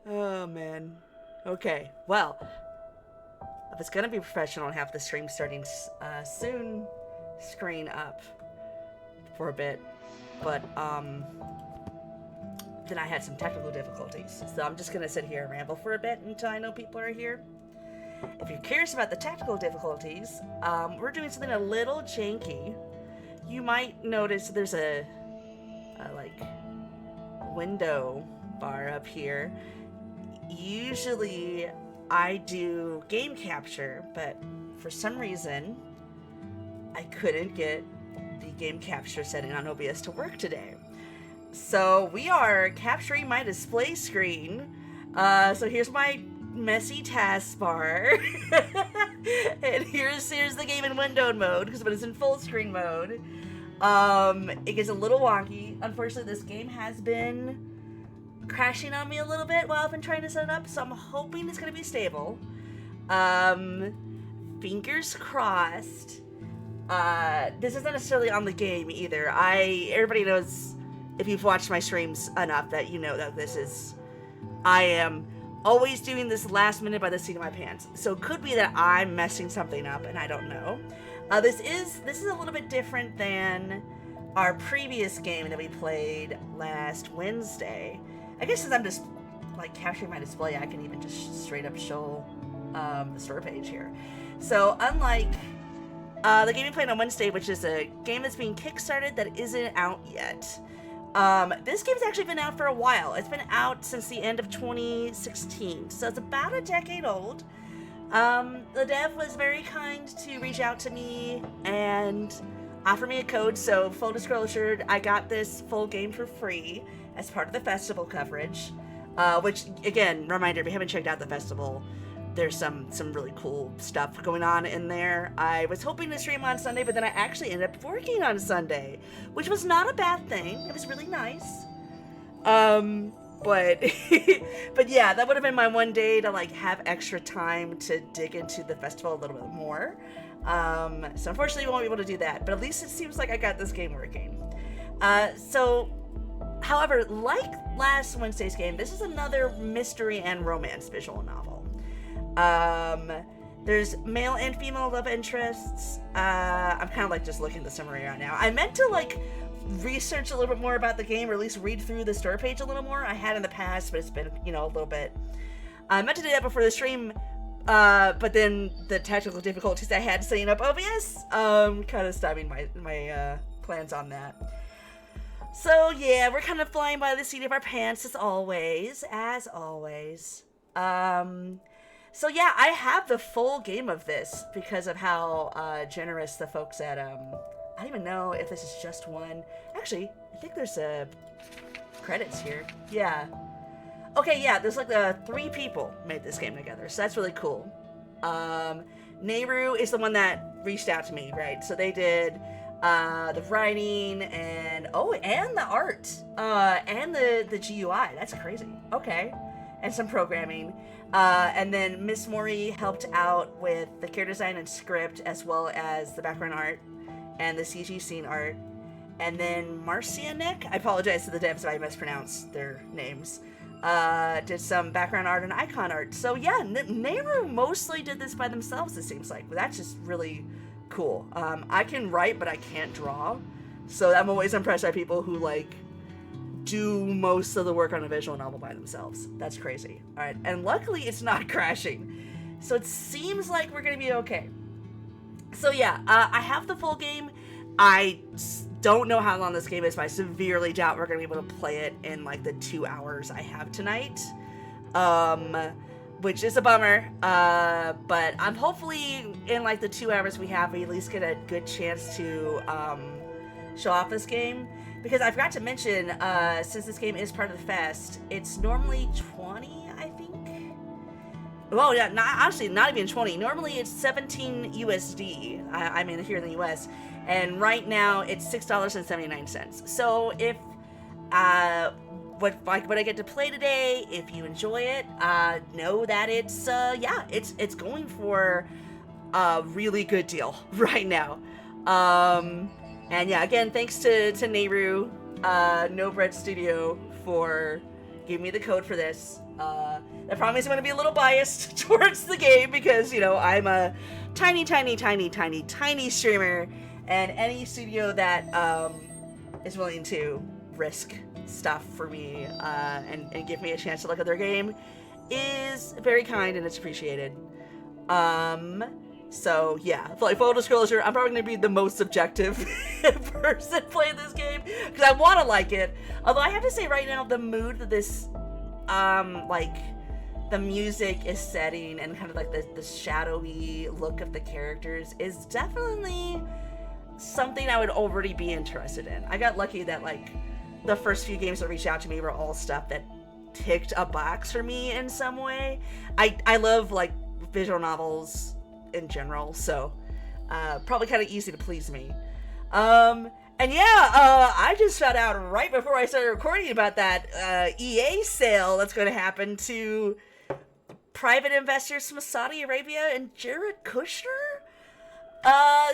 Oh man. Okay. Well, if it's gonna be professional and have the stream starting soon, screen up for a bit. But then I had some technical difficulties, so I'm just gonna sit here and ramble for a bit until I know people are here. If you're curious about the technical difficulties, we're doing something a little janky. You might notice there's a like window bar up here. Usually I do game capture, but for some reason I couldn't get the game capture setting on OBS to work today. So we are capturing my display screen. So here's my messy taskbar. And here's the game in windowed mode, because when it's in full screen mode, it gets a little wonky. Unfortunately, this game has been crashing on me a little bit while I've been trying to set it up, so I'm hoping it's going to be stable. Fingers crossed. This isn't necessarily on the game either. Everybody knows, if you've watched my streams enough, that you know that I am always doing this last minute by the seat of my pants. So it could be that I'm messing something up and I don't know. This is a little bit different than our previous game that we played last Wednesday. I guess since I'm just like capturing my display, I can even just straight up show the store page here. So unlike the game we played on Wednesday, which is a game that's being kickstarted that isn't out yet. This game's actually been out for a while. It's been out since the end of 2016, so it's about a decade old. The dev was very kind to reach out to me and offer me a code, so full disclosure, I got this full game for free as part of the festival coverage, which, again, reminder, if you haven't checked out the festival, there's some really cool stuff going on in there. I was hoping to stream on Sunday, but then I actually ended up working on Sunday, which was not a bad thing. It was really nice. But but yeah, that would have been my one day to like have extra time to dig into the festival a little bit more. So unfortunately, we won't be able to do that. But at least it seems like I got this game working. However, like last Wednesday's game, this is another mystery and romance visual novel. There's male and female love interests. I'm kind of like just looking at the summary right now. I meant to like research a little bit more about the game, or at least read through the store page a little more. I had in the past, but it's been, a little bit. I meant to do that before the stream, but then the technical difficulties I had setting up OBS, kind of stopping my plans on that. So yeah, we're kind of flying by the seat of our pants as always. So yeah, I have the full game of this because of how generous the folks at, I don't even know if this is just one. Actually, I think there's credits here. Yeah. Okay, yeah, there's like 3 people made this game together, so that's really cool. Nehru is the one that reached out to me, right? So they did the writing and the art, and the GUI. That's crazy. Okay. And some programming. And then Miss Mori helped out with the character design and script, as well as the background art and the CG scene art. And then Marcianek, I apologize to the devs if I mispronounced their names, did some background art and icon art. So yeah, Nehru mostly did this by themselves, it seems like. But that's just really cool. I can write, but I can't draw. So I'm always impressed by people who like do most of the work on a visual novel by themselves. That's crazy. All right, and luckily it's not crashing, so it seems like we're gonna be okay. So yeah, I have the full game. I don't know how long this game is, but I severely doubt we're gonna be able to play it in like the 2 hours I have tonight, which is a bummer. But I'm hopefully in like the 2 hours we have, we at least get a good chance to show off this game. Because I forgot to mention, since this game is part of the fest, it's normally 20, I think. Well, yeah, honestly, not even 20. Normally it's 17 USD. I mean, here in the US, and right now it's $6.79. So if what I get to play today, if you enjoy it, know that it's going for a really good deal right now. And yeah, again, thanks to Nehru, No Bread Studio for Give me the code for this. I promise I'm going to be a little biased towards the game because, you know, I'm a tiny streamer, and any studio that is willing to risk stuff for me and give me a chance to look at their game is very kind and it's appreciated. So yeah, like full disclosure, I'm probably gonna be the most subjective person playing this game because I want to like it. Although I have to say right now, the mood that this, like the music is setting and kind of like the shadowy look of the characters is definitely something I would already be interested in. I got lucky that like the first few games that reached out to me were all stuff that ticked a box for me in some way. I love like visual novels in general, so probably kind of easy to please me. And yeah, I just found out right before I started recording about that EA sale that's going to happen to private investors from Saudi Arabia and Jared Kushner.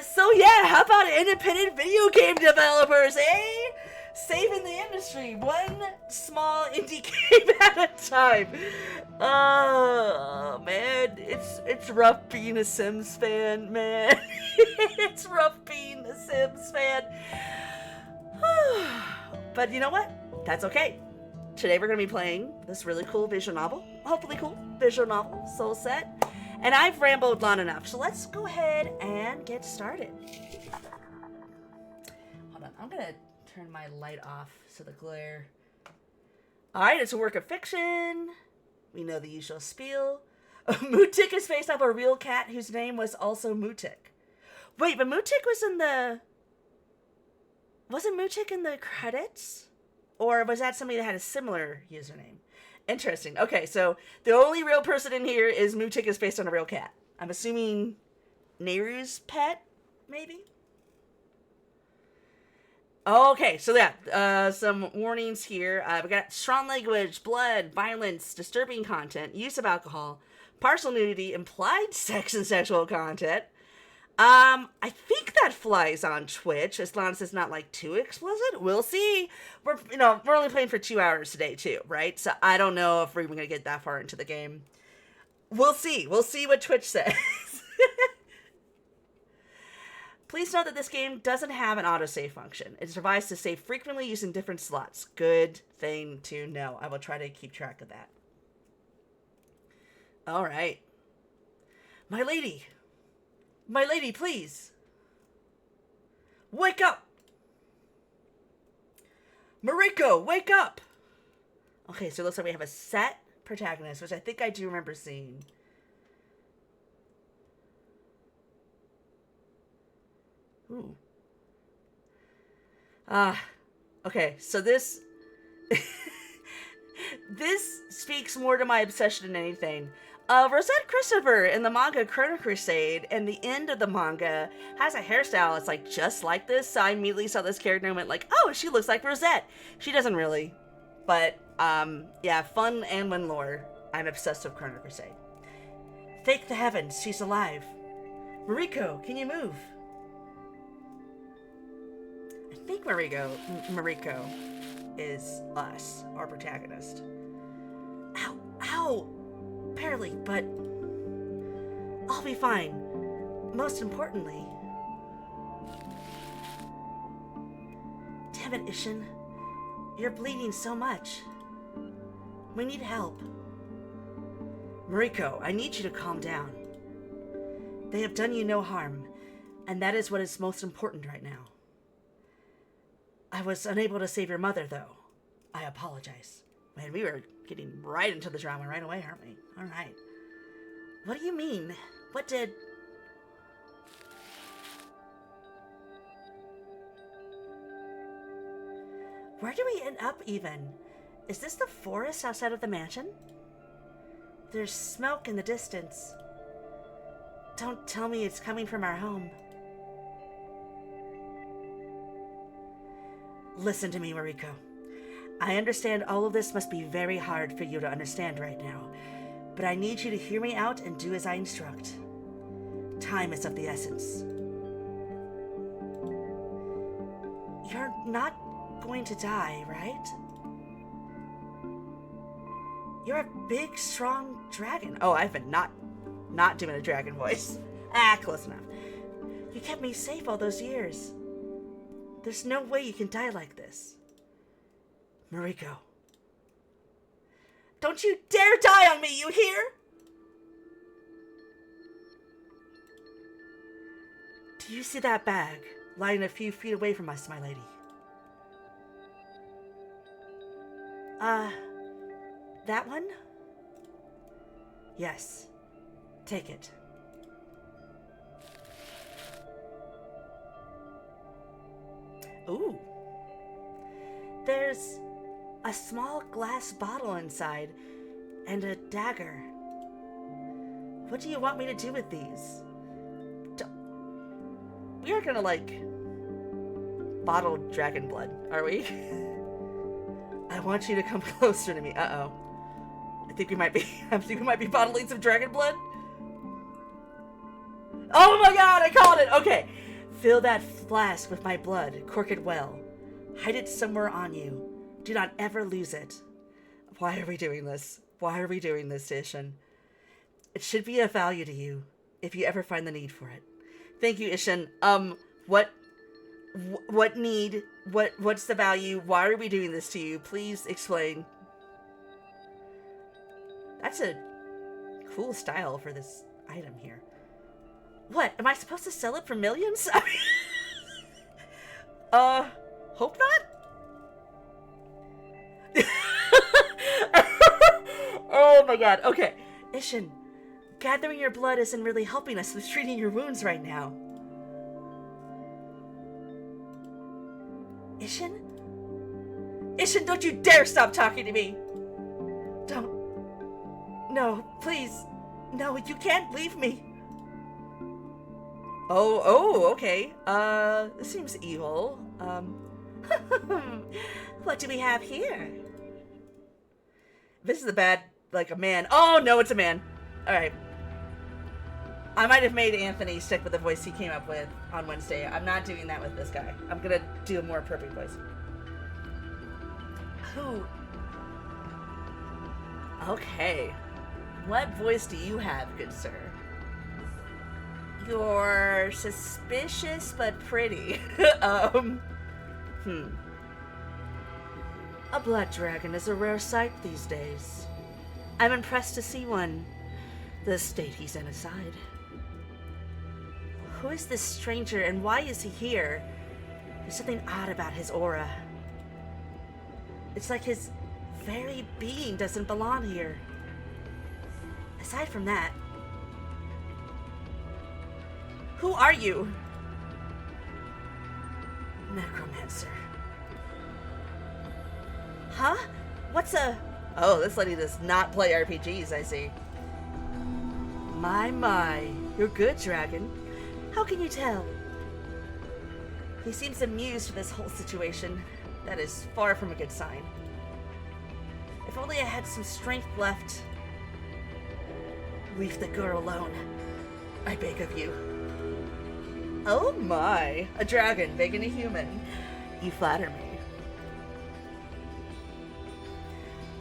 So yeah, how about independent video game developers, eh? Saving the industry, one small indie game at a time. Oh man, it's rough being a Sims fan, man. It's rough being a Sims fan. But you know what? That's okay. Today we're going to be playing this really cool visual novel, hopefully cool visual novel, SoulSet. And I've rambled long enough, so let's go ahead and get started. Hold on, I'm going to turn my light off so the glare. Alright, it's a work of fiction. We know the usual spiel. Mutik is based off a real cat whose name was also Mutik. Wait, but Mutik was in the... Wasn't Mutik in the credits? Or was that somebody that had a similar username? Interesting. Okay, so the only real person in here is Mutik is based on a real cat. I'm assuming Nehru's pet, maybe? Okay, so yeah, some warnings here. We got strong language, blood, violence, disturbing content, use of alcohol, partial nudity, implied sex and sexual content. I think that flies on Twitch as long as it's not like too explicit. We'll see. We're only playing for 2 hours today too, right? So I don't know if we're even gonna get that far into the game. We'll see. We'll see what Twitch says. Please note that this game doesn't have an autosave function. It's devised to save frequently using different slots. Good thing to know. I will try to keep track of that. All right. My lady, please. Wake up! Mariko, wake up! Okay, so it looks like we have a set protagonist, which I think I do remember seeing. Ooh. Okay, so this... this speaks more to my obsession than anything. Rosette Christopher in the manga Chrono Crusade, and the end of the manga has a hairstyle that's like just like this, so I immediately saw this character and went like, oh, she looks like Rosette. She doesn't really, but yeah, fun and when lore. I'm obsessed with Chrono Crusade. Thank the heavens, she's alive. Mariko, can you move? I think Mariko is us, our protagonist. Ow, ow! Barely, but I'll be fine. Most importantly... Damn it, Ishin. You're bleeding so much. We need help. Mariko, I need you to calm down. They have done you no harm, and that is what is most important right now. I was unable to save your mother, though. I apologize. Man, we were getting right into the drama right away, aren't we? All right. What do you mean? What did... Where do we end up, even? Is this the forest outside of the mansion? There's smoke in the distance. Don't tell me it's coming from our home. Listen to me, Mariko. I understand all of this must be very hard for you to understand right now, but I need you to hear me out and do as I instruct. Time is of the essence. You're not going to die, right? You're a big, strong dragon. Oh, I've been not doing a dragon voice. Close enough. You kept me safe all those years. There's no way you can die like this. Mariko. Don't you dare die on me, you hear? Do you see that bag lying a few feet away from us, my lady? That one? Yes. Take it. Ooh. There's a small glass bottle inside and a dagger. What do you want me to do with these? We aren't gonna, like, bottle dragon blood, are we? I want you to come closer to me. Uh-oh. I think we might be bottling some dragon blood. Oh my god, I called it! Okay. Fill that flask with my blood. Cork it well. Hide it somewhere on you. Do not ever lose it. Why are we doing this? Why are we doing this, Ishin? It should be of value to you, if you ever find the need for it. Thank you, Ishin. What need? What's the value? Why are we doing this to you? Please explain. That's a cool style for this item here. What? Am I supposed to sell it for millions? Hope not? Oh my god. Okay. Ishin, gathering your blood isn't really helping us with treating your wounds right now. Ishin? Ishin, don't you dare stop talking to me! Don't. No, please. No, you can't leave me. Oh, okay. This seems evil. What do we have here? This is a man. Oh, no, it's a man. Alright. I might have made Anthony stick with the voice he came up with on Wednesday. I'm not doing that with this guy. I'm gonna do a more appropriate voice. Who? Okay. What voice do you have, good sir? You're suspicious but pretty. A blood dragon is a rare sight these days. I'm impressed to see one. The state he's in aside. Who is this stranger and why is he here? There's something odd about his aura. It's like his very being doesn't belong here. Aside from that, who are you? Necromancer. Huh? What's a... Oh, this lady does not play RPGs, I see. My. You're good, dragon. How can you tell? He seems amused with this whole situation. That is far from a good sign. If only I had some strength left. Leave the girl alone. I beg of you. Oh my. A dragon begging a human. You flatter me.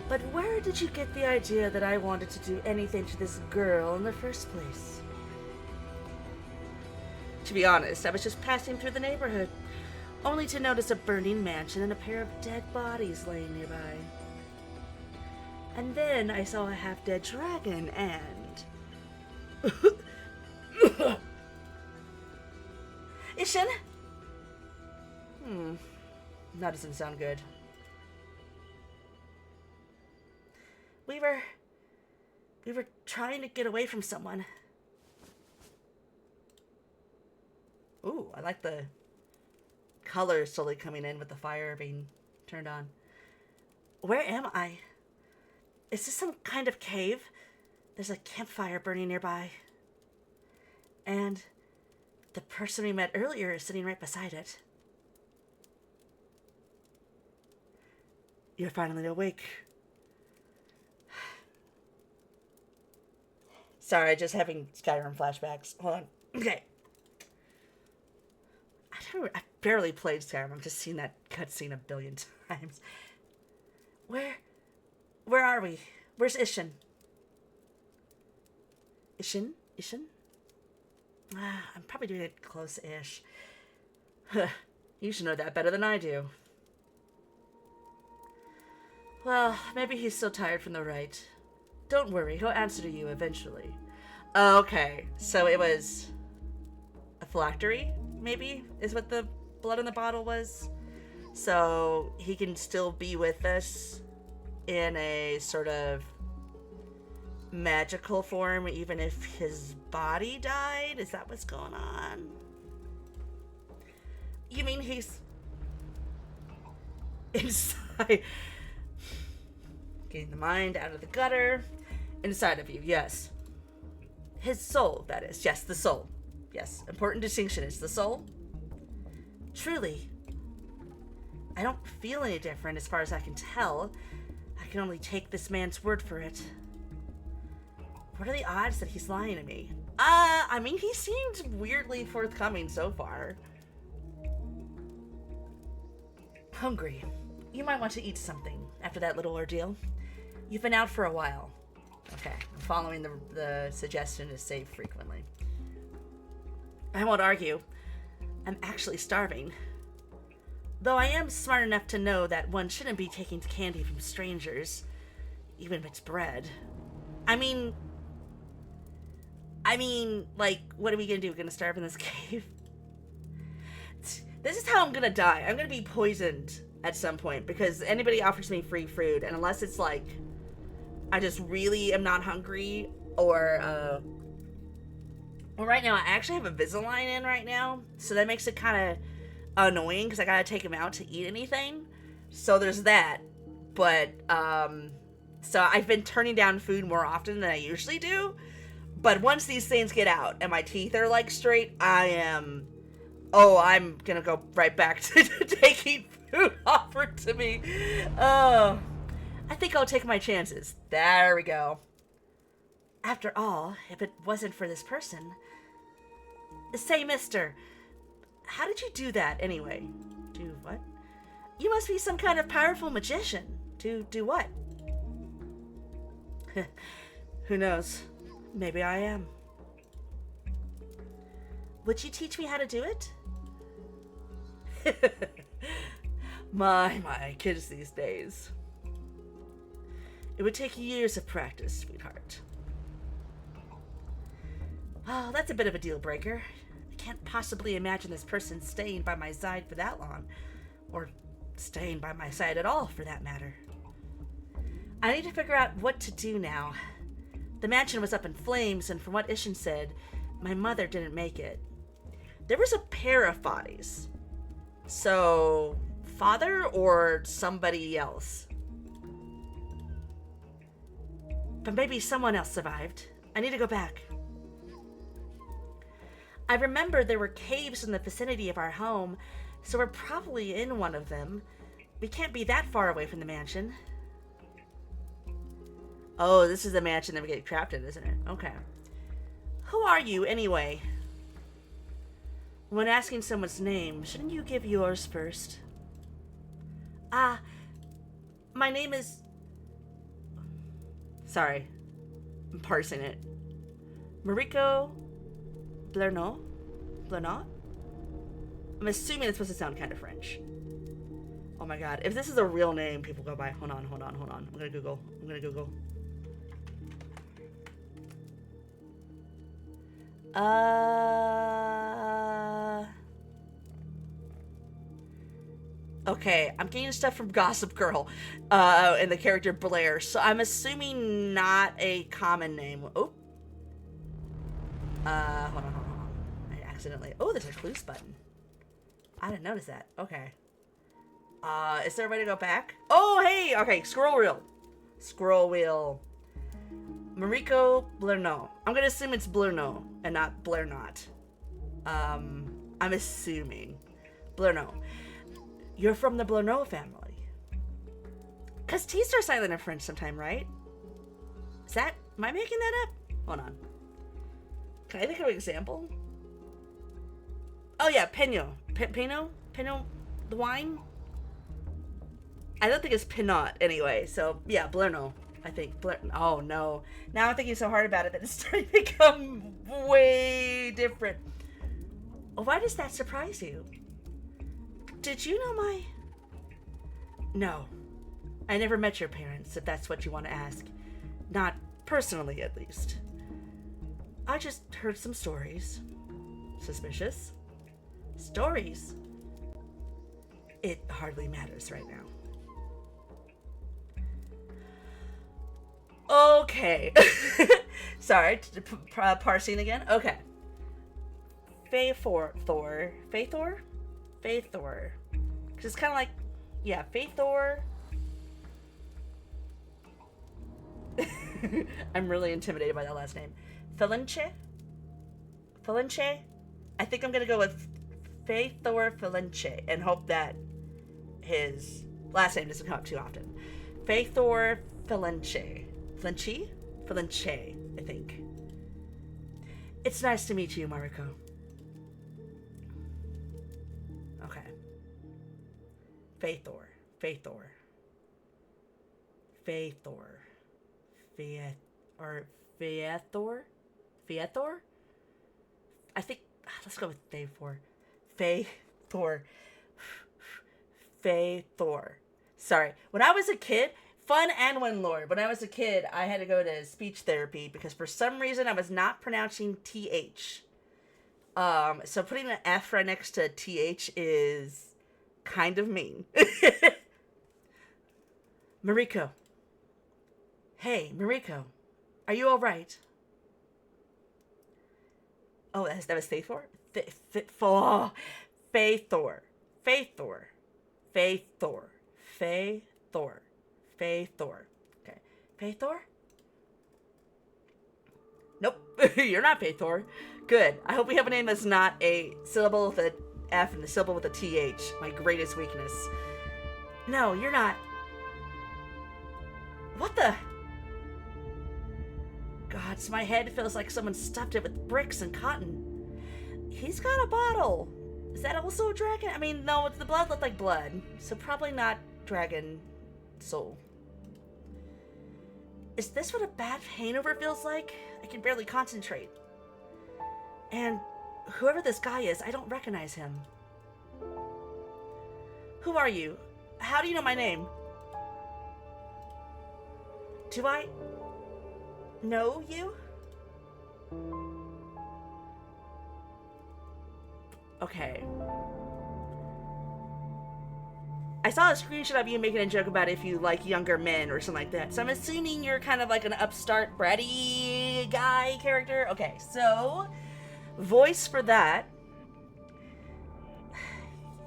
But where did you get the idea that I wanted to do anything to this girl in the first place? To be honest, I was just passing through the neighborhood, only to notice a burning mansion and a pair of dead bodies laying nearby. And then I saw a half-dead dragon and... Ishin? That doesn't sound good. We were trying to get away from someone. Ooh, I like the color slowly coming in with the fire being turned on. Where am I? Is this some kind of cave? There's a campfire burning nearby. And the person we met earlier is sitting right beside it. You're finally awake. Sorry, just having Skyrim flashbacks. Hold on. Okay. I barely played Skyrim. I've just seen that cutscene a billion times. Where are we? Where's Ishin? Ishin? Ishin? Ah, I'm probably doing it close-ish. You should know that better than I do. Well, maybe he's still tired from the rite. Don't worry, he'll answer to you eventually. Okay, so it was a phylactery, maybe, is what the blood in the bottle was. So he can still be with us in a sort of magical form, even if his body died? Is that what's going on? You mean he's inside? Getting the mind out of the gutter. Inside of you, yes. His soul, that is. Yes, the soul. Yes, important distinction. It's the soul. Truly. I don't feel any different as far as I can tell. I can only take this man's word for it. What are the odds that he's lying to me? I mean, he seemed weirdly forthcoming so far. Hungry. You might want to eat something after that little ordeal. You've been out for a while. Okay, I'm following the suggestion to save frequently. I won't argue. I'm actually starving. Though I am smart enough to know that one shouldn't be taking candy from strangers, even if it's bread. I mean, like, what are we gonna do? We're gonna starve in this cave? This is how I'm gonna die. I'm gonna be poisoned at some point because anybody offers me free food, and unless it's like, I just really am not hungry, or, well, right now I actually have a Invisalign in right now, so that makes it kind of annoying because I gotta take him out to eat anything. So there's that. But, so I've been turning down food more often than I usually do. But once these things get out and my teeth are like straight, I'm gonna go right back to taking food offered to me. Oh, I think I'll take my chances. There we go. After all, if it wasn't for this person. Say, mister, how did you do that anyway? Do what? You must be some kind of powerful magician. To do what? Who knows? Maybe I am. Would you teach me how to do it? My, kids these days. It would take years of practice, sweetheart. Oh, that's a bit of a deal breaker. I can't possibly imagine this person staying by my side for that long. Or staying by my side at all, for that matter. I need to figure out what to do now. The mansion was up in flames, and from what Ishin said, my mother didn't make it. There was a pair of bodies. So, father or somebody else? But maybe someone else survived. I need to go back. I remember there were caves in the vicinity of our home, so we're probably in one of them. We can't be that far away from the mansion. Oh, this is the mansion that we get trapped in, isn't it? Okay. Who are you, anyway? When asking someone's name, shouldn't you give yours first? My name is... Sorry. I'm parsing it. Mariko Blerno? Blernaut? I'm assuming it's supposed to sound kind of French. Oh my god. If this is a real name people go by... Hold on. I'm gonna Google. Okay, I'm getting stuff from Gossip Girl, and the character Blair, so I'm assuming not a common name. Oh. Hold on. I accidentally... Oh, there's a clues button. I didn't notice that. Okay. Is there a way to go back? Oh, hey! Okay, scroll wheel. Mariko Blerno. I'm gonna assume it's Blerno and not Blairnot. I'm assuming. Blerno. You're from the Blerno family. Because T's are silent in French sometime, right? Am I making that up? Hold on. Can I think of an example? Oh yeah, Pinot. Pinot, the wine? I don't think it's Pinot anyway, so yeah, Blerno. I think. Oh no. Now I'm thinking so hard about it that it's starting to become way different. Why does that surprise you? Did you know my... No. I never met your parents, if that's what you want to ask. Not personally, at least. I just heard some stories. Suspicious? Stories? It hardly matters right now. Okay. Sorry, parsing again. Okay. Faithor. Because it's kind of like, yeah, Faithor. I'm really intimidated by that last name. Philinche? I think I'm going to go with Faithor Philinche and hope that his last name doesn't come up too often. Faithor Philinche. Philinche, I think. It's nice to meet you, Mariko. Okay. Faithor. I think, let's go with Faithor. Sorry. When I was a kid, fun and when Lord, when I was a kid, I had to go to speech therapy because for some reason I was not pronouncing TH. So putting an F right next to TH is kind of mean. Mariko. Hey, Mariko. Are you alright? Oh, that was Faithor? Faithor. Okay. Faithor? Nope. You're not Faithor. Good. I hope we have a name that's not a syllable with an F and a syllable with a TH. My greatest weakness. No, you're not. What the? Gods, my head feels like someone stuffed it with bricks and cotton. He's got a bottle. Is that also a dragon? I mean, no, the blood looked like blood, so probably not dragon soul. Is this what a bad hangover feels like? I can barely concentrate. And whoever this guy is, I don't recognize him. Who are you? How do you know my name? Do I know you? Okay. I saw a screenshot of you making a joke about if you like younger men or something like that. So I'm assuming you're kind of like an upstart, bratty guy character. Okay, so voice for that.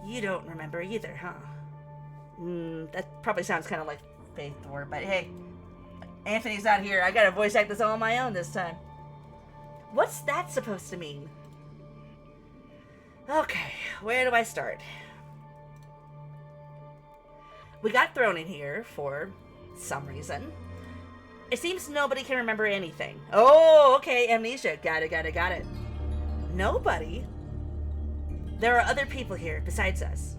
You don't remember either, huh? That probably sounds kind of like Faithor, but hey, Anthony's not here. I gotta voice act this all on my own this time. What's that supposed to mean? Okay, where do I start? We got thrown in here for some reason. It seems nobody can remember anything. Oh, okay, amnesia. Got it. Nobody? There are other people here besides us.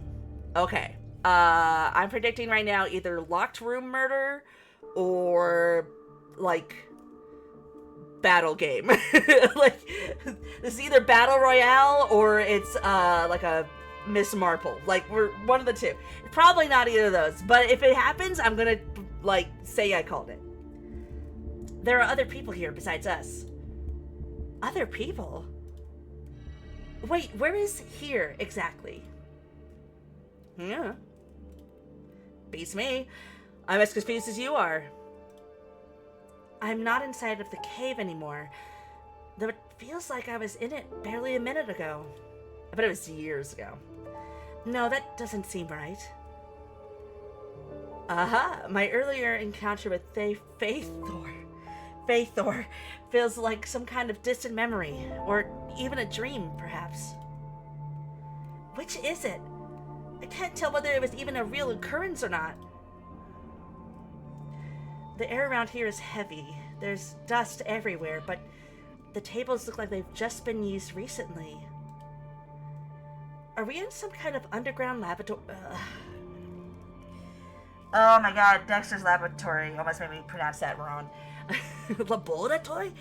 Okay. I'm predicting right now either locked room murder or, like, battle game. Like, this is either battle royale or it's, like a Miss Marple. Like, we're one of the two. Probably not either of those. But if it happens, I'm gonna, like, say I called it. There are other people here besides us. Other people? Wait, where is here exactly? Yeah. Beats me. I'm as confused as you are. I'm not inside of the cave anymore. Though it feels like I was in it barely a minute ago. I bet it was years ago. No, that doesn't seem right. Aha! My earlier encounter with Faithor feels like some kind of distant memory, or even a dream, perhaps. Which is it? I can't tell whether it was even a real occurrence or not. The air around here is heavy. There's dust everywhere, but the tables look like they've just been used recently. Are we in some kind of underground laboratory? Oh my god, Dexter's Laboratory almost made me pronounce that wrong. Laboratory?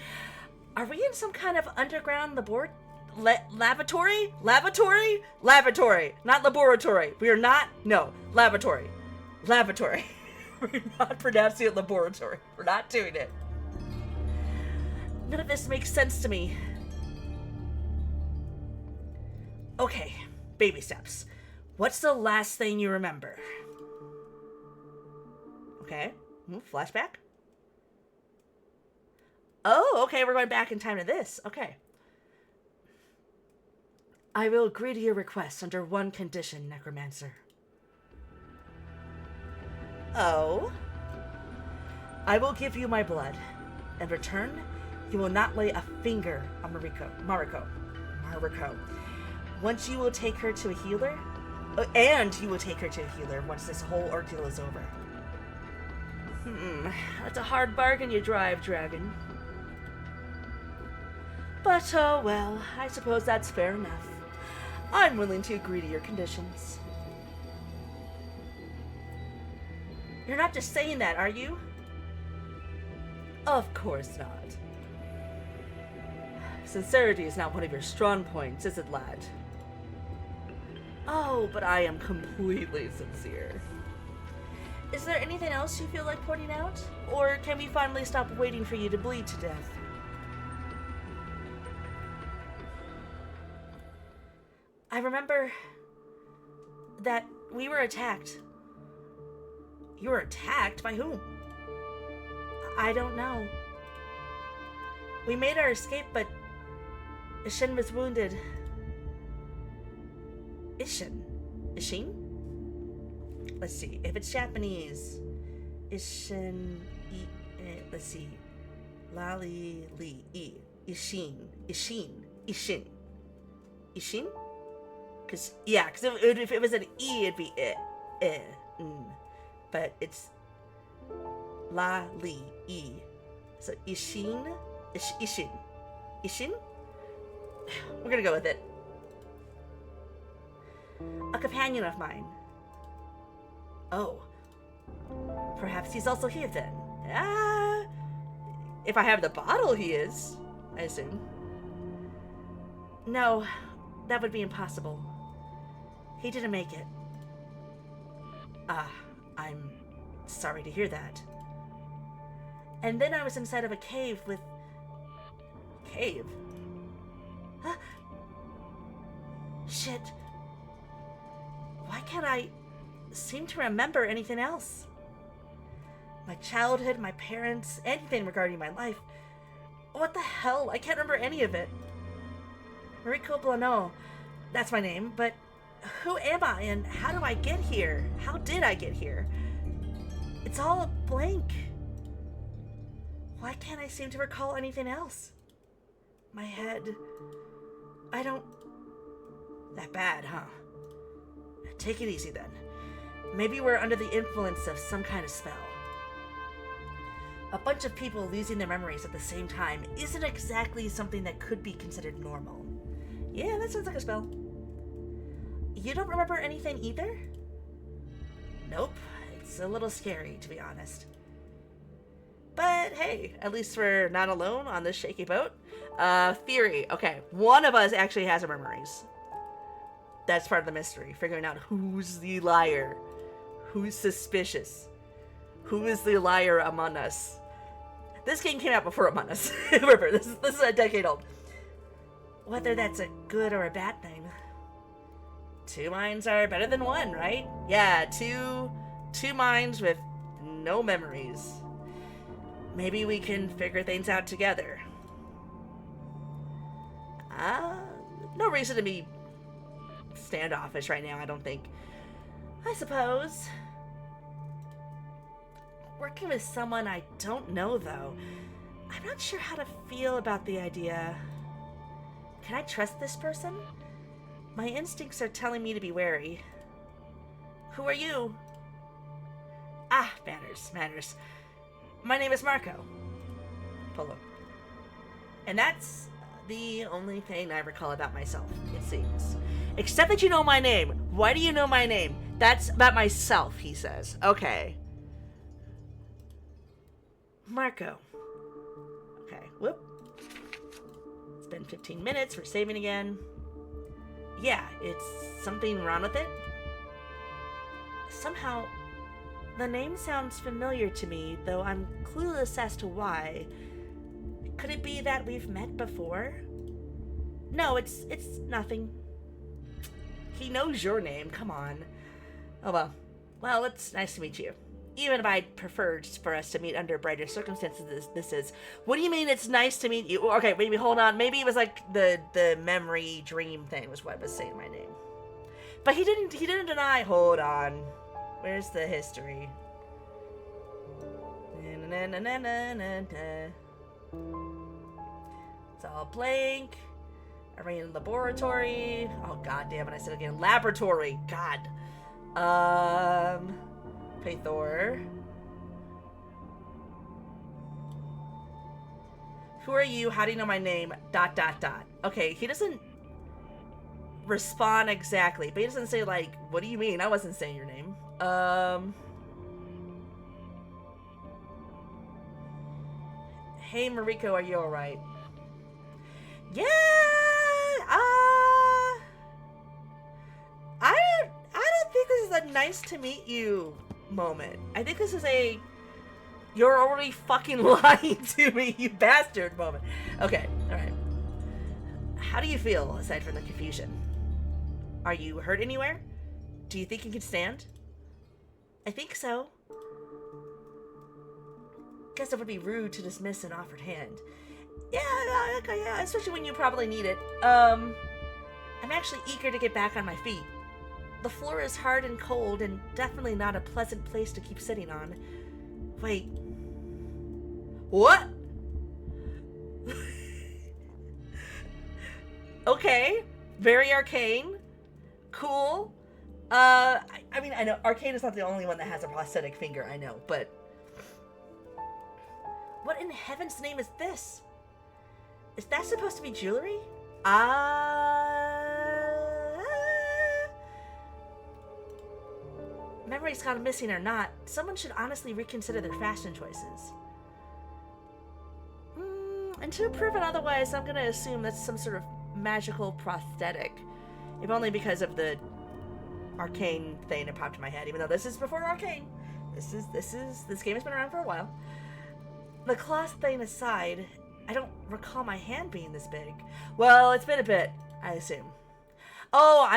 Are we in some kind of underground laboratory? Lavatory? Lavatory. Not laboratory. We are not. No. Lavatory. Lavatory. We're not pronouncing it laboratory. We're not doing it. None of this makes sense to me. Okay. Baby steps. What's the last thing you remember? Okay. Flashback. Oh, okay, we're going back in time to this. Okay. I will agree to your request under one condition, Necromancer. Oh? I will give you my blood. In return, you will not lay a finger on Mariko. Once you will take her to a healer, and you will take her to a healer once this whole ordeal is over. That's a hard bargain you drive, Dragon. But, oh well, I suppose that's fair enough. I'm willing to agree to your conditions. You're not just saying that, are you? Of course not. Sincerity is not one of your strong points, is it, lad? Oh, but I am completely sincere. Is there anything else you feel like pointing out? Or can we finally stop waiting for you to bleed to death? I remember that we were attacked. You were attacked? By whom? I don't know. We made our escape, but Ishin was wounded. Ishin? Let's see. If it's Japanese, Ishin, let's see. Lali, Li, E. Ishin. Because if it was an E, it'd be but it's La, Li, E. So Ishin? We're gonna go with it. A companion of mine. Oh. Perhaps he's also here then. If I have the bottle, he is, I assume. No, that would be impossible. He didn't make it. I'm sorry to hear that. And then I was inside of a cave with... Cave? Huh? Shit. Why can't I seem to remember anything else? My childhood, my parents, anything regarding my life. What the hell? I can't remember any of it. Mariko Blano, that's my name, but who am I and how do I get here? How did I get here? It's all a blank. Why can't I seem to recall anything else? My head... I don't... That bad, huh? Take it easy then. Maybe we're under the influence of some kind of spell. A bunch of people losing their memories at the same time isn't exactly something that could be considered normal. Yeah, that sounds like a spell. You don't remember anything either? Nope. It's a little scary, to be honest. But hey, at least we're not alone on this shaky boat. Theory. Okay, one of us actually has our memories. That's part of the mystery. Figuring out who's the liar. Who's suspicious. Who is the liar among us. This game came out before Among Us. Remember, this is a decade old. Whether that's a good or a bad thing. Two minds are better than one, right? Yeah, two minds with no memories. Maybe we can figure things out together. No reason to be standoffish right now, I don't think. I suppose. Working with someone I don't know, though. I'm not sure how to feel about the idea. Can I trust this person? My instincts are telling me to be wary. Who are you? Manners. My name is Marco. Polo. And that's the only thing I recall about myself, it seems. Except that you know my name. Why do you know my name? That's about myself, he says. Okay. Marco. Okay, whoop. It's been 15 minutes. We're saving again. Yeah, it's something wrong with it. Somehow, the name sounds familiar to me, though I'm clueless as to why. Could it be that we've met before? No, it's nothing. He knows your name, come on. Oh well. Well, it's nice to meet you. Even if I'd preferred for us to meet under brighter circumstances, this is... What do you mean it's nice to meet you? Okay, maybe hold on. Maybe it was like the memory dream thing was what was saying my name. But he didn't deny... Hold on. Where's the history? It's all blank. Arena laboratory. Oh, god damn it, I said it again. Laboratory. God. Thor. Who are you? How do you know my name? ... Okay, he doesn't respond exactly, but he doesn't say, like, what do you mean? I wasn't saying your name. Hey, Mariko, are you alright? Yeah! I don't think this is a nice to meet you moment. I think this is a you're already fucking lying to me, you bastard moment. Okay, alright. How do you feel, aside from the confusion? Are you hurt anywhere? Do you think you can stand? I think so. Guess it would be rude to dismiss an offered hand. Yeah, okay, yeah, especially when you probably need it. I'm actually eager to get back on my feet. The floor is hard and cold, and definitely not a pleasant place to keep sitting on. Wait. What? Okay. Very arcane. Cool. I mean, I know Arcane is not the only one that has a prosthetic finger, I know, but... What in heaven's name is this? Is that supposed to be jewelry? Memory's gone missing or not, someone should honestly reconsider their fashion choices. Until proven otherwise, I'm gonna assume that's some sort of magical prosthetic. If only because of the arcane thing that popped in my head, even though this is before Arcane. This game has been around for a while. The cloth thing aside, I don't recall my hand being this big. Well, it's been a bit, I assume. Oh,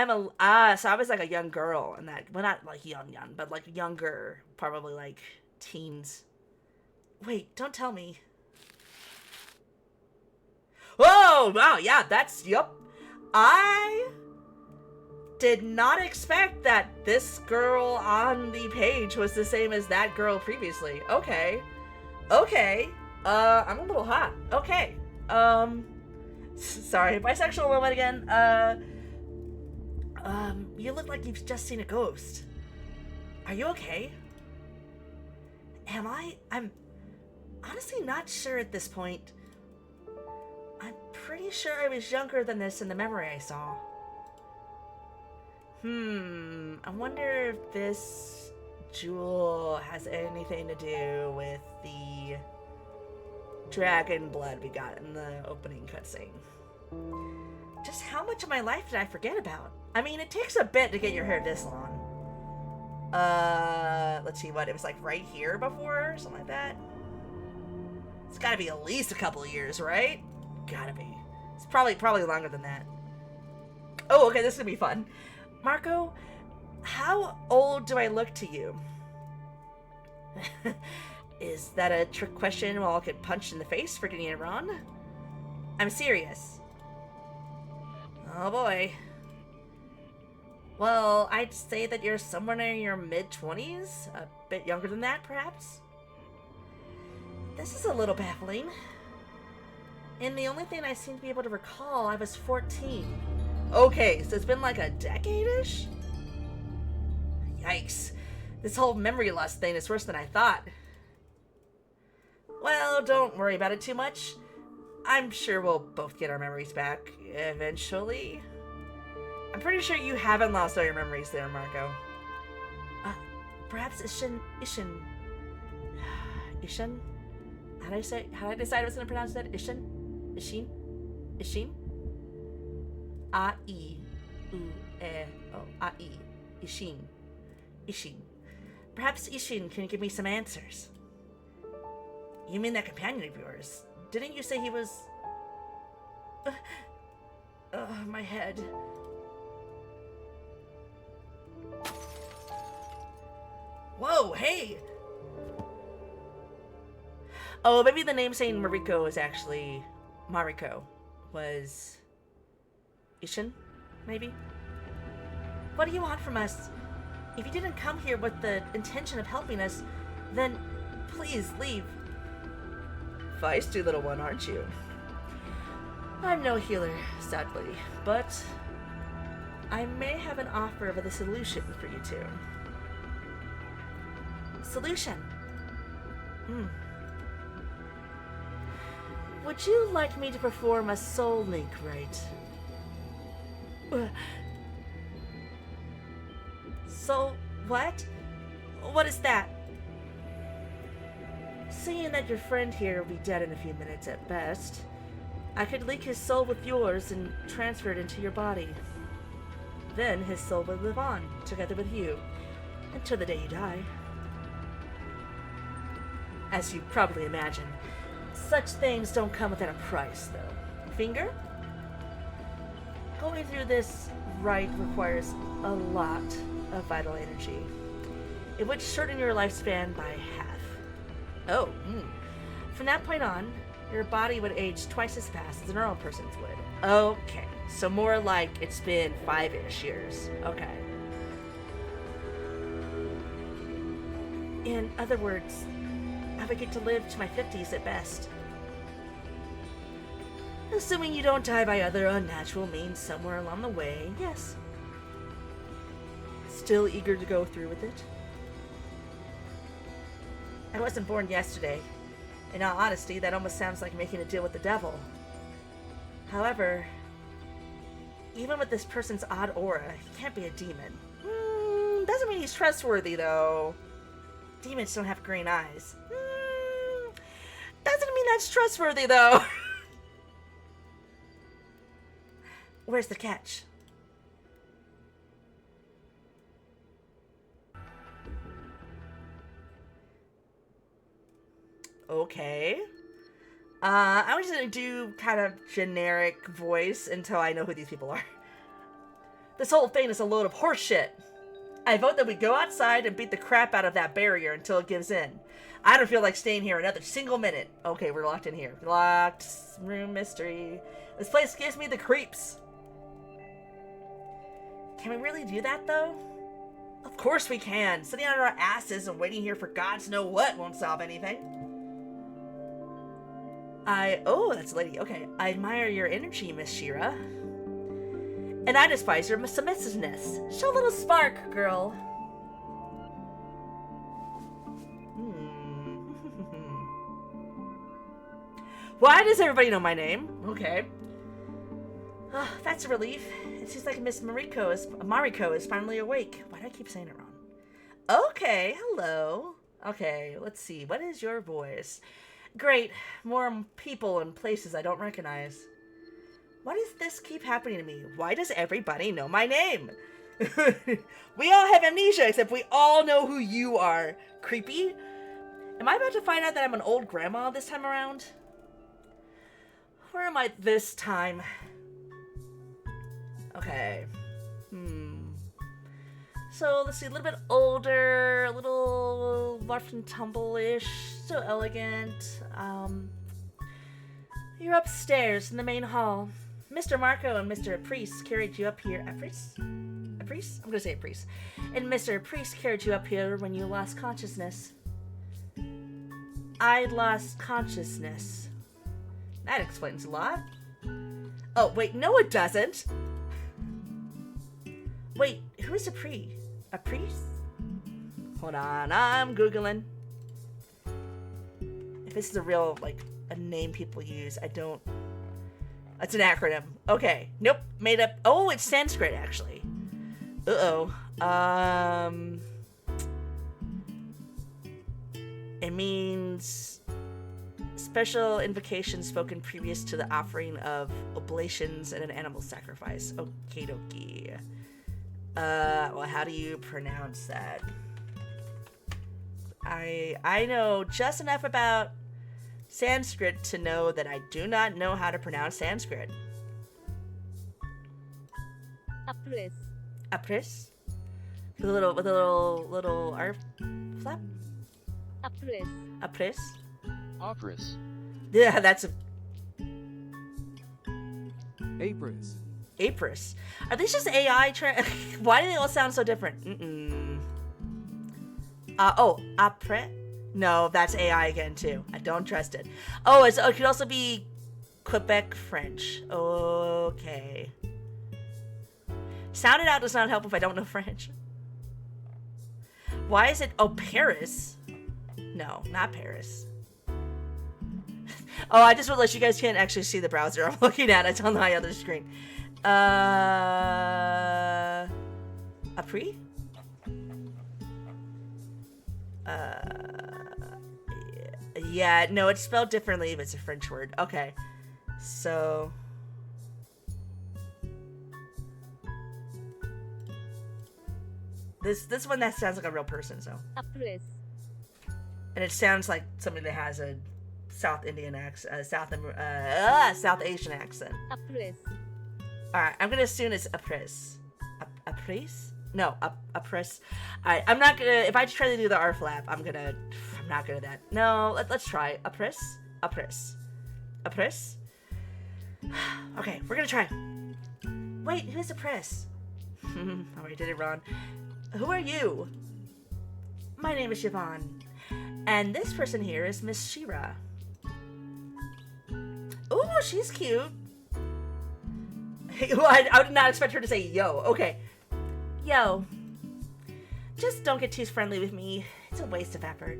so I was like a young girl in that, well, not like young, but like younger, probably like teens. Wait, don't tell me. Whoa, wow, yeah, yep. I did not expect that this girl on the page was the same as that girl previously. Okay. I'm a little hot. Okay. Sorry, bisexual moment again. You look like you've just seen a ghost. Are you okay? Am I? I'm honestly not sure at this point. I'm pretty sure I was younger than this in the memory I saw. I wonder if this jewel has anything to do with the dragon blood we got in the opening cutscene. Just how much of my life did I forget about? I mean, it takes a bit to get your hair this long. Let's see what, it was like right here before, something like that. It's gotta be at least a couple of years, right? Gotta be. It's probably longer than that. Oh, okay, this is gonna be fun. Marco, how old do I look to you? Is that a trick question while I'll get punched in the face for getting it wrong? I'm serious. Oh boy. Well, I'd say that you're somewhere near your mid-20s. A bit younger than that, perhaps? This is a little baffling. And the only thing I seem to be able to recall, I was 14. Okay, so it's been like a decade-ish? Yikes. This whole memory loss thing is worse than I thought. Well, don't worry about it too much. I'm sure we'll both get our memories back eventually. I'm pretty sure you haven't lost all your memories there, Marco. Uh, perhaps Ishin. Ishin? How did I decide I was going to pronounce that? Ishin? Ishin? Ishin? A-I. U-E-O. A-I. Ishin. Ishin. Perhaps Ishin can give me some answers. You mean that companion of yours? Didn't you say he was... my head. Whoa, hey! Oh, maybe the name saying Mariko is actually... Mariko was... Ishin? Maybe? What do you want from us? If you didn't come here with the intention of helping us, then please leave. Feisty little one, aren't you? I'm no healer, sadly, but I may have an offer of a solution for you two. Solution? Would you like me to perform a soul link rite? So, what? What is that? Seeing that your friend here will be dead in a few minutes at best, I could link his soul with yours and transfer it into your body. Then his soul will live on, together with you, until the day you die. As you probably imagine, such things don't come without a price, though. Finger? Going through this rite requires a lot of vital energy. It would shorten your lifespan by half. Oh, From that point on, your body would age twice as fast as a normal person's would. Okay, so more like it's been 5-ish years. Okay. In other words, I would get to live to my 50s at best. Assuming you don't die by other unnatural means somewhere along the way, yes. Still eager to go through with it? I wasn't born yesterday. In all honesty, that almost sounds like making a deal with the devil. However, even with this person's odd aura, he can't be a demon. Doesn't mean he's trustworthy, though. Demons don't have green eyes. Doesn't mean that's trustworthy, though. Where's the catch? Okay. I'm just gonna do kind of generic voice until I know who these people are. This whole thing is a load of horseshit. I vote that we go outside and beat the crap out of that barrier until it gives in. I don't feel like staying here another single minute. Okay, we're locked in here. Locked. Room mystery. This place gives me the creeps. Can we really do that, though? Of course we can. Sitting on our asses and waiting here for gods know what won't solve anything. Oh, that's a lady. Okay. I admire your energy, Miss Shira. And I despise your submissiveness. Show a little spark, girl. Why does everybody know my name? Okay. Oh, that's a relief. It seems like Miss Mariko is finally awake. Why do I keep saying it wrong? Okay, hello. Okay, let's see. What is your voice? Great. More people and places I don't recognize. Why does this keep happening to me? Why does everybody know my name? We all have amnesia, except we all know who you are. Creepy? Am I about to find out that I'm an old grandma this time around? Where am I this time? Okay. So, let's see, a little bit older, a little rough and tumble-ish, so elegant. You're upstairs in the main hall. Mr. Marco and Mr. Priest carried you up here. A priest? A priest? I'm gonna say a priest. And Mr. Priest carried you up here when you lost consciousness. I lost consciousness. That explains a lot. Oh, wait, no it doesn't. Wait, who is a priest? A priest? Hold on, I'm Googling. If this is a real, like, a name people use, I don't... That's an acronym. Okay. Nope. Made up. Oh, it's Sanskrit, actually. Uh-oh. It means special invocation spoken previous to the offering of oblations and an animal sacrifice. Okie dokie. Well, how do you pronounce that? I know just enough about Sanskrit to know that I do not know how to pronounce Sanskrit. Apres. Apres? With a little R flap? Apres. Apres? Opris. Yeah, that's a Apris. Apris. Are these just AI? Why do they all sound so different? Apres? No, that's AI again too. I don't trust it. Oh, it could also be Quebec French. Okay. Sound it out does not help if I don't know French. Why is it? Oh, Paris? No, not Paris. Oh, I just realized you guys can't actually see the browser I'm looking at. It's on my other screen. Apres? Yeah, no, it's spelled differently if it's a French word. Okay. So... This one, that sounds like a real person, so... Apres. And it sounds like somebody that has a South Indian accent, South Asian accent. Apres. Alright, I'm gonna assume it's Apres. Apres? No, Apres. Alright, I'm not gonna... If I try to do the R flap, I'm not good at that. No, let's try. Apres? Apres. Apres? Okay, we're gonna try. Wait, who's Apres? Alright, did it wrong. Who are you? My name is Yvonne. And this person here is Miss Shira. Ooh, she's cute. I did not expect her to say yo. Okay. Yo. Just don't get too friendly with me. It's a waste of effort.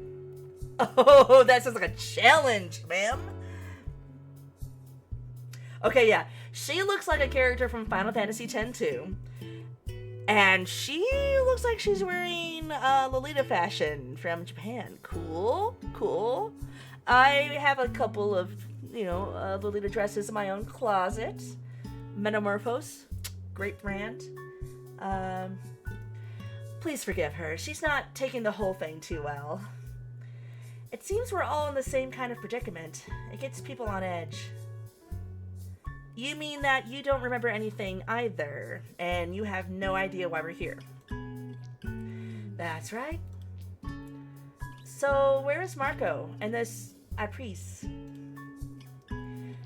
Oh, that sounds like a challenge, ma'am. Okay, yeah. She looks like a character from Final Fantasy X too. And she looks like she's wearing Lolita fashion from Japan. Cool, cool. I have a couple of, Lolita dresses in my own closet. Metamorphose, great brand. Please forgive her. She's not taking the whole thing too well. It seems we're all in the same kind of predicament. It gets people on edge. You mean that you don't remember anything either, and you have no idea why we're here? That's right. So, where is Marco and this Apres?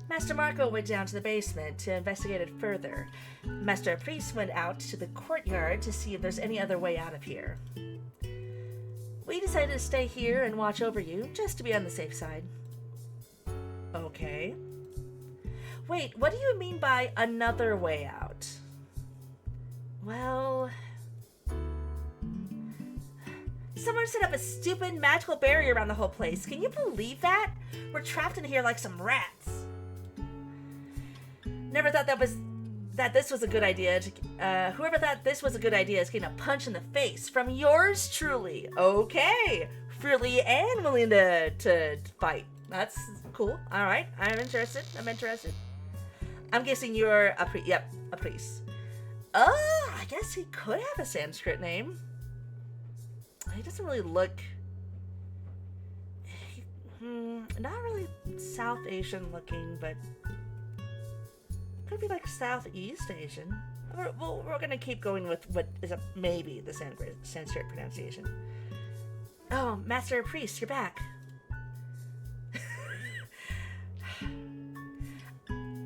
Master Marco went down to the basement to investigate it further. Master Apres went out to the courtyard to see if there's any other way out of here. We decided to stay here and watch over you, just to be on the safe side. Okay. Wait, what do you mean by another way out? Well... Someone set up a stupid magical barrier around the whole place. Can you believe that? We're trapped in here like some rats. Never thought that this was a good idea. Whoever thought this was a good idea is getting a punch in the face from yours truly. Okay. Freely and willing to fight. That's cool. All right. I'm interested. I'm guessing you're a priest. I guess he could have a Sanskrit name. He doesn't really look... not really South Asian looking, but... could be like Southeast Asian. We're gonna keep going with what is maybe the Sanskrit pronunciation. Oh, Master Priest, you're back.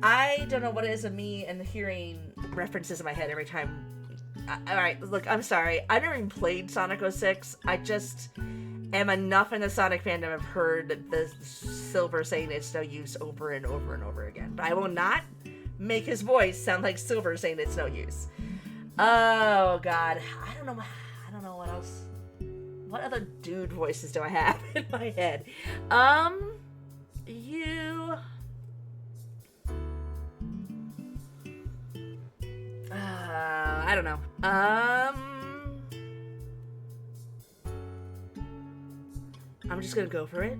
I don't know what it is of me and hearing references in my head every time. Alright, look, I'm sorry. I've never even played Sonic 06. I just am enough in the Sonic fandom. I've heard the Silver saying it's no use over and over and over again. But I will not make his voice sound like Silver saying it's no use. Oh, God. I don't know what else. What other dude voices do I have in my head? I don't know. I'm just gonna go for it.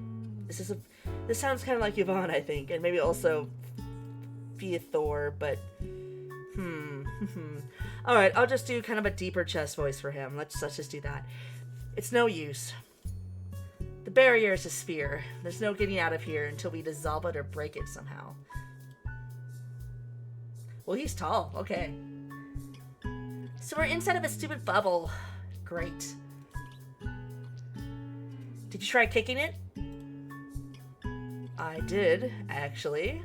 This sounds kind of like Yvonne, I think, and maybe also Thor, but all right, I'll just do kind of a deeper chest voice for him. Let's just do that. It's no use. The barrier is a sphere. There's no getting out of here until we dissolve it or break it somehow. Well, he's tall. Okay. So we're inside of a stupid bubble. Great. Did you try kicking it? I did, actually.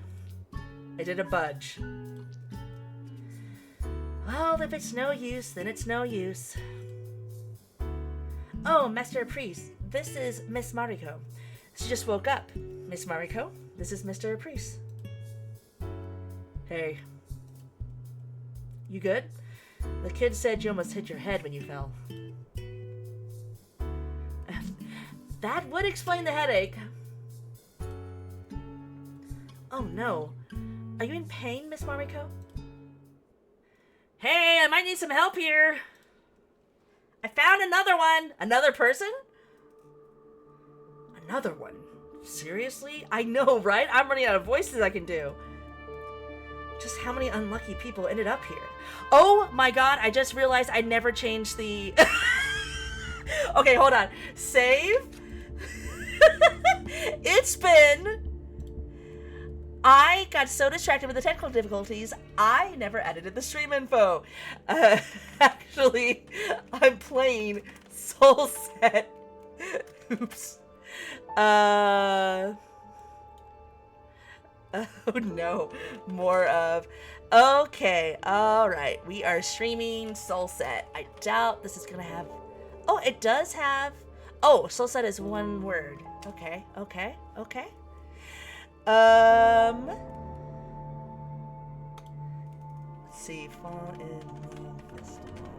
I did a budge. Well, if it's no use, then it's no use. Oh, Master Priest, this is Miss Mariko. She just woke up. Miss Mariko, this is Mr. Priest. Hey. You good? The kid said you almost hit your head when you fell. That would explain the headache. Oh no. Are you in pain, Miss Mariko? Hey, I might need some help here. I found another one. Another person? Another one? Seriously? I know, right? I'm running out of voices I can do. Just how many unlucky people ended up here? Oh my god, I just realized I never changed the... Okay, hold on. Save. It's been... I got so distracted with the technical difficulties, I never edited the stream info. Actually, I'm playing SoulSet. Oops. Oh no. More of... Okay, alright. We are streaming SoulSet. I doubt this is gonna have... Oh, it does have... Oh, SoulSet is one word. Okay. Let's see, fall in love festival.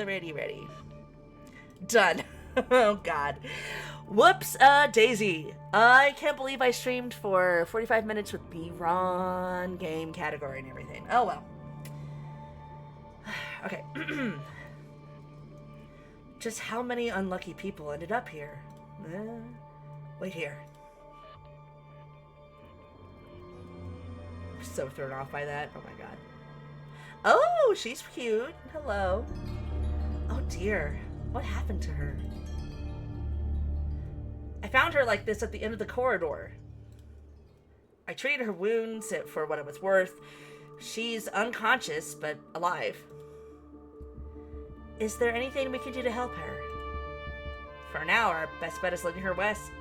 Ready. Done. Oh god. Whoops, Daisy. I can't believe I streamed for 45 minutes with the wrong game category and everything. Oh well. Okay. Just how many unlucky people ended up here? Wait here. I'm so thrown off by that. Oh my god. Oh, she's cute. Hello. Oh dear. What happened to her? I found her like this at the end of the corridor. I treated her wounds for what it was worth. She's unconscious, but alive. Is there anything we can do to help her? For now, our best bet is letting her rest.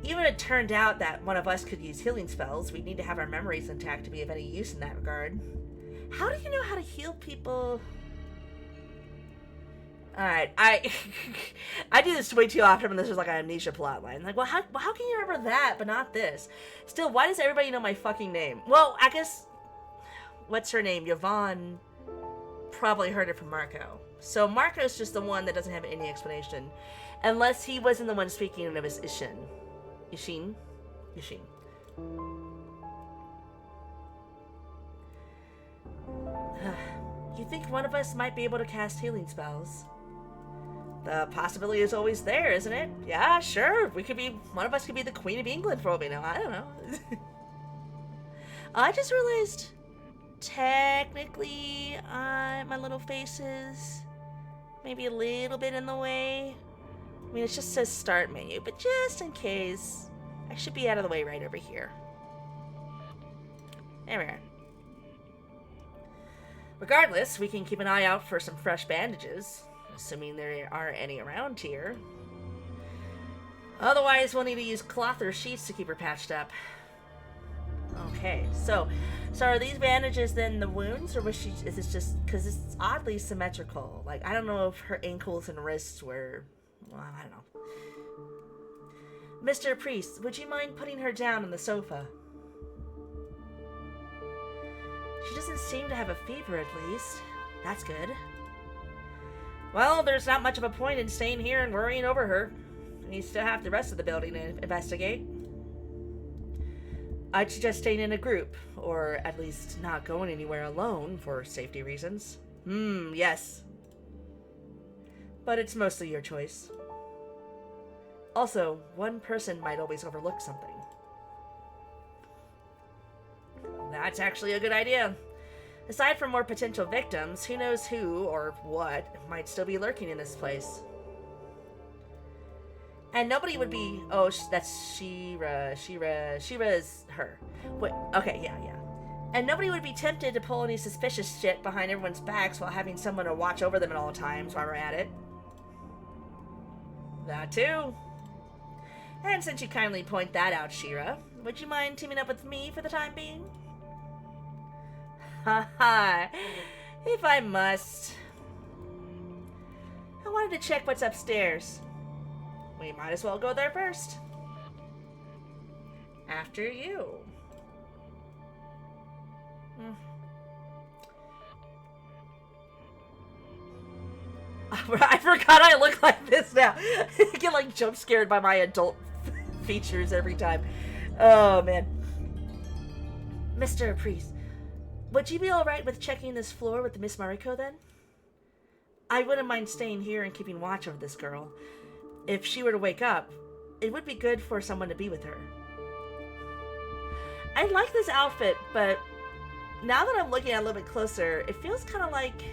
Even if it turned out that one of us could use healing spells, we'd need to have our memories intact to be of any use in that regard. How do you know how to heal people? Alright, I do this way too often when this is like an amnesia plotline. Like, well, how can you remember that, but not this? Still, why does everybody know my fucking name? Well, I guess... What's her name? Yvonne probably heard it from Marco. So Marco's just the one that doesn't have any explanation. Unless he wasn't the one speaking of his Ishin. You think one of us might be able to cast healing spells? The possibility is always there, isn't it? Yeah, sure. One of us could be the Queen of England for all we know. I don't know. I just realized, technically, my little face is maybe a little bit in the way. I mean, it just says start menu, but just in case, I should be out of the way right over here. There we are. Regardless, we can keep an eye out for some fresh bandages, assuming there are any around here. Otherwise, we'll need to use cloth or sheets to keep her patched up. Okay, so are these bandages then the wounds, or is it just, because it's oddly symmetrical? Like, I don't know if her ankles and wrists were, well, I don't know. Mr. Priest, would you mind putting her down on the sofa? She doesn't seem to have a fever, at least. That's good. Well, there's not much of a point in staying here and worrying over her. You still have the rest of the building to investigate. I'd suggest staying in a group, or at least not going anywhere alone for safety reasons. Yes. But it's mostly your choice. Also, one person might always overlook something. That's actually a good idea. Aside from more potential victims, who knows who or what might still be lurking in this place. And nobody would be... Oh, that's Shira. Shira is her. Wait, okay, yeah. And nobody would be tempted to pull any suspicious shit behind everyone's backs while having someone to watch over them at all times while we're at it. That too. And since you kindly point that out, Shira, would you mind teaming up with me for the time being? Haha, if I must. I wanted to check what's upstairs. We might as well go there first. After you. I forgot I look like this now. I get like jump scared by my adult features every time. Oh man. Mr. Priest, would you be alright with checking this floor with Miss Mariko then? I wouldn't mind staying here and keeping watch over this girl. If she were to wake up, it would be good for someone to be with her. I like this outfit, but now that I'm looking at it a little bit closer, it feels kind of like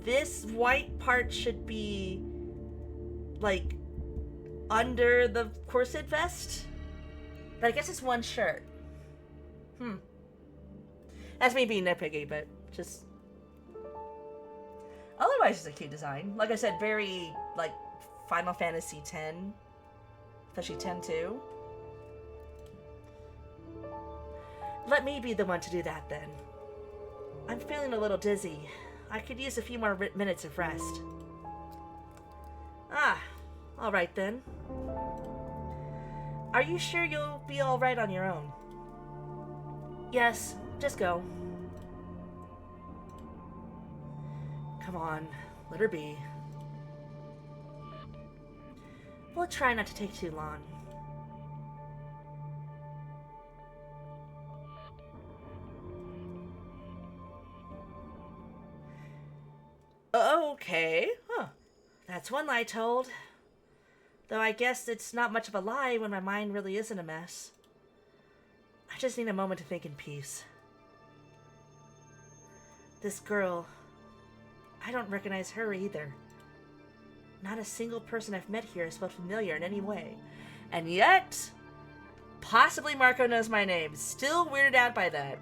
this white part should be like under the corset vest. But I guess it's one shirt. That's me being nitpicky, but just... Otherwise, it's a cute design. Like I said, very, like, Final Fantasy X. Especially 10-2. Let me be the one to do that, then. I'm feeling a little dizzy. I could use a few more minutes of rest. Alright then. Are you sure you'll be alright on your own? Yes, just go. Come on, let her be. We'll try not to take too long. Okay, that's one lie told. Though I guess it's not much of a lie when my mind really isn't a mess. I just need a moment to think in peace. This girl, I don't recognize her either. Not a single person I've met here has felt familiar in any way. And yet, possibly Marco knows my name. Still weirded out by that.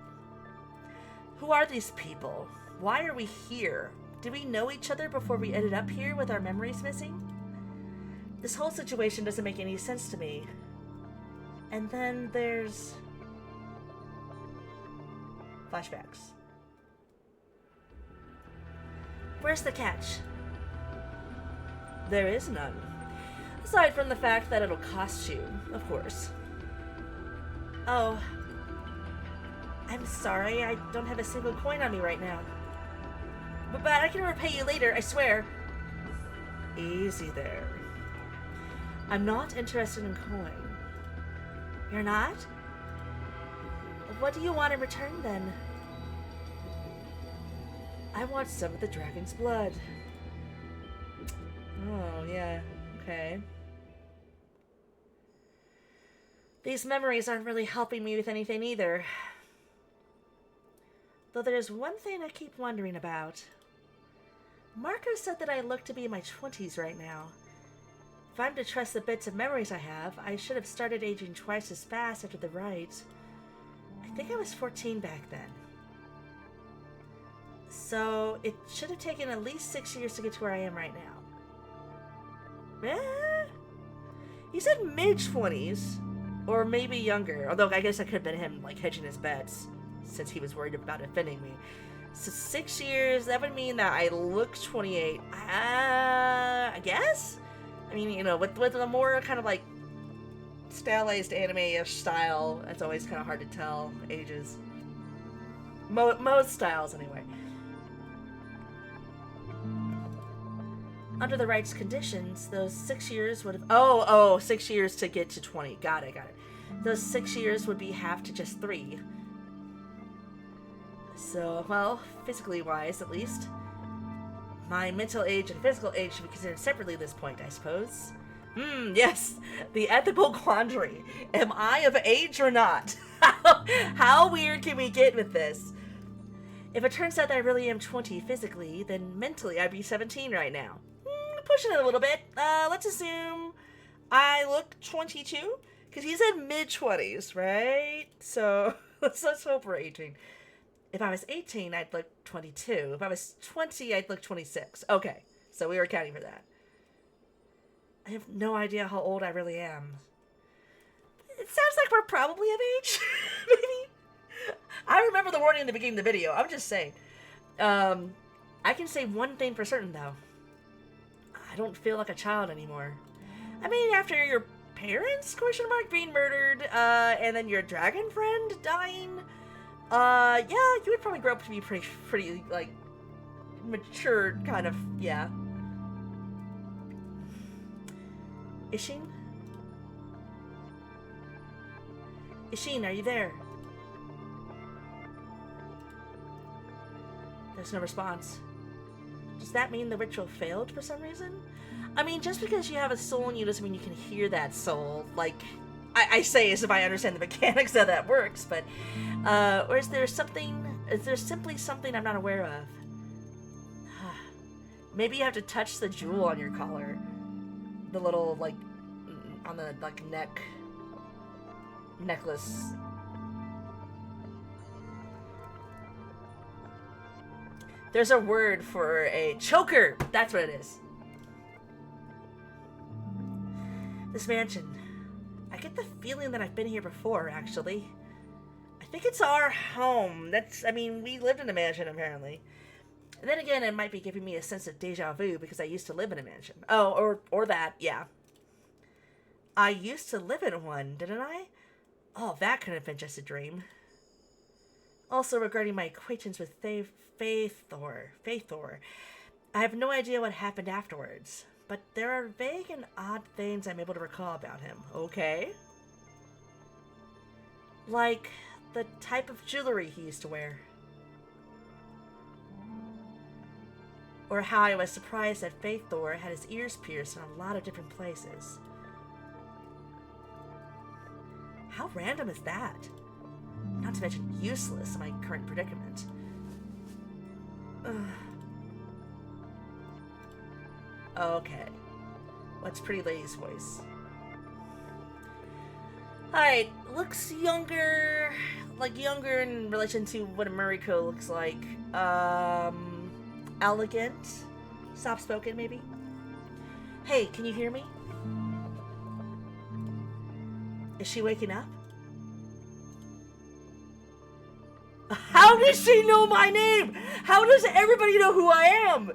Who are these people? Why are we here? Did we know each other before we ended up here with our memories missing? This whole situation doesn't make any sense to me. And then there's... flashbacks. Where's the catch? There is none. Aside from the fact that it'll cost you, of course. Oh. I'm sorry, I don't have a single coin on me right now. But I can repay you later, I swear. Easy there. I'm not interested in coin. You're not? What do you want in return, then? I want some of the dragon's blood. Oh, yeah. Okay. These memories aren't really helping me with anything either. Though there's one thing I keep wondering about. Marco said that I look to be in my 20s right now. If I'm to trust the bits of memories I have, I should have started aging twice as fast after the rite. I think I was 14 back then. So, it should have taken at least 6 years to get to where I am right now. He said mid-20s. Or maybe younger. Although, I guess that could have been him, like, hedging his bets. Since he was worried about offending me. So 6 years, that would mean that I look 28. I guess? I mean, you know, with a more kind of like stylized anime-ish style, it's always kind of hard to tell ages. Most styles, anyway. Under the rights conditions, those 6 years would have... Oh, 6 years to get to 20. Got it. Those 6 years would be half to just 3. So, well, physically wise, at least. My mental age and physical age should be considered separately at this point, I suppose. Yes. The ethical quandary. Am I of age or not? How weird can we get with this? If it turns out that I really am 20 physically, then mentally I'd be 17 right now. Pushing it a little bit. Let's assume I look 22? Because he said mid-20s, right? So, let's hope we're 18. If I was 18, I'd look 22. If I was 20, I'd look 26. Okay, so we were accounting for that. I have no idea how old I really am. It sounds like we're probably of age, maybe? I remember the warning in the beginning of the video. I'm just saying. I can say one thing for certain, though. I don't feel like a child anymore. I mean, after your parents, being murdered, and then your dragon friend dying, yeah, you would probably grow up to be pretty, like, mature, kind of, yeah. Ishin? Ishin, are you there? There's no response. Does that mean the ritual failed for some reason? I mean, just because you have a soul in you doesn't mean you can hear that soul. Like, I say as if I understand the mechanics that works, but, or is there simply something I'm not aware of? Maybe you have to touch the jewel on your collar. The little, like, on the, like, necklace. There's a word for a choker. That's what it is. This mansion. I get the feeling that I've been here before, actually. I think it's our home. I mean, we lived in a mansion, apparently. And then again, it might be giving me a sense of deja vu because I used to live in a mansion. Oh, or that, yeah. I used to live in one, didn't I? Oh, that could have been just a dream. Also, regarding my acquaintance with Faithor, I have no idea what happened afterwards, but there are vague and odd things I'm able to recall about him, okay? Like the type of jewelry he used to wear. Or how I was surprised that Faithor had his ears pierced in a lot of different places. How random is that? Not to mention useless in my current predicament. Okay. What's Pretty Lady's voice? Alright, looks younger, like younger in relation to what a Mariko looks like. Elegant? Soft-spoken, maybe? Hey, can you hear me? Is she waking up? How does she know my name? How does everybody know who I am?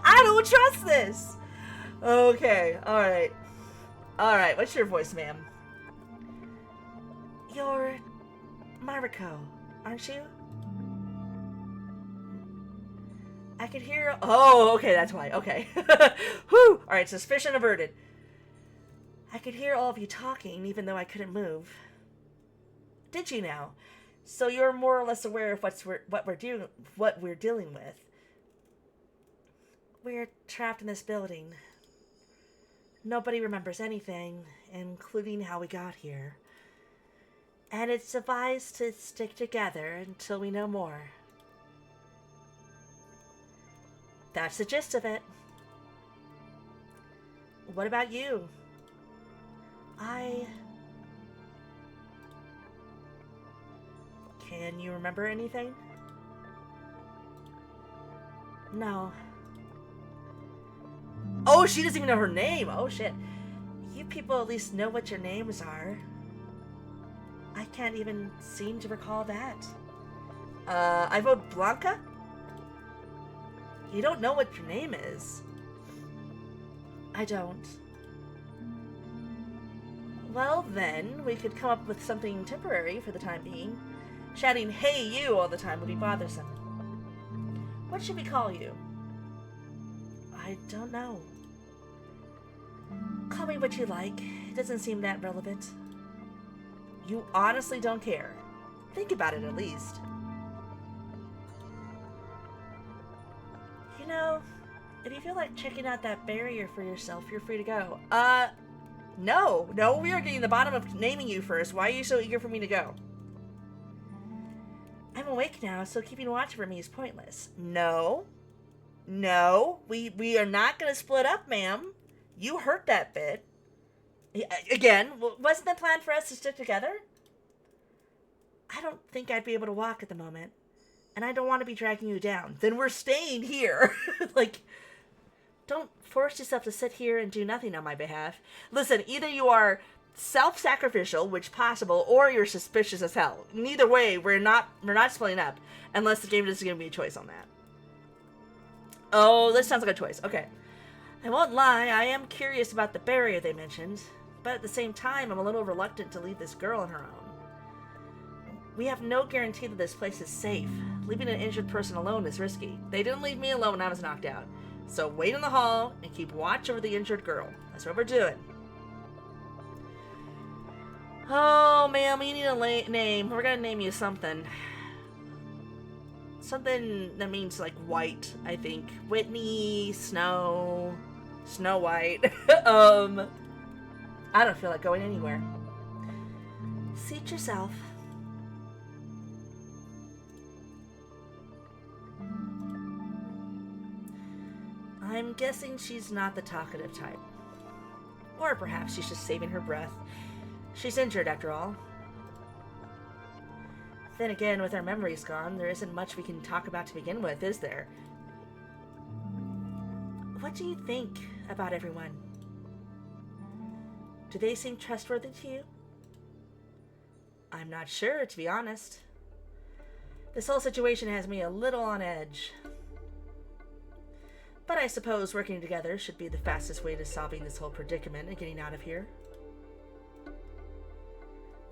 I don't trust this. Okay, alright. Alright, what's your voice, ma'am? You're Mariko, aren't you? I could hear... Oh, okay, that's why. Okay. Whew! Alright, suspicion averted. I could hear all of you talking, even though I couldn't move. Did you now? So you're more or less aware of what we're dealing with. We're trapped in this building. Nobody remembers anything, including how we got here. And it's advised to stick together until we know more. That's the gist of it. What about you? Can you remember anything? No. Oh, she doesn't even know her name. Oh, shit. You people at least know what your names are. I can't even seem to recall that. I vote Blanca? You don't know what your name is. I don't. Well, then, we could come up with something temporary for the time being. Shouting, "Hey, you," all the time would be bothersome. What should we call you? I don't know. Call me what you like. It doesn't seem that relevant. You honestly don't care. Think about it at least. You know, if you feel like checking out that barrier for yourself, you're free to go. No, we are getting the bottom of naming you first. Why are you so eager for me to go? I'm awake now, so keeping watch over me is pointless. No, we are not going to split up, ma'am. You hurt that bit. Again, wasn't the plan for us to stick together? I don't think I'd be able to walk at the moment, and I don't want to be dragging you down. Then we're staying here. Like, don't force yourself to sit here and do nothing on my behalf. Listen, either you are self-sacrificial, which possible, or you're suspicious as hell. Neither way, we're not splitting up, unless the game doesn't give me a choice on that. Oh, this sounds like a choice. Okay. I won't lie, I am curious about the barrier they mentioned, but at the same time, I'm a little reluctant to leave this girl on her own. We have no guarantee that this place is safe. Leaving an injured person alone is risky. They didn't leave me alone when I was knocked out. So wait in the hall and keep watch over the injured girl. That's what we're doing. Oh, ma'am, you need a name. We're gonna name you something. Something that means, like, white, I think. Whitney, Snow White. I don't feel like going anywhere. Seat yourself. I'm guessing she's not the talkative type. Or perhaps she's just saving her breath. She's injured, after all. Then again, with our memories gone, there isn't much we can talk about to begin with, is there? What do you think about everyone? Do they seem trustworthy to you? I'm not sure, to be honest. This whole situation has me a little on edge. But I suppose working together should be the fastest way to solving this whole predicament and getting out of here.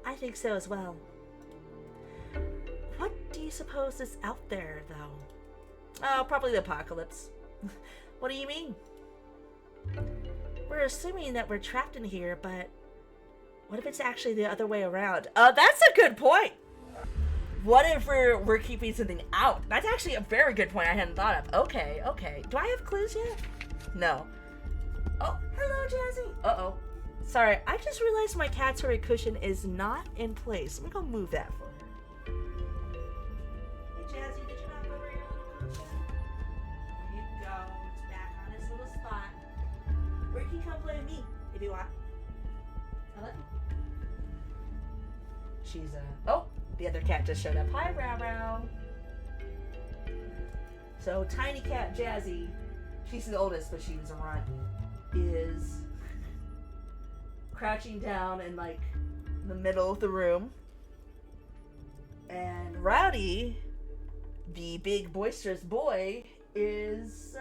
I think so as well. What do you suppose is out there, though? Oh, probably the apocalypse. What do you mean? We're assuming that we're trapped in here, but what if it's actually the other way around? That's a good point! What if we're keeping something out? That's actually a very good point I hadn't thought of. Okay. Do I have clues yet? No. Oh, hello, Jazzy. Uh-oh. Sorry, I just realized my cat's furry cushion is not in place. I'm gonna go move that for her. Hey, Jazzy, did you knock over your little cushion? There you go. It's back on its little spot. Or you can come play with me if you want. I love you. She's, oh, the other cat just showed up. Hi, Row. So, tiny cat Jazzy, she's the oldest, but she's a runt, is crouching down in, like, the middle of the room. And Rowdy, the big boisterous boy, is,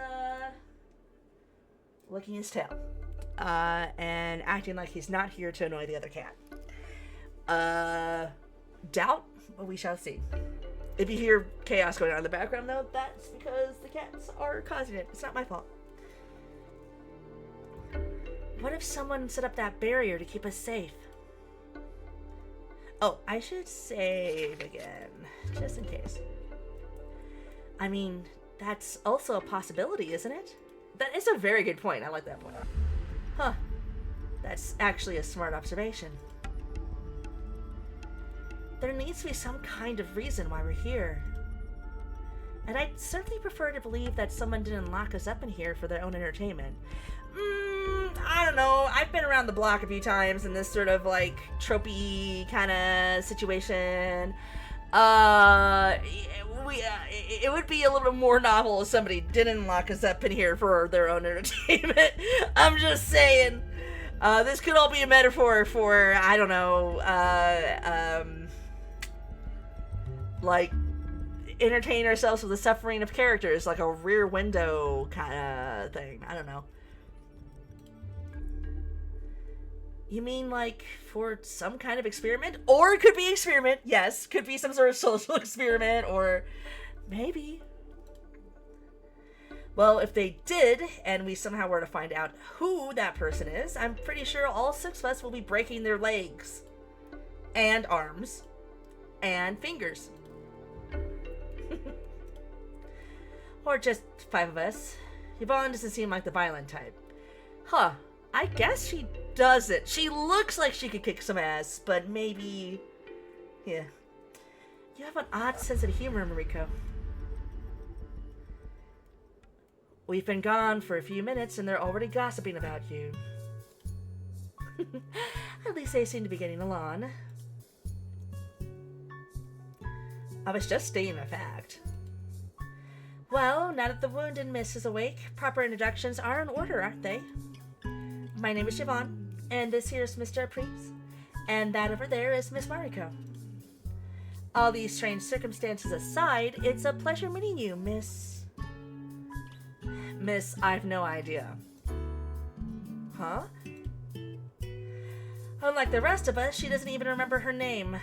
licking his tail. And acting like he's not here to annoy the other cat. Doubt, but we shall see. If you hear chaos going on in the background, though, that's because the cats are causing it. It's not my fault. What if someone set up that barrier to keep us safe? Oh, I should save again, just in case. I mean, that's also a possibility, isn't it? That is a very good point. I like that point. Huh. That's actually a smart observation. There needs to be some kind of reason why we're here. And I'd certainly prefer to believe that someone didn't lock us up in here for their own entertainment. I don't know. I've been around the block a few times in this sort of, like, tropey kind of situation. It would be a little bit more novel if somebody didn't lock us up in here for their own entertainment. I'm just saying. This could all be a metaphor for, I don't know, like, entertain ourselves with the suffering of characters, like a Rear Window kind of thing. I don't know. You mean, like, for some kind of experiment? Or it could be experiment, yes. Could be some sort of social experiment, or maybe. Well, if they did, and we somehow were to find out who that person is, I'm pretty sure all 6 of us will be breaking their legs, and arms, and fingers. Or just 5 of us. Yvonne doesn't seem like the violent type. Huh, I guess she doesn't. She looks like she could kick some ass, but maybe... Yeah. You have an odd sense of humor, Mariko. We've been gone for a few minutes and they're already gossiping about you. At least they seem to be getting along. I was just stating a fact. Well, now that the wounded miss is awake, proper introductions are in order, aren't they? My name is Siobhan, and this here is Mr. Apries, and that over there is Miss Mariko. All these strange circumstances aside, it's a pleasure meeting you, Miss... Miss, I've no idea. Huh? Unlike the rest of us, she doesn't even remember her name.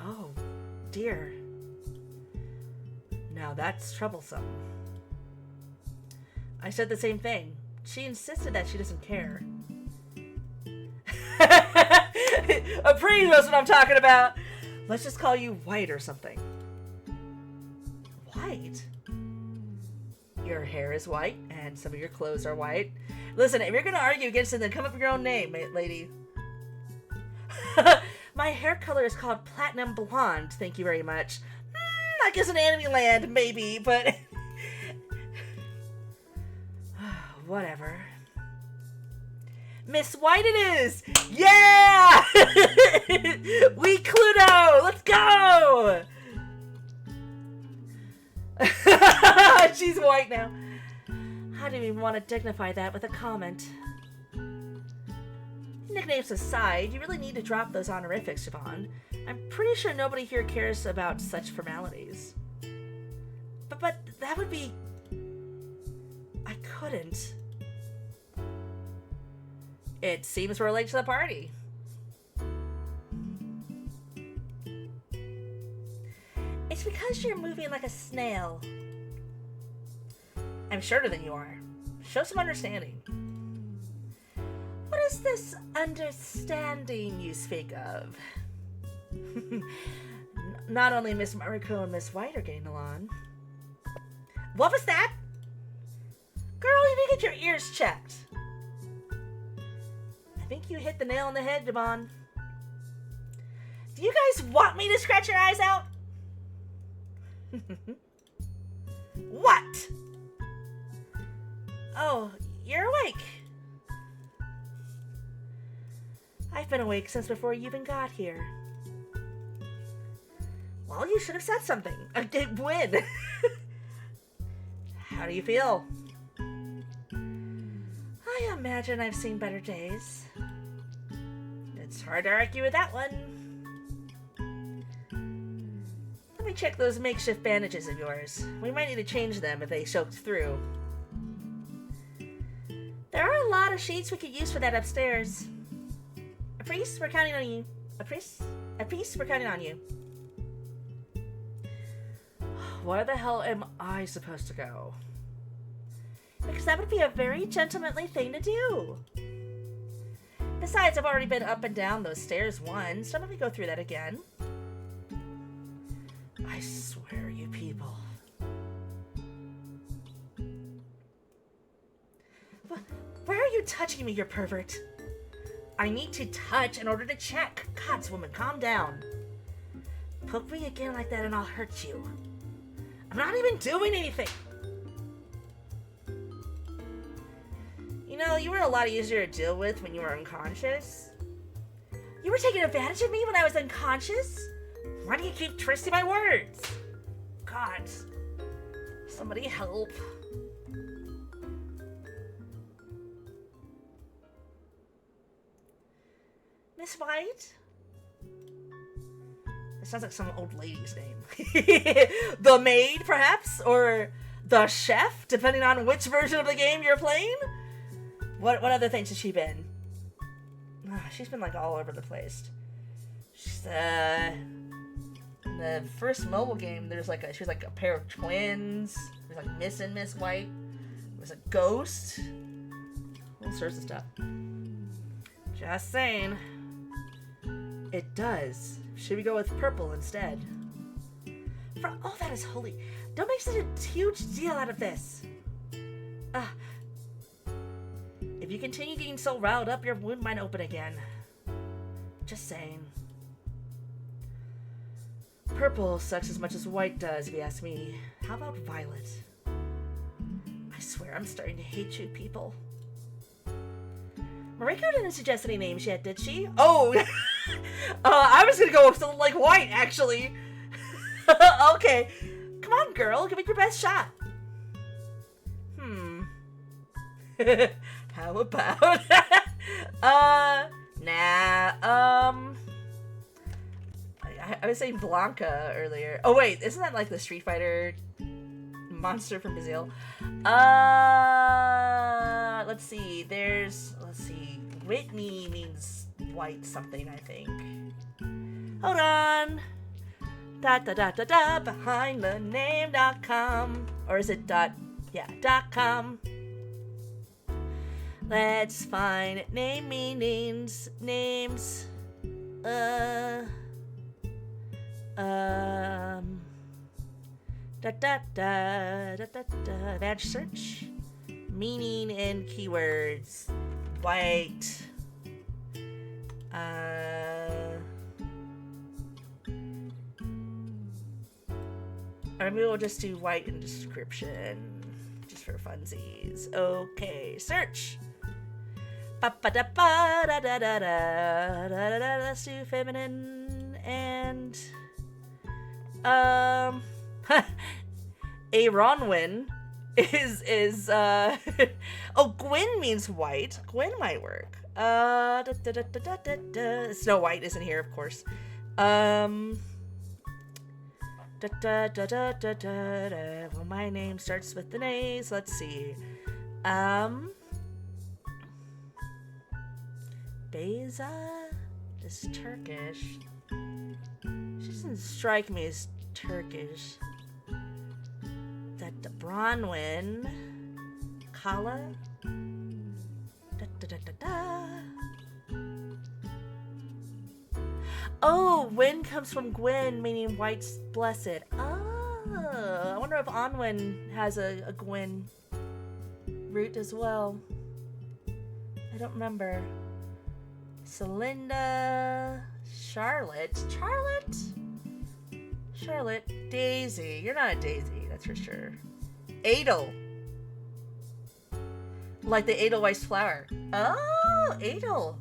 Oh, dear. Now that's troublesome. I said the same thing. She insisted that she doesn't care. Apries knows what I'm talking about. Let's just call you White or something. White? Your hair is white, and some of your clothes are white. Listen, if you're going to argue against it, then come up with your own name, lady. My hair color is called Platinum Blonde, thank you very much. I guess in anime land, maybe, but... Whatever. Miss White it is! Yeah! We Cluedo! Let's go! She's white now. I didn't even want to dignify that with a comment. Nicknames aside, you really need to drop those honorifics, Siobhan. I'm pretty sure nobody here cares about such formalities. But that would be... I couldn't. It seems we're late to the party. It's because you're moving like a snail. I'm shorter than you are. Show some understanding. What is this understanding you speak of? Not only Miss Mariko and Miss White are getting along. What was that? Girl, you need to get your ears checked. I think you hit the nail on the head, Devon. Do you guys want me to scratch your eyes out? What? Oh, you're awake. I've been awake since before you even got here. Well, you should have said something. I did win. How do you feel? I imagine I've seen better days. It's hard to argue with that one. Let me check those makeshift bandages of yours. We might need to change them if they soaked through. There are a lot of sheets we could use for that upstairs. Apries, we're counting on you. Apries, we're counting on you. Where the hell am I supposed to go? Because that would be a very gentlemanly thing to do. Besides, I've already been up and down those stairs once. Don't let me go through that again. I swear, you people. Where are you touching me, you pervert? I need to touch in order to check. Gods, woman, calm down. Poke me again like that and I'll hurt you. I'm not even doing anything. You know, you were a lot easier to deal with when you were unconscious. You were taking advantage of me when I was unconscious? Why do you keep twisting my words? God. Somebody help. Miss White? It sounds like some old lady's name. The maid, perhaps? Or the chef, depending on which version of the game you're playing? What other things has she been? Oh, she's been like all over the place. She's in the first mobile game, she was like a pair of twins. was like Miss White. It was a ghost. All sorts of stuff. Just saying. It does. Should we go with purple instead? Oh, that is holy. Don't make such a huge deal out of this. If you continue getting so riled up, your wound might open again. Just saying. Purple sucks as much as white does, if you ask me. How about violet? I swear I'm starting to hate you people. Mariko didn't suggest any names yet, did she? Oh! I was gonna go with something like white, actually. Okay. Come on, girl. Give it your best shot. How about... I was saying Blanca earlier. Oh, wait. Isn't that like the Street Fighter monster from Brazil? Let's see. Let's see. Whitney means white something, I think. Hold on. Behind the name.com. Or is it .com. Let's find name meanings. Names. Advanced search. Meaning and keywords. White. Or maybe we'll just do white in description. Just for funsies. Okay, search. Let's do feminine and Aronwin is oh, Gwen means white. Gwen might work. Snow White isn't here, of course. Well, my name starts with an A, so let's see. Beyza is Turkish. She doesn't strike me as Turkish. Bronwyn. Kala. Oh, Wyn comes from Gwen, meaning white's blessed. Oh, I wonder if Onwyn has a Gwen root as well. I don't remember. Celinda. Charlotte. Daisy. You're not a Daisy, that's for sure. Adel. Like the Edelweiss flower. Oh, Adel.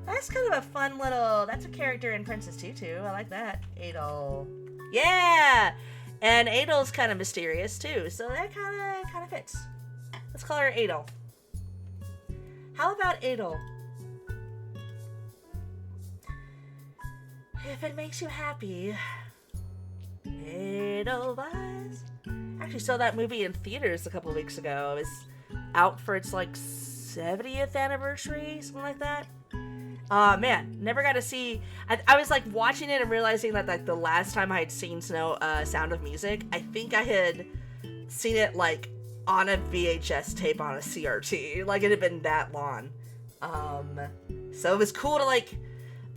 That's kind of a fun little... That's a character in Princess Tutu. I like that. Adel. Yeah! And Adel's kind of mysterious, too. So that kind of fits. Let's call her Adel. How about Adel? If it makes you happy. Edelweiss. Actually saw that movie in theaters a couple of weeks ago. It was out for its, like, 70th anniversary, something like that. Man, never got to see... I was, like, watching it and realizing that, like, the last time I had seen Sound of Music, I think I had seen it, like, on a VHS tape on a CRT. Like, it had been that long. So it was cool to, like,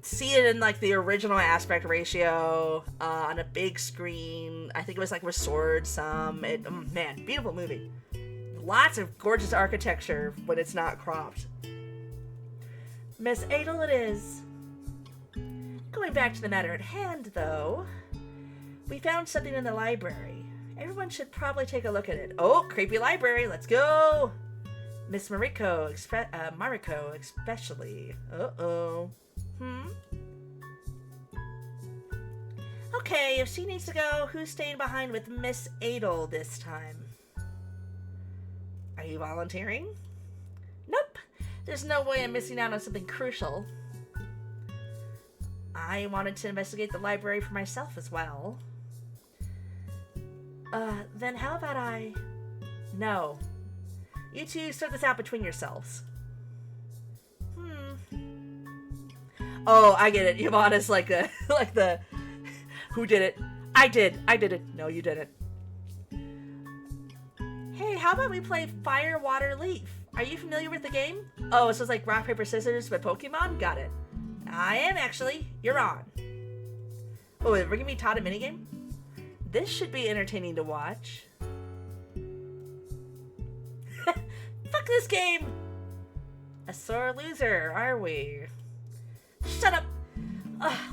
see it in, like, the original aspect ratio, on a big screen. I think it was, like, restored some. Man, beautiful movie. Lots of gorgeous architecture when it's not cropped. Miss Adel it is. Going back to the matter at hand, though, we found something in the library. Everyone should probably take a look at it. Oh, creepy library, let's go! Miss Mariko, Mariko especially. Uh-oh. Okay, if she needs to go, who's staying behind with Miss Adel this time? Are you volunteering? Nope. There's no way I'm missing out on something crucial. I wanted to investigate the library for myself as well. Then how about I... No. You two sort this out between yourselves. Oh, I get it. Yvonne's like the... like the... Who did it? I did it. No, you didn't. how about we play Fire, Water, Leaf? Are you familiar with the game? Oh, so it's like rock, paper, scissors, but Pokemon? Got it. I am actually. You're on. Oh, we're gonna be taught a minigame? This should be entertaining to watch. Fuck this game! A sore loser, are we? Shut up!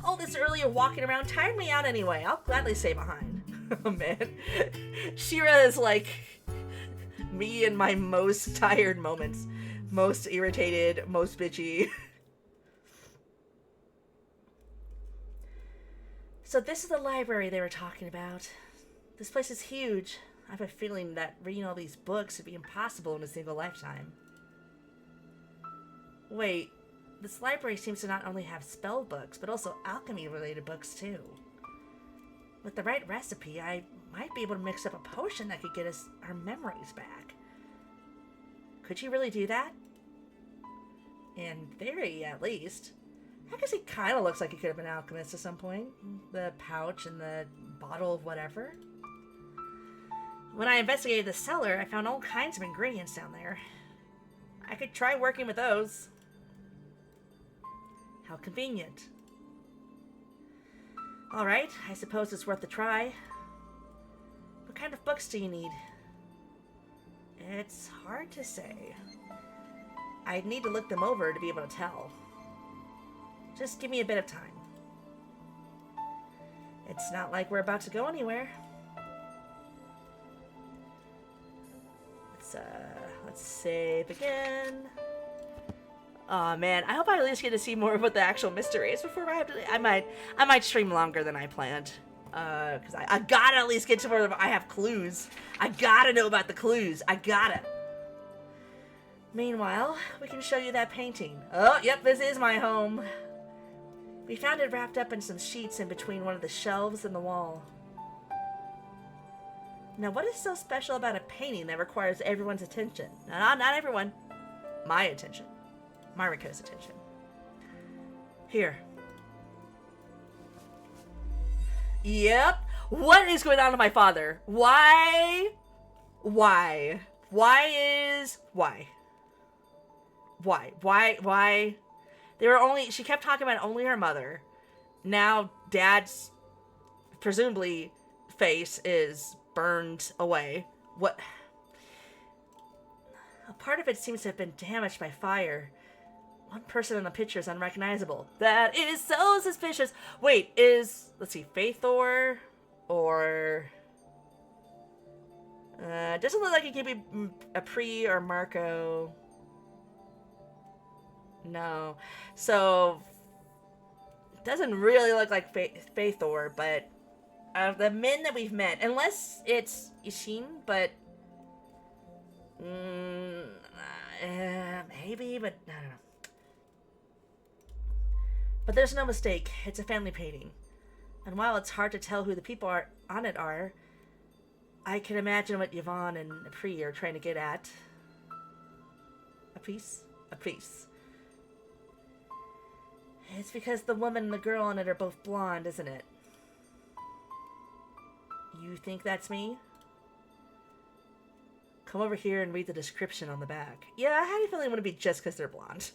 All this earlier walking around tired me out anyway. I'll gladly stay behind. Oh man. Shira is like me in my most tired moments. Most irritated, most bitchy. So this is the library they were talking about. This place is huge. I have a feeling that reading all these books would be impossible in a single lifetime. Wait, this library seems to not only have spell books, but also alchemy-related books too. With the right recipe, I might be able to mix up a potion that could get us our memories back. Could you really do that? In theory, at least. I guess he kind of looks like he could have been an alchemist at some point. The pouch and the bottle of whatever. When I investigated the cellar, I found all kinds of ingredients down there. I could try working with those. How convenient. Alright, I suppose it's worth a try. What kind of books do you need? It's hard to say. I'd need to look them over to be able to tell. Just give me a bit of time. It's not like we're about to go anywhere. Let's save again. Aw, man, I hope I at least get to see more of what the actual mystery is before I have to. I might stream longer than I planned. Because I gotta at least get to where I have clues. I gotta know about the clues. I gotta. Meanwhile, we can show you that painting. Oh, yep, this is my home. We found it wrapped up in some sheets in between one of the shelves and the wall. Now, what is so special about a painting that requires everyone's attention? Not everyone. My attention. Mariko's attention. Here. Yep. What is going on with my father? Why? Why? They were only, she kept talking about only her mother. Now dad's, presumably, face is burned away. What? A part of it seems to have been damaged by fire. One person in the picture is unrecognizable. That is so suspicious. Wait, let's see, Faithor or... doesn't look like it could be Apri or Marco. No. So, doesn't really look like Faithor, but the men that we've met, unless it's Ishin, but maybe, but I don't know. But there's no mistake. It's a family painting. And while it's hard to tell who the people on it are, I can imagine what Yvonne and Apri are trying to get at. A piece? A piece. It's because the woman and the girl on it are both blonde, isn't it? You think that's me? Come over here and read the description on the back. Yeah, I had a feeling it wouldn't be just because they're blonde.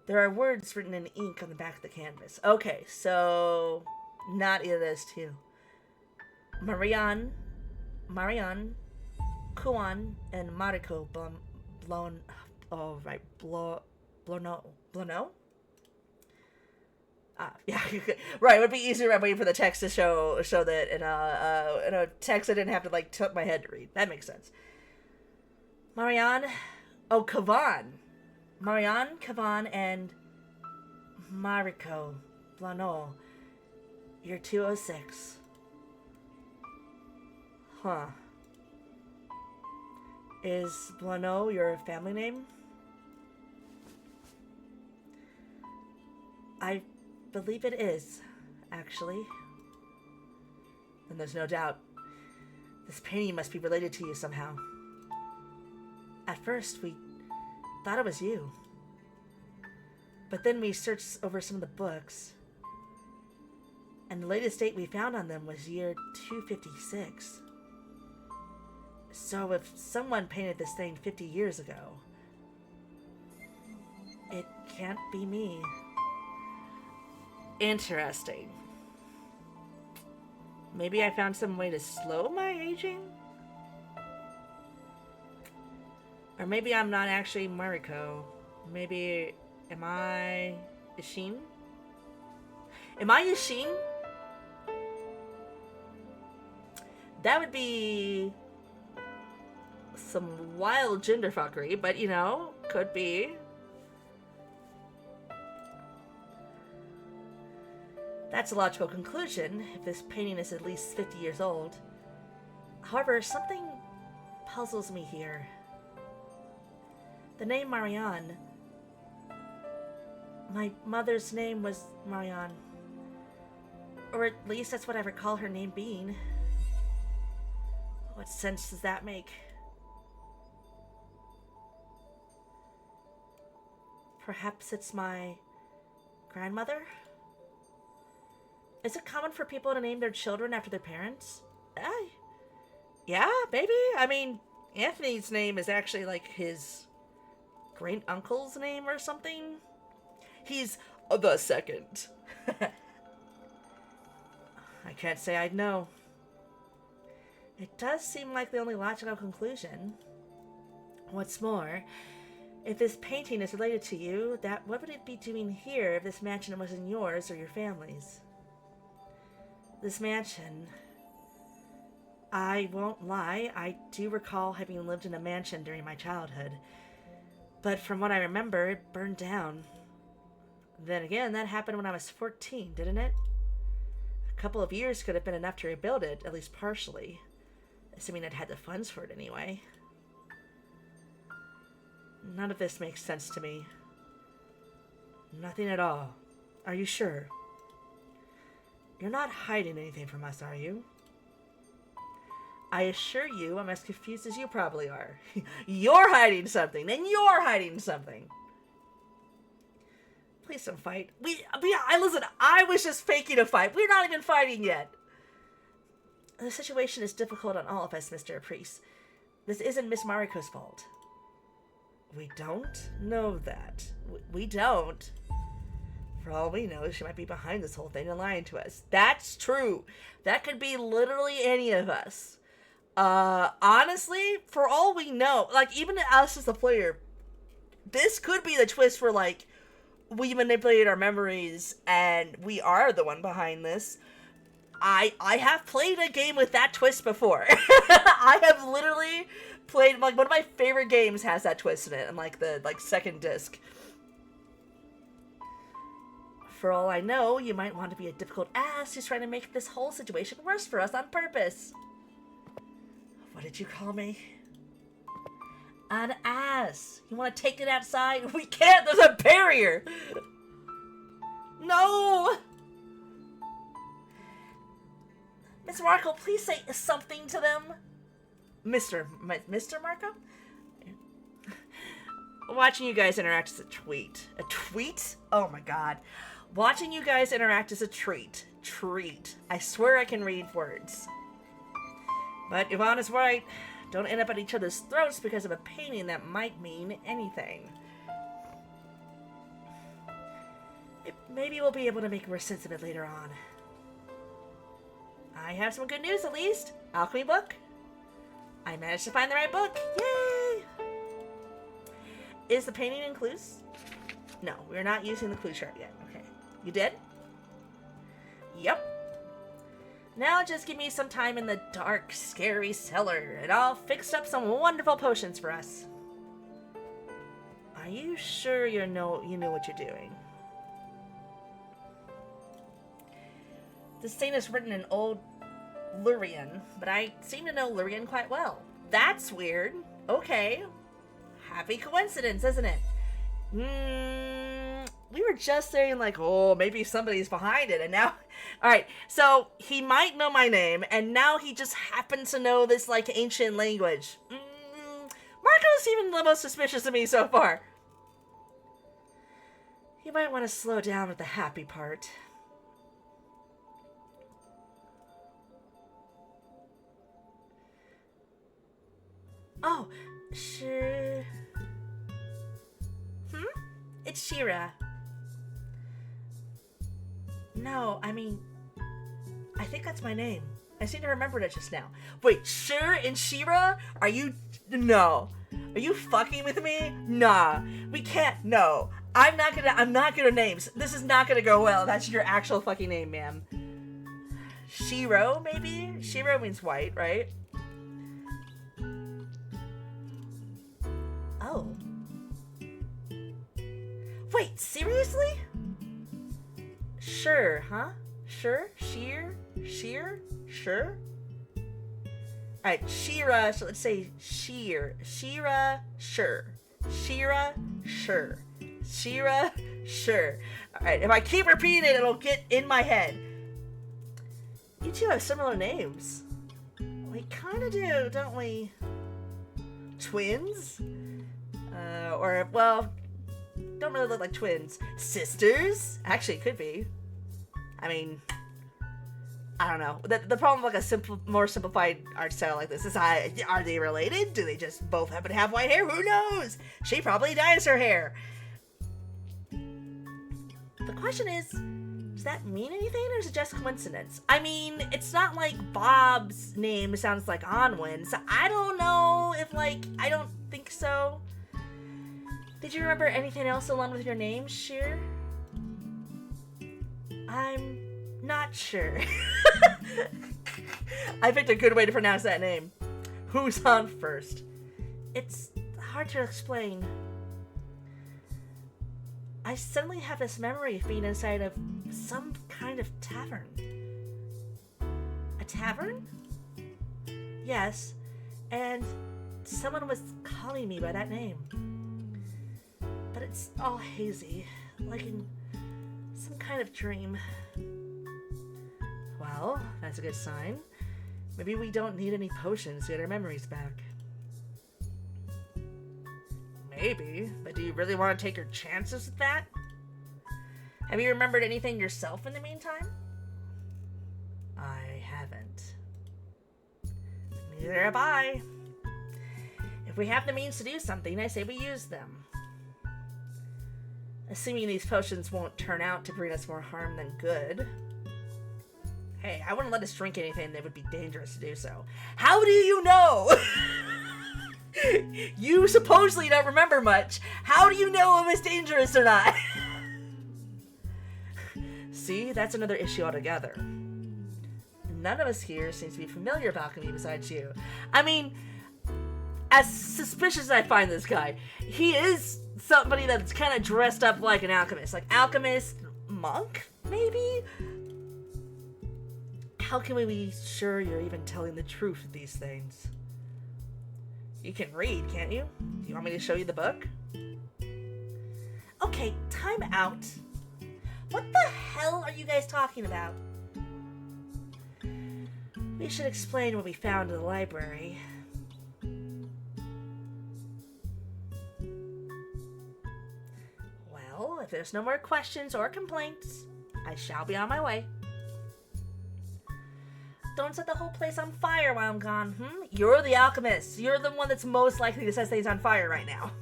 There are words written in ink on the back of the canvas. Okay, so not either of those two. Marianne, Kuan, and Mariko Blono? Yeah, right. It would be easier by waiting for the text to show that in a text I didn't have to like tilt my head to read. That makes sense. Marianne, Kavan, and Mariko Blano. You're 206. Huh. Is Blano your family name? I believe it is, actually. And there's no doubt. This painting must be related to you somehow. At first, we thought it was you. But then we searched over some of the books. And the latest date we found on them was year 256. So if someone painted this thing 50 years ago, it can't be me. Interesting. Maybe I found some way to slow my aging? Or maybe I'm not actually Mariko. Maybe, am I Ishin? Am I Ishin? That would be some wild genderfuckery, but you know, could be. That's a logical conclusion if this painting is at least 50 years old. However, something puzzles me here. The name Marianne. My mother's name was Marianne. Or at least that's what I recall her name being. What sense does that make? Perhaps it's my grandmother? Is it common for people to name their children after their parents? Yeah, maybe. I mean, Anthony's name is actually like his great uncle's name or something. He's the second. I can't say I'd know. It does seem like the only logical conclusion. What's more, if this painting is related to you, what would it be doing here if this mansion wasn't yours or your family's? This mansion, I won't lie, I do recall having lived in a mansion during my childhood. But from what I remember, it burned down. Then again, that happened when I was 14, didn't it? A couple of years could have been enough to rebuild it, at least partially. Assuming I'd had the funds for it anyway. None of this makes sense to me. Nothing at all. Are you sure? You're not hiding anything from us, are you? I assure you, I'm as confused as you probably are. You're hiding something, and you're hiding something. Please don't fight. Listen, I was just faking a fight. We're not even fighting yet. The situation is difficult on all of us, Mr. Priest. This isn't Miss Mariko's fault. We don't know that. We don't. For all we know, she might be behind this whole thing and lying to us. That's true. That could be literally any of us. Honestly, for all we know, like, even us as the player, this could be the twist where, like, we manipulate our memories and we are the one behind this. I have played a game with that twist before. I have literally played, like, one of my favorite games has that twist in it, and like the second disc. For all I know, you might want to be a difficult ass who's trying to make this whole situation worse for us on purpose. What did you call me? An ass. You want to take it outside? We can't. There's a barrier. No. Miss Marco, please say something to them. Mr. Marco? Watching you guys interact is a treat. A tweet? Oh my god. Watching you guys interact is a treat. Treat. I swear I can read words. But Yvonne is right. Don't end up at each other's throats because of a painting that might mean anything. Maybe we'll be able to make more sense of it later on. I have some good news, at least. Alchemy book. I managed to find the right book. Yay! Is the painting in clues? No, we're not using the clue chart yet. Okay. You did? Yep. Now just give me some time in the dark, scary cellar, and I'll fix up some wonderful potions for us. Are you sure you know what you're doing? This thing is written in Old Lurian, but I seem to know Lurian quite well. That's weird. Okay. Happy coincidence, isn't it? We were just saying, like, oh, maybe somebody's behind it, and now... Alright, so he might know my name, and now he just happens to know this, like, ancient language. Marco's even the most suspicious of me so far. You might want to slow down with the happy part. Sure. It's Shira. No, I mean, I think that's my name. I seem to remember it just now. Wait, Shir and Shira? Are you... No. Are you fucking with me? Nah. We can't... No. I'm not good at names. This is not gonna go well. That's your actual fucking name, ma'am. Shiro, maybe? Shiro means white, right? Oh. Wait, seriously? Sure, huh? Sure? Sheer? Sure? Alright, Shira, so let's say Sheer. Shira, sure. Shira, sure. Shira, sure. Alright, if I keep repeating it, it'll get in my head. You two have similar names. We kinda do, don't we? Twins? Don't really look like twins. Sisters? Actually, could be. I mean, I don't know. The problem with like a more simplified art style like this is, are they related? Do they just both happen to have white hair? Who knows? She probably dyes her hair. The question is, does that mean anything, or is it just coincidence? I mean, it's not like Bob's name sounds like Onwin, so I don't know if, I don't think so. Did you remember anything else along with your name, Sheer? I'm not sure. I picked a good way to pronounce that name. Who's on first? It's hard to explain. I suddenly have this memory of being inside of some kind of tavern. A tavern? Yes, and someone was calling me by that name. But it's all hazy, like in some kind of dream. Well, that's a good sign. Maybe we don't need any potions to get our memories back. Maybe, but do you really want to take your chances with that? Have you remembered anything yourself in the meantime? I haven't. Neither have I. If we have the means to do something, I say we use them. Assuming these potions won't turn out to bring us more harm than good. Hey, I wouldn't let us drink anything that would be dangerous to do so. How do you know? You supposedly don't remember much. How do you know if it's dangerous or not? See, that's another issue altogether. None of us here seems to be familiar with alchemy besides you. I mean, as suspicious as I find this guy, he is somebody that's kind of dressed up like an alchemist. Like alchemist, monk, maybe? How can we be sure you're even telling the truth of these things? You can read, can't you? Do you want me to show you the book? Okay, time out. What the hell are you guys talking about? We should explain what we found in the library. Well, if there's no more questions or complaints, I shall be on my way. Don't set the whole place on fire while I'm gone, You're the alchemist. You're the one that's most likely to set things on fire right now.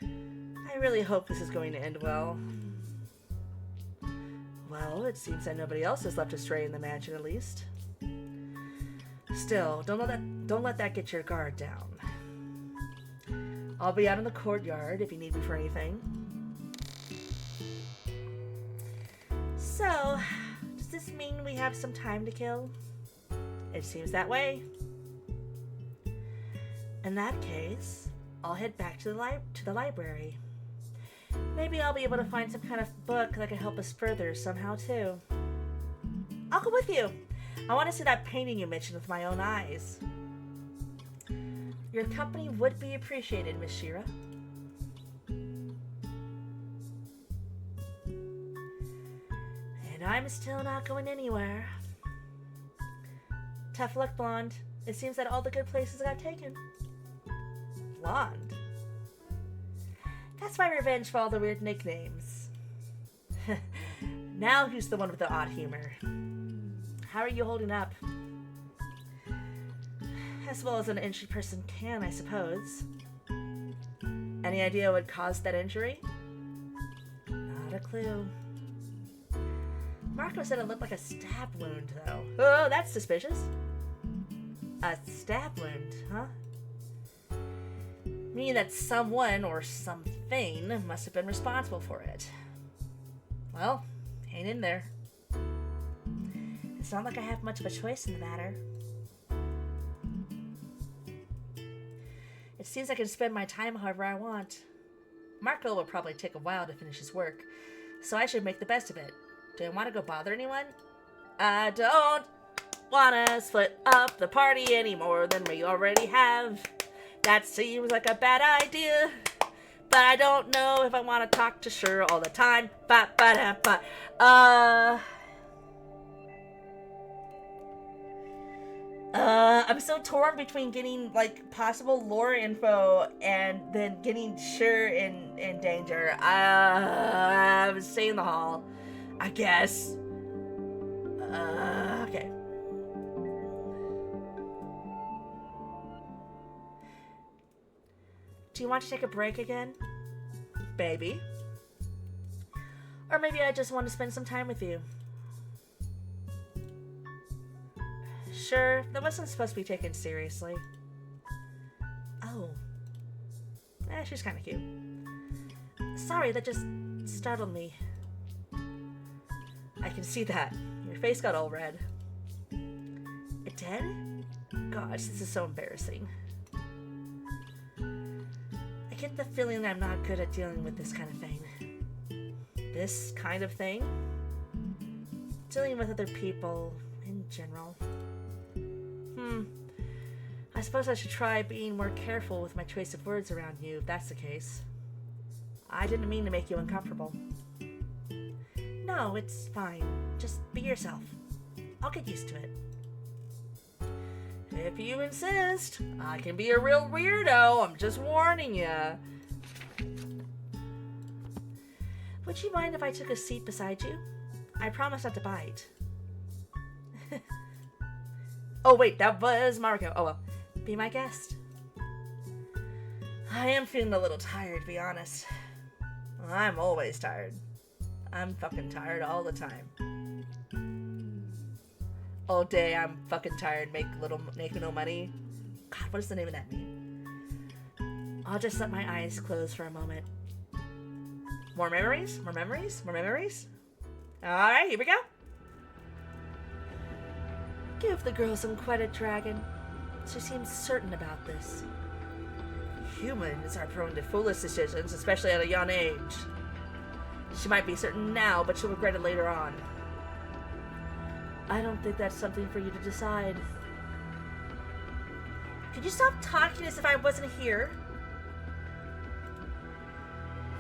I really hope this is going to end well. Well, it seems that nobody else is left astray in the mansion, at least. Still, don't let that get your guard down. I'll be out in the courtyard if you need me for anything. So, does this mean we have some time to kill? It seems that way. In that case, I'll head back to the library. Maybe I'll be able to find some kind of book that can help us further somehow too. I'll go with you. I want to see that painting you mentioned with my own eyes. Your company would be appreciated, Miss Shira. And I'm still not going anywhere. Tough luck, Blonde. It seems that all the good places got taken. Blonde? That's my revenge for all the weird nicknames. Now who's the one with the odd humor? How are you holding up? As well as an injured person can, I suppose. Any idea what caused that injury? Not a clue. Marco said it looked like a stab wound, though. Oh, that's suspicious. A stab wound, huh? Meaning that someone or something must have been responsible for it. Well, hang in there. It's not like I have much of a choice in the matter. It seems I can spend my time however I want. Marco will probably take a while to finish his work, so I should make the best of it. Do I want to go bother anyone? I don't want to split up the party any more than we already have. That seems like a bad idea, but I don't know if I want to talk to Sure all the time. I'm so torn between getting, like, possible lore info and then getting Sure in danger. I would stay in the hall, I guess. Okay. Do you want to take a break again? Maybe. Or maybe I just want to spend some time with you. Sure, that wasn't supposed to be taken seriously. Oh. She's kind of cute. Sorry, that just startled me. I can see that. Your face got all red. It did? Gosh, this is so embarrassing. I get the feeling that I'm not good at dealing with this kind of thing. This kind of thing? Dealing with other people in general. I suppose I should try being more careful with my choice of words around you, if that's the case. I didn't mean to make you uncomfortable. No, it's fine. Just be yourself. I'll get used to it. If you insist, I can be a real weirdo. I'm just warning you. Would you mind if I took a seat beside you? I promise not to bite. Oh, wait, that was Mariko. Oh, well. Be my guest. I am feeling a little tired, to be honest. I'm always tired. I'm fucking tired all the time. All day I'm fucking tired, make no money. God, what does the name of that mean? I'll just let my eyes close for a moment. More memories? More memories? More memories? Alright, here we go. Give the girl some credit, Dragon. She seems certain about this. Humans are prone to foolish decisions, especially at a young age. She might be certain now, but she'll regret it later on. I don't think that's something for you to decide. Could you stop talking as if I wasn't here?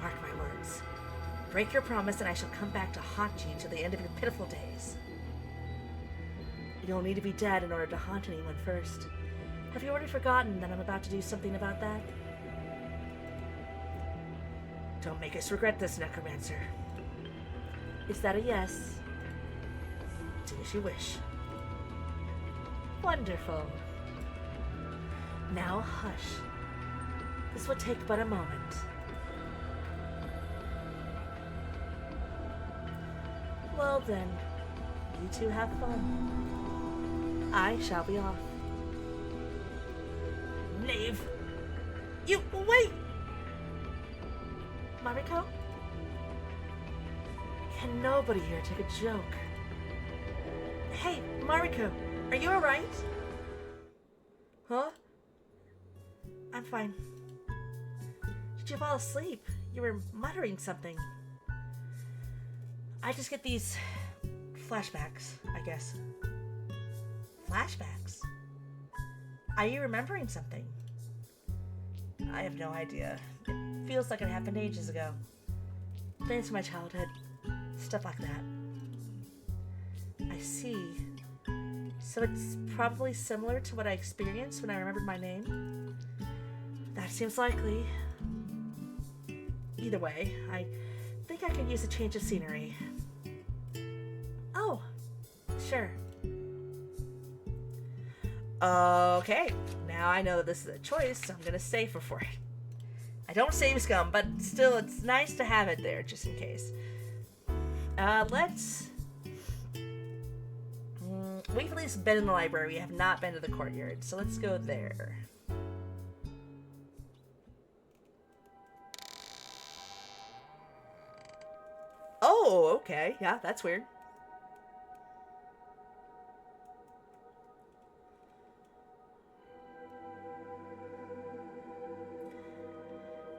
Mark my words. Break your promise and I shall come back to haunt you till the end of your pitiful days. You don't need to be dead in order to haunt anyone first. Have you already forgotten that I'm about to do something about that? Don't make us regret this, Necromancer. Is that a yes? Do as you wish. Wonderful. Now hush. This will take but a moment. Well then, you two have fun. I shall be off. Knave! You, wait! Mariko? Can nobody here take a joke? Hey, Mariko, are you alright? Huh? I'm fine. Did you fall asleep? You were muttering something. I just get these flashbacks, I guess. Flashbacks? Are you remembering something? I have no idea. It feels like it happened ages ago. Things from my childhood. Stuff like that. I see. So it's probably similar to what I experienced when I remembered my name? That seems likely. Either way, I think I could use a change of scenery. Oh, sure. Okay, Now I know that this is a choice, so I'm gonna save for it. I don't save scum, but still, it's nice to have it there, just in case. Let's... we've at least been in the library. We have not been to the courtyard, so let's go there. Oh, okay. Yeah, that's weird.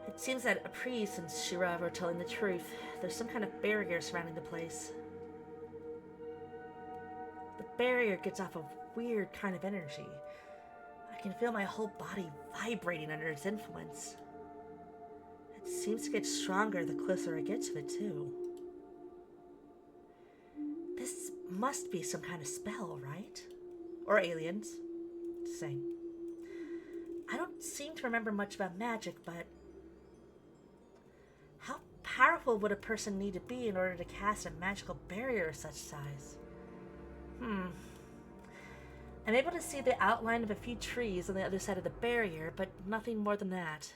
It seems that Apries and Shirav are telling the truth. There's some kind of barrier surrounding the place. The barrier gives off a weird kind of energy. I can feel my whole body vibrating under its influence. It seems to get stronger the closer I get to it, too. This must be some kind of spell, right? Or aliens. Same. I don't seem to remember much about magic, but... how powerful would a person need to be in order to cast a magical barrier of such size? I'm able to see the outline of a few trees on the other side of the barrier, but nothing more than that.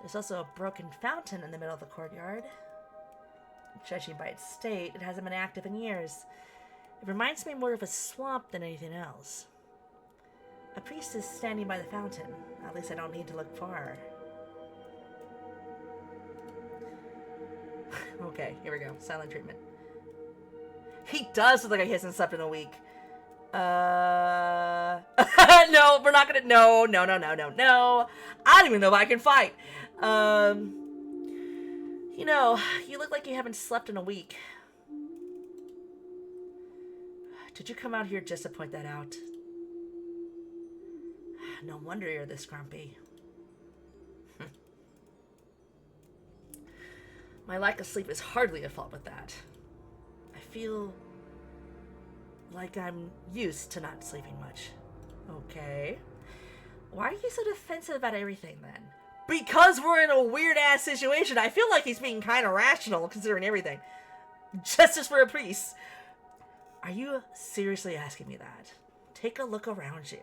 There's also a broken fountain in the middle of the courtyard. Judging by its state, it hasn't been active in years. It reminds me more of a swamp than anything else. A priest is standing by the fountain. At least I don't need to look far. Okay, here we go. Silent treatment. He does look like he hasn't slept in a week. No, we're not gonna... No. I don't even know if I can fight. You know, you look like you haven't slept in a week. Did you come out here just to point that out? No wonder you're this grumpy. My lack of sleep is hardly a fault with that. I feel like I'm used to not sleeping much. Okay. Why are you so defensive about everything then? Because we're in a weird-ass situation. I feel like he's being kind of rational considering everything. Justice for a priest. Are you seriously asking me that? Take a look around you.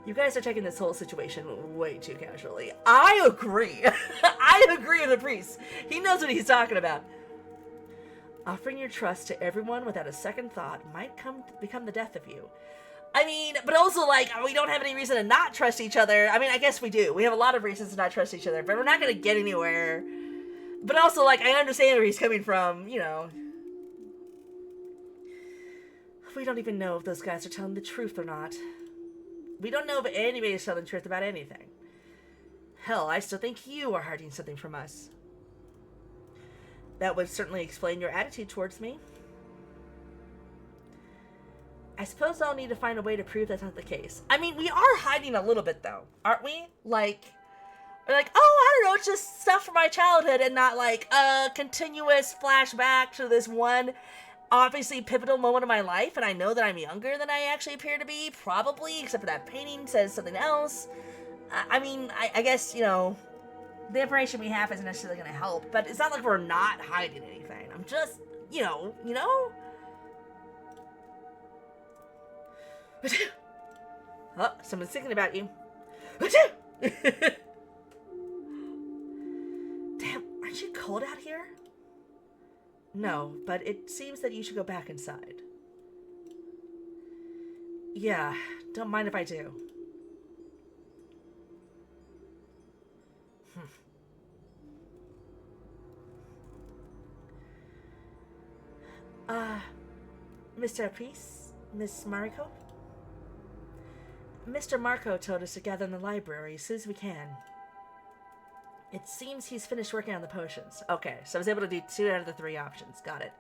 You guys are taking this whole situation way too casually. I agree. I agree with the priest. He knows what he's talking about. Offering your trust to everyone without a second thought might become the death of you. I mean, but also, like, we don't have any reason to not trust each other. I mean, I guess we do. We have a lot of reasons to not trust each other, but we're not going to get anywhere. But also, like, I understand where he's coming from, you know. We don't even know if those guys are telling the truth or not. We don't know if anybody's telling the truth about anything. Hell, I still think you are hiding something from us. That would certainly explain your attitude towards me. I suppose I'll need to find a way to prove that's not the case. I mean, we are hiding a little bit, though, aren't we? Like, we're like, oh, I don't know, it's just stuff from my childhood and not, like, a continuous flashback to this one obviously pivotal moment of my life, and I know that I'm younger than I actually appear to be, probably, except for that painting says something else. I mean, I guess, you know, the information we have isn't necessarily going to help, but it's not like we're not hiding anything. I'm just, you know? Oh, someone's thinking about you. Damn, aren't you cold out here? No, but it seems that you should go back inside. Yeah, don't mind if I do. Mr. Apries? Miss Mariko? Mr. Marco told us to gather in the library as soon as we can. It seems he's finished working on the potions. Okay, so I was able to do 2 out of the 3 options. Got it.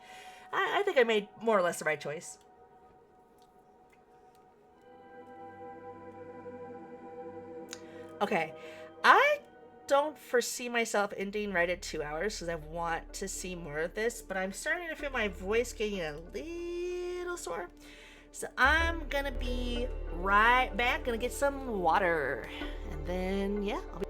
I think I made more or less the right choice. Okay, I don't foresee myself ending right at 2 hours because I want to see more of this, but I'm starting to feel my voice getting a little sore. So I'm gonna be right back, gonna get some water, and then, yeah, I'll be...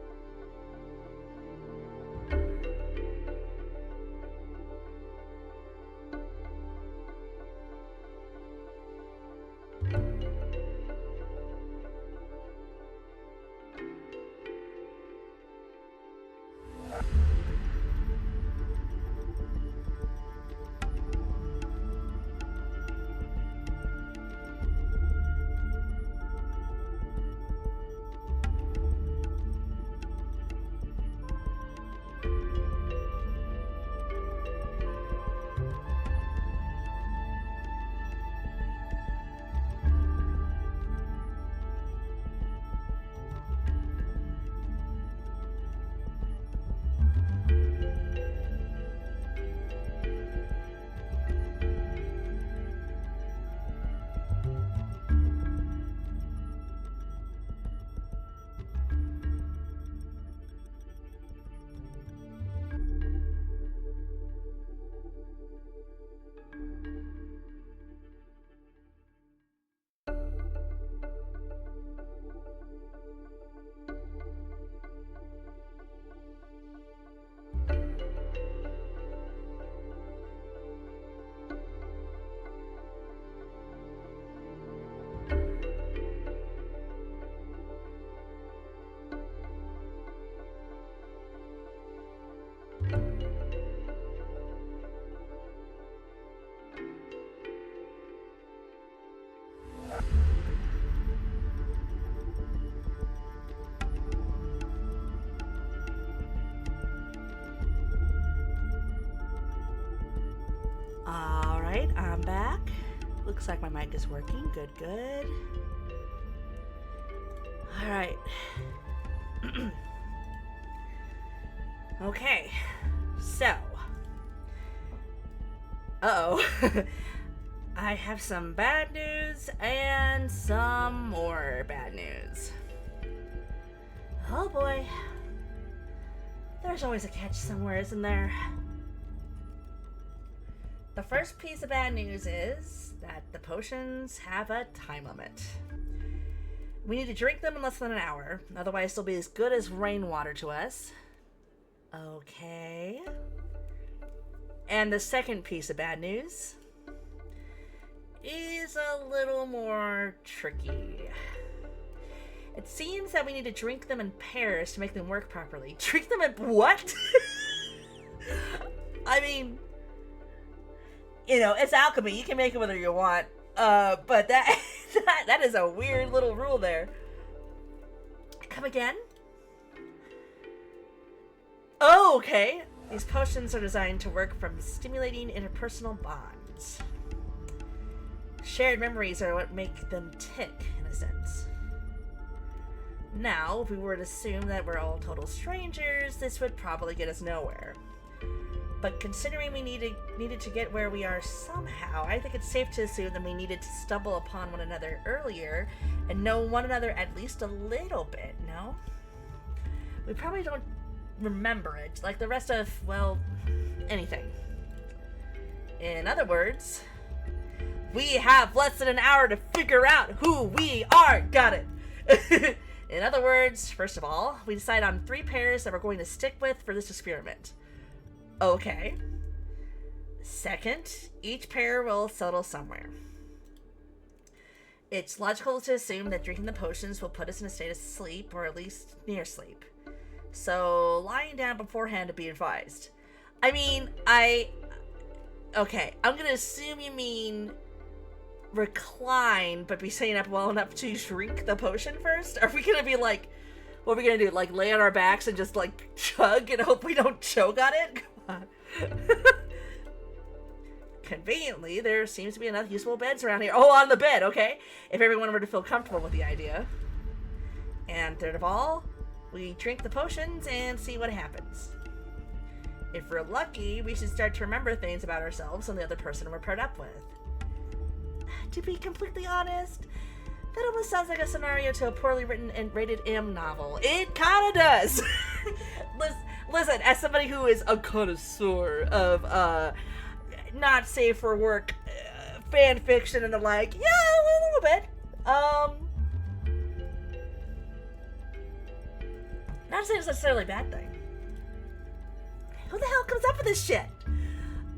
Alright, I'm back. Looks like my mic is working. Good, good. Alright. Okay. So. Uh-oh. I have some bad news and some more bad news. Oh boy. There's always a catch somewhere, isn't there? The first piece of bad news is that the potions have a time limit. We need to drink them in less than an hour, otherwise they'll be as good as rainwater to us. Okay. And the second piece of bad news is a little more tricky. It seems that we need to drink them in pairs to make them work properly. Drink them in what? I mean, you know, it's alchemy. You can make it whether you want. But that is a weird little rule there. Come again? Oh, okay. These potions are designed to work from stimulating interpersonal bonds. Shared memories are what make them tick, in a sense. Now, if we were to assume that we're all total strangers, this would probably get us nowhere. But considering we needed to get where we are somehow, I think it's safe to assume that we needed to stumble upon one another earlier and know one another at least a little bit, no? We probably don't remember it, like the rest of, well, anything. In other words, we have less than an hour to figure out who we are! Got it! In other words, first of all, we decide on 3 pairs that we're going to stick with for this experiment. Okay. Second, each pair will settle somewhere. It's logical to assume that drinking the potions will put us in a state of sleep, or at least near sleep. So, lying down beforehand to be advised. I mean, okay, I'm gonna assume you mean recline, but be staying up well enough to drink the potion first? Are we gonna be like, what are we gonna do? Like, lay on our backs and just, like, chug and hope we don't choke on it? Come on. Conveniently, there seems to be enough usable beds around here. Oh, on the bed, okay. If everyone were to feel comfortable with the idea. And third of all, we drink the potions and see what happens. If we're lucky, we should start to remember things about ourselves and the other person we're paired up with. To be completely honest, that almost sounds like a scenario to a poorly written and rated M novel. It kinda does! Listen, as somebody who is a connoisseur of, not safe for work fan fiction and the like, yeah, a little bit. Not saying it's necessarily a bad thing. Who the hell comes up with this shit?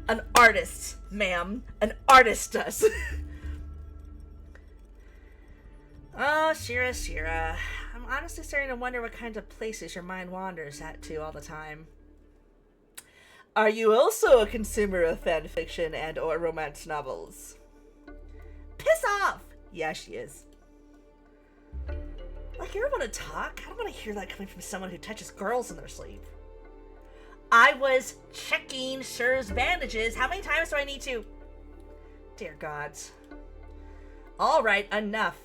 An artist, ma'am. An artist does. Oh, Shira. I'm honestly starting to wonder what kinds of places your mind wanders to all the time. Are you also a consumer of fan fiction and or romance novels? Piss off! Yeah, she is. Like, you ever want to talk? I don't want to hear that coming from someone who touches girls in their sleep. I was checking Shir's bandages. How many times do I need to? Dear gods. Alright, enough.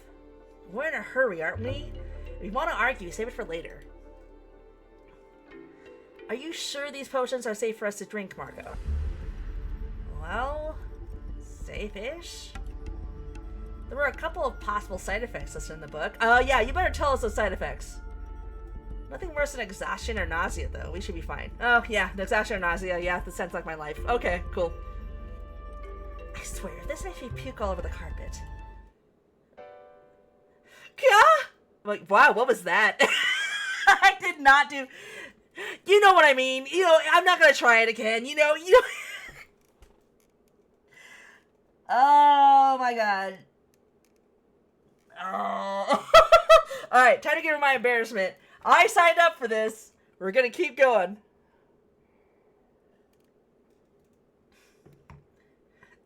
We're in a hurry, aren't we? If we want to argue, save it for later. Are you sure these potions are safe for us to drink, Marco? Well, safe-ish. There were a couple of possible side effects listed in the book. Yeah, you better tell us those side effects. Nothing worse than exhaustion or nausea, though. We should be fine. Oh, yeah, exhaustion or nausea. Yeah, that sounds like my life. Okay, cool. I swear, if this makes me puke all over the carpet. Yeah? Like, wow, what was that? I did not do... You know what I mean. You know, I'm not gonna try it again. You know. Oh, my God. Oh. Alright, time to get rid of my embarrassment. I signed up for this. We're gonna keep going.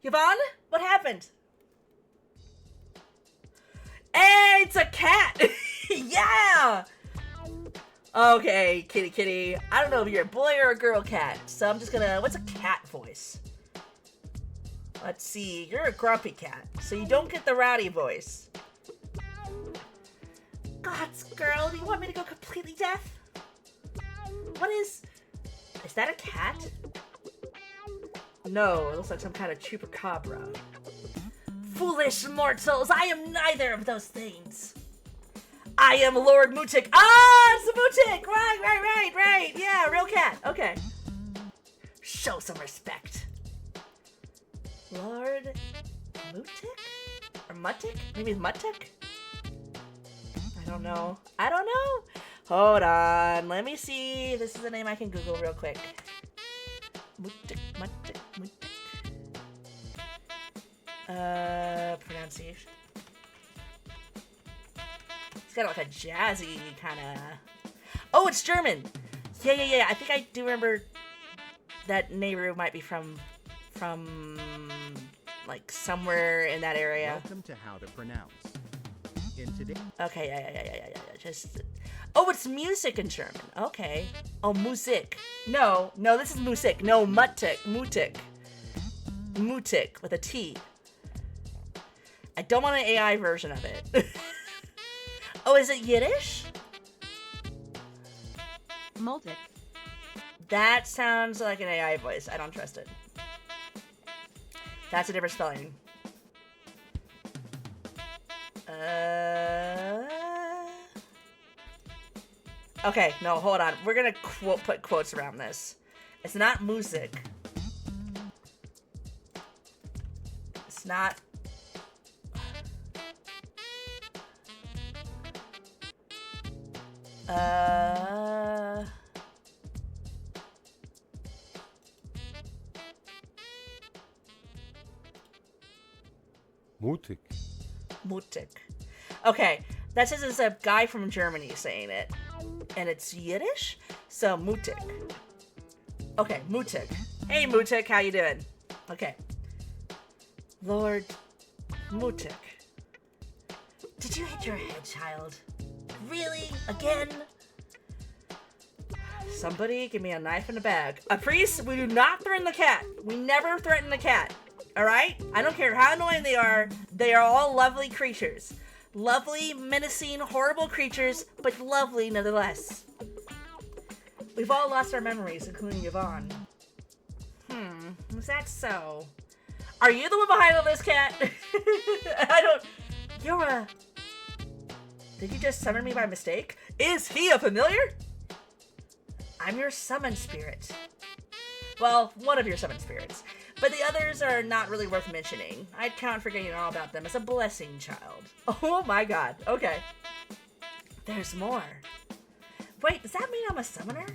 Yvonne, what happened? Hey, it's a cat! Yeah! Okay, kitty. I don't know if you're a boy or a girl cat, so I'm just gonna... What's a cat voice? Let's see. You're a grumpy cat, so you don't get the rowdy voice. Gods, girl, do you want me to go completely deaf? What is that a cat? No, it looks like some kind of chupacabra. Foolish mortals, I am neither of those things. I am Lord Mutik. Ah, it's a Mutik! Right. Yeah, real cat. Okay. Show some respect. Lord Mutik? Or Mutik? Maybe it's Mutik? I don't know. Hold on. Let me see. This is a name I can Google real quick. Mutik. Pronunciation. It's got like a jazzy kind of... Oh, it's German! Yeah. I think I do remember that Nehru might be from like somewhere in that area. Welcome to How to Pronounce. In today. Okay, yeah. Just... Oh, it's music in German. Okay. Oh, Musik. No, this is Musik. No, Mutik with a T. I don't want an AI version of it. Oh, is it Yiddish? Multic. That sounds like an AI voice. I don't trust it. That's a different spelling. Okay, no, hold on. We're gonna put quotes around this. It's not music. It's not... Mutig. Mutig. Okay, that says it's a guy from Germany saying it. And it's Yiddish? So, Mutig. Okay, Mutig. Hey, Mutig, how you doing? Okay. Lord Mutig. Did you hit your head, child? Really? Again? Somebody give me a knife and a bag. A priest, we do not threaten the cat. We never threaten the cat. Alright? I don't care how annoying they are all lovely creatures. Lovely, menacing, horrible creatures, but lovely nonetheless. We've all lost our memories, including Yvonne. Is that so? Are you the one behind all this, cat? Did you just summon me by mistake? Is he a familiar? I'm your summon spirit. Well, one of your summon spirits. But the others are not really worth mentioning. I'd count forgetting all about them as a blessing, child. Oh my god. Okay. There's more. Wait, does that mean I'm a summoner?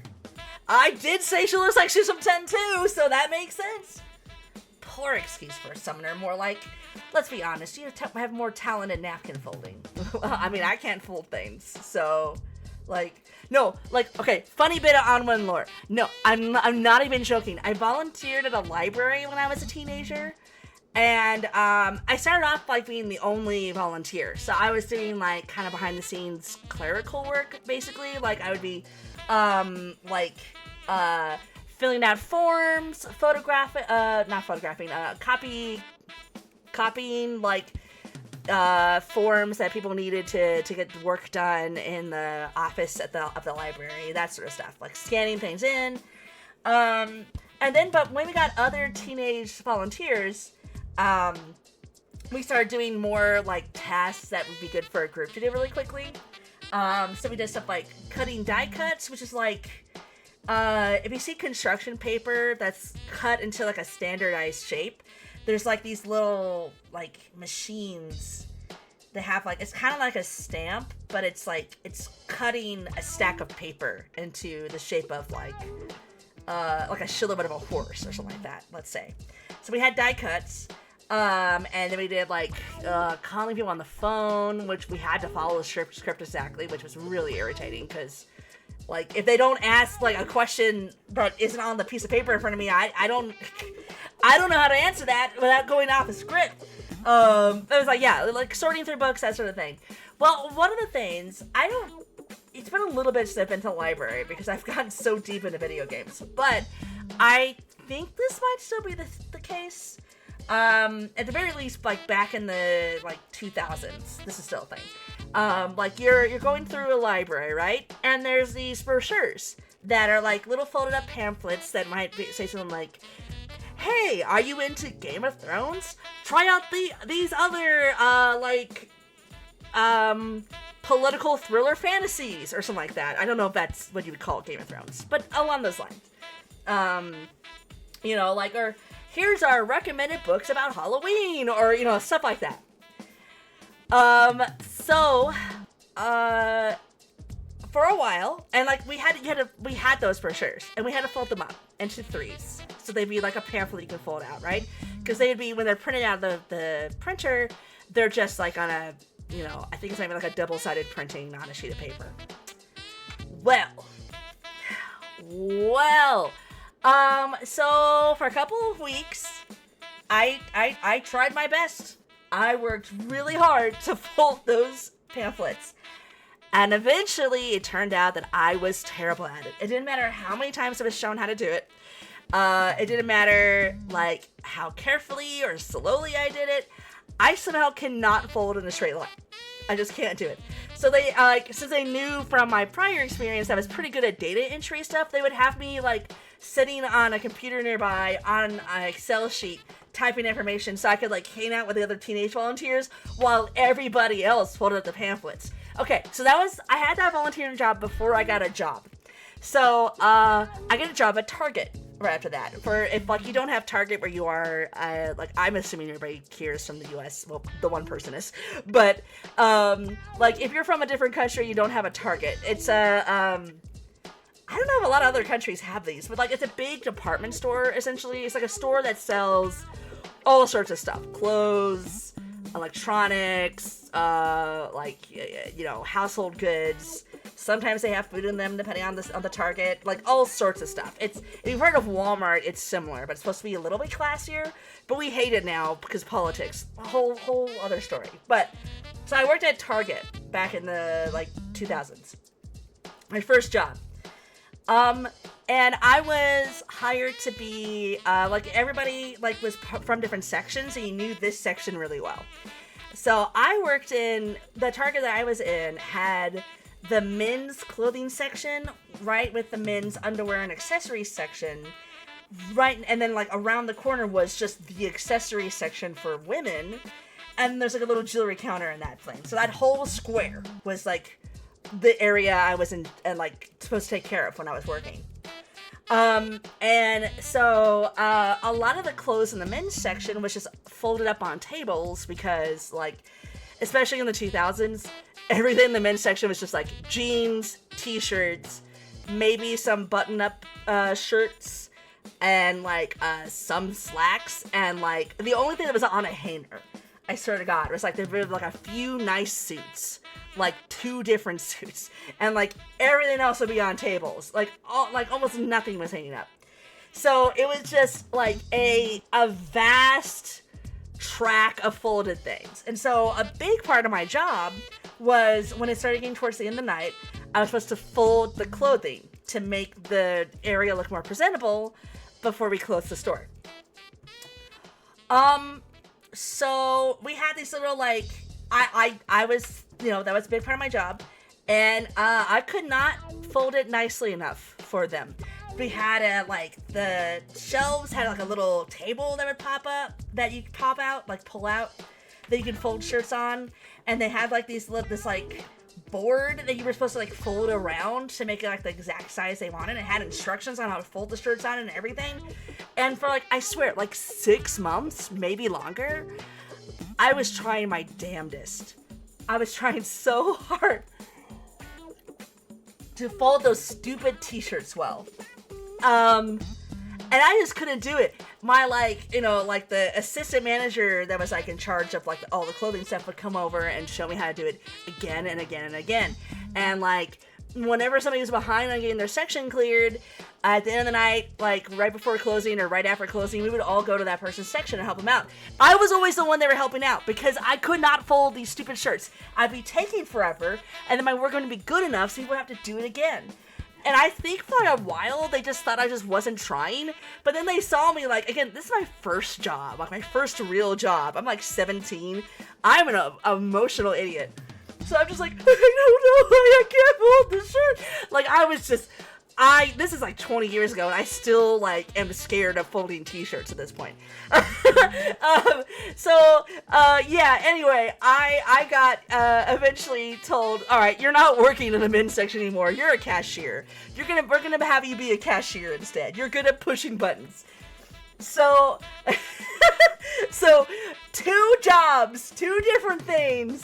I did say she looks like she's from 10 too, so that makes sense. Poor excuse for a summoner. More like, let's be honest, you have more talent in napkin folding. I mean, I can't fold things, so... okay, funny bit on one lore. No, I'm not even joking. I volunteered at a library when I was a teenager, and I started off being the only volunteer. So I was doing kind of behind the scenes clerical work, basically. I would be filling out forms, copying forms that people needed to get work done in the office of the library, that sort of stuff, scanning things in. But when we got other teenage volunteers, we started doing more tasks that would be good for a group to do really quickly. So we did stuff like cutting die cuts, which is if you see construction paper that's cut into a standardized shape, there's these little machines that have it's kind of like a stamp, but it's cutting a stack of paper into the shape of a silhouette of a horse or something like that, let's say. So we had die cuts, and then we did calling people on the phone, which we had to follow the script exactly, which was really irritating because if they don't ask a question that isn't on the piece of paper in front of me, I don't know how to answer that without going off the script. It was sorting through books, that sort of thing. Well, one of the things, it's been a little bit since I've been to the library because I've gotten so deep into video games, but I think this might still be the case. At the very least, like back in the like 2000s, this is still a thing. Like you're going through a library, right? And there's these brochures that are like little folded up pamphlets that might say something like, "Hey, are you into Game of Thrones? Try out these other political thriller fantasies," or something like that. I don't know if that's what you would call Game of Thrones, but along those lines. You know, like, or here's our recommended books about Halloween, or, you know, stuff like that. For a while, and like we had those brochures, and we had to fold them up into threes, so they'd be like a pamphlet you can fold out, right? Because they'd be, when they're printed out of the printer, they're just like on a, you know, I think it's maybe like a double-sided printing on a sheet of paper. So for a couple of weeks, I tried my best. I worked really hard to fold those pamphlets. And eventually it turned out that I was terrible at it. It didn't matter how many times I was shown how to do it. It didn't matter like how carefully or slowly I did it. I somehow cannot fold in a straight line. I just can't do it. So they, since they knew from my prior experience that I was pretty good at data entry stuff, they would have me like sitting on a computer nearby on an Excel sheet typing information so I could like hang out with the other teenage volunteers while everybody else folded up the pamphlets. Okay, so I had that volunteering job before I got a job. So I get a job at Target right after that. For if like you don't have Target where you are, like I'm assuming everybody here is from the U.S. Well, the one person is, but like if you're from a different country, you don't have a Target. It's I don't know if a lot of other countries have these, but like it's a big department store essentially. It's like a store that sells all sorts of stuff: clothes, electronics, like, you know, household goods. Sometimes they have food in them depending on the Target, like all sorts of stuff. If you've heard of Walmart, it's similar, but it's supposed to be a little bit classier, but we hate it now because politics, a whole other story. But so I worked at Target back in the like 2000s, my first job. And I was hired to be, like everybody like was from different sections, so you knew this section really well. So I worked in, the Target that I was in had the men's clothing section, right, with the men's underwear and accessories section, right, and then like around the corner was just the accessories section for women, and there's like a little jewelry counter in that thing. So that whole square was like the area I was in and like supposed to take care of when I was working. And so a lot of the clothes in the men's section was just folded up on tables because, like, especially in the 2000s, everything in the men's section was just like jeans, t-shirts, maybe some button-up shirts, and like some slacks, and like the only thing that was on a hanger, I swear to God, was like there were like a few nice suits, like 2 different suits, and like everything else would be on tables, like almost nothing was hanging up. So it was just like a vast track of folded things. And so a big part of my job was when it started getting towards the end of the night, I was supposed to fold the clothing to make the area look more presentable before we closed the store. So we had these little like, I was, you know, that was a big part of my job, and I could not fold it nicely enough for them. We had like the shelves had like a little table that would pop up, that you could pop out, like pull out, that you could fold shirts on, and they had like this like board that you were supposed to like fold around to make it like the exact size they wanted. It had instructions on how to fold the shirts on and everything. And for like, I swear, like 6 months, maybe longer, I was trying my damnedest. I was trying so hard to fold those stupid t-shirts well. And I just couldn't do it. My, like, you know, like the assistant manager that was like in charge of like all the clothing stuff would come over and show me how to do it again and again and again. And like, whenever somebody was behind on getting their section cleared, at the end of the night, like right before closing or right after closing, we would all go to that person's section and help them out. I was always the one they were helping out because I could not fold these stupid shirts. I'd be taking forever, and then my work wouldn't be good enough, so we would have to do it again. And I think for a while they just thought I just wasn't trying. But then they saw me like, again, this is my first job, like my first real job. I'm like 17. I'm an emotional idiot. So I'm just like, I don't know, I can't hold the shirt. Like I was just, this is like 20 years ago and I still like am scared of folding t-shirts at this point. Yeah, anyway, I got eventually told, all right, you're not working in the men's section anymore. You're a cashier. We're gonna have you be a cashier instead. You're good at pushing buttons. So, so 2 jobs, 2 different things.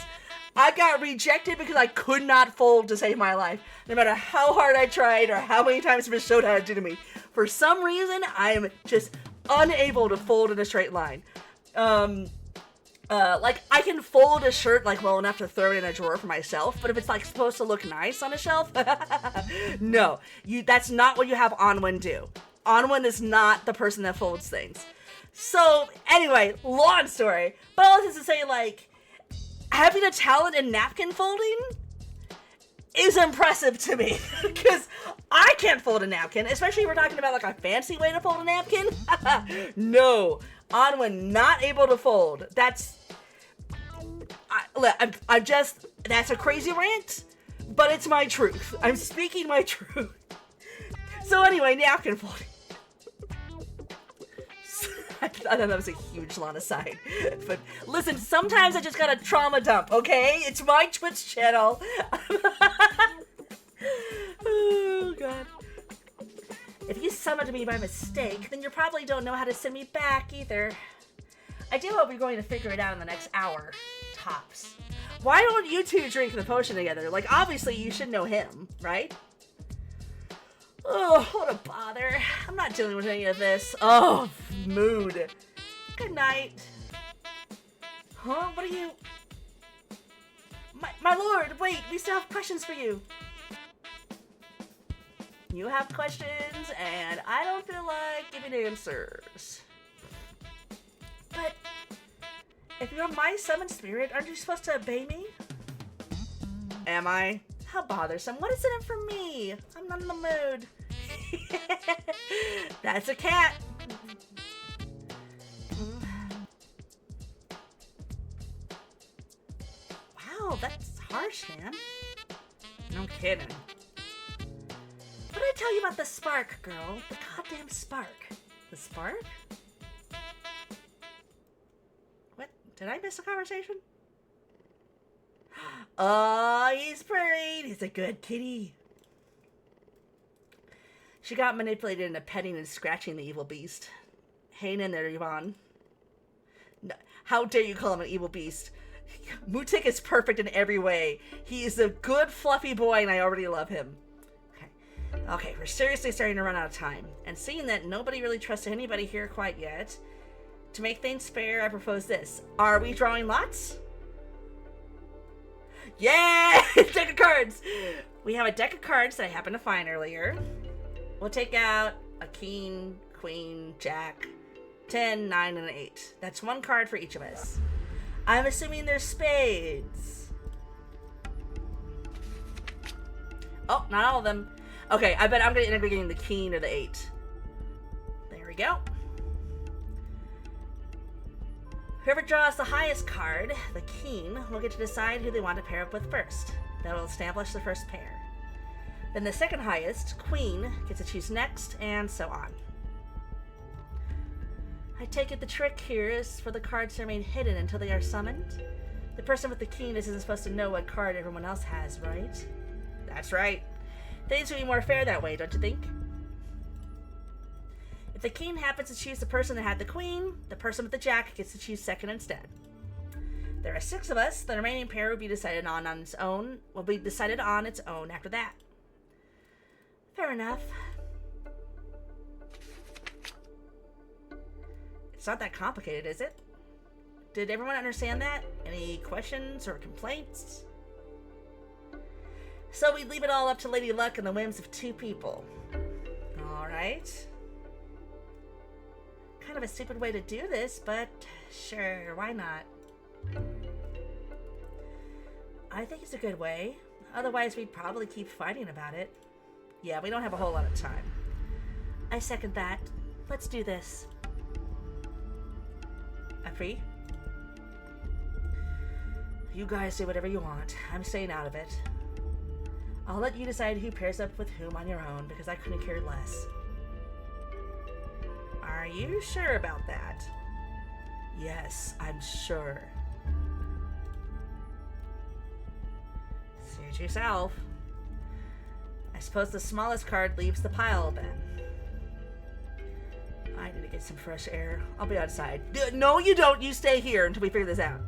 I got rejected because I could not fold to save my life. No matter how hard I tried or how many times it showed how to do to me. For some reason, I'm just unable to fold in a straight line. Like I can fold a shirt like well enough to throw it in a drawer for myself, but if it's like supposed to look nice on a shelf, no, that's not what you have Onwin do. Onwin is not the person that folds things. So anyway, long story, but all this is to say, like, having a talent in napkin folding is impressive to me because I can't fold a napkin, especially if we're talking about like a fancy way to fold a napkin. No, Onwin not able to fold. That's a crazy rant, but it's my truth. I'm speaking my truth. So anyway, napkin folding. I know that was a huge long aside, but listen, sometimes I just gotta trauma dump, okay? It's my Twitch channel. Oh, God. If you summoned me by mistake, then you probably don't know how to send me back either. I do hope you're going to figure it out in the next hour, tops. Why don't you two drink the potion together? Like, obviously you should know him, right? Oh, what a bother. I'm not dealing with any of this. Oh, mood. Good night. Huh? What are you... My lord, wait, we still have questions for you. You have questions, and I don't feel like giving answers. But if you're my summoned spirit, aren't you supposed to obey me? Am I? How bothersome. What is in it for me? I'm not in the mood. That's a cat. Wow, that's harsh, man. No kidding. What did I tell you about the spark, girl? The goddamn spark. The spark? What? Did I miss a conversation? Oh, he's purring. He's a good kitty. She got manipulated into petting and scratching the evil beast. Hang in there, Yvonne. No, how dare you call him an evil beast? Mutik is perfect in every way. He is a good, fluffy boy, and I already love him. Okay, we're seriously starting to run out of time. And seeing that nobody really trusts anybody here quite yet, to make things fair, I propose this. Are we drawing lots? Yeah! Deck of cards! We have a deck of cards that I happened to find earlier. We'll take out a king, queen, jack, 10, 9, and an 8. That's one card for each of us. I'm assuming there's spades. Oh, not all of them. Okay, I bet I'm going to end up getting the king or the 8. There we go. Whoever draws the highest card, the king, will get to decide who they want to pair up with first. That will establish the first pair. Then the second highest, queen, gets to choose next, and so on. I take it the trick here is for the cards to remain hidden until they are summoned. The person with the king isn't supposed to know what card everyone else has, right? That's right. Things would be more fair that way, don't you think? If the king happens to choose the person that had the queen, the person with the jack gets to choose second instead. There are 6 of us. The remaining pair will be decided on its own. After that. Fair enough. It's not that complicated, is it? Did everyone understand that? Any questions or complaints? So we leave it all up to Lady Luck and the whims of 2 people. Alright. Kind of a stupid way to do this, but sure, why not? I think it's a good way. Otherwise, we'd probably keep fighting about it. Yeah, we don't have a whole lot of time. I second that. Let's do this. Apri? You guys do whatever you want. I'm staying out of it. I'll let you decide who pairs up with whom on your own, because I couldn't care less. Are you sure about that? Yes, I'm sure. Suit yourself. I suppose the smallest card leaves the pile then. I need to get some fresh air. I'll be outside. No, you don't. You stay here until we figure this out.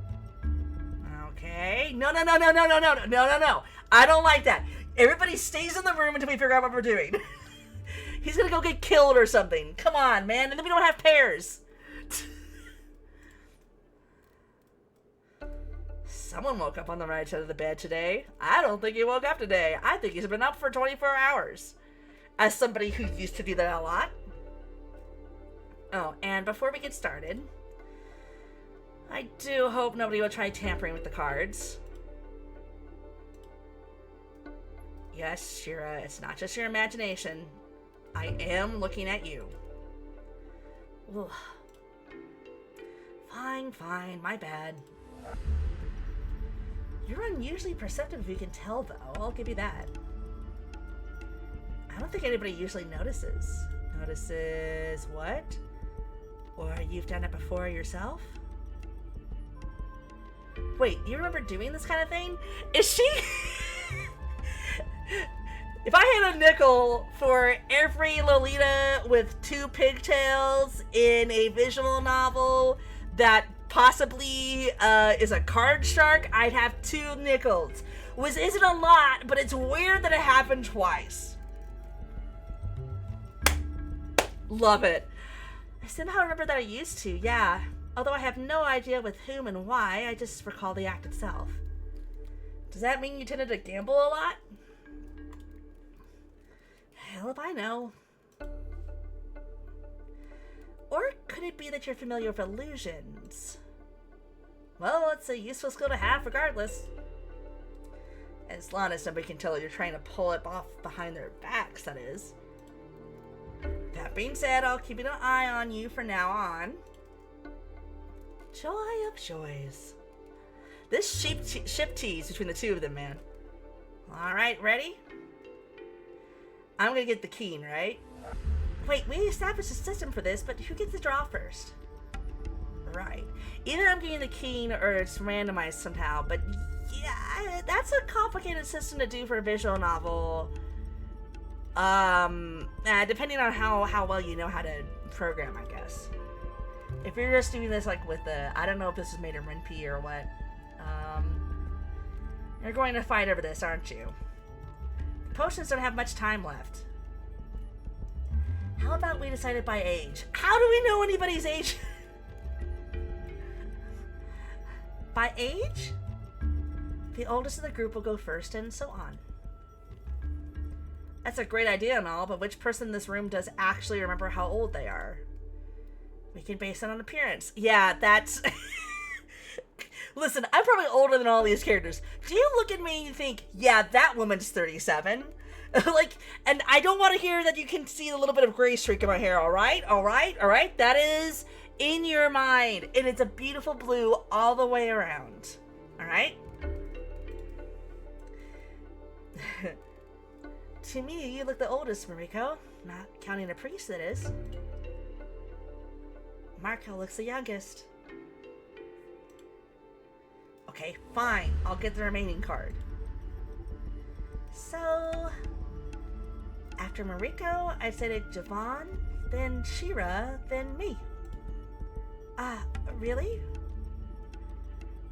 Okay. No. I don't like that. Everybody stays in the room until we figure out what we're doing. He's gonna go get killed or something. Come on, man. And then we don't have pairs. Someone woke up on the right side of the bed today. I don't think he woke up today. I think he's been up for 24 hours. As somebody who used to do that a lot. Oh, and before we get started, I do hope nobody will try tampering with the cards. Yes, Shira, it's not just your imagination. I am looking at you. Ugh. Fine, my bad. You're unusually perceptive if you can tell, though. I'll give you that. I don't think anybody usually notices. Notices what? Or you've done it before yourself? Wait, you remember doing this kind of thing? Is she... If I had a nickel for every Lolita with 2 pigtails in a visual novel that possibly is a card shark, I'd have 2 nickels. Which isn't a lot, but it's weird that it happened twice. Love it. I somehow remember that I used to, yeah. Although I have no idea with whom and why, I just recall the act itself. Does that mean you tended to gamble a lot? Hell if I know. Or could it be that you're familiar with illusions? Well, it's a useful skill to have regardless. As long as somebody can tell you're trying to pull it off behind their backs, that is. That being said, I'll keep an eye on you from now on. Joy of joys. This ship tease between the two of them, man. Alright, ready? I'm gonna get the keen, right? Wait, we established a system for this, but who gets the draw first? Right. Either I'm getting the keen or it's randomized somehow, but yeah, that's a complicated system to do for a visual novel. Depending on how well you know how to program, I guess. If you're just doing this like with the, I don't know if this is made in RenP or what. You're going to fight over this, aren't you? Potions don't have much time left. How about we decide it by age? How do we know anybody's age? By age? The oldest of the group will go first, and so on. That's a great idea and all, but which person in this room does actually remember how old they are? We can base it on appearance. Yeah, that's... Listen, I'm probably older than all these characters. Do you look at me and think, yeah, that woman's 37? And I don't want to hear that you can see a little bit of gray streak in my hair, alright? That is in your mind. And it's a beautiful blue all the way around. Alright? To me, you look the oldest, Mariko. Not counting a priest, that is. Marco looks the youngest. Okay, fine. I'll get the remaining card. So, after Mariko, I'd say to Javon, then Shira, then me. Really?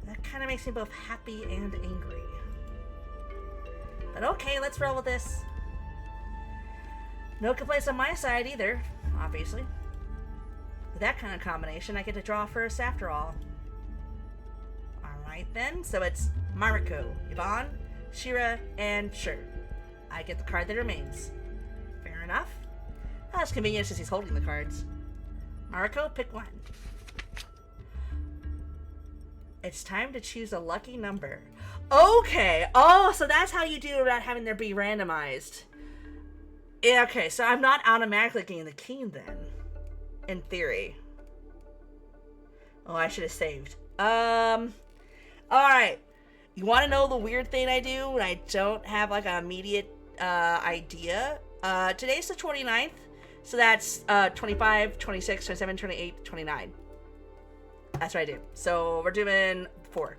That kind of makes me both happy and angry. But okay, let's roll with this. No complaints on my side either, obviously. With that kind of combination, I get to draw first after all. Alright then, so it's Mariko, Yvonne, Shira, and Sure. I get the card that remains. Fair enough. That's convenient since he's holding the cards. Mariko, pick one. It's time to choose a lucky number. Okay. Oh, so that's how you do about having there be randomized. Yeah, okay, so I'm not automatically getting the keen then. In theory. Oh, I should have saved. Alright. You want to know the weird thing I do when I don't have, like, an immediate, idea? Today's the 29th, so that's, 25, 26, 27, 28, 29. That's what I do. So, we're doing 4.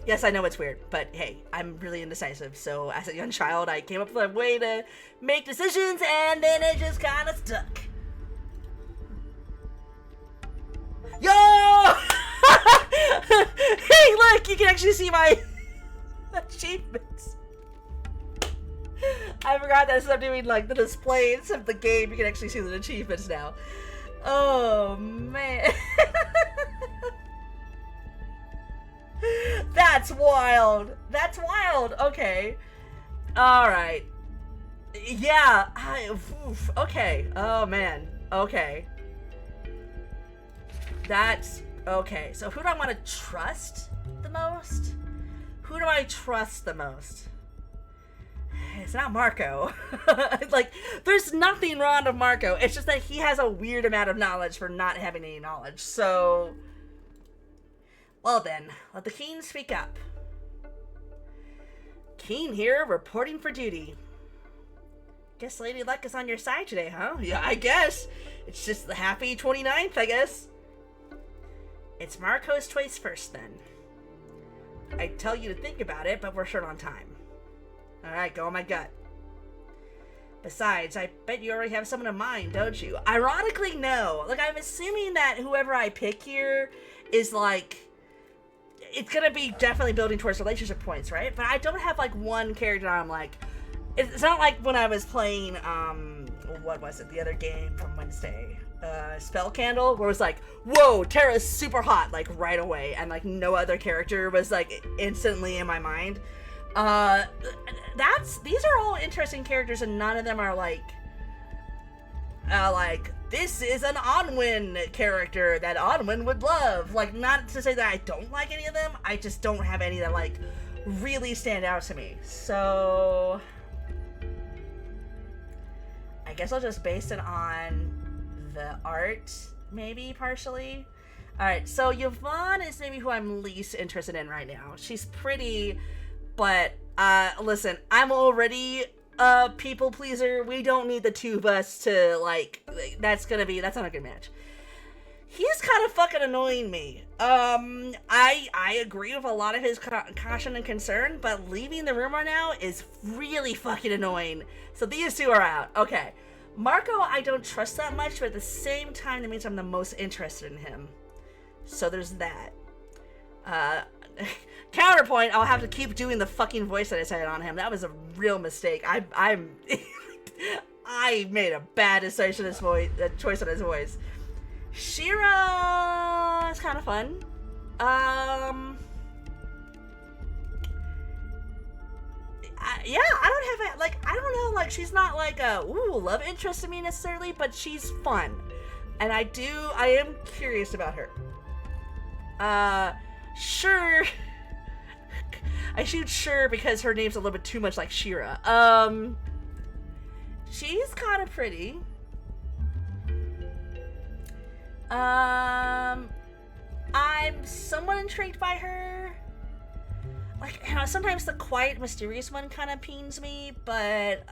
Yes, I know it's weird, but hey, I'm really indecisive, so as a young child, I came up with a way to make decisions, and then it just kind of stuck. Yo! Hey, look, you can actually see my achievements. I forgot that instead of doing like the displays of the game, you can actually see the achievements now. Oh man. That's wild. That's wild. Okay. Alright. Yeah. Okay. Oh man. Okay. That's okay. So who do I want to trust the most? Who do I trust the most? It's not Marco. Like, there's nothing wrong with Marco. It's just that he has a weird amount of knowledge for not having any knowledge. So, well then, let the Keen speak up. Keen here, reporting for duty. Guess Lady Luck is on your side today, huh? Yeah, I guess. It's just the happy 29th, I guess. It's Marco's choice first, then. I tell you to think about it, but we're short on time. Alright, go on my gut. Besides, I bet you already have someone in mind, don't you? Ironically, no. Like, I'm assuming that whoever I pick here is, like... It's gonna be definitely building towards relationship points, right? But I don't have, like, one character I'm like... It's not like when I was playing, what was it? The other game from Wednesday. Spell Candle, where it was like, whoa, Terra's super hot, like, right away. And, like, no other character was, like, instantly in my mind. These are all interesting characters, and none of them are like, this is an Onwin character that Onwin would love. Like, not to say that I don't like any of them, I just don't have any that, like, really stand out to me. So, I guess I'll just base it on the art, maybe, partially. Alright, so Yvonne is maybe who I'm least interested in right now. She's pretty, but, listen, I'm already a people pleaser. We don't need the two of us to, like, that's not a good match. He's kind of fucking annoying me. I agree with a lot of his caution and concern, but leaving the room right now is really fucking annoying. So these two are out. Okay. Marco, I don't trust that much, but at the same time, that means I'm the most interested in him. So there's that. Counterpoint, I'll have to keep doing the fucking voice that I said on him. That was a real mistake. I made a bad decision choice on his voice. Shira is kind of fun. Yeah, I don't know, like, she's not like a, love interest to me necessarily, but she's fun. And I am curious about her. Sure. I shoot sure because her name's a little bit too much like Shira. She's kind of pretty. I'm somewhat intrigued by her. Like, you know, sometimes the quiet, mysterious one kind of peens me, but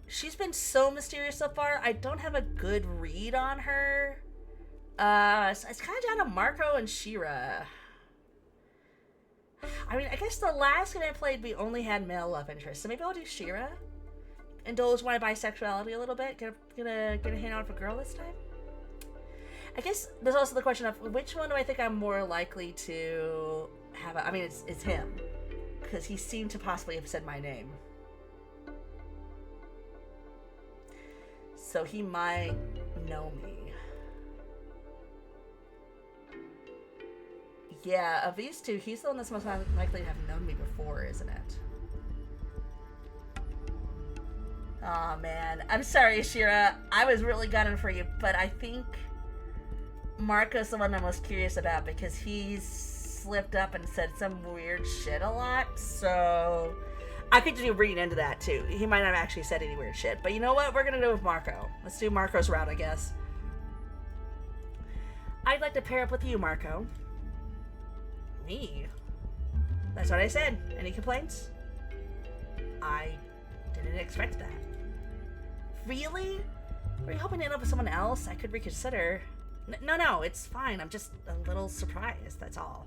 she's been so mysterious so far, I don't have a good read on her. So it's kind of down to Marco and Shira. I mean, I guess the last game I played, we only had male love interest, so maybe I'll do Shira. Indulge my bisexuality a little bit, get a hand out for girl this time. I guess there's also the question of which one do I think I'm more likely to have I mean, it's him, because he seemed to possibly have said my name. So he might know me. Yeah, of these two, he's the one that's most likely to have known me before, isn't it? Aw, man. I'm sorry, Shira. I was really gunning for you, but I think Marco's the one I'm most curious about because he's slipped up and said some weird shit a lot, so I could do reading into that too. He might not have actually said any weird shit. But you know what? We're gonna go with Marco. Let's do Marco's route, I guess. I'd like to pair up with you, Marco. Me? That's what I said. Any complaints? I didn't expect that. Really? Were you hoping to end up with someone else? I could reconsider. No, it's fine. I'm just a little surprised, that's all.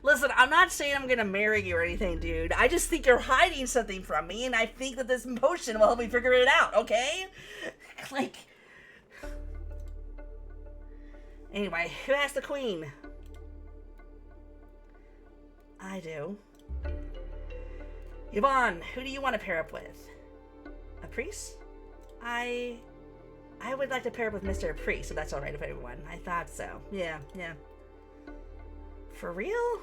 Listen, I'm not saying I'm gonna marry you or anything, dude. I just think you're hiding something from me, and I think that this potion will help me figure it out, okay? Like... Anyway, who has the queen? I do. Yvonne, who do you want to pair up with? A priest? I would like to pair up with Mr. Priest, if that's alright with everyone. I thought so. Yeah. For real?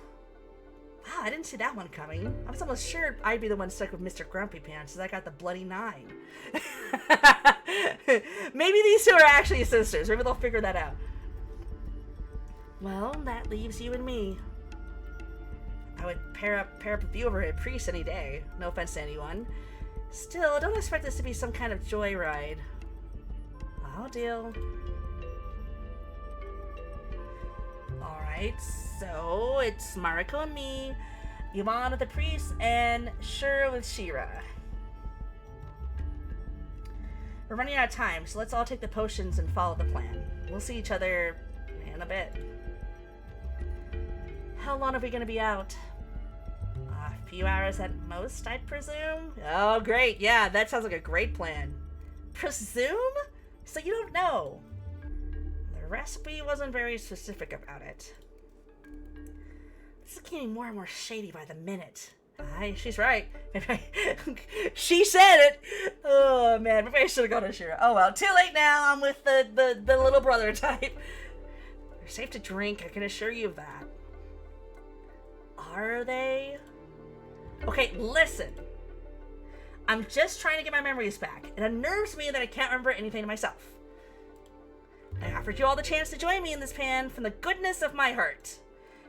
Wow, I didn't see that one coming. I was almost sure I'd be the one stuck with Mr. Grumpy Pants, as I got the bloody 9. Maybe these two are actually sisters. Maybe they'll figure that out. Well, that leaves you and me. I would pair up with you over a priest any day. No offense to anyone. Still, don't expect this to be some kind of joyride. I'll deal. Alright, so it's Mariko and me, Yvonne with the priest, and Shura with Shira. We're running out of time, so let's all take the potions and follow the plan. We'll see each other in a bit. How long are we going to be out? A few hours at most, I presume? Oh, great. Yeah, that sounds like a great plan. Presume? So you don't know. The recipe wasn't very specific about it. This is getting more and more shady by the minute. Aye, she's right. She said it! Oh, man. Maybe I should have gone to Shira. Oh, well. Too late now. I'm with the little brother type. They're safe to drink. I can assure you of that. Are they? Okay, listen. I'm just trying to get my memories back. It unnerves me that I can't remember anything to myself. I offered you all the chance to join me in this plan from the goodness of my heart.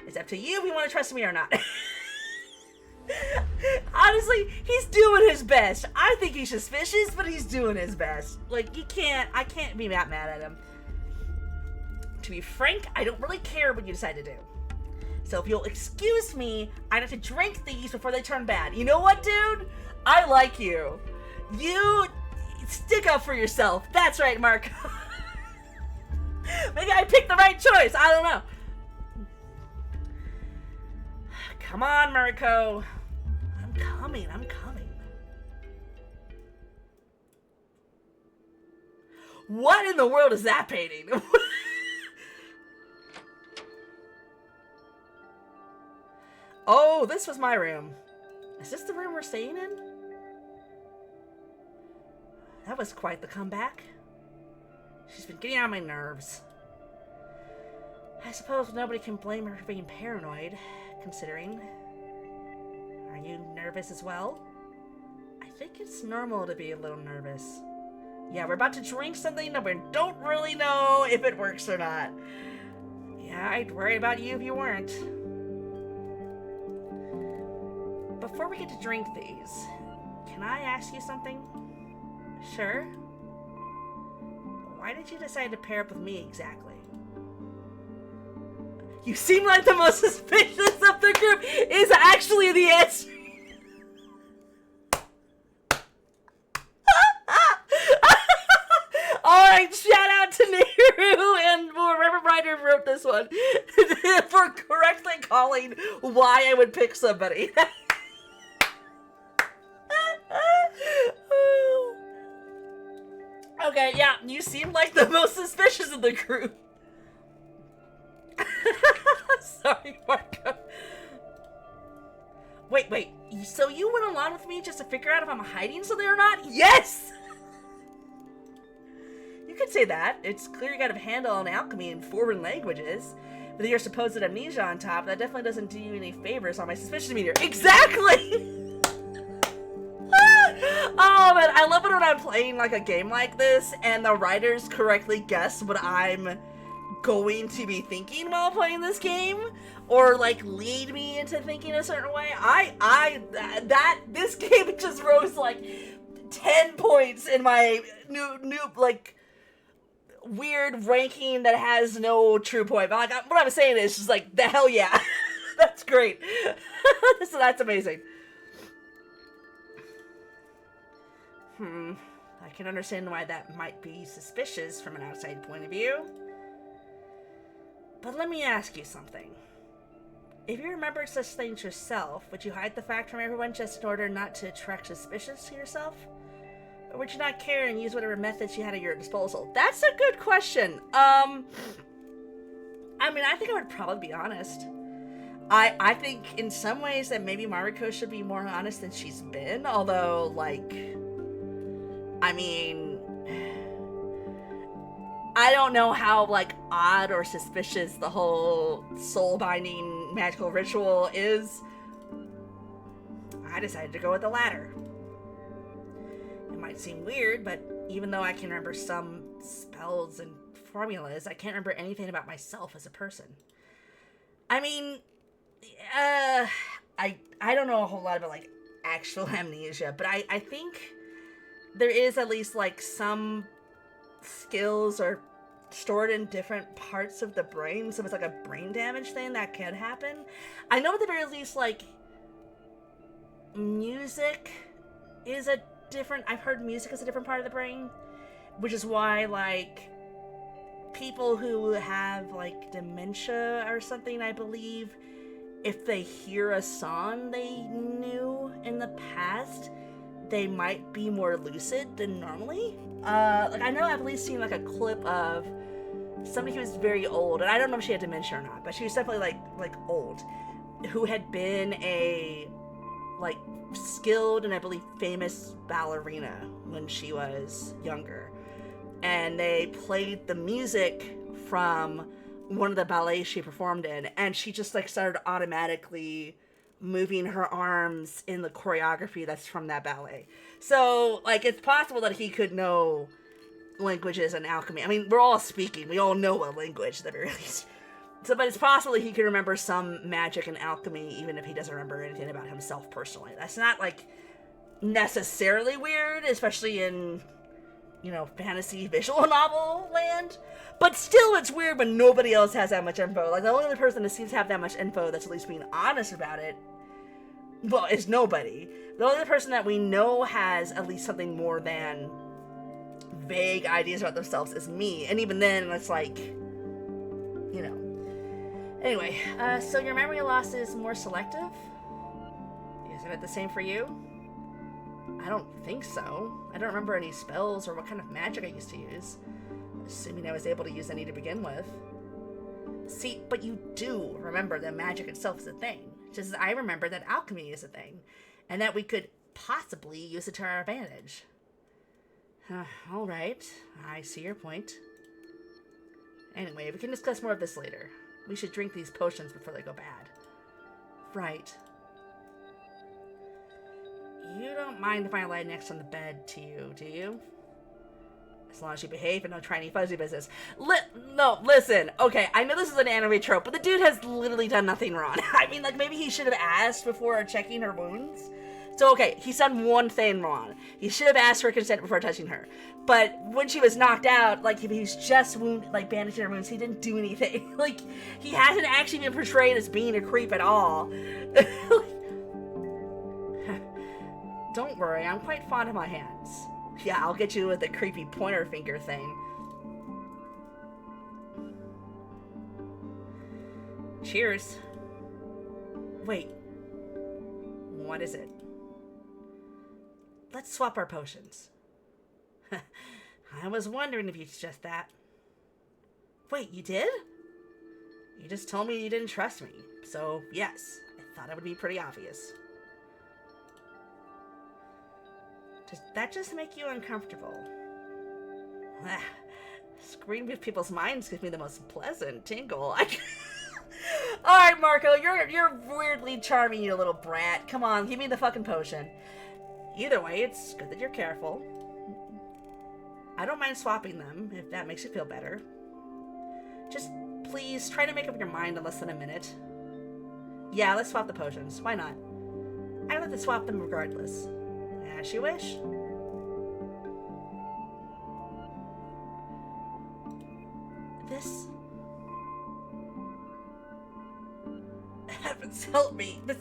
It's up to you if you want to trust me or not. Honestly, he's doing his best. I think he's suspicious, but he's doing his best. Like, I can't be that mad at him. To be frank, I don't really care what you decide to do. So if you'll excuse me, I'd have to drink these before they turn bad. You know what, dude? I like you. You stick up for yourself. That's right, Marco. Maybe I picked the right choice. I don't know. Come on, Mariko. I'm coming. What in the world is that painting? Oh, this was my room. Is this the room we're staying in? That was quite the comeback. She's been getting on my nerves. I suppose nobody can blame her for being paranoid, considering. Are you nervous as well? I think it's normal to be a little nervous. Yeah, we're about to drink something that we don't really know if it works or not. Yeah, I'd worry about you if you weren't. Before we get to drink these, can I ask you something? Sure. Why did you decide to pair up with me exactly? You seem like the most suspicious of the group is actually the answer. Alright, shout out to Nehru and whoever writer wrote this one for correctly calling why I would pick somebody. Okay, yeah, you seem like the most suspicious of the group. Sorry, Marco. Wait, so you went along with me just to figure out if I'm hiding something or not? Yes! You could say that. It's clear you got a handle on alchemy and foreign languages. With your supposed amnesia on top, that definitely doesn't do you any favors on my suspicion meter. Exactly! Oh man, I love it when I'm playing like a game like this and the writers correctly guess what I'm going to be thinking while playing this game, or like lead me into thinking a certain way. This game just rose like 10 points in my new like weird ranking that has no true point. But like, what I'm saying is just like, the hell yeah. That's great. So that's amazing. I can understand why that might be suspicious from an outside point of view. But let me ask you something. If you remembered such things yourself, would you hide the fact from everyone just in order not to attract suspicions to yourself? Or would you not care and use whatever methods you had at your disposal? That's a good question. I mean, I think I would probably be honest. I think in some ways that maybe Mariko should be more honest than she's been, although, like, I mean, I don't know how, like, odd or suspicious the whole soul-binding magical ritual is. I decided to go with the latter. It might seem weird, but even though I can remember some spells and formulas, I can't remember anything about myself as a person. I mean, I don't know a whole lot about, like, actual amnesia, but I think there is at least, like, some skills are stored in different parts of the brain, so it's like a brain damage thing that can happen. I know at the very least, like, music is a different, I've heard music is a different part of the brain, which is why, like, people who have, like, dementia or something, I believe, if they hear a song they knew in the past, they might be more lucid than normally. Like, I know I've at least seen, like, a clip of somebody who was very old, and I don't know if she had dementia or not, but she was definitely, like old, who had been a, like, skilled and I believe famous ballerina when she was younger. And they played the music from one of the ballets she performed in, and she just, like, started automatically moving her arms in the choreography that's from that ballet. So, like, it's possible that he could know languages and alchemy. I mean, we're all speaking. We all know a language at the very least. So, but it's possible he could remember some magic and alchemy, even if he doesn't remember anything about himself personally. That's not, like, necessarily weird, especially in, you know, fantasy visual novel land. But still, it's weird when nobody else has that much info. Like, the only other person that seems to have that much info that's at least being honest about it, well, is nobody. The only person that we know has at least something more than vague ideas about themselves is me. And even then, it's like, you know. Anyway, so your memory loss is more selective? Isn't it the same for you? I don't think so. I don't remember any spells or what kind of magic I used to use. Assuming I was able to use any to begin with. See, but you do remember that magic itself is a thing. Just as I remember that alchemy is a thing. And that we could possibly use it to our advantage. Alright, I see your point. Anyway, we can discuss more of this later. We should drink these potions before they go bad. Right. You don't mind if I lie next on the bed to you, do you? As long as you behave and don't try any fuzzy business. No, listen. Okay, I know this is an anime trope, but the dude has literally done nothing wrong. I mean, like, maybe he should have asked before checking her wounds. So, okay, he's done one thing wrong. He should have asked for consent before touching her. But when she was knocked out, like, if he's just bandaging her wounds, he didn't do anything. Like, he hasn't actually been portrayed as being a creep at all. Don't worry, I'm quite fond of my hands. Yeah, I'll get you with the creepy pointer finger thing. Cheers. Wait. What is it? Let's swap our potions. I was wondering if you'd suggest that. Wait, you did? You just told me you didn't trust me. So, yes, I thought it would be pretty obvious. Does that just make you uncomfortable? Screaming with people's minds gives me the most pleasant tingle. Alright, Marco, you're weirdly charming, you little brat. Come on, give me the fucking potion. Either way, it's good that you're careful. I don't mind swapping them, if that makes you feel better. Just please try to make up your mind in less than a minute. Yeah, let's swap the potions. Why not? I'd like to swap them regardless. As you wish. This... Heavens help me. This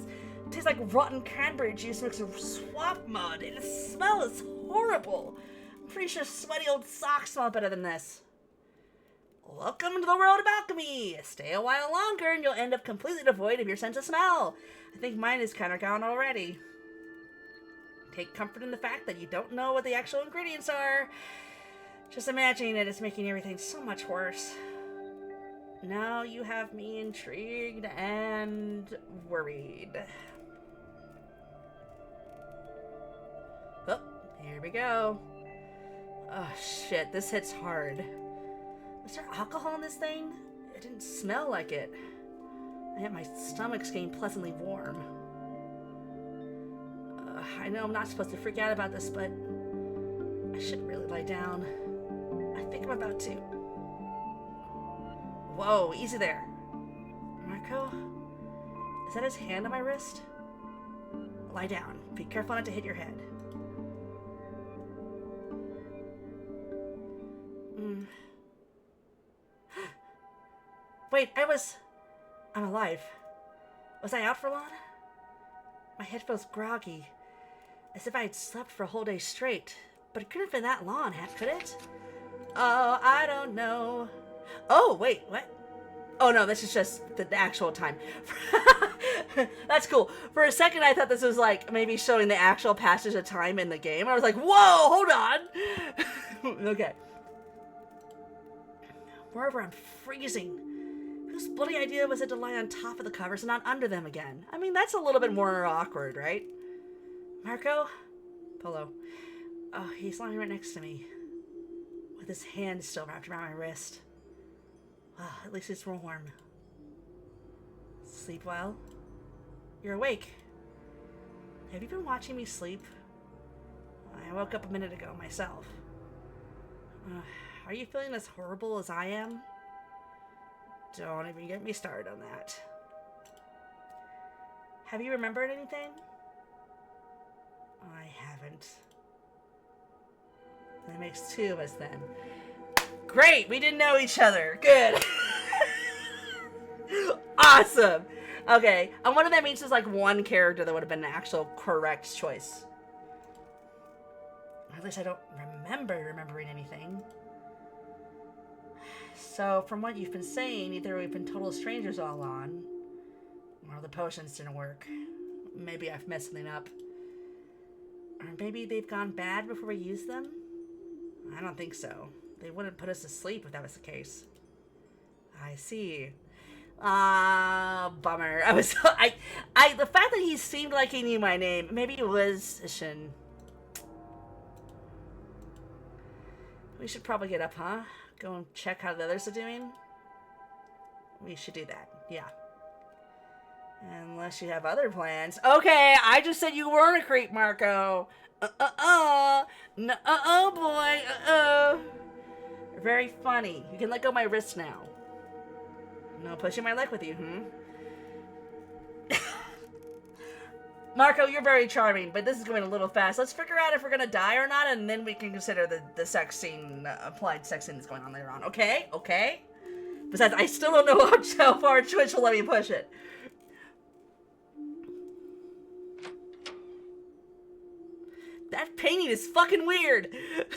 tastes like rotten cranberry juice mixed with swamp mud, and the smell is horrible. I'm pretty sure sweaty old socks smell better than this. Welcome to the world of alchemy. Stay a while longer and you'll end up completely devoid of your sense of smell. I think mine is kind of gone already. Take comfort in the fact that you don't know what the actual ingredients are. Just imagining it is making everything so much worse. Now you have me intrigued and worried. Oh, here we go. Oh shit, this hits hard. Was there alcohol in this thing? It didn't smell like it. And yet my stomach's getting pleasantly warm. I know I'm not supposed to freak out about this, but I should really lie down. I think I'm about to. Whoa, easy there. Marco? Is that his hand on my wrist? Lie down. Be careful not to hit your head. Wait, I'm alive. Was I out for long? My head feels groggy, as if I had slept for a whole day straight. But it couldn't have been that long, could it? Oh, I don't know. Oh, wait, what? Oh no, this is just the actual time. That's cool. For a second, I thought this was like maybe showing the actual passage of time in the game. I was like, whoa, hold on. Okay. Moreover, I'm freezing. Whose bloody idea was it to lie on top of the covers and not under them again? I mean, that's a little bit more awkward, right? Marco? Polo. Oh, he's lying right next to me, with his hand still wrapped around my wrist. Well, at least it's warm. Sleep well? You're awake. Have you been watching me sleep? I woke up a minute ago myself. Are you feeling as horrible as I am? Don't even get me started on that. Have you remembered anything? I haven't. That makes two of us then. Great! We didn't know each other. Good. Awesome! Okay, I wonder if that means there's like one character that would have been an actual correct choice. Or at least I don't remembering anything. So, from what you've been saying, either we've been total strangers all along, or the potions didn't work. Maybe I've messed something up. Or maybe they've gone bad before we used them? I don't think so. They wouldn't put us to sleep if that was the case. I see. Bummer. The fact that he seemed like he knew my name, maybe it was Shin. We should probably get up, huh? Go and check how the others are doing? We should do that, yeah. Unless you have other plans. Okay, I just said you weren't a creep, Marco. No, boy, You're very funny. You can let go of my wrist now. No pushing my leg with you, Marco, you're very charming, but this is going a little fast. Let's figure out if we're gonna die or not, and then we can consider the sex scene, applied sex scene that's going on later on. Okay? Okay? Besides, I still don't know how far Twitch will let me push it. That painting is fucking weird! It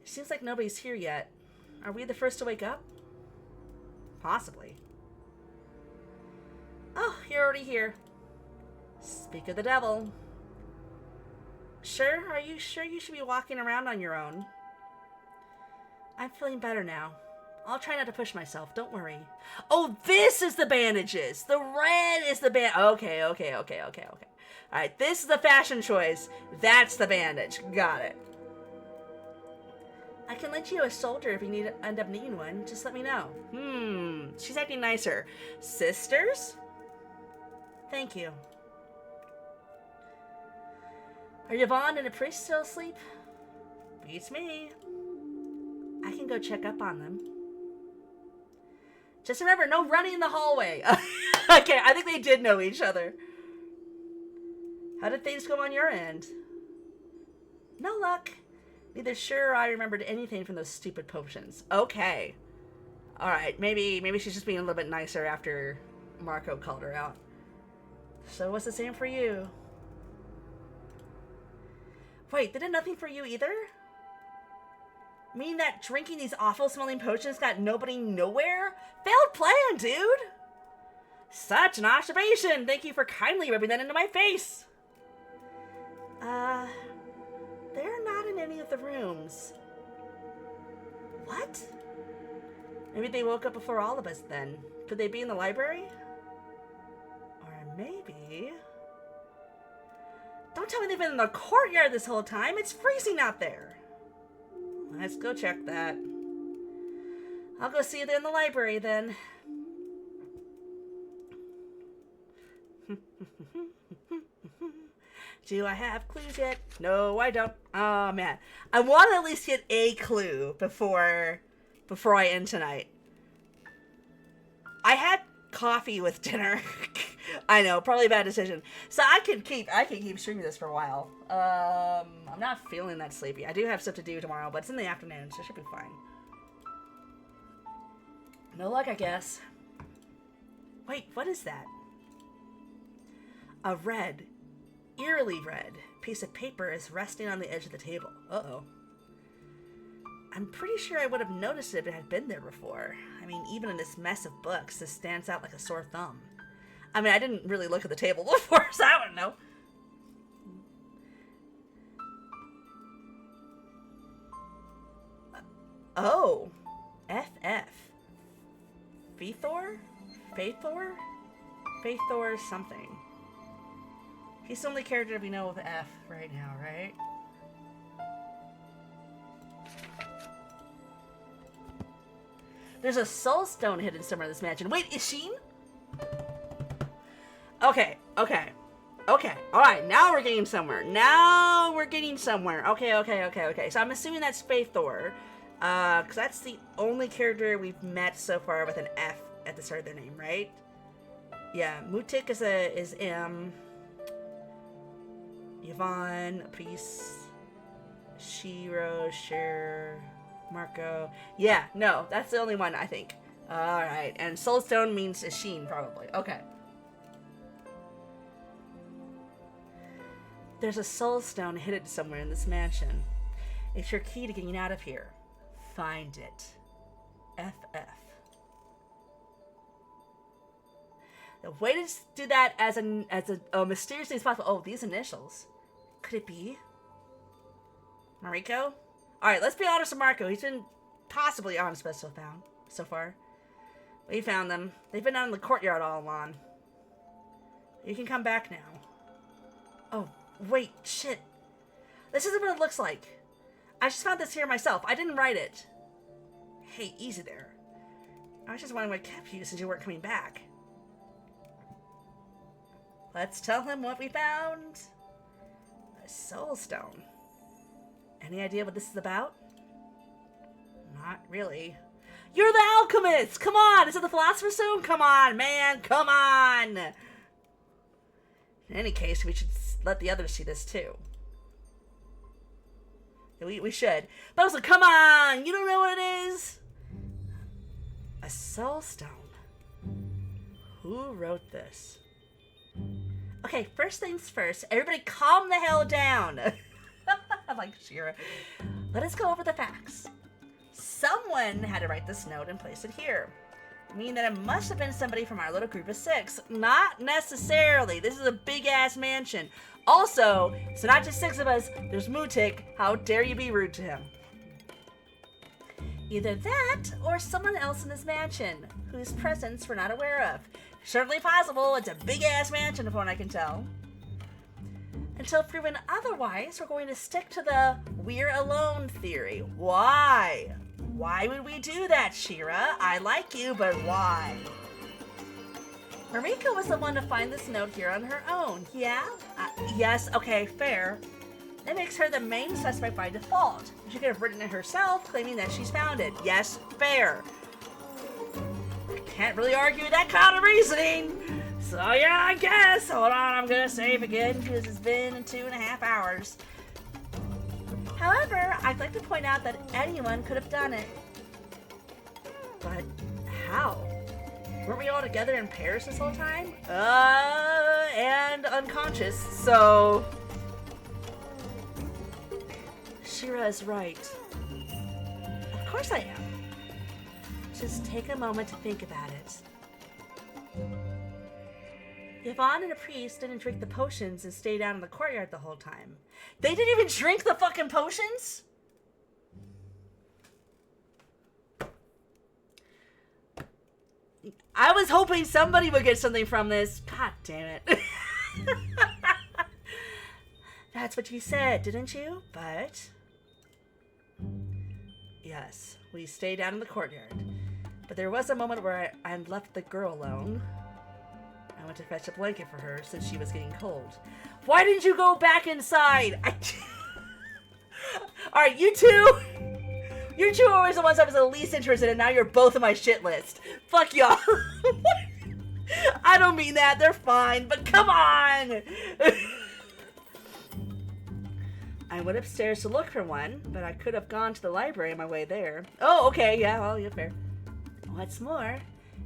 seems like nobody's here yet. Are we the first to wake up? Possibly. Oh, you're already here. Speak of the devil. Sure? Are you sure you should be walking around on your own? I'm feeling better now. I'll try not to push myself, don't worry. Oh, this is the bandages! The red is the Okay. Alright, this is the fashion choice. That's the bandage. Got it. I can lend you a soldier if you end up needing one. Just let me know. She's acting nicer. Sisters? Thank you. Are Yvonne and the priest still asleep? Beats me. go check up on them. Just remember, no running in the hallway. Okay, I think they did know each other. How did things go on your end? No luck. Neither sure I remembered anything from those stupid potions. Okay. Alright, maybe she's just being a little bit nicer after Marco called her out. So what's the same for you? Wait, they did nothing for you either? Meaning that drinking these awful smelling potions got nobody nowhere? Failed plan, dude! Such an observation! Thank you for kindly rubbing that into my face! They're not in any of the rooms. What? Maybe they woke up before all of us then. Could they be in the library? Or maybe... Don't tell me they've been in the courtyard this whole time. It's freezing out there. Let's go check that. I'll go see you there in the library then. Do I have clues yet? No, I don't. Oh, man. I want to at least get a clue before I end tonight. I had coffee with dinner. I know, probably a bad decision. So I can keep streaming this for a while. I'm not feeling that sleepy. I do have stuff to do tomorrow, but it's in the afternoon, so it should be fine. No luck, I guess. Wait, what is that? A red, eerily red piece of paper is resting on the edge of the table. Uh-oh. I'm pretty sure I would have noticed it if it had been there before. I mean, even in this mess of books, this stands out like a sore thumb. I mean, I didn't really look at the table before, so I don't know. Oh. FF. Faithor? Faithor? Faithor something. He's the only character we know with F right now, right? There's a soul stone hidden somewhere in this mansion. Wait, is Sheen? Okay. Alright, now we're getting somewhere. Okay. So I'm assuming that's Faithor. Because that's the only character we've met so far with an F at the start of their name, right? Yeah, Mutik is M. Yvonne, Priest, Shiro, Cher, Marco. Yeah, no, that's the only one, I think. Alright, and Soulstone means Sheen, probably. Okay. There's a soulstone hidden somewhere in this mansion. It's your key to getting out of here. Find it. FF. The way to do that as a mysterious thing as possible. Oh, these initials. Could it be Mariko? Alright, let's be honest with Marco. He's been possibly honest with us so far. We found them. They've been out in the courtyard all along. You can come back now. Oh, wait, shit. This isn't what it looks like. I just found this here myself. I didn't write it. Hey, easy there. I was just wondering what kept you since you weren't coming back. Let's tell him what we found. A soul stone. Any idea what this is about? Not really. You're the alchemist! Come on! Is it the philosopher's stone? Come on, man! Come on! In any case, we should let the others see this too. We should. But also, come on! You don't know what it is? A soul stone. Who wrote this? Okay, first things first. Everybody calm the hell down. I like Shira. Let us go over the facts. Someone had to write this note and place it here. Meaning that it must have been somebody from our little group of 6. Not necessarily. This is a big-ass mansion. Also, so not just 6 of us, there's Mutik. How dare you be rude to him? Either that, or someone else in this mansion, whose presence we're not aware of. Certainly possible. It's a big-ass mansion, from what I can tell. Until proven otherwise, we're going to stick to the we're alone theory. Why? Why would we do that, Shira? I like you, but why? Mariko was the one to find this note here on her own. Yeah? Yes, okay, fair. That makes her the main suspect by default. She could have written it herself, claiming that she's found it. Yes, fair. I can't really argue that kind of reasoning. So yeah, I guess. Hold on, I'm gonna save again because it's been 2.5 hours. However, I'd like to point out that anyone could have done it. But how? Weren't we all together in pairs this whole time? And unconscious, so... Shira is right. Of course I am. Just take a moment to think about it. Yvonne and a priest didn't drink the potions and stayed out in the courtyard the whole time. They didn't even drink the fucking potions? I was hoping somebody would get something from this. God damn it. That's what you said, didn't you? But... yes, we stayed down in the courtyard. But there was a moment where I left the girl alone. I went to fetch a blanket for her since she was getting cold. Why didn't you go back inside? Alright, you two! You two are always the ones I was the least interested in, now you're both on my shit list. Fuck y'all. I don't mean that, they're fine, but come on! I went upstairs to look for one, but I could have gone to the library on my way there. Oh, okay, yeah, well, yeah, fair. What's more,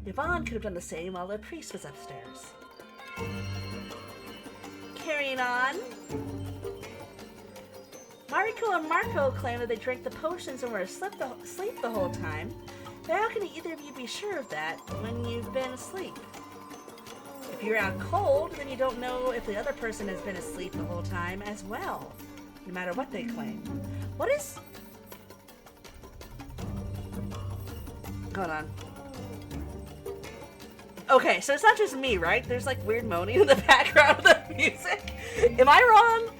Yvonne could have done the same while the priest was upstairs. Carrying on. Mariko and Marco claim that they drank the potions and were asleep the whole time. But how can either of you be sure of that when you've been asleep? If you're out cold, then you don't know if the other person has been asleep the whole time as well, no matter what they claim. What is... hold on. Okay, so it's not just me, right? There's like weird moaning in the background of the music. Am I wrong?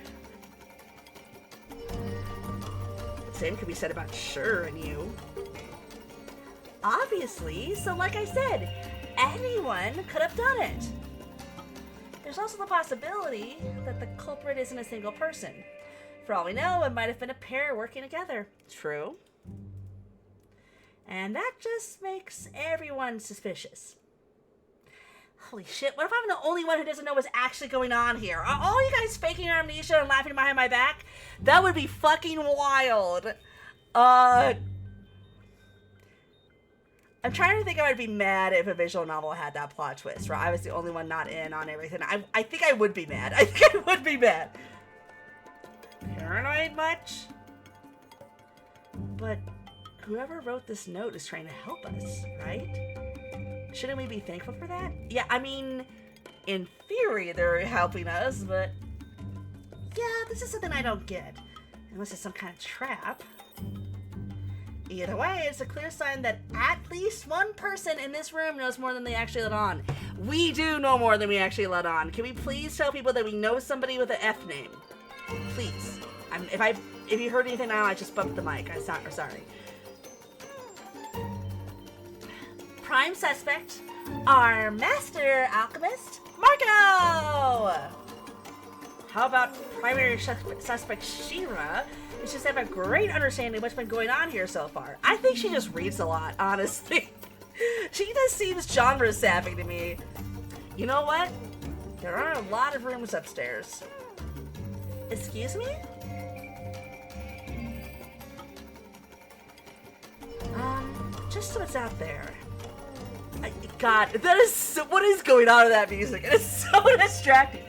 Same could be said about Sure and you. Obviously, so like I said, anyone could have done it. There's also the possibility that the culprit isn't a single person. For all we know, it might have been a pair working together. True. And that just makes everyone suspicious. Holy shit, what if I'm the only one who doesn't know what's actually going on here? Are all you guys faking your amnesia and laughing behind my back? That would be fucking wild. I'm trying to think I would be mad if a visual novel had that plot twist, where I was the only one not in on everything. I think I would be mad. I think I would be mad. Paranoid much? But whoever wrote this note is trying to help us, right? Shouldn't we be thankful for that? Yeah, I mean, in theory they're helping us, but yeah, this is something I don't get. Unless it's some kind of trap. Either way, it's a clear sign that at least one person in this room knows more than they actually let on. We do know more than we actually let on. Can we please tell people that we know somebody with an F name? Please. If you heard anything now, I just bumped the mic. I'm sorry. Prime suspect, our master alchemist, Marco! How about primary suspect Shira? She just have a great understanding of what's been going on here so far. I think she just reads a lot, honestly. She just seems genre savvy to me. You know what? There are a lot of rooms upstairs. Excuse me? Just what's out there. God, that is so, what is going on with that music? It is so distracting.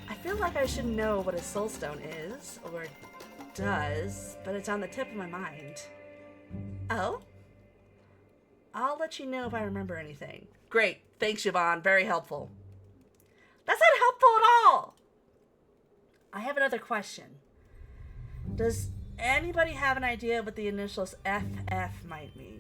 I feel like I should know what a soulstone is, or does, but it's on the tip of my mind. Oh? I'll let you know if I remember anything. Great. Thanks, Yvonne. Very helpful. That's not helpful at all! I have another question. Does anybody have an idea what the initials FF might mean?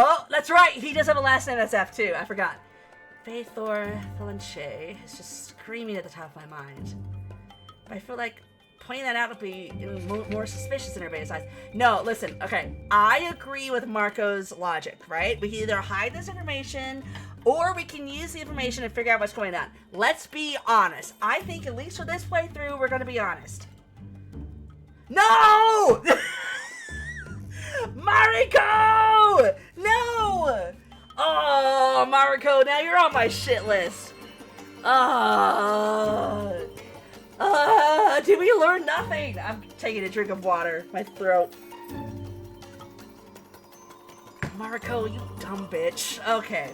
Oh, that's right! He does have a last name that's F too. I forgot. Faithor Philanche is just screaming at the top of my mind. But I feel like pointing that out would be more suspicious in everybody's eyes. No, listen, okay. I agree with Marco's logic, right? We can either hide this information or we can use the information and figure out what's going on. Let's be honest. I think at least for this playthrough, we're going to be honest. No! Mariko! No! Oh, Mariko, now you're on my shit list. Did we learn nothing? I'm taking a drink of water. My throat. Mariko, you dumb bitch. Okay.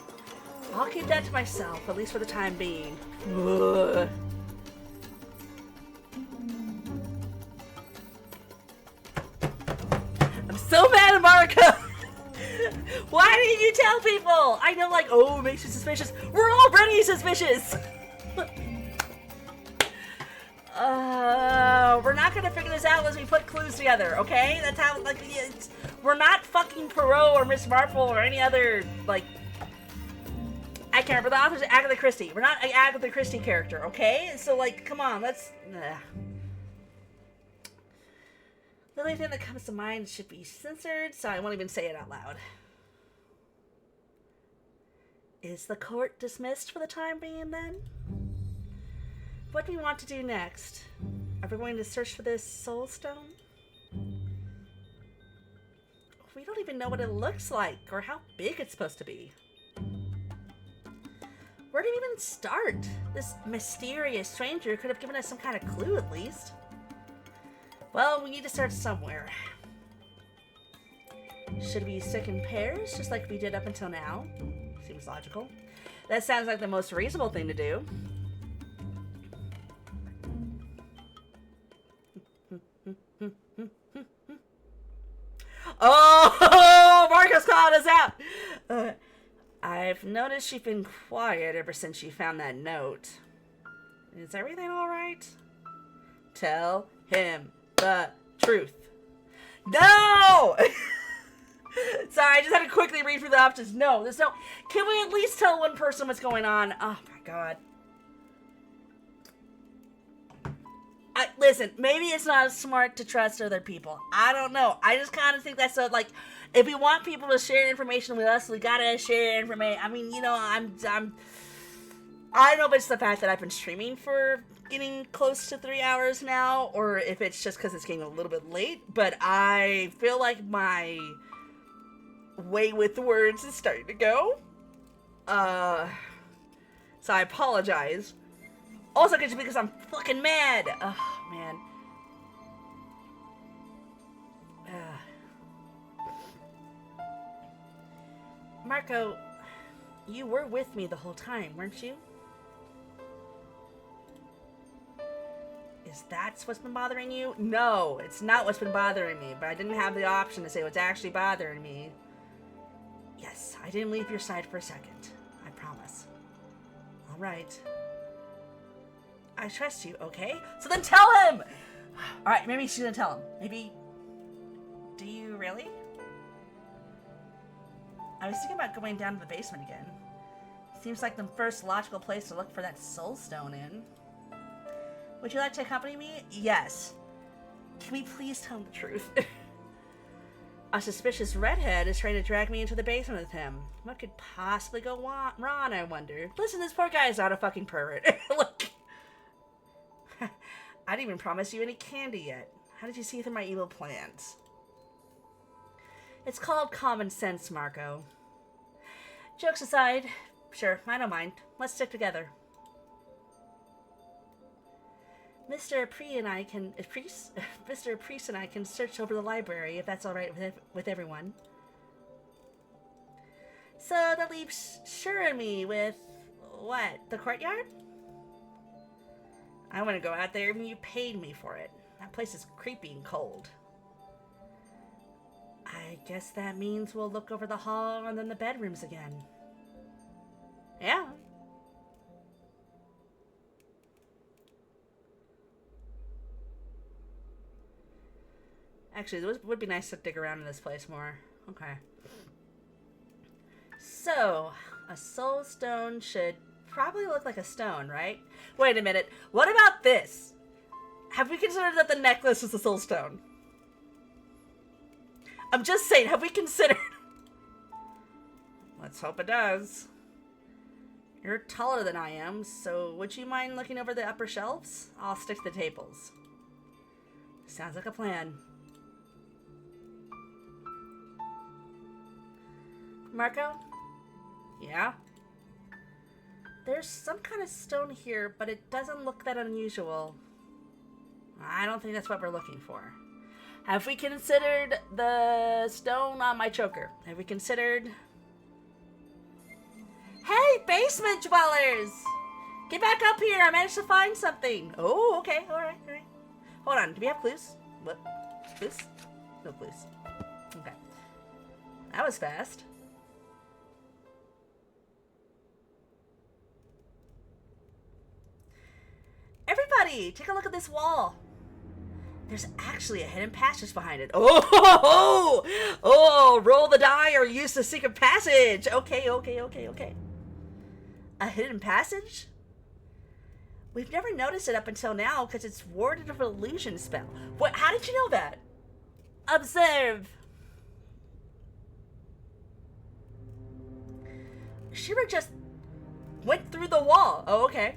I'll keep that to myself, at least for the time being. Ugh. I'm so mad at Mariko! Why didn't you tell people? I know, like, oh, it makes you suspicious. We're already suspicious! We're not gonna figure this out unless we put clues together, okay? That's how, like, we're not fucking Perot or Miss Marple or any other, like, I can't remember, the author's Agatha Christie. We're not an Agatha Christie character, okay? So, like, come on, let's, The only thing that comes to mind should be censored, so I won't even say it out loud. Is the court dismissed for the time being, then? What do we want to do next? Are we going to search for this soul stone? We don't even know what it looks like, or how big it's supposed to be. Where do we even start? This mysterious stranger could have given us some kind of clue, at least. Well, we need to start somewhere. Should we stick in pairs, just like we did up until now? Seems logical. That sounds like the most reasonable thing to do. Oh, Marco's calling us out! I've noticed she's been quiet ever since she found that note. Is everything alright? Tell him the truth. No! Sorry, I just had to quickly read through the options. No, there's no... Can we at least tell one person what's going on? Oh my god. Listen, maybe it's not smart to trust other people. I don't know. I just kind of think that's so, like, if we want people to share information with us, we gotta share information. I mean, you know, I don't know if it's the fact that I've been streaming for getting close to 3 hours now, or if it's just because it's getting a little bit late, but I feel like my way with words is starting to go. So I apologize. Also, because I'm fucking mad. Oh, man. Marco, you were with me the whole time, weren't you? Is that what's been bothering you? No, it's not what's been bothering me, but I didn't have the option to say what's actually bothering me. Yes, I didn't leave your side for a second. I promise. All right. I trust you, okay? So then tell him! Alright, maybe she's gonna tell him. Maybe... Do you really? I was thinking about going down to the basement again. Seems like the first logical place to look for that soul stone in. Would you like to accompany me? Yes. Can we please tell him the truth? A suspicious redhead is trying to drag me into the basement with him. What could possibly go wrong, I wonder? Listen, this poor guy is not a fucking pervert. Look. I didn't even promise you any candy yet. How did you see through my evil plans? It's called common sense, Marco. Jokes aside, sure, I don't mind. Let's stick together. Mr. Priest and I can search over the library if that's all right with everyone. So that leaves Sure and me with what? The courtyard? I want to go out there even you paid me for it. That place is creepy and cold. I guess that means we'll look over the hall and then the bedrooms again. Yeah. Actually, it would be nice to dig around in this place more. Okay. So, a soul stone should probably look like a stone, right? Wait a minute. What about this? Have we considered that the necklace is a soul stone? I'm just saying, have we considered? Let's hope it does. You're taller than I am, so would you mind looking over the upper shelves? I'll stick to the tables. Sounds like a plan. Marco? Yeah? There's some kind of stone here, but it doesn't look that unusual. I don't think that's what we're looking for. Have we considered the stone on my choker? Have we considered... Hey, basement dwellers! Get back up here, I managed to find something. Oh, okay, alright. Hold on, do we have clues? What? Clues? No clues. Okay. That was fast. Everybody, take a look at this wall. There's actually a hidden passage behind it. Oh, roll the die or use the secret passage. Okay. A hidden passage? We've never noticed it up until now because it's warded of an illusion spell. What? How did you know that? Observe. Shira just went through the wall. Oh, okay.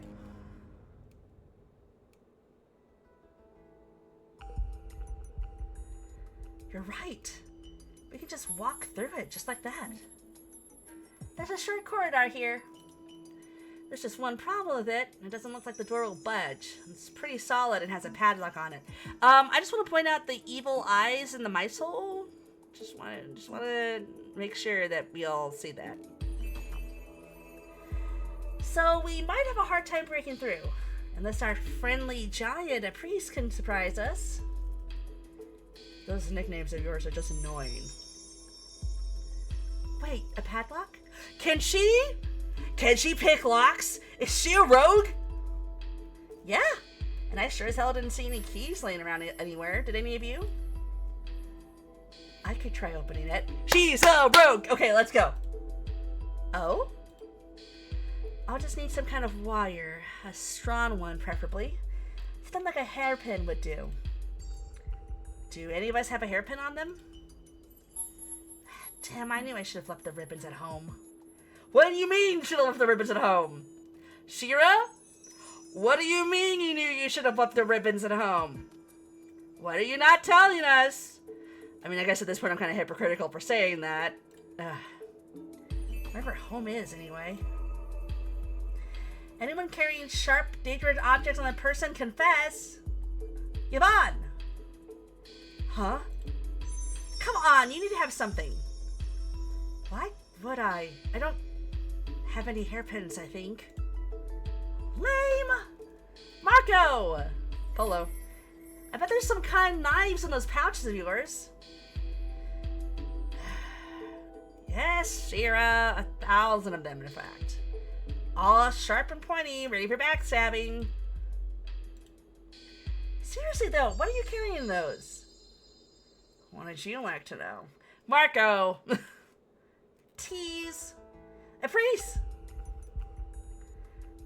You're right. We can just walk through it just like that. There's a short corridor here. There's just one problem with it. It doesn't look like the door will budge. It's pretty solid and has a padlock on it. I just want to point out the evil eyes in the mice hole. Just want to make sure that we all see that. So we might have a hard time breaking through, unless our friendly giant, a priest, can surprise us. Those nicknames of yours are just annoying. Wait, a padlock? Can she pick locks? Is she a rogue? Yeah, and I sure as hell didn't see any keys laying around anywhere. Did any of you? I could try opening it. She's a rogue! Okay, let's go. Oh? I'll just need some kind of wire. A strong one, preferably. Something like a hairpin would do. Do any of us have a hairpin on them? Damn, I knew I should have left the ribbons at home. What do you mean should have left the ribbons at home? Shira? What do you mean you knew you should have left the ribbons at home? What are you not telling us? I mean, I guess at this point I'm kind of hypocritical for saying that. Wherever home is, anyway. Anyone carrying sharp, dangerous objects on their person, confess. Yvonne! Huh? Come on, you need to have something. Why would I? I don't have any hairpins, I think. Lame! Marco! Polo. I bet there's some kind of knives in those pouches of yours. Yes, Shira. 1,000 of them, in fact. All sharp and pointy, ready for backstabbing. Seriously, though, what are you carrying in those? What would you like to know? Marco! Tease. A priest!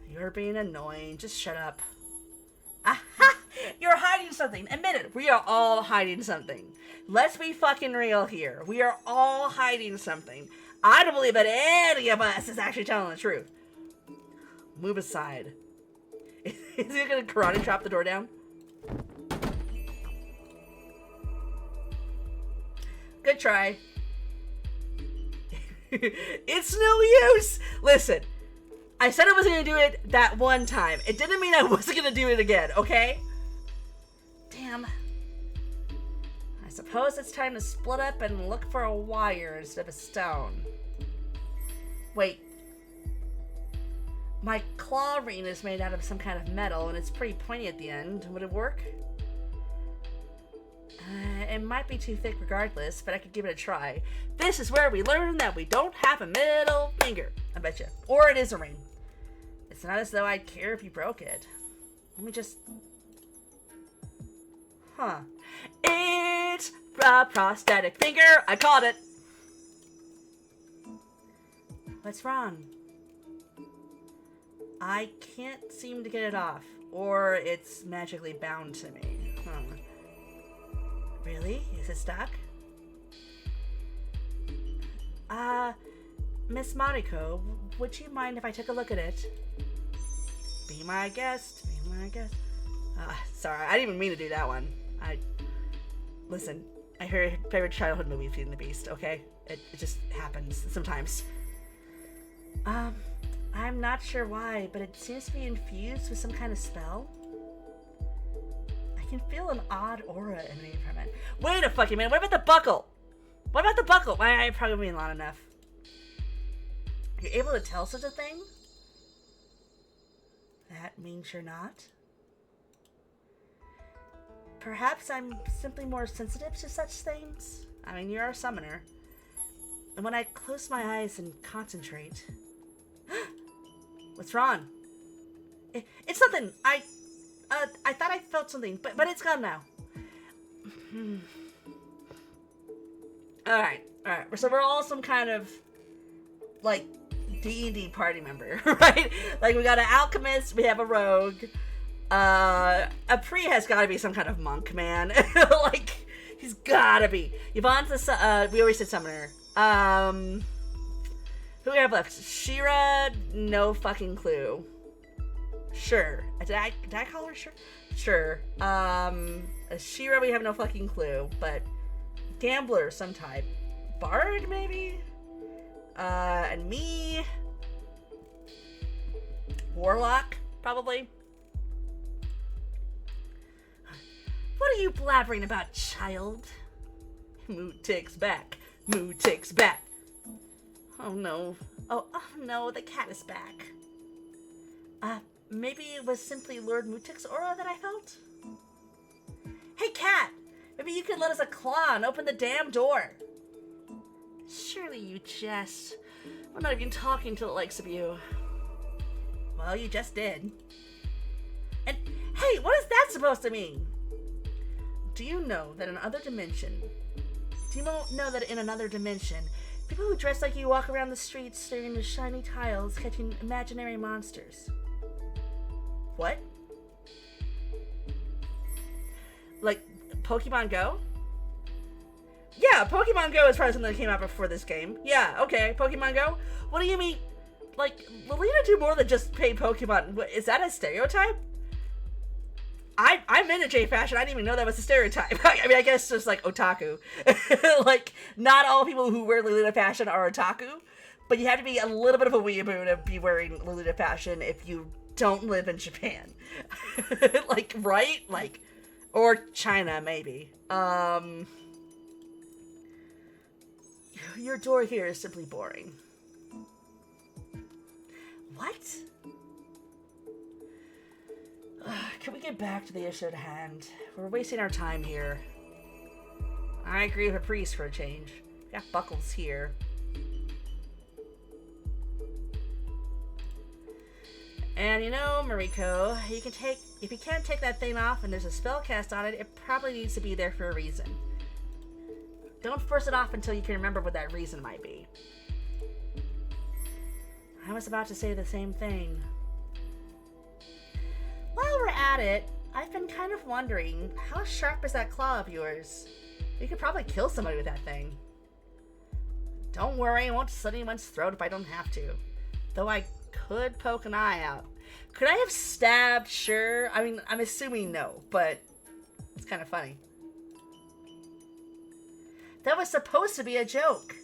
You're being annoying. Just shut up. Aha! You're hiding something. Admit it. We are all hiding something. Let's be fucking real here. We are all hiding something. I don't believe that any of us is actually telling the truth. Move aside. Is he gonna karate chop the door down? Good try. It's no use. Listen, I said I was going to do it that one time. It didn't mean I wasn't going to do it again, okay? Damn. I suppose it's time to split up and look for a wire instead of a stone. Wait. My claw ring is made out of some kind of metal, and it's pretty pointy at the end. Would it work? It might be too thick regardless, but I could give it a try. This is where we learn that we don't have a middle finger. I bet you. Or it is a ring. It's not as though I'd care if you broke it. Let me just... Huh. It's a prosthetic finger. I called it. What's wrong? I can't seem to get it off, or it's magically bound to me. Really? Is it stuck? Miss Mariko, would you mind if I took a look at it? Be my guest. Be my guest. Sorry, I didn't even mean to do that one. Listen, I heard your favorite childhood movie, Feed the Beast, okay? It just happens sometimes. I'm not sure why, but it seems to be infused with some kind of spell. I can feel an odd aura emanating from it. Wait a fucking minute, what about the buckle? What about the buckle? I probably mean not enough. You're able to tell such a thing? That means you're not? Perhaps I'm simply more sensitive to such things? I mean, you're a summoner. And when I close my eyes and concentrate... What's wrong? It's something. I thought I felt something, but it's gone now. Alright. So we're all some kind of, like, D&D party member, right? Like, we got an alchemist, we have a rogue. A Pri has got to be some kind of monk, man. Like, he's got to be. Yvonne's we always said summoner. Who do we have left? Shira, no fucking clue. Sure. Did I call her Sure? Sure. Shira, we have no fucking clue, but gambler some type. Bard, maybe? And me. Warlock, probably. What are you blabbering about, child? Mood takes back. Mood takes back. Oh no. Oh no, the cat is back. Maybe it was simply Lord Mutik's aura that I felt? Hey cat! Maybe you could let us a claw and open the damn door. Surely you jest. I'm not even talking to the likes of you. Well, you just did. And hey, what is that supposed to mean? Do you know that in another dimension, people who dress like you walk around the streets staring into shiny tiles, catching imaginary monsters? What? Like, Pokemon Go? Yeah, Pokemon Go is probably something that came out before this game. Yeah, okay, Pokemon Go? What do you mean? Like, Lolita do more than just pay Pokemon. Is that a stereotype? I'm into J fashion. I didn't even know that was a stereotype. I mean, I guess just like otaku. Like, not all people who wear Lolita fashion are otaku, but you have to be a little bit of a weeaboo to be wearing Lolita fashion if you don't live in Japan. Like, right? Like, or China, maybe. Your door here is simply boring. What? Can we get back to the issue at hand? We're wasting our time here. I agree with a priest for a change. We got buckles here. And you know, Mariko, if you can't take that thing off and there's a spell cast on it, it probably needs to be there for a reason. Don't force it off until you can remember what that reason might be. I was about to say the same thing. While we're at it, I've been kind of wondering, how sharp is that claw of yours? You could probably kill somebody with that thing. Don't worry, I won't slit anyone's throat if I don't have to. Though I could poke an eye out. Could I have stabbed? Sure. I mean, I'm assuming no, but it's kind of funny. That was supposed to be a joke.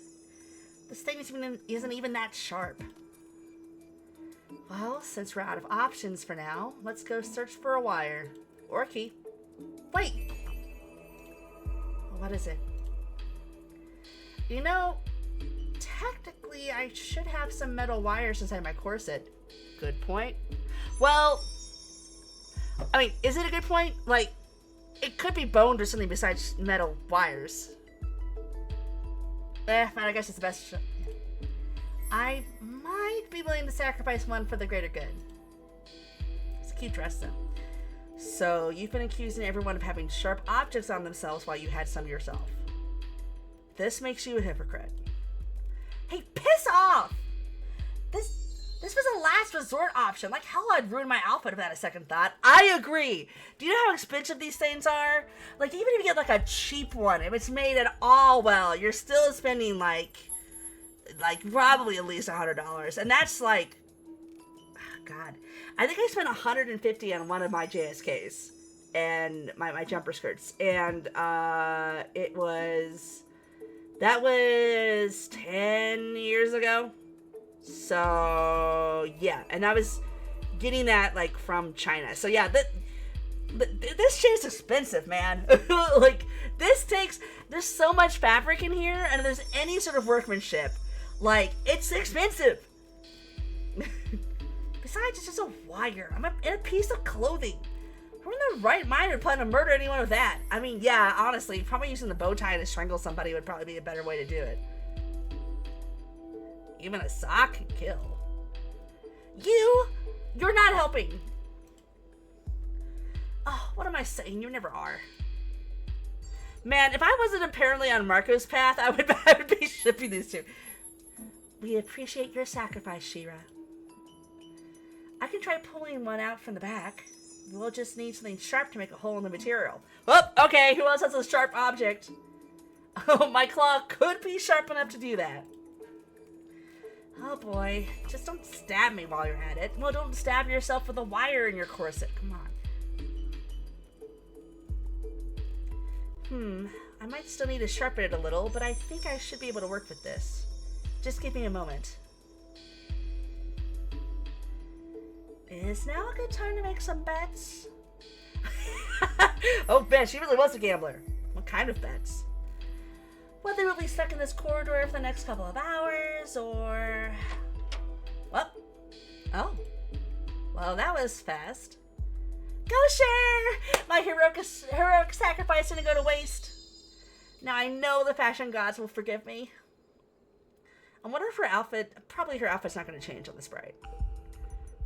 This thing isn't even that sharp. Well, since we're out of options for now, let's go search for a wire. Or a key. Wait! What is it? You know, technically I should have some metal wires inside my corset. Good point. Well, I mean, is it a good point? Like, it could be boned or something besides metal wires. But I guess it's the best. I might be willing to sacrifice one for the greater good. It's a cute dress, though. So, you've been accusing everyone of having sharp objects on themselves while you had some yourself. This makes you a hypocrite. Hey, piss off! This was a last resort option. Like hell, I'd ruin my outfit without a second thought. I agree. Do you know how expensive these things are? Like even if you get like a cheap one, if it's made at all well, you're still spending like probably at least $100, and that's like, oh God, I think I spent $150 on one of my JSKs and my jumper skirts, and that was 10 years ago. So yeah, and I was getting that like from China. So yeah, this shit is expensive, man. Like there's so much fabric in here, and if there's any sort of workmanship, like it's expensive. Besides, it's just a wire. I'm in a piece of clothing. Who in their right mind would plan to murder anyone with that? I mean, yeah, honestly, probably using the bow tie to strangle somebody would probably be a better way to do it. Even a sock can kill. You're not helping. Oh, what am I saying? You never are. Man, if I wasn't apparently on Marco's path, I would be shipping these two. We appreciate your sacrifice, Shira. I can try pulling one out from the back. We'll just need something sharp to make a hole in the material. Oh, okay, who else has a sharp object? Oh, my claw could be sharp enough to do that. Oh boy, just don't stab me while you're at it. Well, don't stab yourself with a wire in your corset. Come on. I might still need to sharpen it a little, but I think I should be able to work with this. Just give me a moment. Is now a good time to make some bets? Oh, man, she really was a gambler. What kind of bets? Whether we'll be stuck in this corridor for the next couple of hours, or... Well, oh. Well, that was fast. Go share! My heroic sacrifice didn't go to waste. Now I know the fashion gods will forgive me. I wonder if her outfit... Probably her outfit's not going to change on the sprite.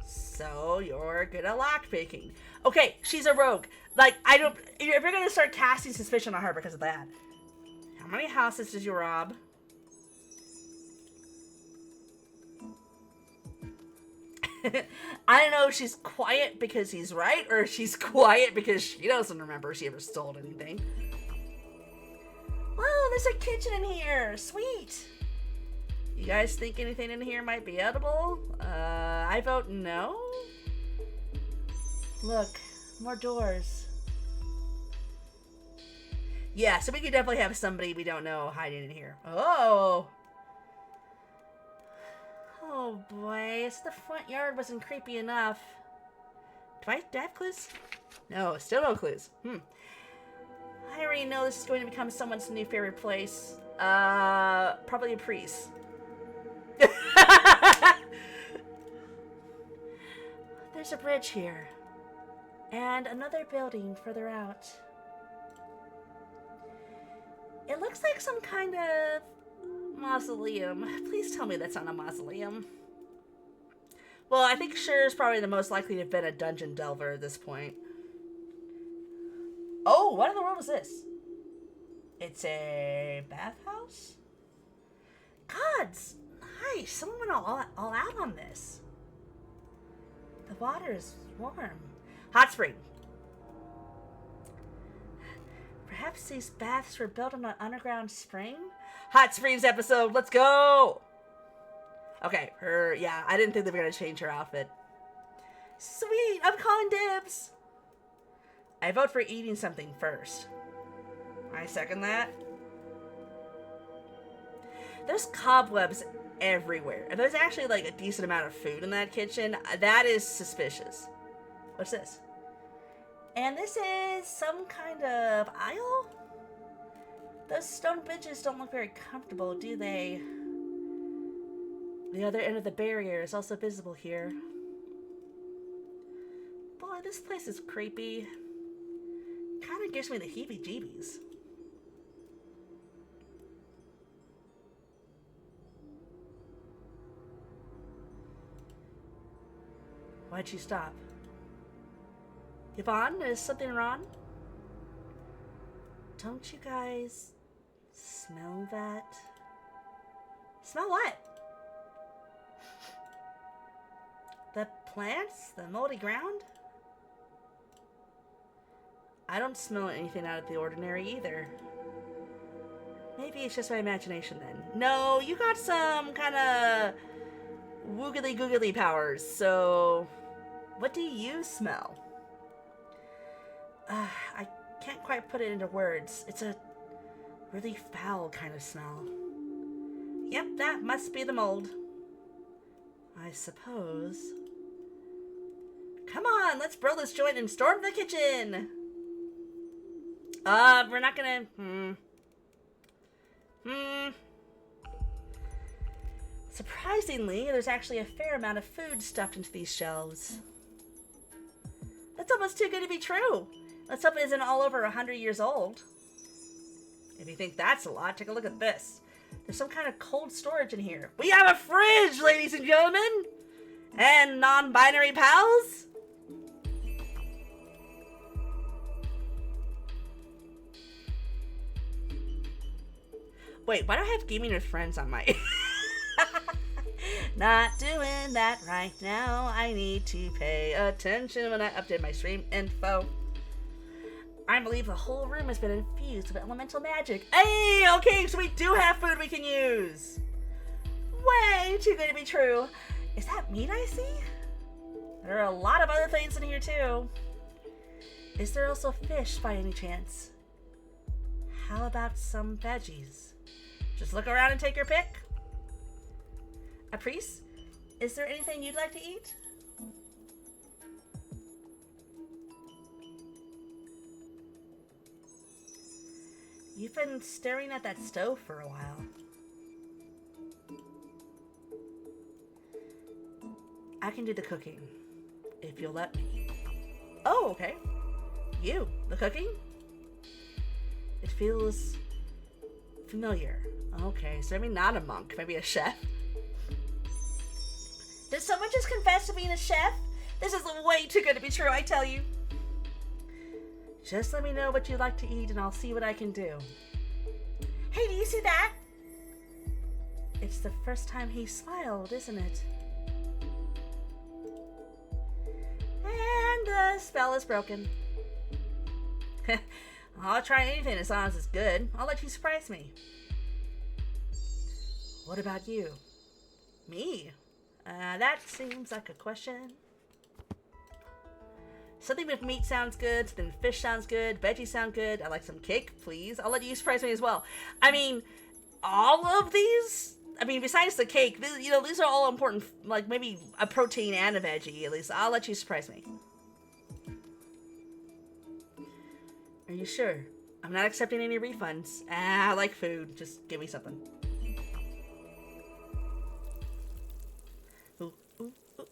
So, you're good at lockpicking. Okay, she's a rogue. Like, I don't... If you're going to start casting suspicion on her because of that... How many houses did you rob? I don't know if she's quiet because he's right, or if she's quiet because she doesn't remember she ever stole anything. Whoa, there's a kitchen in here. Sweet. You guys think anything in here might be edible? I vote no. Look, more doors. Yeah, so we could definitely have somebody we don't know hiding in here. Oh! Oh boy, it's the front yard wasn't creepy enough. Do I have clues? No, still no clues. I already know this is going to become someone's new favorite place. Probably a priest. There's a bridge here. And another building further out. It looks like some kind of mausoleum. Please tell me that's not a mausoleum. Well, I think Sure is probably the most likely to have been a dungeon delver at this point. Oh, what in the world is this? It's a bathhouse? Gods, nice. Someone went all out on this. The water is warm. Hot spring. Perhaps these baths were built on an underground spring? Hot Springs episode, let's go! Okay, yeah, I didn't think they were going to change her outfit. Sweet, I'm calling dibs! I vote for eating something first. I second that. There's cobwebs everywhere. If there's actually like a decent amount of food in that kitchen, that is suspicious. What's this? And this is some kind of aisle? Those stone benches don't look very comfortable, do they? The other end of the barrier is also visible here. Boy, this place is creepy. Kind of gives me the heebie-jeebies. Why'd you stop? Yvonne, is something wrong? Don't you guys smell that? Smell what? plants? The moldy ground? I don't smell anything out of the ordinary either. Maybe it's just my imagination then. No, you got some kind of woogly googly powers, so what do you smell? I can't quite put it into words. It's a really foul kind of smell. Yep, that must be the mold. I suppose. Come on, let's bro this joint and storm the kitchen! We're not gonna... Surprisingly, there's actually a fair amount of food stuffed into these shelves. That's almost too good to be true. Let's hope it isn't all over 100 years old. If you think that's a lot, take a look at this. There's some kind of cold storage in here. We have a fridge, ladies and gentlemen! And non-binary pals? Wait, why do I have gaming with friends on my... Not doing that right now. I need to pay attention when I update my stream info. I believe the whole room has been infused with elemental magic. Hey, okay, so we do have food we can use. Way too good to be true. Is that meat I see? There are a lot of other things in here too. Is there also fish by any chance? How about some veggies? Just look around and take your pick. A priest, is there anything you'd like to eat? You've been staring at that stove for a while. I can do the cooking, if you'll let me. Oh, okay. You, the cooking? It feels familiar. Okay, so maybe not a monk, maybe a chef. Did someone just confess to being a chef? This is way too good to be true, I tell you. Just let me know what you'd like to eat and I'll see what I can do. Hey, do you see that? It's the first time he smiled, isn't it? And the spell is broken. I'll try anything as long as it's good. I'll let you surprise me. What about you? Me? That seems like a question. Something with meat sounds good, something with fish sounds good, veggies sound good. I'd like some cake, please. I'll let you surprise me as well. I mean, all of these? I mean, besides the cake, these are all important, like maybe a protein and a veggie, at least. I'll let you surprise me. Are you sure? I'm not accepting any refunds. I like food. Just give me something. Ooh, ooh, ooh,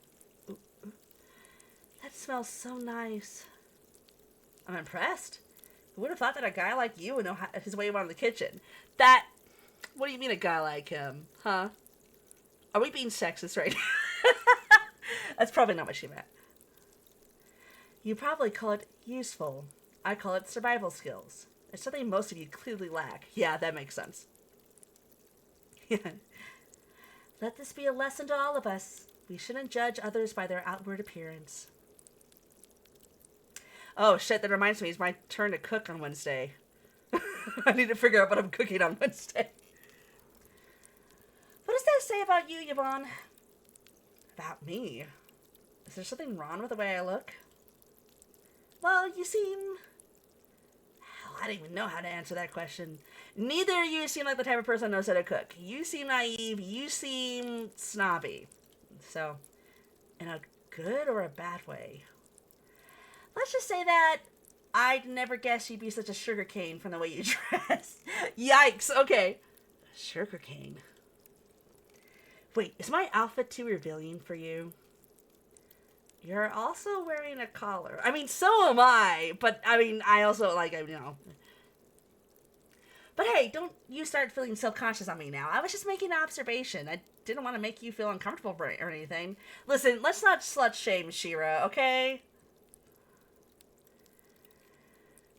ooh, ooh. That smells so nice. I'm impressed. Who would have thought that a guy like you would know his way around the kitchen? What do you mean a guy like him? Huh? Are we being sexist right now? That's probably not what she meant. You probably call it useful. I call it survival skills. It's something most of you clearly lack. Yeah, that makes sense. Let this be a lesson to all of us. We shouldn't judge others by their outward appearance. Oh shit, that reminds me, it's my turn to cook on Wednesday. I need to figure out what I'm cooking on Wednesday. What does that say about you, Yvonne? About me? Is there something wrong with the way I look? Well, you seem... Hell, I don't even know how to answer that question. Neither of you seem like the type of person who knows how to cook. You seem naive. You seem snobby. So, in a good or a bad way? Let's just say that I'd never guess you'd be such a sugarcane from the way you dress. Yikes, okay. Sugarcane. Wait, is my outfit too revealing for you? You're also wearing a collar. I mean, so am I. But, I mean, I also, But hey, don't you start feeling self-conscious on me now. I was just making an observation. I didn't want to make you feel uncomfortable or anything. Listen, let's not slut-shame Shira, okay?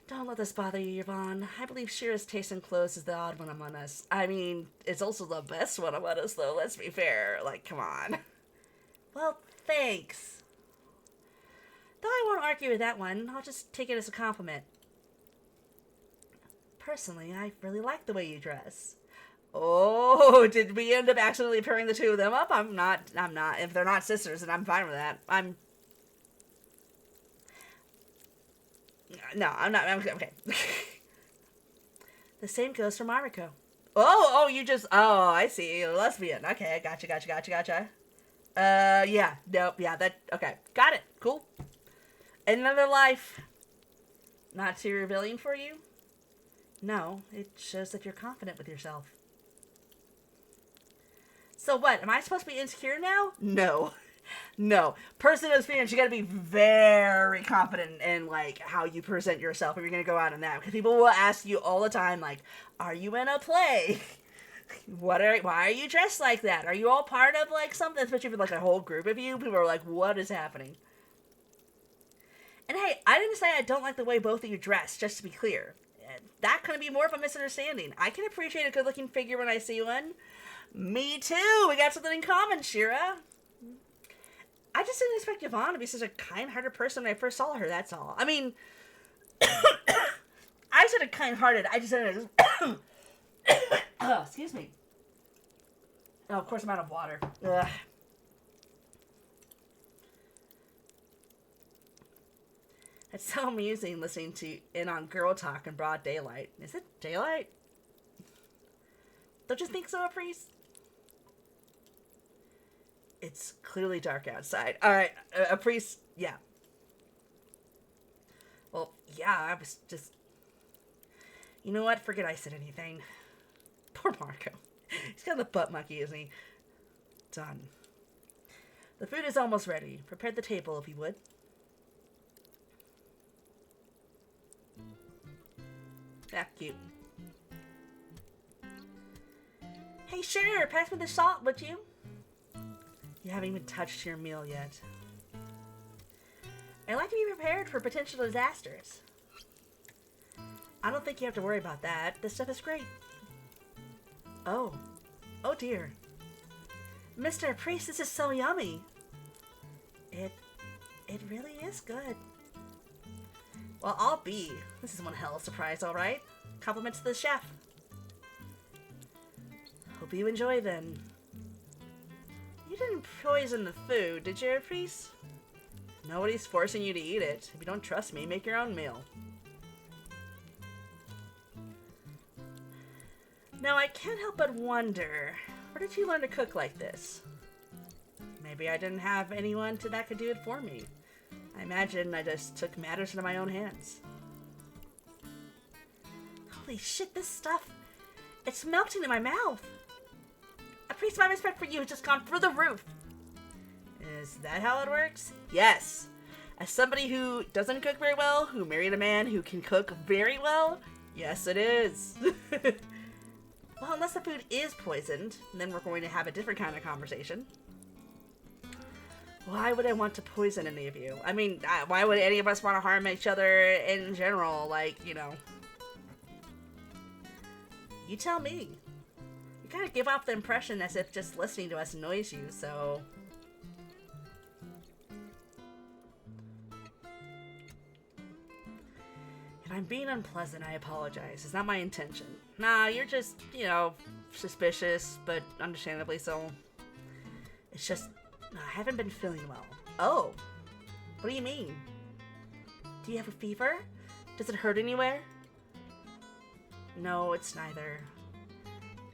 Don't let this bother you, Yvonne. I believe Shira's taste in clothes is the odd one among us. I mean, it's also the best one among us, though. Let's be fair. Like, come on. Well, thanks. Though I won't argue with that one. I'll just take it as a compliment. Personally, I really like the way you dress. Oh, did we end up accidentally pairing the two of them up? I'm not. If they're not sisters, then I'm fine with that. No, I'm not. Okay. The same goes for Mariko. Oh, I see. Lesbian. Okay, gotcha. Yeah, nope, yeah, okay. Got it. Cool. Another life. Not too revealing for you? No, it shows that you're confident with yourself. So what, am I supposed to be insecure now? No. No. Person as experience, you gotta be very confident in, like, how you present yourself if you're gonna go out in that. Because people will ask you all the time, like, are you in a play? Why are you dressed like that? Are you all part of, like, something? Especially with, like, a whole group of you. People are like, what is happening? And hey, I didn't say I don't like the way both of you dress, just to be clear. That could be more of a misunderstanding. I can appreciate a good-looking figure when I see one. Me too! We got something in common, Shira. I just didn't expect Yvonne to be such a kind-hearted person when I first saw her, that's all. I mean, I said a kind-hearted, I just said it. Oh, excuse me. Oh, of course I'm out of water. Ugh. It's so amusing listening to in on girl talk in broad daylight. Is it daylight? Don't you think so, Priest? It's clearly dark outside. Alright, a priest, yeah. Well, yeah, I was just... You know what? Forget I said anything. Poor Marco. He's got the butt monkey, isn't he? Done. The food is almost ready. Prepare the table, if you would. Ah, cute. Hey, sure, pass me the salt, would you? You haven't even touched your meal yet. I like to be prepared for potential disasters. I don't think you have to worry about that. This stuff is great. Oh. Oh dear. Mr. Priest, this is so yummy. It really is good. Well, I'll be. This is one hell of a surprise, alright? Compliments to the chef. Hope you enjoy then. You didn't poison the food, did you, Priest? Nobody's forcing you to eat it. If you don't trust me, make your own meal. Now, I can't help but wonder, where did you learn to cook like this? Maybe I didn't have anyone that could do it for me. I imagine I just took matters into my own hands. Holy shit, this stuff, it's melting in my mouth. A priest, my respect for you has just gone through the roof. Is that how it works? Yes. As somebody who doesn't cook very well, who married a man who can cook very well, yes it is. Well, unless the food is poisoned, then we're going to have a different kind of conversation. Why would I want to poison any of you? I mean, why would any of us want to harm each other in general? Like, you know. You tell me. You kind of give off the impression as if just listening to us annoys you, so... If I'm being unpleasant, I apologize. It's not my intention. Nah, you're just, you know, suspicious, but understandably so. It's just... I haven't been feeling well. Oh. What do you mean? Do you have a fever? Does it hurt anywhere? No, it's neither.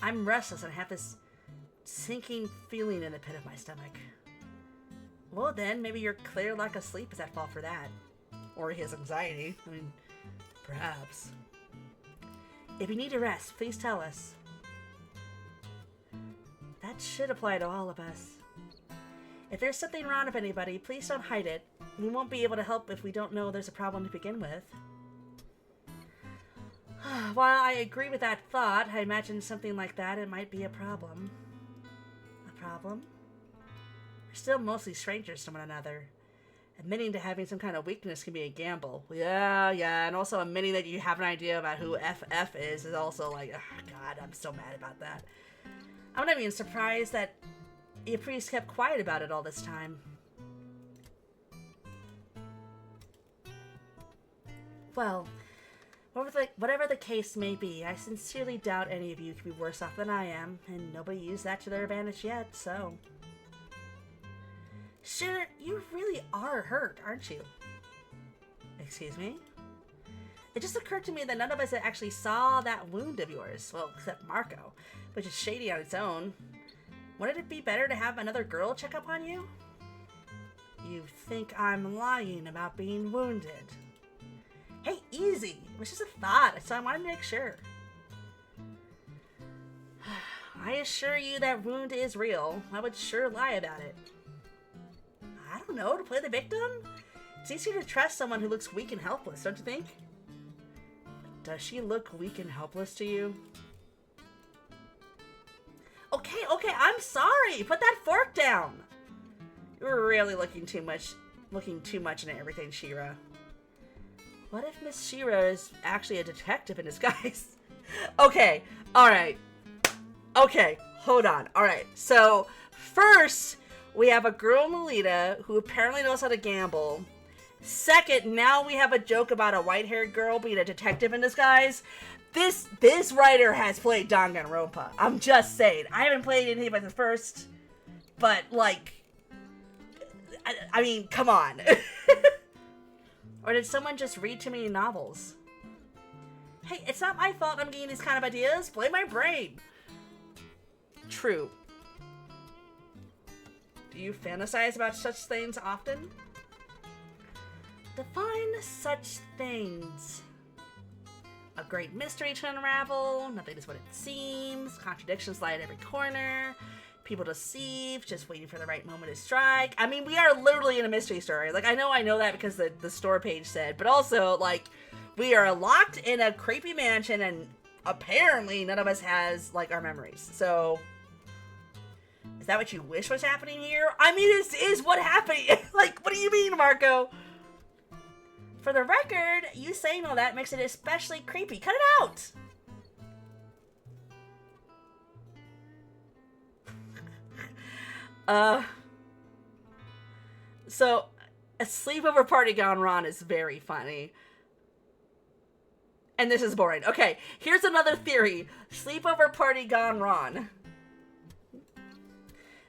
I'm restless and have this sinking feeling in the pit of my stomach. Well then, maybe your clear lack of sleep is at fault for that. Or his anxiety. I mean, perhaps. If you need to rest, please tell us. That should apply to all of us. If there's something wrong with anybody, please don't hide it. We won't be able to help if we don't know there's a problem to begin with. While I agree with that thought, I imagine something like that, it might be a problem. A problem? We're still mostly strangers to one another. Admitting to having some kind of weakness can be a gamble. Yeah, and also admitting that you have an idea about who FF is also like, oh god, I'm so mad about that. I'm not even surprised that your priest kept quiet about it all this time. Well, whatever the case may be, I sincerely doubt any of you could be worse off than I am, and nobody used that to their advantage yet, so... Sure, you really are hurt, aren't you? Excuse me? It just occurred to me that none of us actually saw that wound of yours. Well, except Marco, which is shady on its own. Wouldn't it be better to have another girl check up on you? You think I'm lying about being wounded? Hey, easy. It was just a thought, so I wanted to make sure. I assure you that wound is real. I would sure lie about it. I don't know, to play the victim? It's easier to trust someone who looks weak and helpless, don't you think? Does she look weak and helpless to you? Okay, I'm sorry. Put that fork down. You're really looking too much into everything, Shira. What if Miss Shira is actually a detective in disguise? Okay, alright. Okay, hold on. Alright, so first, we have a girl, Melita, who apparently knows how to gamble. Second, now we have a joke about a white-haired girl being a detective in disguise. This writer has played Danganronpa. I'm just saying. I haven't played anything but the first, but, like, I mean, come on. Or did someone just read too many novels? Hey, it's not my fault I'm getting these kind of ideas. Blame my brain. True. Do you fantasize about such things often? Define such things. A great mystery to unravel, nothing is what it seems, contradictions lie at every corner, people deceive, just waiting for the right moment to strike. I mean, we are literally in a mystery story. Like, I know that because the store page said, but also, like, we are locked in a creepy mansion and apparently none of us has, like, our memories. So, is that what you wish was happening here? I mean, it is what happened. Like, what do you mean, Marco? For the record, you saying all that makes it especially creepy. Cut it out! So, a sleepover party gone wrong is very funny. And this is boring. Okay, here's another theory. Sleepover party gone wrong.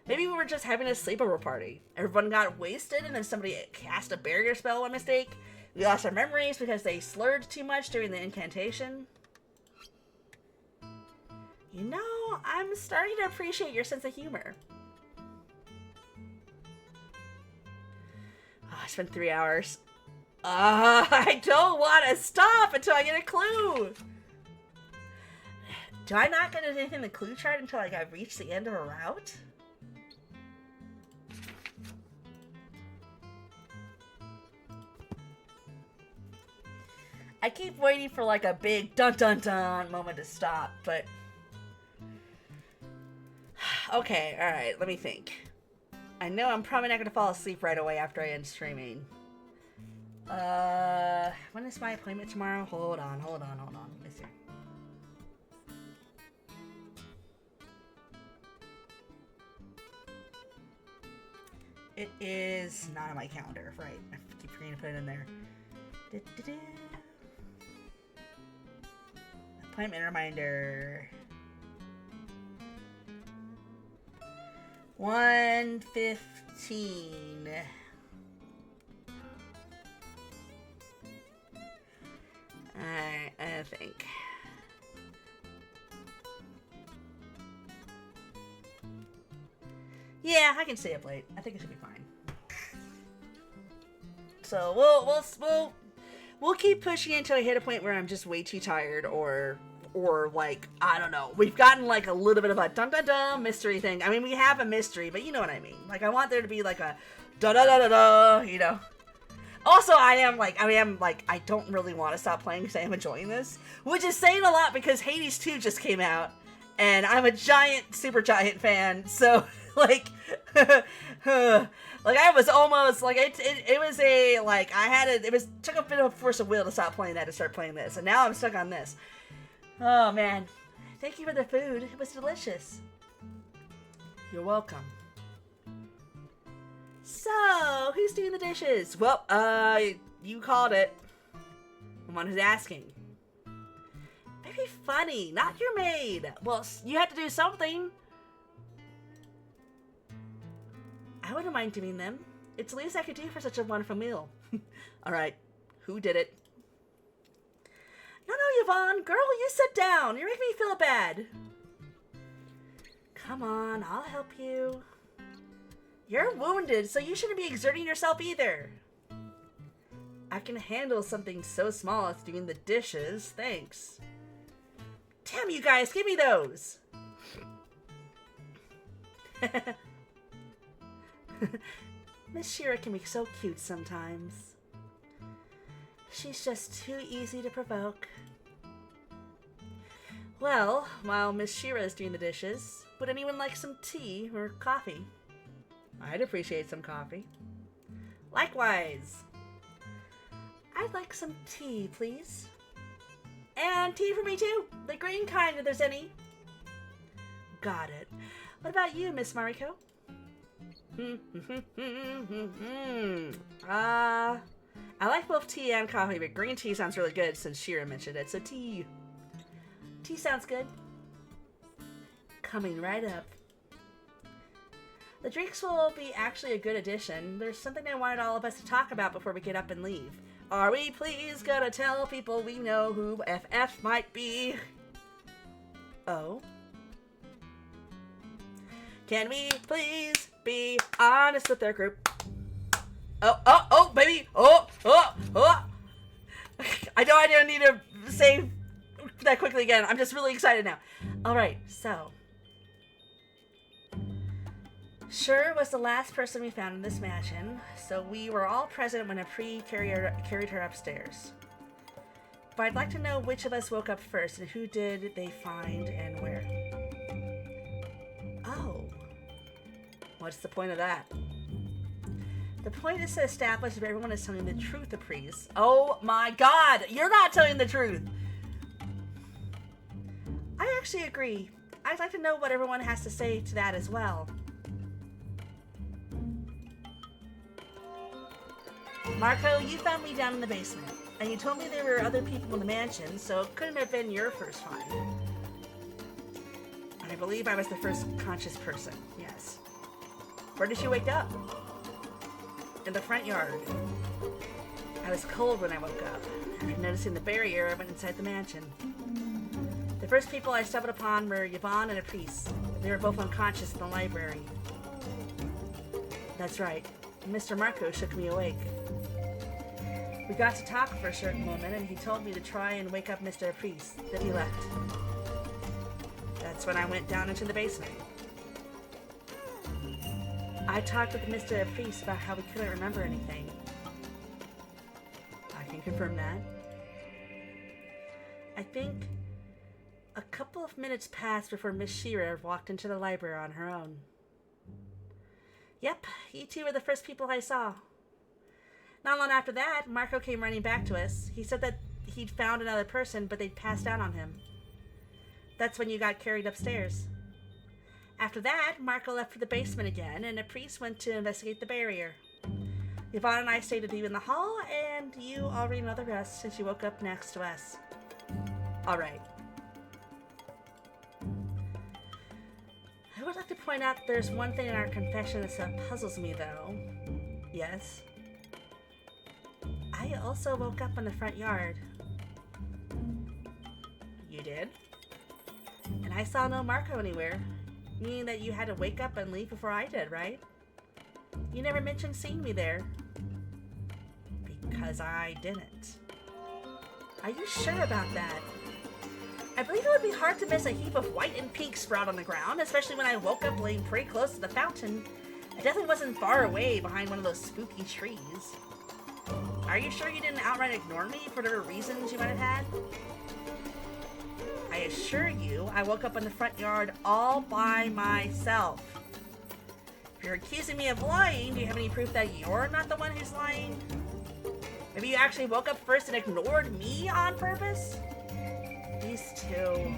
Maybe we were just having a sleepover party. Everyone got wasted and then somebody cast a barrier spell by mistake. We lost our memories because they slurred too much during the incantation. You know, I'm starting to appreciate your sense of humor. Oh, I spent 3 hours. I don't want to stop until I get a clue. Do I not get anything in the clue chart until like I've reached the end of a route? I keep waiting for like a big dun dun dun moment to stop, but okay, alright, let me think. I know I'm probably not gonna fall asleep right away after I end streaming. When is my appointment tomorrow? Hold on. Let me see. It is not on my calendar, right? I keep forgetting to put it in there. Appointment reminder. 1:15. Alright, I think. Yeah, I can stay up late. I think it should be fine. So we'll keep pushing until I hit a point where I'm just way too tired, or like, I don't know. We've gotten like a little bit of a dun dun dun mystery thing. I mean, we have a mystery, but you know what I mean. Like, I want there to be like a da da da da da, you know. Also, I don't really want to stop playing because I am enjoying this, which is saying a lot because Hades 2 just came out, and I'm a super giant fan, so, like, like, I was almost, like, it was a, like, took a bit of force of will to stop playing that to start playing this, and now I'm stuck on this. Oh, man. Thank you for the food. It was delicious. You're welcome. So, who's doing the dishes? Well, you called it. one who's asking. Maybe funny, not your maid. Well, you have to do something. I wouldn't mind doing them. It's the least I could do for such a wonderful meal. Alright, who did it? No, Yvonne, girl, you sit down. You're making me feel bad. Come on, I'll help you. You're wounded, so you shouldn't be exerting yourself either. I can handle something so small as doing the dishes, thanks. Damn you guys, give me those! Miss Shira can be so cute sometimes. She's just too easy to provoke. Well, while Miss Shira is doing the dishes, would anyone like some tea or coffee? I'd appreciate some coffee. Likewise. I'd like some tea, please. And tea for me too. The green kind if there's any. Got it. What about you, Miss Mariko? I like both tea and coffee, but green tea sounds really good since Shira mentioned it, so tea. Tea sounds good. Coming right up. The drinks will be actually a good addition. There's something I wanted all of us to talk about before we get up and leave. Are we please gonna tell people we know who FF might be? Oh? Can we please be honest with their group? Oh, baby! Oh! I know I don't need to say that quickly again. I'm just really excited now. Alright, so. Shira was the last person we found in this mansion, so we were all present when Apri carried her upstairs. But I'd like to know which of us woke up first and who did they find and where. Oh. What's the point of that? The point is to establish if everyone is telling the truth, Apri. Oh my god! You're not telling the truth! I actually agree. I'd like to know what everyone has to say to that as well. Marco, you found me down in the basement, and you told me there were other people in the mansion, so it couldn't have been your first find. I believe I was the first conscious person, yes. Where did you wake up? In the front yard. I was cold when I woke up. After noticing the barrier, I went inside the mansion. The first people I stumbled upon were Yvonne and a priest. They were both unconscious in the library. That's right. Mr. Marco shook me awake. We got to talk for a certain moment, and he told me to try and wake up Mr. Priest. Then he left. That's when I went down into the basement. I talked with Mr. Priest about how we couldn't remember anything. I can confirm that. I think a couple of minutes passed before Miss Shira walked into the library on her own. Yep, you two were the first people I saw. Not long after that, Marco came running back to us. He said that he'd found another person, but they'd passed out on him. That's when you got carried upstairs. After that, Marco left for the basement again, and a priest went to investigate the barrier. Yvonne and I stayed with you in the hall, and you already know the rest since you woke up next to us. Alright. I would like to point out there's one thing in our confession that puzzles me, though. Yes? I also woke up in the front yard. You did? And I saw no Marco anywhere, meaning that you had to wake up and leave before I did, right? You never mentioned seeing me there. Because I didn't. Are you sure about that? I believe it would be hard to miss a heap of white and pink sprout on the ground, especially when I woke up laying pretty close to the fountain. I definitely wasn't far away behind one of those spooky trees. Are you sure you didn't outright ignore me for whatever reasons you might have had? I assure you, I woke up in the front yard all by myself. If you're accusing me of lying, do you have any proof that you're not the one who's lying? Maybe you actually woke up first and ignored me on purpose? These two.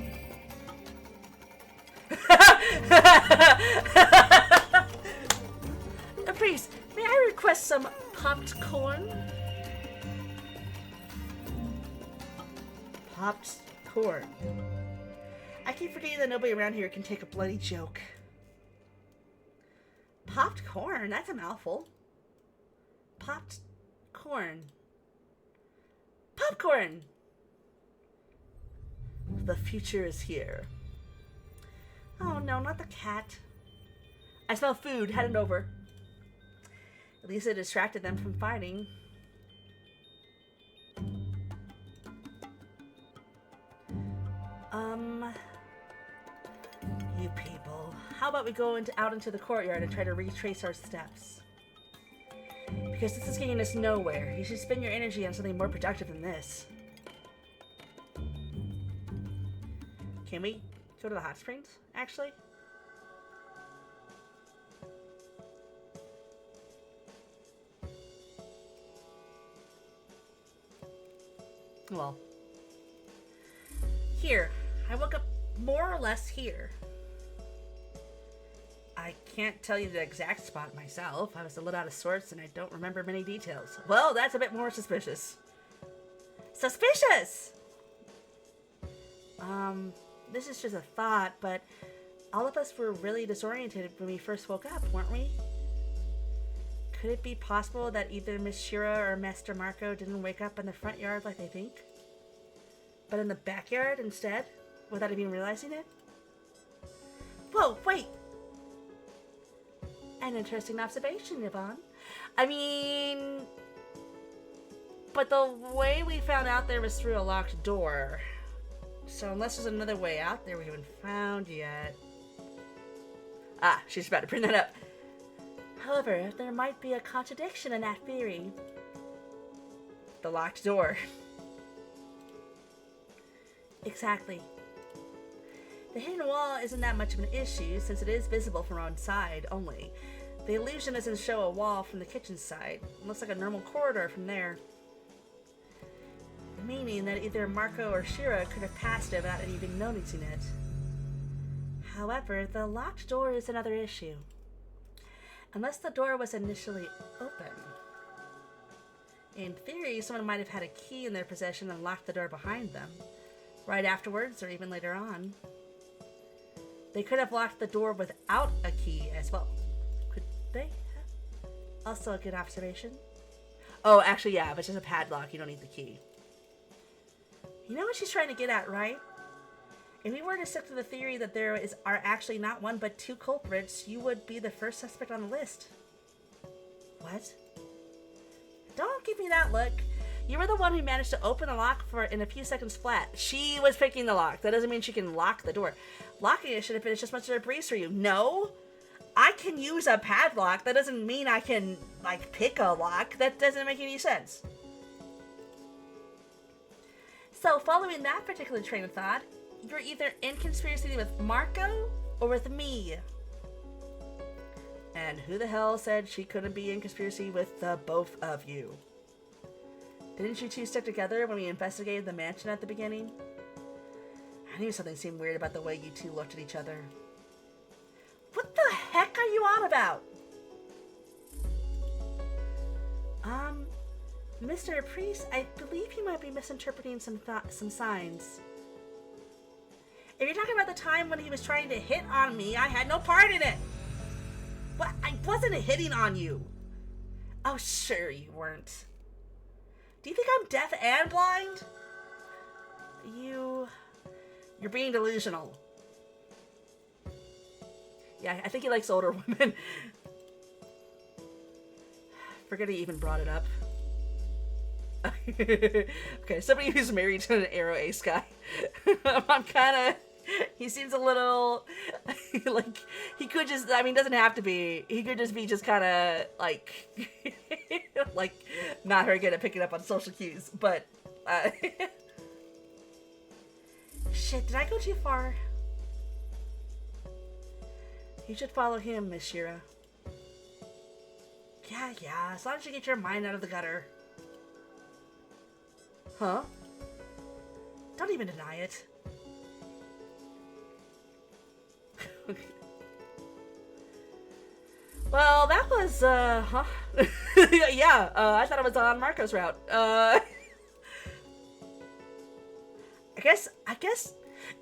Priest, may I request some popped corn? Popped corn. I keep forgetting that nobody around here can take a bloody joke. Popped corn? That's a mouthful. Popped corn. Popcorn! The future is here. Oh no, not the cat. I smell food headed over. At least it distracted them from fighting. You people. How about we go out into the courtyard and try to retrace our steps? Because this is getting us nowhere. You should spend your energy on something more productive than this. Can we go to the hot springs, actually? Well. Here. I woke up more or less here. I can't tell you the exact spot myself. I was a little out of sorts and I don't remember many details. Well, that's a bit more suspicious. Suspicious! This is just a thought, but all of us were really disoriented when we first woke up, weren't we? Could it be possible that either Miss Shira or Master Marco didn't wake up in the front yard like they think, but in the backyard instead, without even realizing it? Whoa, wait! An interesting observation, Yvonne. I mean, but the way we found out there was through a locked door. So unless there's another way out there we haven't found yet. Ah, she's about to bring that up. However, there might be a contradiction in that theory. The locked door. Exactly. The hidden wall isn't that much of an issue since it is visible from one side only. The illusion doesn't show a wall from the kitchen side. It looks like a normal corridor from there. Meaning that either Marco or Shira could have passed it without even noticing it. However, the locked door is another issue. Unless the door was initially open. In theory, someone might have had a key in their possession and locked the door behind them. Right afterwards, or even later on. They could have locked the door without a key as well. Could they have? Also a good observation. Oh, actually, yeah, if it's just a padlock, you don't need the key. You know what she's trying to get at, right? If we were to stick to the theory that are actually not one but two culprits, you would be the first suspect on the list. What? Don't give me that look. You were the one who managed to open the lock in a few seconds flat. She was picking the lock. That doesn't mean she can lock the door. Locking it should have been just much of a breeze for you. No? I can use a padlock. That doesn't mean I can, pick a lock. That doesn't make any sense. So, following that particular train of thought, you're either in conspiracy with Marco or with me. And who the hell said she couldn't be in conspiracy with the both of you? Didn't you two stick together when we investigated the mansion at the beginning? I knew something seemed weird about the way you two looked at each other. What the heck are you on about? Mr. Priest, I believe you might be misinterpreting some signs. If you're talking about the time when he was trying to hit on me, I had no part in it. What? I wasn't hitting on you. Oh, sure you weren't. Do you think I'm deaf and blind? You're being delusional. Yeah, I think he likes older women. Forget he even brought it up. Okay, somebody who's married to an Aero Ace guy. I'm kind of... He seems a little... he could just... doesn't have to be. He could just be kind of, not very good at picking up on social cues. But, Shit, did I go too far? You should follow him, Miss Shira. Yeah, as long as you get your mind out of the gutter. Huh? Don't even deny it. Well, that was, huh? Yeah, I thought it was on Marco's route.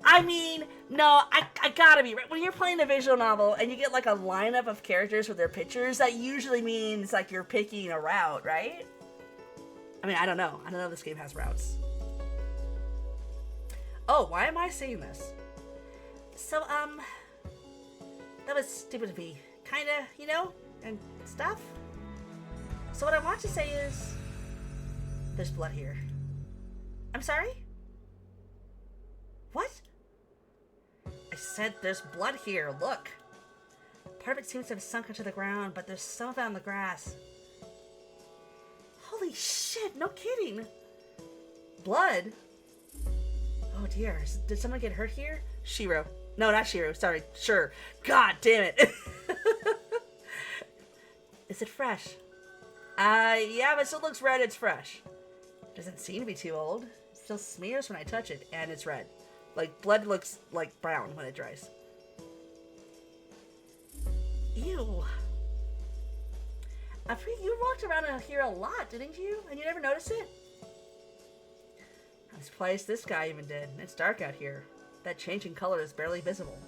I mean, no, I gotta be right. When you're playing a visual novel and you get like a lineup of characters with their pictures, that usually means like you're picking a route, right? I mean, I don't know. I don't know if this game has routes. Oh, why am I saying this? So, that was stupid of me. Kinda, you know, and stuff. So what I want to say is, there's blood here. I'm sorry? What? I said there's blood here, look. Part of it seems to have sunk into the ground, but there's some of it on the grass. Holy shit, no kidding. Blood? Oh dear, did someone get hurt here? Shiro. No, not Shiro, sorry, sure. God damn it. Is it fresh? Yeah, but it still looks red, it's fresh. Doesn't seem to be too old. It still smears when I touch it, and it's red. Like, blood looks like brown when it dries. Ew. You walked around here a lot, didn't you? And you never noticed it? I'm surprised this guy even did. It's dark out here. That changing color is barely visible.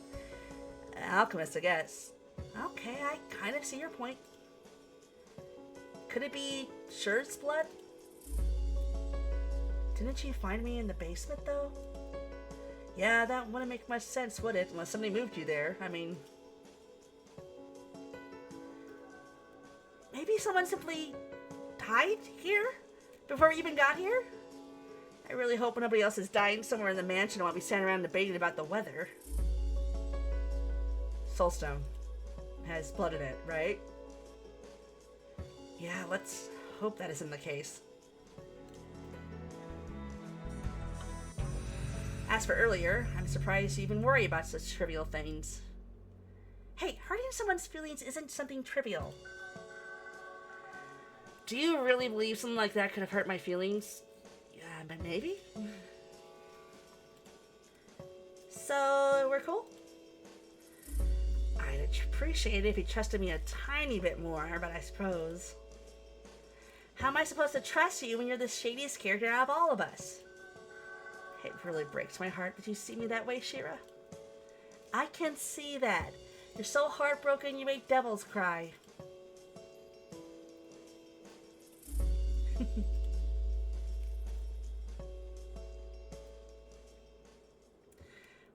Alchemist, I guess. Okay, I kind of see your point. Could it be Shur's blood? Didn't you find me in the basement, though? Yeah, that wouldn't make much sense, would it? Unless somebody moved you there. I mean... Maybe someone simply died here? Before we even got here? I really hope nobody else is dying somewhere in the mansion while we stand around debating about the weather. Soulstone has blood in it, right? Yeah, let's hope that isn't the case. As for earlier, I'm surprised you even worry about such trivial things. Hey, hurting someone's feelings isn't something trivial. Do you really believe something like that could have hurt my feelings? Yeah, but maybe? So, we're cool? I'd appreciate it if you trusted me a tiny bit more, but I suppose... How am I supposed to trust you when you're the shadiest character out of all of us? It really breaks my heart that you see me that way, Shira. I can see that. You're so heartbroken you make devils cry.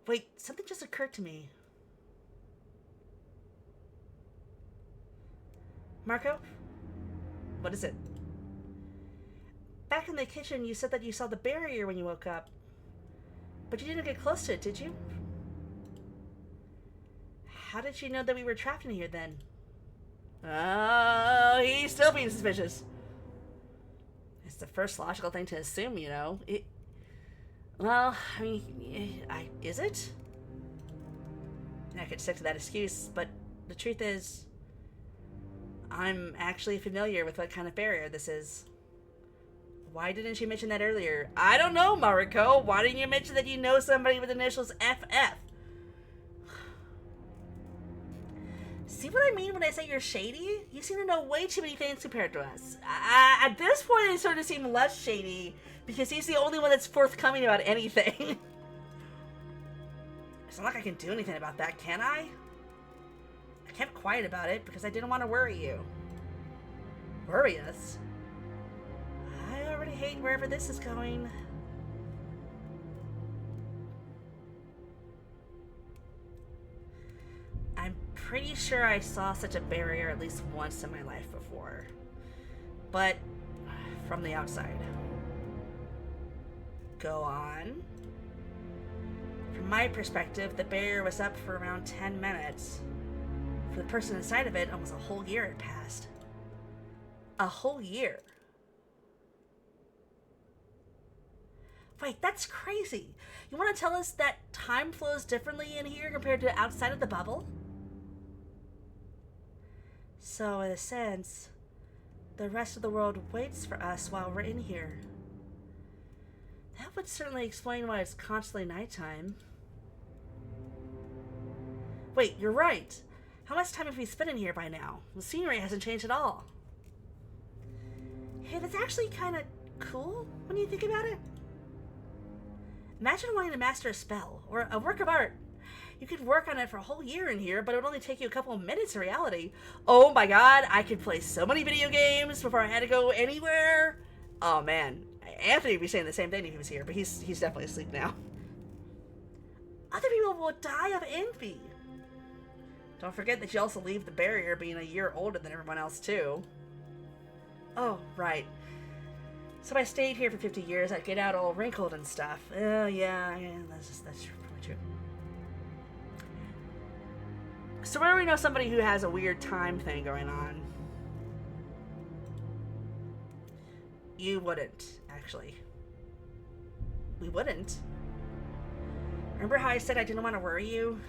Wait, something just occurred to me. Marco? What is it? Back in the kitchen, you said that you saw the barrier when you woke up. But you didn't get close to it, did you? How did you know that we were trapped in here then? Oh, he's still being suspicious. It's the first logical thing to assume, you know. Well, I mean, is it? I could stick to that excuse, but the truth is, I'm actually familiar with what kind of barrier this is. Why didn't you mention that earlier? I don't know, Mariko. Why didn't you mention that you know somebody with initials FF? See what I mean when I say you're shady? You seem to know way too many things compared to us. At this point, it sort of seems less shady because he's the only one that's forthcoming about anything. It's not like I can do anything about that, can I? I kept quiet about it because I didn't want to worry you. Worry us? I already hate wherever this is going. I'm pretty sure I saw such a barrier at least once in my life before. But from the outside. Go on. From my perspective, the barrier was up for around 10 minutes. For the person inside of it, almost a whole year had passed. A whole year. Wait, that's crazy. You want to tell us that time flows differently in here compared to outside of the bubble? So, in a sense, the rest of the world waits for us while we're in here. That would certainly explain why it's constantly nighttime. Wait, you're right. How much time have we spent in here by now? The scenery hasn't changed at all. Hey, that's actually kind of cool when you think about it. Imagine wanting to master a spell or a work of art. You could work on it for a whole year in here, but it would only take you a couple of minutes in reality. Oh my god, I could play so many video games before I had to go anywhere. Oh man, Anthony would be saying the same thing if he was here, but he's definitely asleep now. Other people will die of envy. Don't forget that you also leave the barrier being a year older than everyone else too. Oh, right. So if I stayed here for 50 years, I'd get out all wrinkled and stuff. Oh, yeah, that's probably true. So where do we know somebody who has a weird time thing going on? You wouldn't, actually. We wouldn't. Remember how I said I didn't want to worry you?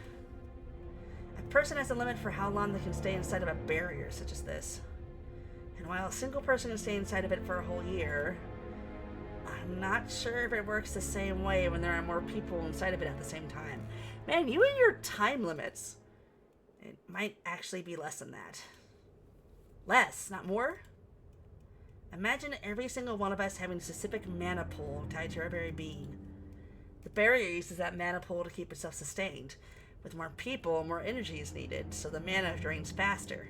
A person has a limit for how long they can stay inside of a barrier such as this. And while a single person can stay inside of it for a whole year, I'm not sure if it works the same way when there are more people inside of it at the same time. Man, you and your time limits. It might actually be less than that. Less, not more? Imagine every single one of us having a specific mana pool tied to our very being. The barrier uses that mana pool to keep itself sustained. With more people, more energy is needed, so the mana drains faster.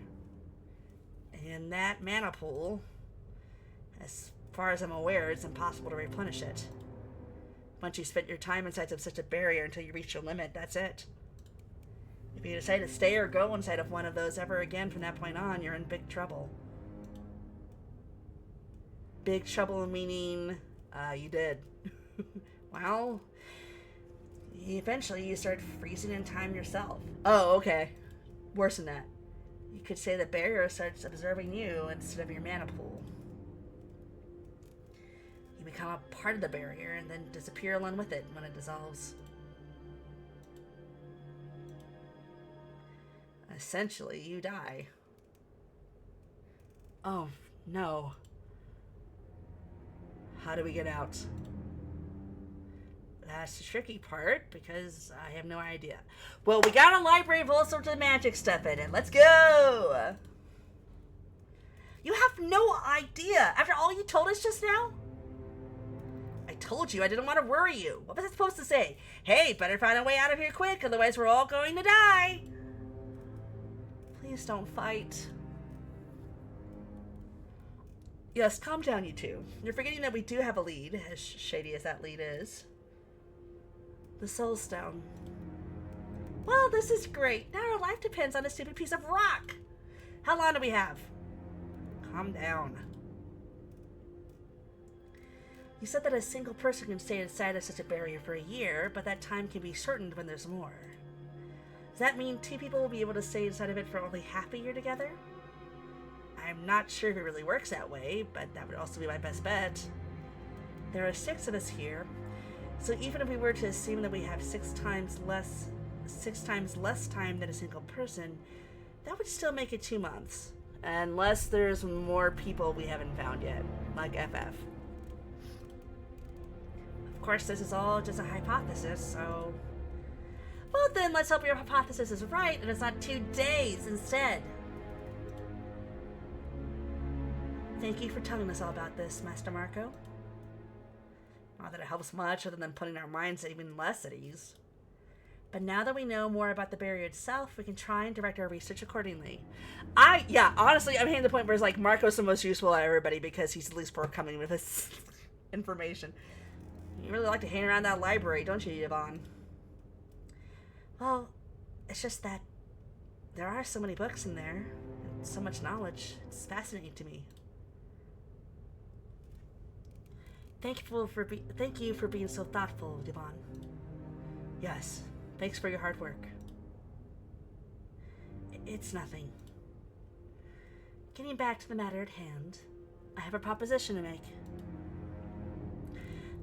And that mana pool, as far as I'm aware, it's impossible to replenish it. Once you spent your time inside of such a barrier until you reach your limit, that's it. If you decide to stay or go inside of one of those ever again from that point on, you're in big trouble. Big trouble meaning, you did. Well, eventually you start freezing in time yourself. Oh, okay. Worse than that. You could say the barrier starts observing you instead of your mana pool. You become a part of the barrier and then disappear along with it when it dissolves. Essentially, you die. Oh, no. How do we get out? That's the tricky part, because I have no idea. Well, we got a library of all sorts of magic stuff in it. Let's go! You have no idea, after all you told us just now? I told you I didn't want to worry you. What was I supposed to say? Hey, better find a way out of here quick, otherwise we're all going to die. Please don't fight. Yes, calm down, you two. You're forgetting that we do have a lead, as shady as that lead is. The Soul Stone. Well, this is great. Now our life depends on a stupid piece of rock. How long do we have? Calm down. You said that a single person can stay inside of such a barrier for a year, but that time can be shortened when there's more. Does that mean two people will be able to stay inside of it for only half a year together? I'm not sure if it really works that way, but that would also be my best bet. There are 6 of us here, so even if we were to assume that we have 6 times less time than a single person, that would still make it 2 months. Unless there's more people we haven't found yet, like FF. Of course, this is all just a hypothesis, so... Well then, let's hope your hypothesis is right and it's not 2 days instead. Thank you for telling us all about this, Master Marco. Not that it helps much other than putting our minds even less at ease. But now that we know more about the barrier itself, we can try and direct our research accordingly. Honestly, I'm hitting the point where it's like Marco's the most useful out of everybody because he's the least forthcoming with this information. You really like to hang around that library, don't you, Yvonne? Well, it's just that there are so many books in there, and so much knowledge. It's fascinating to me. Thank you for being so thoughtful, Yvonne. Yes, thanks for your hard work. It's nothing. Getting back to the matter at hand, I have a proposition to make.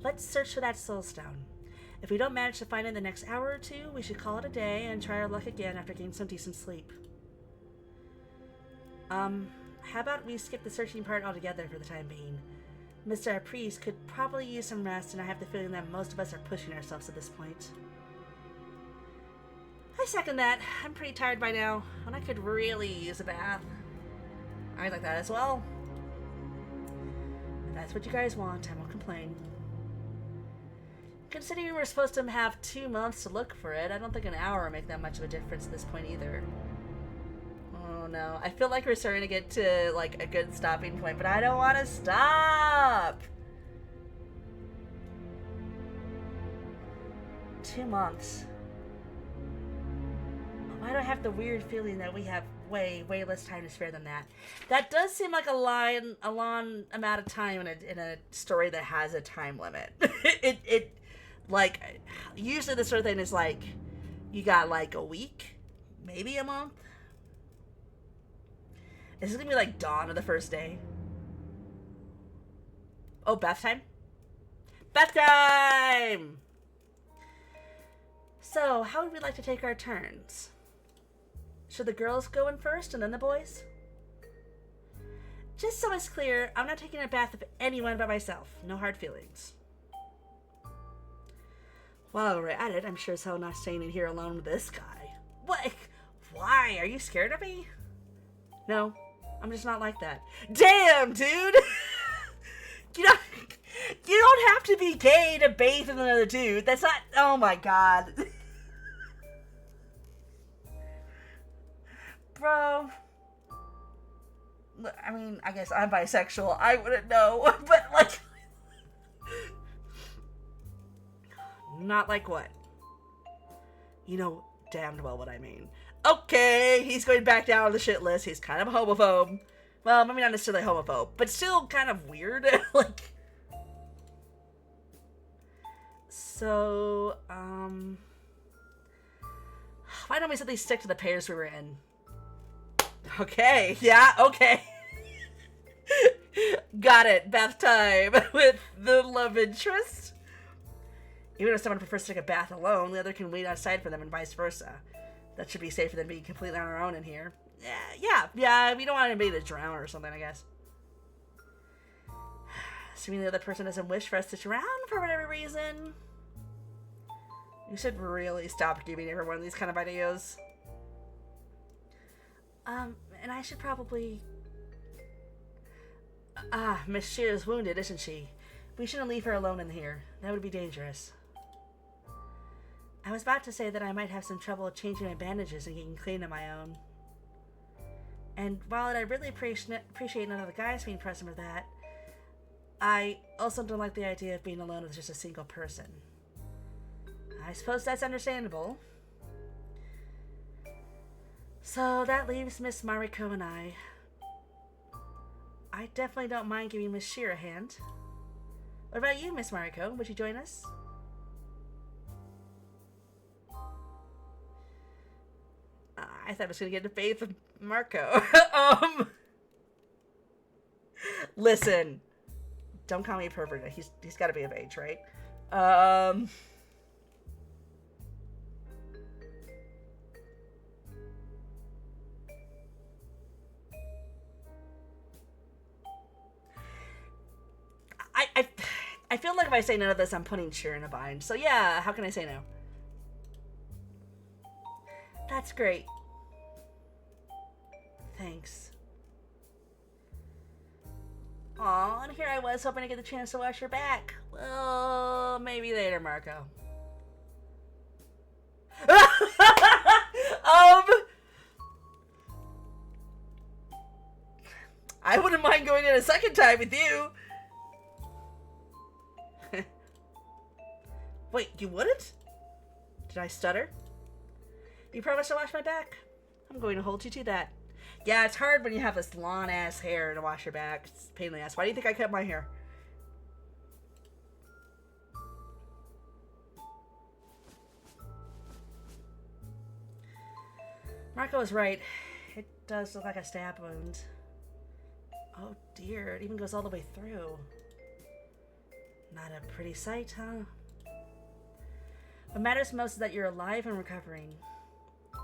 Let's search for that soul stone. If we don't manage to find it in the next hour or 2, we should call it a day and try our luck again after getting some decent sleep. How about we skip the searching part altogether for the time being? Mr. Priest could probably use some rest, and I have the feeling that most of us are pushing ourselves at this point. I second that. I'm pretty tired by now, and I could really use a bath. I'd like that as well. If that's what you guys want, I won't complain. Considering we're supposed to have 2 months to look for it, I don't think an hour will make that much of a difference at this point either. Oh no, I feel like we're starting to get to like a good stopping point, but I don't want to stop! 2 months. Why do I have the weird feeling that we have way less time to spare than that? That does seem like a long amount of time in a story that has a time limit. it like, usually this sort of thing is like, you got like a week, maybe a month. Is this gonna be like dawn of the first day? Oh, bath time? Bath time! So, how would we like to take our turns? Should the girls go in first and then the boys? Just so it's clear, I'm not taking a bath of anyone but myself. No hard feelings. While we're at it, I'm sure as hell not staying in here alone with this guy. What? Why? Are you scared of me? No, I'm just not like that. Damn, dude! You don't have to be gay to bathe with another dude. That's not... Oh my god. Bro. I mean, I guess I'm bisexual. I wouldn't know. But, like... Not like what? You know damned well what I mean. Okay, he's going back down on the shit list. He's kind of a homophobe. Well, maybe not necessarily homophobe, but still kind of weird. Like... So, why don't we simply stick to the pairs we were in? Okay, yeah, okay. Got it, bath time with the love interest. Even if someone prefers to take a bath alone, the other can wait outside for them and vice versa. That should be safer than being completely on our own in here. Yeah, we don't want anybody to drown or something, I guess. Assuming the other person doesn't wish for us to drown for whatever reason. You should really stop giving everyone these kind of ideas. And I should probably... Miss Shear's wounded, isn't she? We shouldn't leave her alone in here. That would be dangerous. I was about to say that I might have some trouble changing my bandages and getting clean on my own. And while I'd really appreciate none of the guys being present with that, I also don't like the idea of being alone with just a single person. I suppose that's understandable. So that leaves Miss Mariko and I. I definitely don't mind giving Miss Shear a hand. What about you, Miss Mariko? Would you join us? I thought I was going to get a faith with Marco. Listen. Don't call me a pervert. He's got to be of age, right? I feel like if I say none of this, I'm putting Sheer in a bind. So yeah, how can I say no? That's great. Thanks. Aw, and here I was hoping to get the chance to wash your back. Well, maybe later, Marco. I wouldn't mind going in a second time with you. Wait, you wouldn't? Did I stutter? You promised to wash my back? I'm going to hold you to that. Yeah, it's hard when you have this long-ass hair to wash your back. It's a pain in the ass. Why do you think I cut my hair? Marco was right. It does look like a stab wound. Oh dear, it even goes all the way through. Not a pretty sight, huh? What matters most is that you're alive and recovering.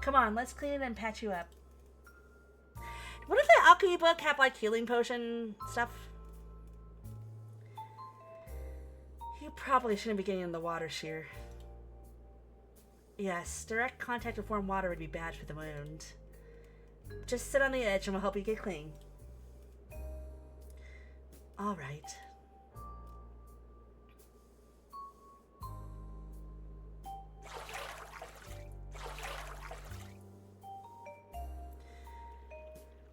Come on, let's clean it and patch you up. What if the alchemy book had like healing potion stuff? You probably shouldn't be getting in the water, Sheer. Yes, direct contact with warm water would be bad for the wound. Just sit on the edge and we'll help you get clean. Alright.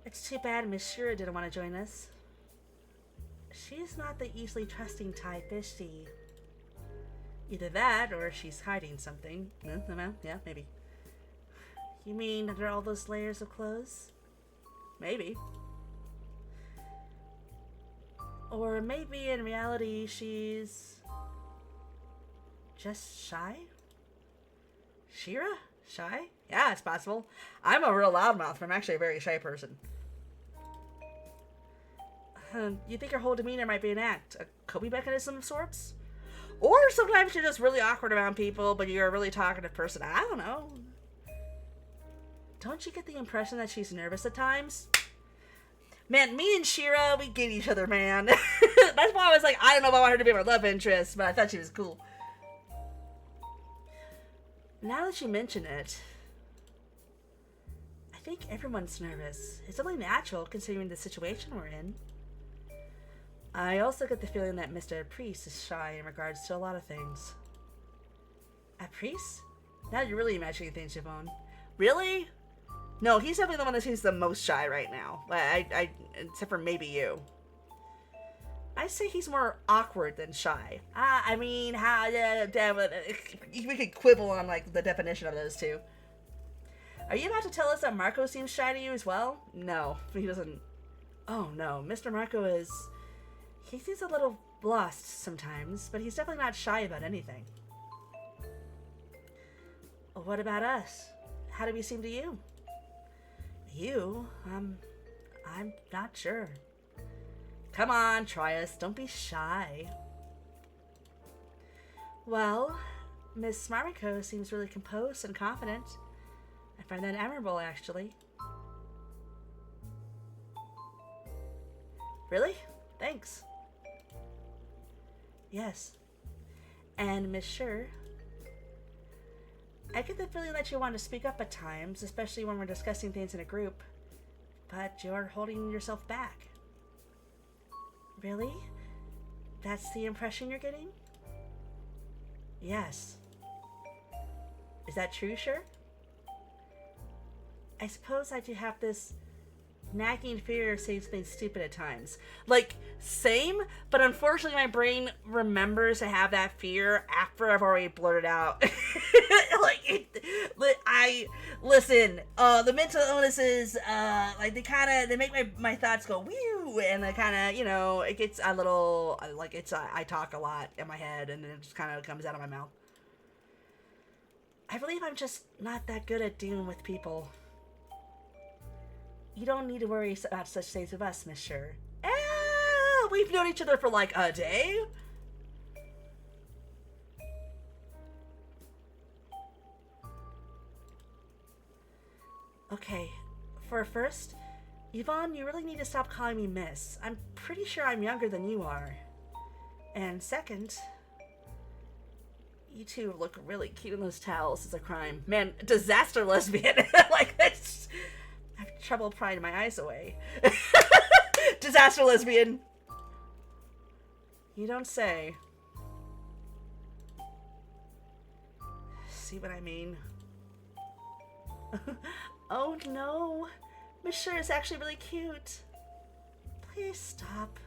It's too bad Miss Shira didn't want to join us. She's not the easily trusting type, is she? Either that, or she's hiding something. Yeah, maybe. You mean under all those layers of clothes? Maybe. Or maybe in reality she's just shy? Shira? Shy? Yeah, it's possible. I'm a real loudmouth, but I'm actually a very shy person. You think her whole demeanor might be an act? A coping mechanism of sorts? Or sometimes you're just really awkward around people, but you're a really talkative person. I don't know. Don't you get the impression that she's nervous at times? Man, me and Shira, we get each other, man. That's why I was like, I don't know if I want her to be my love interest, but I thought she was cool. Now that you mention it, I think everyone's nervous. It's only natural considering the situation we're in. I also get the feeling that Mr. Priest is shy in regards to a lot of things. A priest? Now you're really imagining things, Yvonne. Really? No, he's definitely the one that seems the most shy right now. I except for maybe you. I say he's more awkward than shy. I mean, we could quibble on like the definition of those two. Are you about to tell us that Marco seems shy to you as well? No, he doesn't. Oh no, Mr. Marco is. He seems a little lost sometimes, but he's definitely not shy about anything. Well, what about us? How do we seem to you? You? I'm not sure. Come on, try us. Don't be shy. Well, Miss Mariko seems really composed and confident. I find that admirable, actually. Really? Thanks. Yes. And Miss Sure, I get the feeling that you want to speak up at times, especially when we're discussing things in a group, but you're holding yourself back. Really? That's the impression you're getting? Yes. Is that true, Sure? I suppose I do have this nagging fear of saying something stupid at times. Like, same, but unfortunately my brain remembers to have that fear after I've already blurted out. Listen, the mental illnesses, like they make my thoughts go whew, and they kind of, it gets a little, I talk a lot in my head, and then it just kind of comes out of my mouth. I believe I'm just not that good at dealing with people. You don't need to worry about such things with us, Miss Sure. We've known each other for like a day. Okay, for first, Yvonne, you really need to stop calling me Miss. I'm pretty sure I'm younger than you are. And second, you two look really cute in those towels. It's a crime. Man, disaster lesbian. Like, that's... I have trouble prying my eyes away. Disaster lesbian. You don't say. See what I mean? Oh no. Miss Sure is actually really cute. Please stop.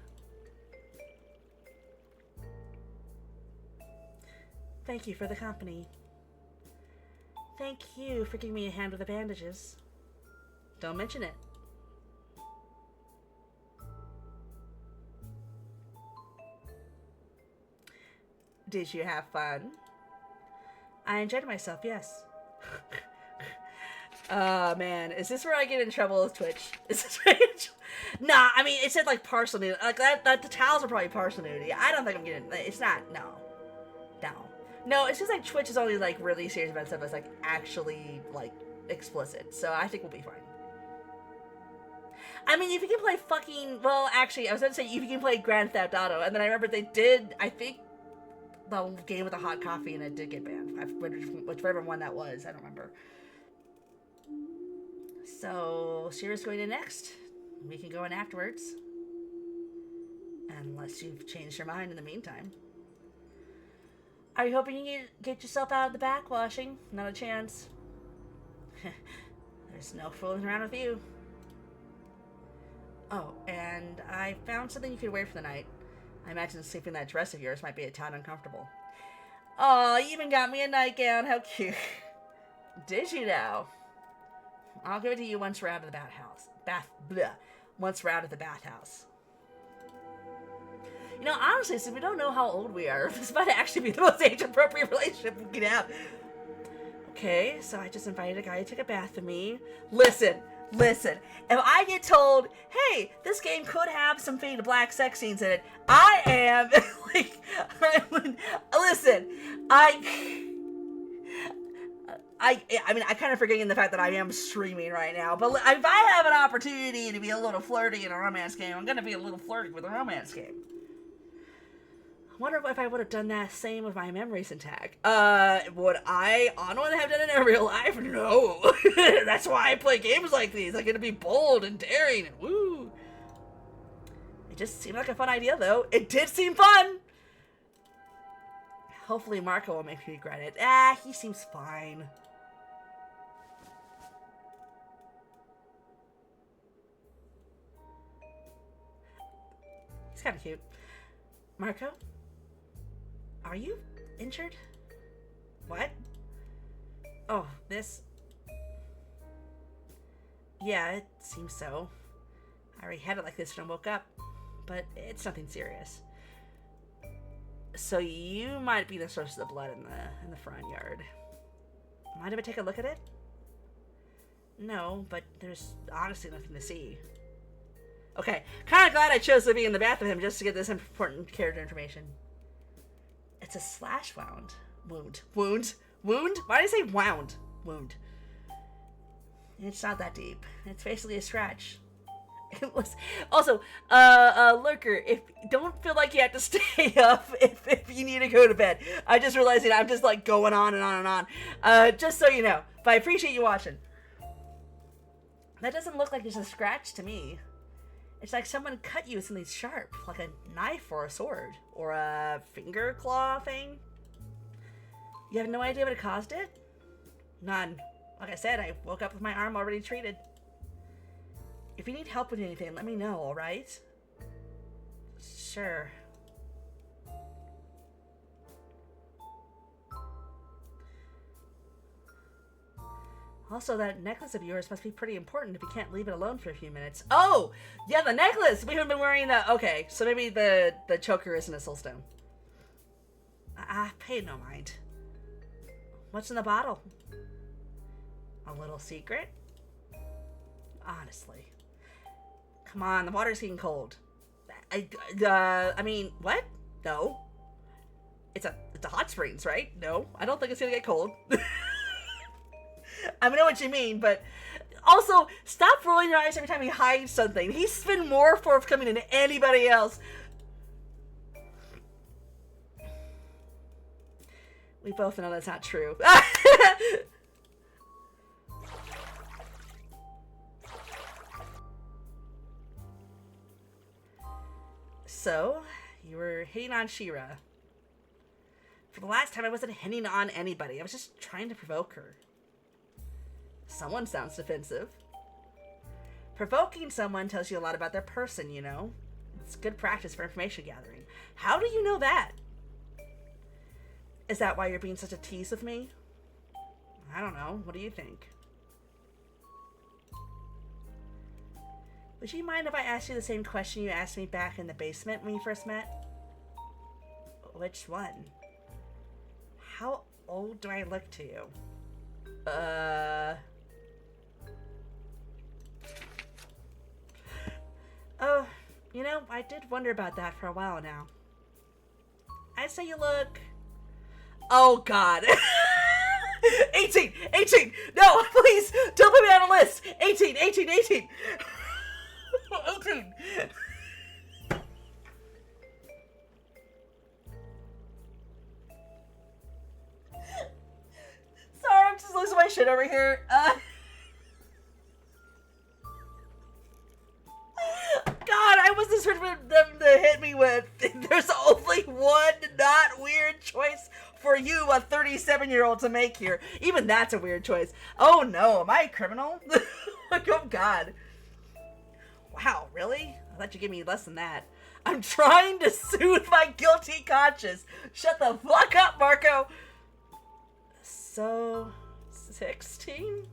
Thank you for the company. Thank you for giving me a hand with the bandages. Don't mention it. Did you have fun? I enjoyed myself, yes. Oh man, is this where I get in trouble with Twitch? Is this where I get in trouble? Nah, I mean, it said like partial nudity. Like that the towels are probably partial nudity. I don't think I'm getting, it's not, no. No, it's just like Twitch is only like really serious about stuff that's like actually like explicit. So I think we'll be fine. I mean, if you can play fucking... Well, actually, I was going to say if you can play Grand Theft Auto, and then I remember they did, I think, the game with the hot coffee, and it did get banned. Whichever one that was, I don't remember. So, Shira's going in next. We can go in afterwards. Unless you've changed your mind in the meantime. Are you hoping you can get yourself out of the backwashing? Not a chance. There's no fooling around with you. Oh, and I found something you could wear for the night. I imagine sleeping in that dress of yours might be a tad uncomfortable. Oh, you even got me a nightgown. How cute. Did you know? I'll give it to you once we're out of the once we're out of the bathhouse. You know, honestly, since we don't know how old we are, this might actually be the most age-appropriate relationship we can have. Okay, so I just invited a guy to take a bath with me. Listen. If I get told, hey, this game could have some Fade to Black sex scenes in it, I am, listen, I mean, I kind of forgetting the fact that I am streaming right now, but if I have an opportunity to be a little flirty in a romance game, I'm going to be a little flirty with a romance game. I wonder if I would have done that same with my memories intact. Would I honestly have done it in real life? No. That's why I play games like these. I get to be bold and daring and woo. It just seemed like a fun idea, though. It did seem fun. Hopefully Marco will make me regret it. He seems fine. He's kind of cute. Marco? Are you injured? What? Oh, this... Yeah, it seems so. I already had it like this when I woke up, but it's nothing serious. So you might be the source of the blood in the front yard. Mind if I take a look at it? No, but there's honestly nothing to see. Okay, kind of glad I chose to be in the bath with him just to get this important character information. It's a slash wound. Wound? Why did I say wound? Wound. It's not that deep. It's basically a scratch. It was also lurker. If don't feel like you have to stay up if you need to go to bed. I just realized that I'm just like going on and on and on. Just so you know, but I appreciate you watching. That doesn't look like it's a scratch to me. It's like someone cut you with something sharp, like a knife or a sword or a finger claw thing. You have no idea what caused it? None. Like I said, I woke up with my arm already treated. If you need help with anything, let me know, alright? Sure. Also, that necklace of yours must be pretty important if you can't leave it alone for a few minutes. Oh! Yeah, the necklace! We haven't been wearing that. Okay, so maybe the choker isn't a soulstone. Pay no mind. What's in the bottle? A little secret? Honestly. Come on, the water's getting cold. I mean, what? No. It's a hot springs, right? No, I don't think it's gonna get cold. I know what you mean, but also, stop rolling your eyes every time he hides something. He's been more forthcoming than anybody else. We both know that's not true. So, you were hitting on Shira. For the last time, I wasn't hitting on anybody. I was just trying to provoke her. Someone sounds defensive. Provoking someone tells you a lot about their person, you know? It's good practice for information gathering. How do you know that? Is that why you're being such a tease with me? I don't know. What do you think? Would you mind if I asked you the same question you asked me back in the basement when we first met? Which one? How old do I look to you? Oh, you know, I did wonder about that for a while now. I'd say you look... Oh, God. 18! 18! No, please! Don't put me on a list! 18! 18! 18! 18! Sorry, I'm just losing my shit over here. God, I was just for them to hit me with. There's only one not weird choice for you, a 37-year-old, to make here. Even that's a weird choice. Oh no, am I a criminal? Like, oh God. Wow, really? I thought you'd give me less than that. I'm trying to soothe my guilty conscience. Shut the fuck up, Marco. So, 16?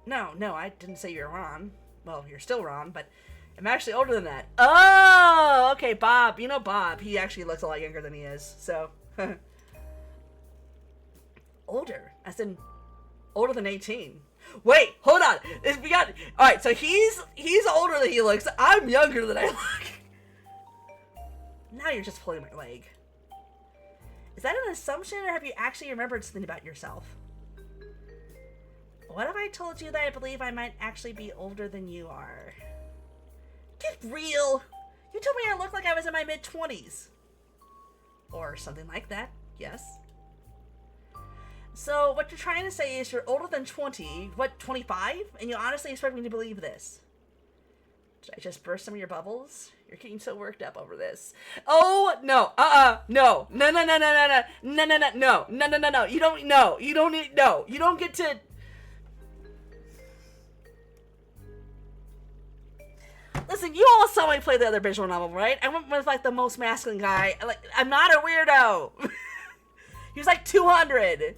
No, I didn't say you're wrong. Well, you're still wrong, but I'm actually older than that. Oh, okay, Bob. You know Bob. He actually looks a lot younger than he is, so. Older? As in, older than 18. Wait, hold on. Alright, so he's older than he looks. I'm younger than I look. Now you're just pulling my leg. Is that an assumption, or have you actually remembered something about yourself? What if I told you that I believe I might actually be older than you are? Get real! You told me I looked like I was in my mid-20s. Or something like that, yes. So, what you're trying to say is you're older than 20, what, 25? And you honestly expect me to believe this? Did I just burst some of your bubbles? You're getting so worked up over this. Oh, no, no, you don't get to... Listen, you all saw me play the other visual novel, right? I went with, like, the most masculine guy. Like, I'm not a weirdo. He was, like, 200.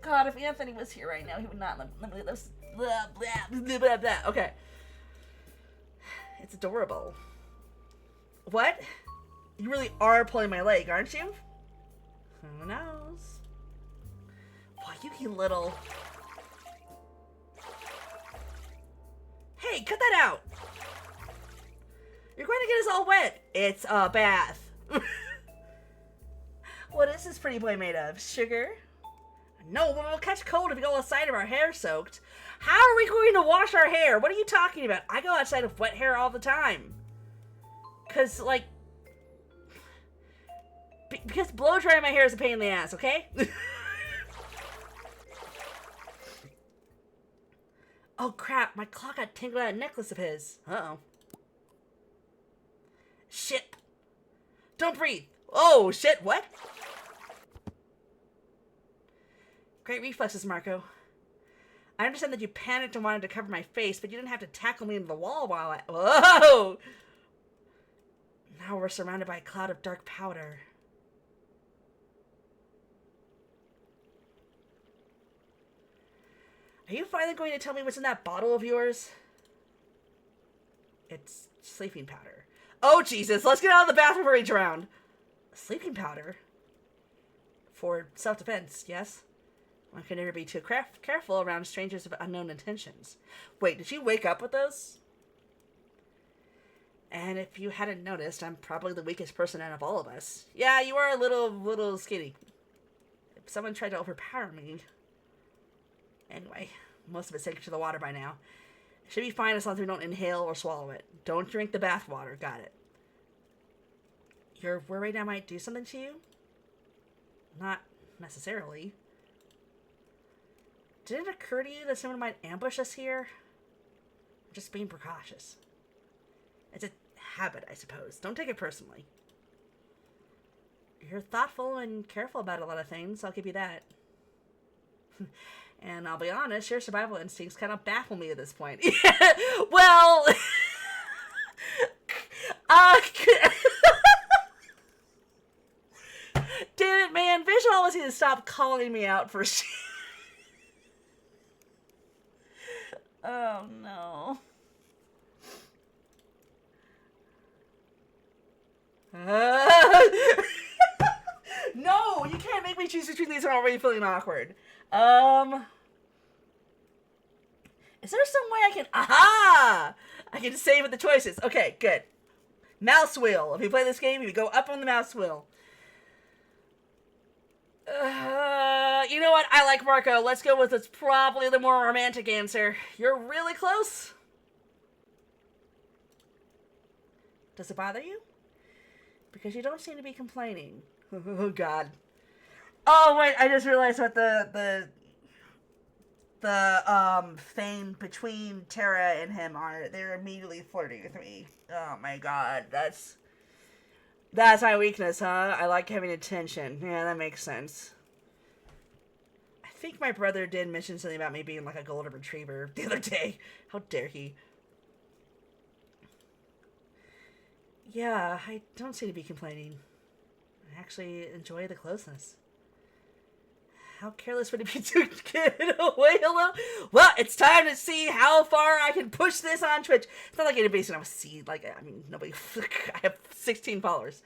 God, if Anthony was here right now, he would not let me this. Blah, blah, blah, blah, blah. Okay. It's adorable. What? You really are pulling my leg, aren't you? Who knows? Why, you little... Hey, cut that out! You're going to get us all wet. It's a bath. What is this pretty boy made of? Sugar? No, but we'll catch cold if we go outside of our hair soaked. How are we going to wash our hair? What are you talking about? I go outside with wet hair all the time. Because, like... Because blow drying my hair is a pain in the ass, okay? Oh crap, my claw got tangled out of a necklace of his. Uh-oh. Shit. Don't breathe. Oh, shit, what? Great reflexes, Marco. I understand that you panicked and wanted to cover my face, but you didn't have to tackle me into the wall while I... Whoa! Now we're surrounded by a cloud of dark powder. Are you finally going to tell me what's in that bottle of yours? It's sleeping powder. Oh, Jesus. Let's get out of the bathroom before we drown. Sleeping powder? For self-defense, yes? One can never be too careful around strangers of unknown intentions. Wait, did you wake up with those? And if you hadn't noticed, I'm probably the weakest person out of all of us. Yeah, you are a little skinny. If someone tried to overpower me... Anyway, most of it's taken to the water by now. It should be fine as long as we don't inhale or swallow it. Don't drink the bath water. Got it. You're worried I might do something to you? Not necessarily. Did it occur to you that someone might ambush us here? I'm just being precautious. It's a habit, I suppose. Don't take it personally. You're thoughtful and careful about a lot of things. I'll give you that. And I'll be honest, your survival instincts kind of baffle me at this point. Well... Damn it, man. Vision always needs to stop calling me out for shit. Oh, no. No, you can't make me choose between these. I'm already feeling awkward. Is there some way I can... Aha! I can save with the choices. Okay, good. Mouse wheel. If you play this game, you go up on the mouse wheel. You know what? I like Marco. Let's go with what's probably the more romantic answer. You're really close. Does it bother you? Because you don't seem to be complaining. Oh, God. Oh, wait. I just realized what the the thing between Tara and him are they're immediately flirting with me. Oh my god, that's my weakness, huh? I like having attention. Yeah, that makes sense. I think my brother did mention something about me being like a golden retriever the other day. How dare he? Yeah, I don't seem to be complaining. I actually enjoy the closeness. How careless would it be to get away alone? Well, it's time to see how far I can push this on Twitch. It's not like anybody's gonna see. Like, I mean, nobody. I have 16 followers.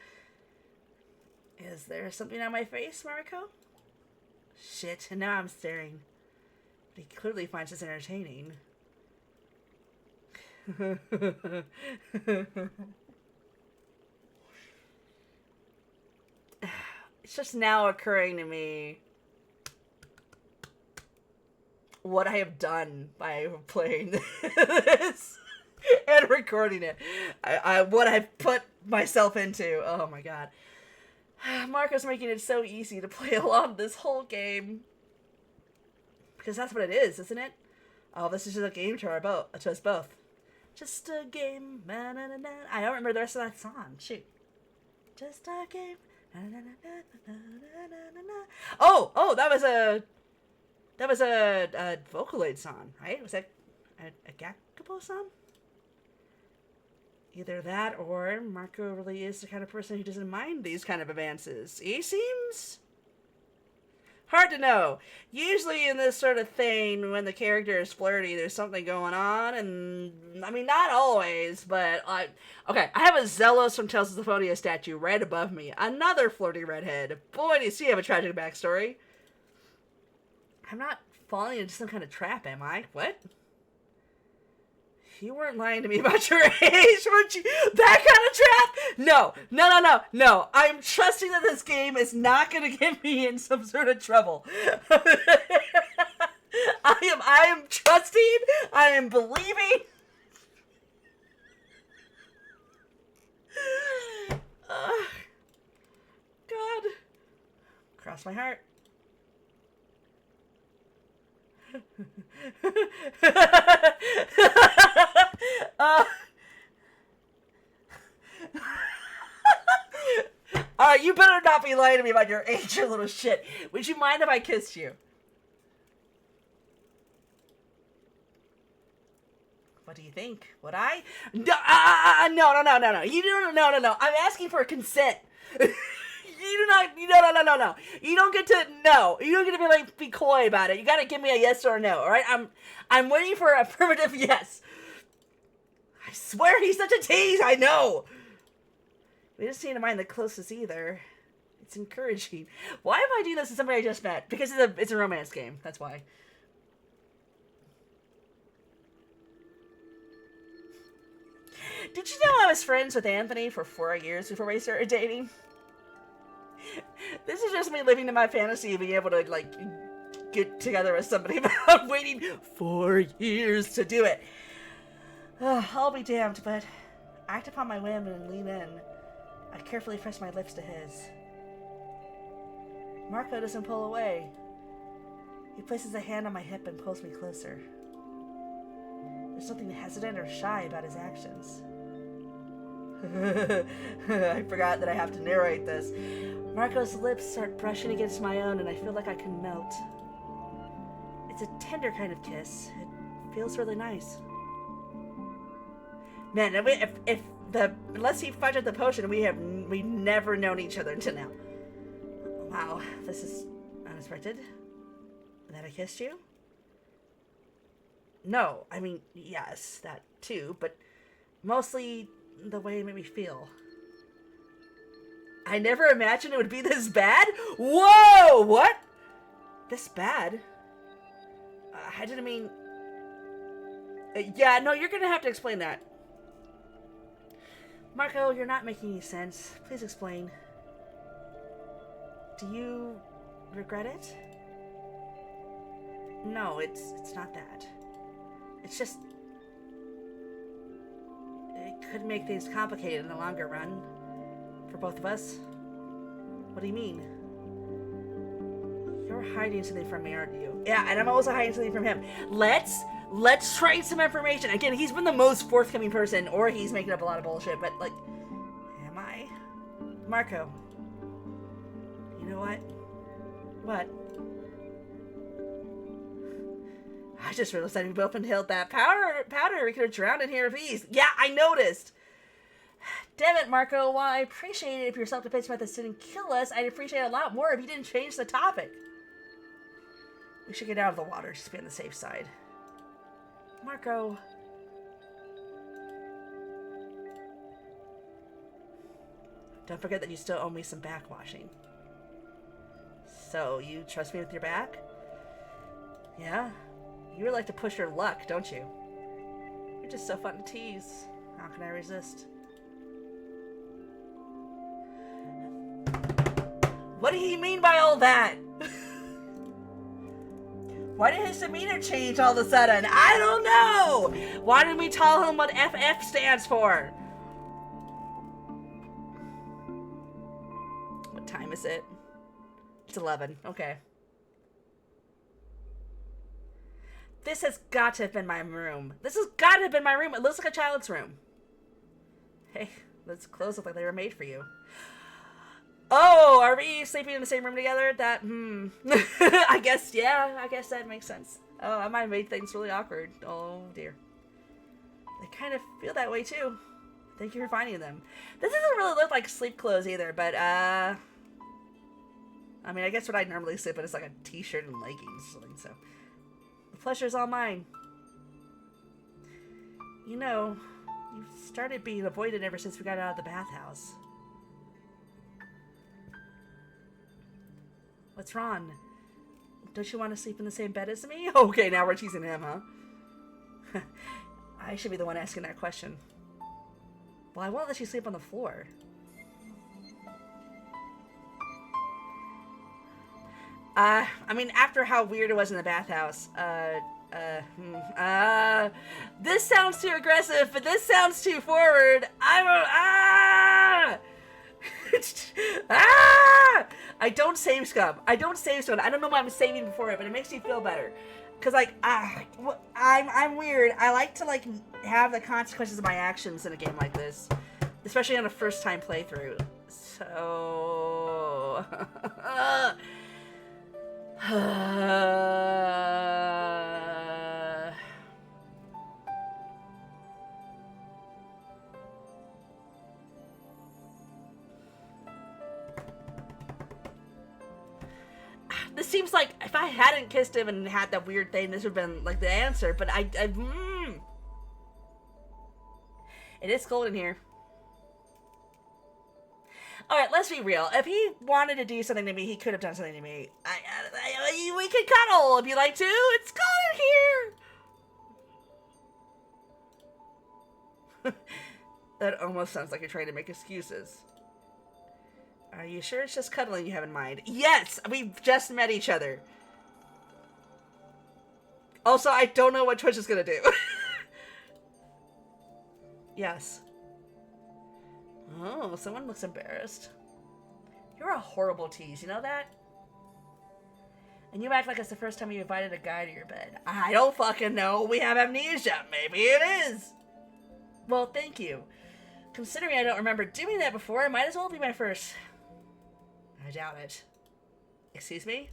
Is there something on my face, Mariko? Shit, and now I'm staring. But he clearly finds this entertaining. It's just now occurring to me what I have done by playing this and recording it. What I've put myself into. Oh my god. Marco's making it so easy to play along this whole game. Because that's what it is, isn't it? Oh, this is just a game to us both. Just a game. Na, na, na, na. I don't remember the rest of that song. Shoot. Just a game. Na, na, na, na, na, na, na, na. Oh, that was a Vocaloid song, right? Was that a Gakpo song? Either that or Marco really is the kind of person who doesn't mind these kind of advances. He seems hard to know. Usually in this sort of thing, when the character is flirty, there's something going on, and I mean, not always, but okay, I have a Zelos from Tales of Symphonia statue right above me. Another flirty redhead. Boy, does he have a tragic backstory. I'm not falling into some kind of trap, am I? What? You weren't lying to me about your age, weren't you? That kind of trap? No. I'm trusting that this game is not going to get me in some sort of trouble. I am trusting. I am believing. God. Cross my heart. Alright, you better not be lying to me about your age, you little shit. Would you mind if I kissed you? What do you think? Would I? No. You don't. No. I'm asking for consent. You do not. No. You don't get to. No. You don't get to be coy about it. You got to give me a yes or a no. All right. I'm waiting for a affirmative yes. I swear he's such a tease. I know. We don't seem to mind the closest either. It's encouraging. Why am I doing this to somebody I just met? Because it's a romance game. That's why. Did you know I was friends with Anthony for 4 years before we started dating? This is just me living in my fantasy of being able to, like, get together with somebody, but I'm waiting 4 years to do it. I'll be damned, but I act upon my whim and lean in. I carefully press my lips to his. Marco doesn't pull away. He places a hand on my hip and pulls me closer. There's something hesitant or shy about his actions. I forgot that I have to narrate this. Marco's lips start brushing against my own, and I feel like I can melt. It's a tender kind of kiss. It feels really nice. Man, unless he fudged the potion, we've never known each other until now. Wow, this is unexpected. That I kissed you? No, I mean, yes, that too, but mostly the way it made me feel. I never imagined it would be this bad? Whoa! What? This bad? I didn't mean... yeah, no, you're gonna have to explain that. Marco, you're not making any sense. Please explain. Do you regret it? No, it's not that. It's just... it could make things complicated in the longer run. For both of us. What do you mean? You're You're hiding something from me, aren't you? Yeah, and I'm also hiding something from him. Let's trade some information. Again, he's been the most forthcoming person, or he's making up a lot of bullshit, but, like, am I? Marco. You know what? What? I just realized that we both inhaled that powder. We could have drowned in here with ease. Yeah, I noticed. Damn it, Marco. While I appreciate it if your self-defense methods didn't kill us, I'd appreciate it a lot more if you didn't change the topic. We should get out of the water just to be on the safe side. Marco. Don't forget that you still owe me some backwashing. So, you trust me with your back? Yeah? You really like to push your luck, don't you? You're just so fun to tease. How can I resist? What did he mean by all that? Why did his demeanor change all of a sudden? I don't know! Why didn't we tell him what FF stands for? What time is it? It's 11. Okay. This has got to have been my room. This has got to have been my room. It looks like a child's room. Hey, those clothes look like they were made for you. Oh, are we sleeping in the same room together? That, I guess, yeah, I guess that makes sense. Oh, I might have made things really awkward. Oh, dear. They kind of feel that way, too. Thank you for finding them. This doesn't really look like sleep clothes either, but, I mean, I guess what I normally sleep in is like a t-shirt and leggings or something, so. The pleasure's all mine. You know, you've started being avoided ever since we got out of the bathhouse. What's wrong? Don't you want to sleep in the same bed as me? Okay, now we're teasing him, huh? I should be the one asking that question. Well, I won't let you sleep on the floor. I mean, after how weird it was in the bathhouse, this sounds too aggressive, but this sounds too forward. I don't save scum. I don't save scum. I don't know why I'm saving before it, but it makes me feel better. Cause like, I'm weird. I like to like have the consequences of my actions in a game like this, especially on a first time playthrough. So, this seems like if I hadn't kissed him and had that weird thing, this would have been like the answer. But it is cold in here. All right, let's be real. If he wanted to do something to me, he could have done something to me. We could cuddle if you like to. It's cold in here. That almost sounds like you're trying to make excuses. Are you sure it's just cuddling you have in mind? Yes! We've just met each other. Also, I don't know what Twitch is gonna do. Yes. Oh, someone looks embarrassed. You're a horrible tease, you know that? And you act like it's the first time you invited a guy to your bed. I don't fucking know. We have amnesia. Maybe it is. Well, thank you. Considering I don't remember doing that before, it might as well be my first. I doubt it. Excuse me?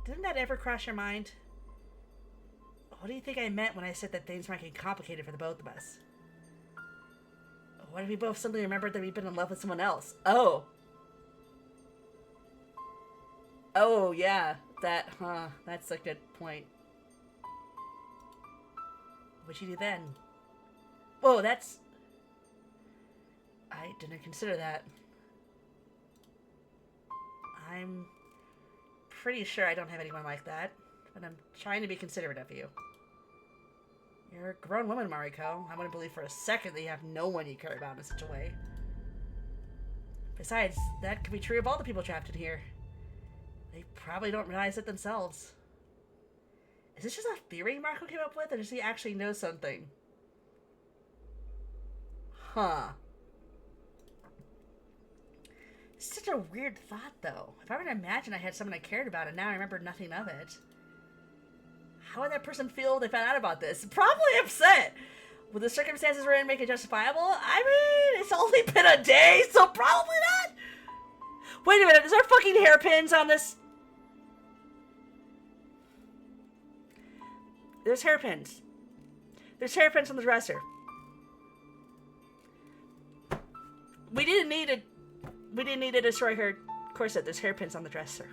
Didn't that ever cross your mind? What do you think I meant when I said that things might get complicated for the both of us? What if we both suddenly remembered that we've been in love with someone else? Oh. Oh, yeah. That's a good point. What'd you do then? Whoa, that's... I didn't consider that. I'm pretty sure I don't have anyone like that, but I'm trying to be considerate of you. You're a grown woman, Mariko. I wouldn't believe for a second that you have no one you care about in such a way. Besides, that could be true of all the people trapped in here. They probably don't realize it themselves. Is this just a theory Marco came up with, or does he actually know something? Huh. It's such a weird thought, though. If I were to imagine I had someone I cared about and now I remember nothing of it, how would that person feel if they found out about this? Probably upset. Would the circumstances we're in make it justifiable? I mean, it's only been a day, so probably not. Wait a minute, is there fucking hairpins on this? There's hairpins. There's hairpins on the dresser. We didn't need to destroy her corset. There's hairpins on the dresser.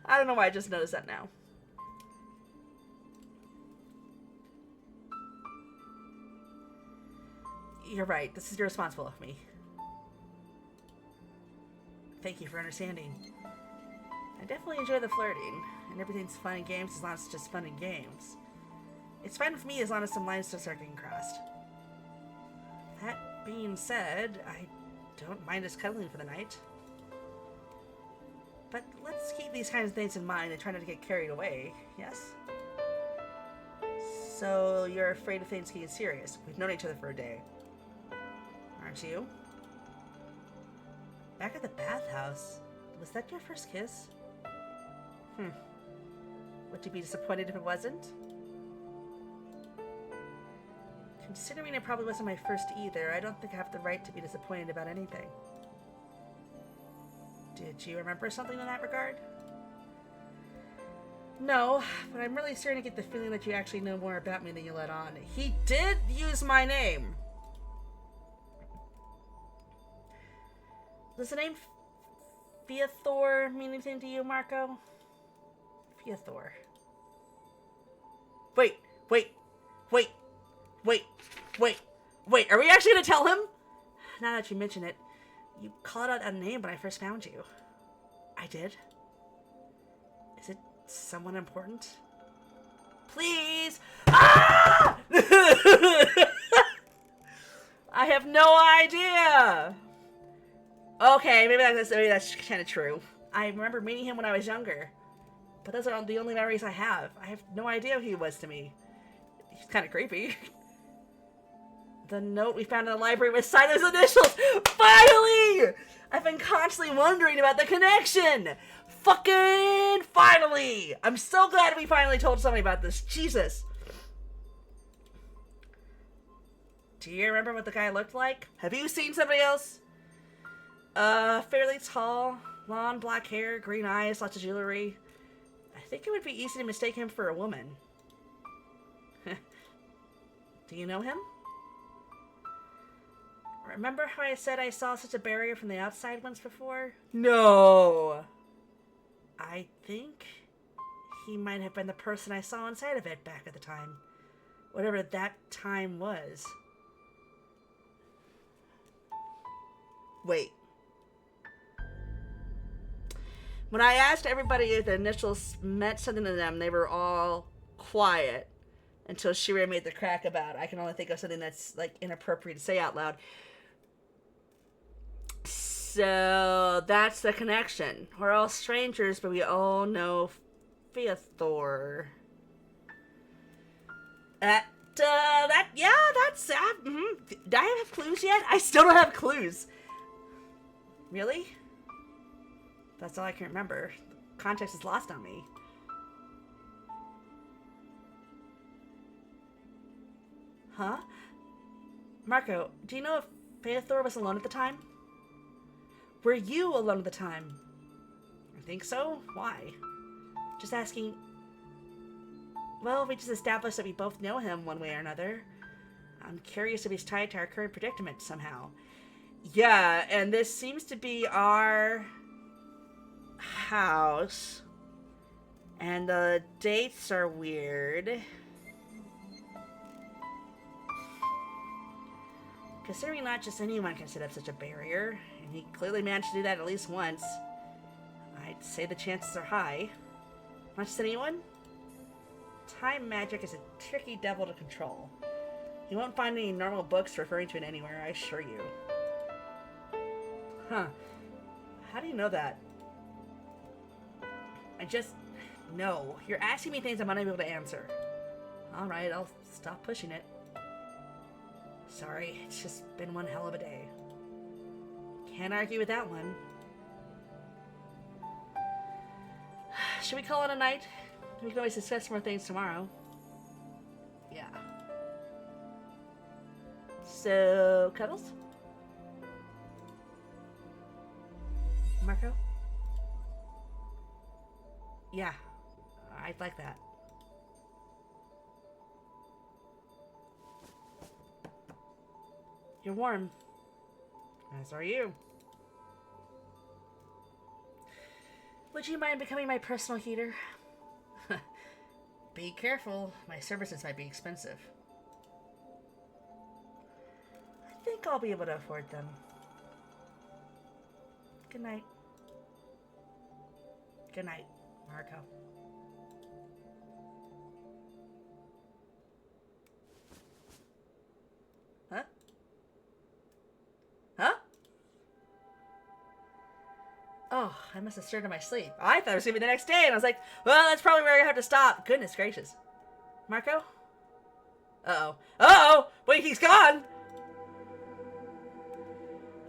I don't know why I just noticed that now. You're right. This is irresponsible of me. Thank you for understanding. I definitely enjoy the flirting, and everything's fun and games as long as it's just fun and games. It's fine with me as long as some lines start getting crossed. That being said, I don't mind us cuddling for the night. But let's keep these kinds of things in mind and try not to get carried away, yes? So you're afraid of things getting serious. We've known each other for a day. Aren't you? Back at the bathhouse, was that your first kiss? Would you be disappointed if it wasn't? Considering it probably wasn't my first either, I don't think I have the right to be disappointed about anything. Did you remember something in that regard? No, but I'm really starting to get the feeling that you actually know more about me than you let on. He did use my name! Does the name Theothor mean anything to you, Marco? Theothor. Wait. Are we actually gonna tell him? Now that you mention it, you called out a name when I first found you. I did? Is it someone important? Please! Ah! I have no idea! Okay, maybe that's kind of true. I remember meeting him when I was younger. But those are the only memories I have. I have no idea who he was to me. He's kind of creepy. The note we found in the library was signed his initials! Finally! I've been constantly wondering about the connection! Fucking finally! I'm so glad we finally told somebody about this. Jesus. Do you remember what the guy looked like? Have you seen somebody else? Fairly tall, long black hair, green eyes, lots of jewelry. I think it would be easy to mistake him for a woman. Do you know him? Remember how I said I saw such a barrier from the outside once before? No! I think he might have been the person I saw inside of it back at the time. Whatever that time was. Wait. When I asked everybody if the initials meant something to them, they were all quiet until Shira made the crack about it. I can only think of something that's like inappropriate to say out loud. So that's the connection. We're all strangers, but we all know Theothor. Did I have clues yet? I still don't have clues. Really? That's all I can remember. The context is lost on me. Huh? Marco, do you know if Theothor was alone at the time? Were you alone at the time? I think so. Why? Just asking. Well, we just established that we both know him one way or another. I'm curious if he's tied to our current predicament somehow. Yeah, and this seems to be our house. And the dates are weird. Considering not just anyone can set up such a barrier, and he clearly managed to do that at least once, I'd say the chances are high. Not just anyone? Time magic is a tricky devil to control. You won't find any normal books referring to it anywhere, I assure you. Huh. How do you know that? I just know. You're asking me things I'm unable to answer. Alright, I'll stop pushing it. Sorry, it's just been one hell of a day. Can't argue with that one. Should we call it a night? We can always discuss more things tomorrow. Yeah. So, Cuddles? Marco? Yeah, I'd like that. You're warm. As are you. Would you mind becoming my personal heater? Be careful. My services might be expensive. I think I'll be able to afford them. Good night. Good night, Marco. Huh? Huh? Oh, I must have stirred in my sleep. I thought it was going to be the next day, and I was like, well, that's probably where I have to stop. Goodness gracious. Marco? Uh-oh. Uh-oh! Wait, he's gone!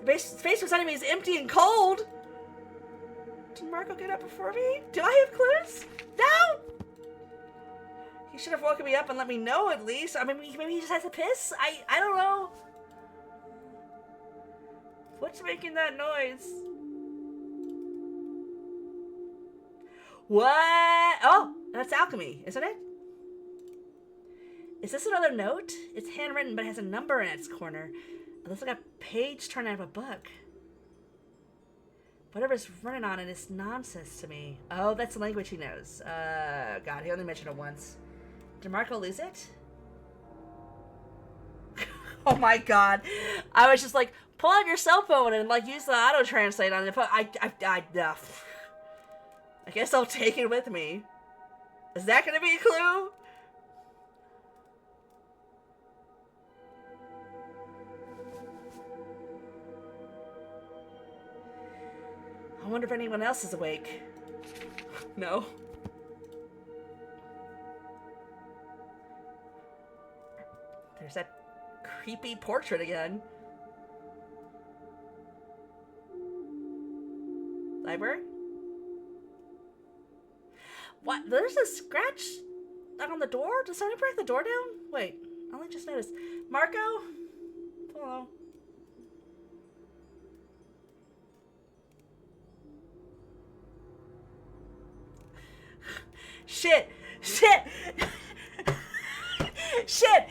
The space beside me is empty and cold! Did Marco get up before me? Do I have clues? No! He should have woken me up and let me know at least. I mean, maybe he just has to piss? I don't know. What's making that noise? What? Oh, that's alchemy, isn't it? Is this another note? It's handwritten, but it has a number in its corner. It looks like a page torn out of a book. Whatever's running on it is nonsense to me. Oh, that's the language he knows. God, he only mentioned it once. Did Marco lose it? Oh my God. I was just like, pull out your cell phone and like use the auto-translate on the phone. I guess I'll take it with me. Is that gonna be a clue? I wonder if anyone else is awake. No. There's that creepy portrait again. Library? What? There's a scratch on the door? Did somebody break the door down? Wait, I only just noticed. Marco? Hello. Shit! Shit! Shit!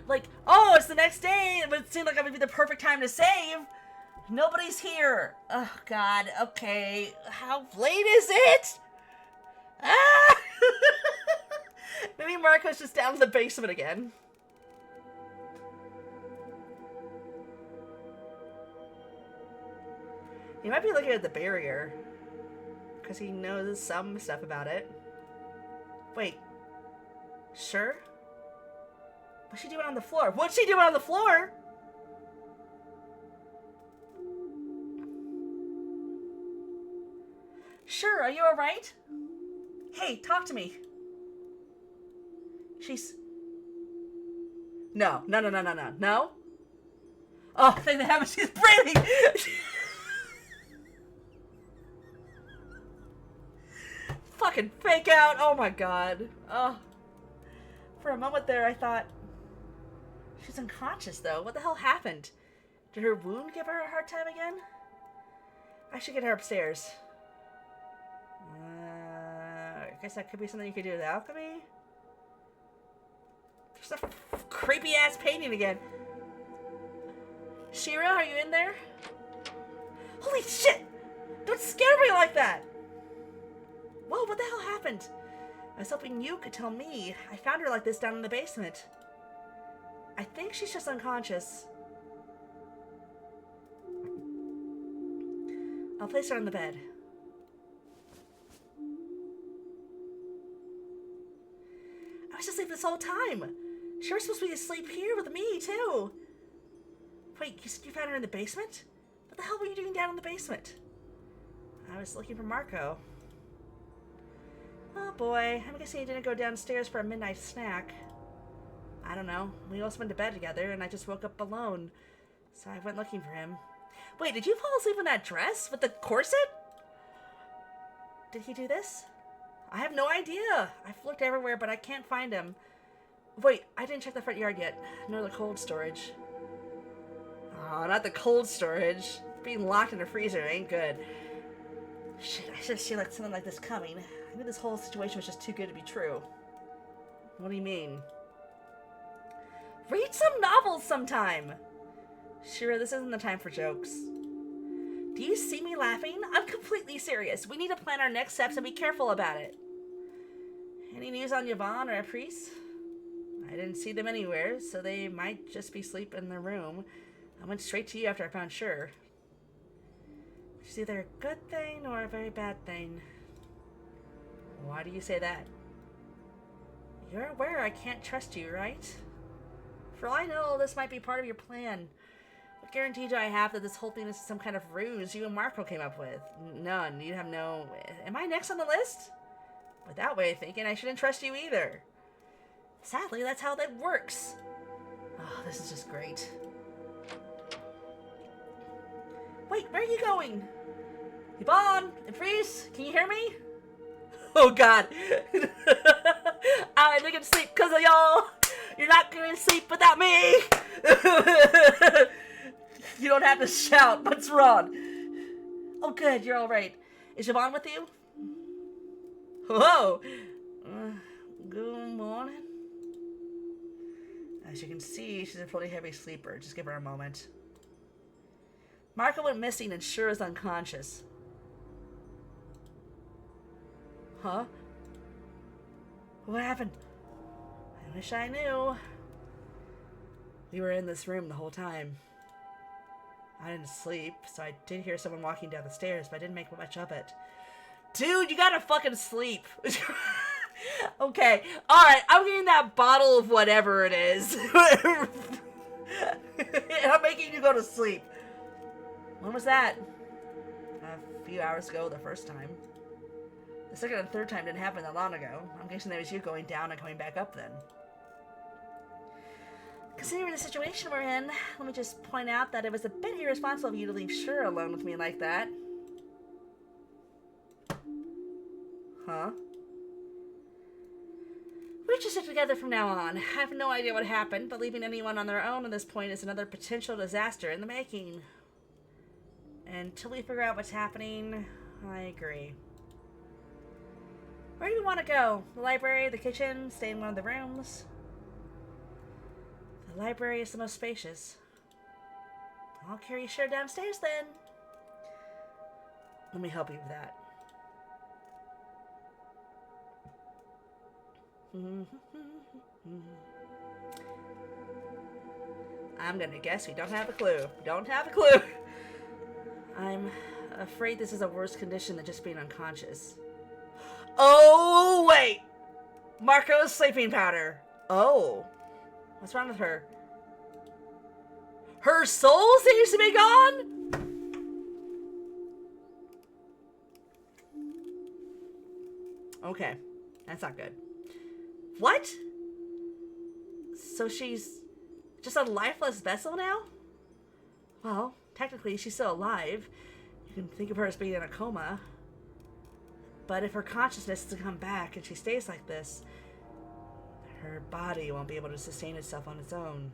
Like, oh, it's the next day. It would seem like it would be the perfect time to save. Nobody's here. Oh, God. Okay. How late is it? Ah! Maybe Marco's just down in the basement again. He might be looking at the barrier. Because he knows some stuff about it. Wait. Sure? What's she doing on the floor? What's she doing on the floor? Sure, are you alright? Hey, talk to me. She's... No. No? Oh, thank the heavens, she's breathing! Fucking fake out! Oh my God. Oh. For a moment there, I thought... She's unconscious, though. What the hell happened? Did her wound give her a hard time again? I should get her upstairs. I guess that could be something you could do with alchemy? There's a creepy-ass painting again. Shira, are you in there? Holy shit! Don't scare me like that! Whoa, what the hell happened? I was hoping you could tell me. I found her like this down in the basement. I think she's just unconscious. I'll place her on the bed. I was asleep this whole time. She was supposed to be asleep here with me, too. Wait, you found her in the basement? What the hell were you doing down in the basement? I was looking for Marco. Oh boy, I'm guessing he didn't go downstairs for a midnight snack. I don't know. We all went to bed together, and I just woke up alone. So I went looking for him. Wait, did you fall asleep in that dress with the corset? Did he do this? I have no idea. I've looked everywhere, but I can't find him. Wait, I didn't check the front yard yet, nor the cold storage. Oh, not the cold storage. Being locked in a freezer ain't good. Shit, I should have seen something like this coming. I knew this whole situation was just too good to be true. What do you mean? Read some novels sometime! Shira, this isn't the time for jokes. Do you see me laughing? I'm completely serious. We need to plan our next steps and be careful about it. Any news on Yvonne or Apris? I didn't see them anywhere, so they might just be asleep in their room. I went straight to you after I found Sure. Which is either a good thing or a very bad thing. Why do you say that? You're aware I can't trust you, right? For all I know, this might be part of your plan. What guarantee do I have that this whole thing is some kind of ruse you and Marco came up with? None. You have no... Am I next on the list? With that way of thinking, I shouldn't trust you either. Sadly, that's how that works. Oh, this is just great. Wait, where are you going? Yvonne and Freeze, can you hear me? Oh God. I'm gonna sleep because of y'all. You're not gonna sleep without me. You don't have to shout. What's wrong? Oh good, you're all right. Is Yvonne with you? Whoa. Good morning. As you can see, she's a pretty heavy sleeper. Just give her a moment. Marco went missing and Sure is unconscious. Huh? What happened? I wish I knew. We were in this room the whole time. I didn't sleep, so I did hear someone walking down the stairs, but I didn't make much of it. Dude, you gotta fucking sleep. Okay, alright, I'm getting that bottle of whatever it is. I'm making you go to sleep. When was that? A few hours ago, the first time. The second and third time didn't happen that long ago. I'm guessing that was you going down and coming back up then. Considering the situation we're in, let me just point out that it was a bit irresponsible of you to leave Sure alone with me like that. Huh? We just stick together from now on. I have no idea what happened, but leaving anyone on their own at this point is another potential disaster in the making. Until we figure out what's happening, I agree. Where do you want to go? The library, the kitchen, stay in one of the rooms? The library is the most spacious. I'll carry Sure downstairs then. Let me help you with that. I'm gonna guess we don't have a clue. Don't have a clue. I'm afraid this is a worse condition than just being unconscious. Oh, wait! Marco's sleeping powder. Oh. What's wrong with her? Her soul seems to be gone? Okay. That's not good. What? So she's just a lifeless vessel now? Well, technically she's still alive. You can think of her as being in a coma. But if her consciousness is to come back and she stays like this, her body won't be able to sustain itself on its own.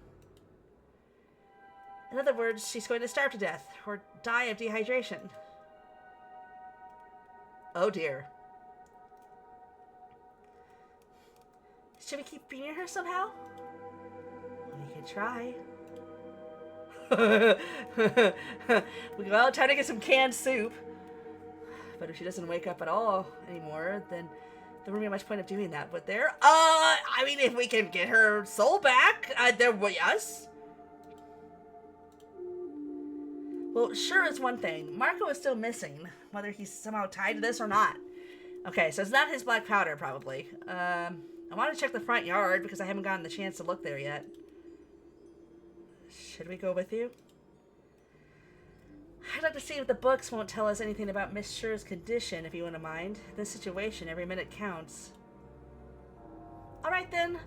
In other words, she's going to starve to death or die of dehydration. Oh dear. Should we keep feeding her somehow? We could try. We could all try to get some canned soup. But if she doesn't wake up at all anymore, then there wouldn't be much point of doing that, would there? I mean, if we can get her soul back, yes. Well, Sure is one thing. Marco is still missing, whether he's somehow tied to this or not. Okay, so it's not his black powder, probably. I want to check the front yard because I haven't gotten the chance to look there yet. Should we go with you? I'd like to see if the books won't tell us anything about Miss Sure's condition, if you wouldn't mind. In this situation, every minute counts. Alright then.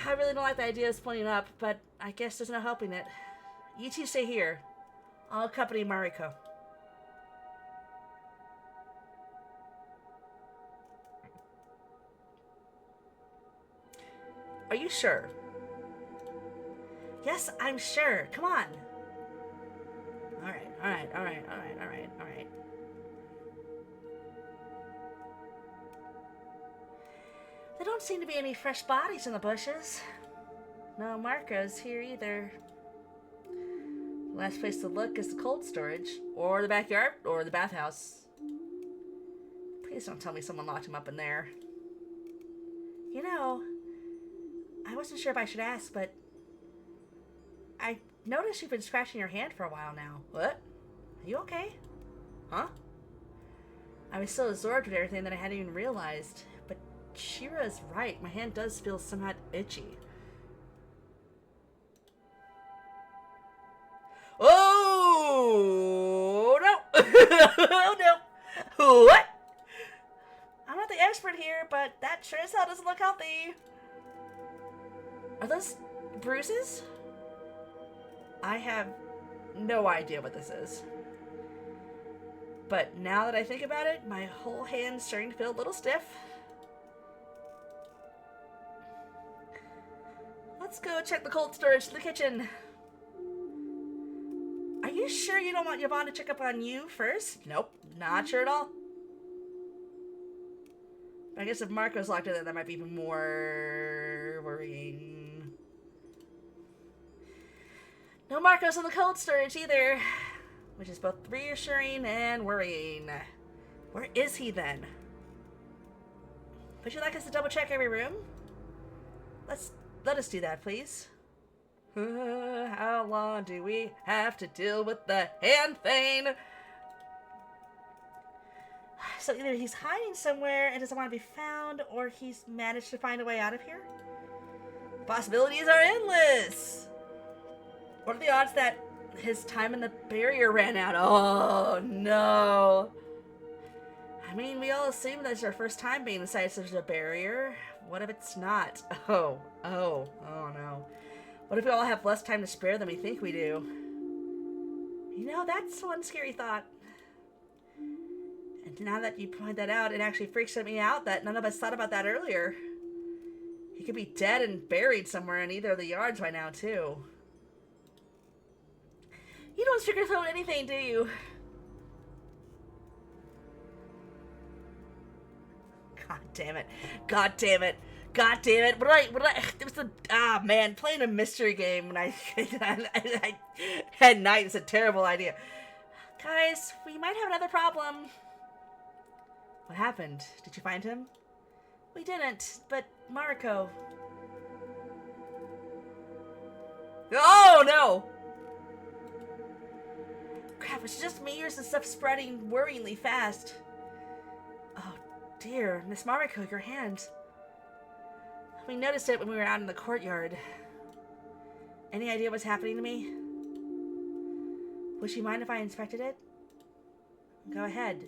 I really don't like the idea of splitting up, but I guess there's no helping it. You two stay here. I'll accompany Mariko. Are you sure? Yes, I'm sure. Come on. Alright. There don't seem to be any fresh bodies in the bushes. No Marco's here either. The last place to look is the cold storage, or the backyard, or the bathhouse. Please don't tell me someone locked him up in there. You know, I wasn't sure if I should ask, but I noticed you've been scratching your hand for a while now. What? Are you okay? Huh? I was so absorbed with everything that I hadn't even realized. But Shira is right. My hand does feel somewhat itchy. Oh, no. Oh, no. What? I'm not the expert here, but that sure as hell doesn't look healthy. Are those bruises? I have no idea what this is. But now that I think about it, my whole hand's starting to feel a little stiff. Let's go check the cold storage in the kitchen. Are you sure you don't want Yvonne to check up on you first? Nope, not sure at all. I guess if Marco's locked in there, that might be even more worrying. No Marco's in the cold storage either, which is both reassuring and worrying. Where is he then? Would you like us to double check every room? Let us do that, please. How long do we have to deal with the hand thing? So either he's hiding somewhere and doesn't want to be found, or he's managed to find a way out of here. The possibilities are endless. What are the odds that his time in the barrier ran out? Oh, no. I mean, we all assume that it's our first time being inside such a barrier. What if it's not? Oh, no. What if we all have less time to spare than we think we do? You know, that's one scary thought. And now that you point that out, it actually freaks me out that none of us thought about that earlier. He could be dead and buried somewhere in either of the yards by now, too. You don't sugarcoat anything, do you? God damn it. God damn it. God damn it. It was man, playing a mystery game when I at night is a terrible idea. Guys, we might have another problem. What happened? Did you find him? We didn't, but Mariko. Oh, no! Crap, it's just me, or is the stuff spreading worryingly fast? Oh, dear. Miss Mariko, your hand. We noticed it when we were out in the courtyard. Any idea what's happening to me? Would she mind if I inspected it? Go ahead.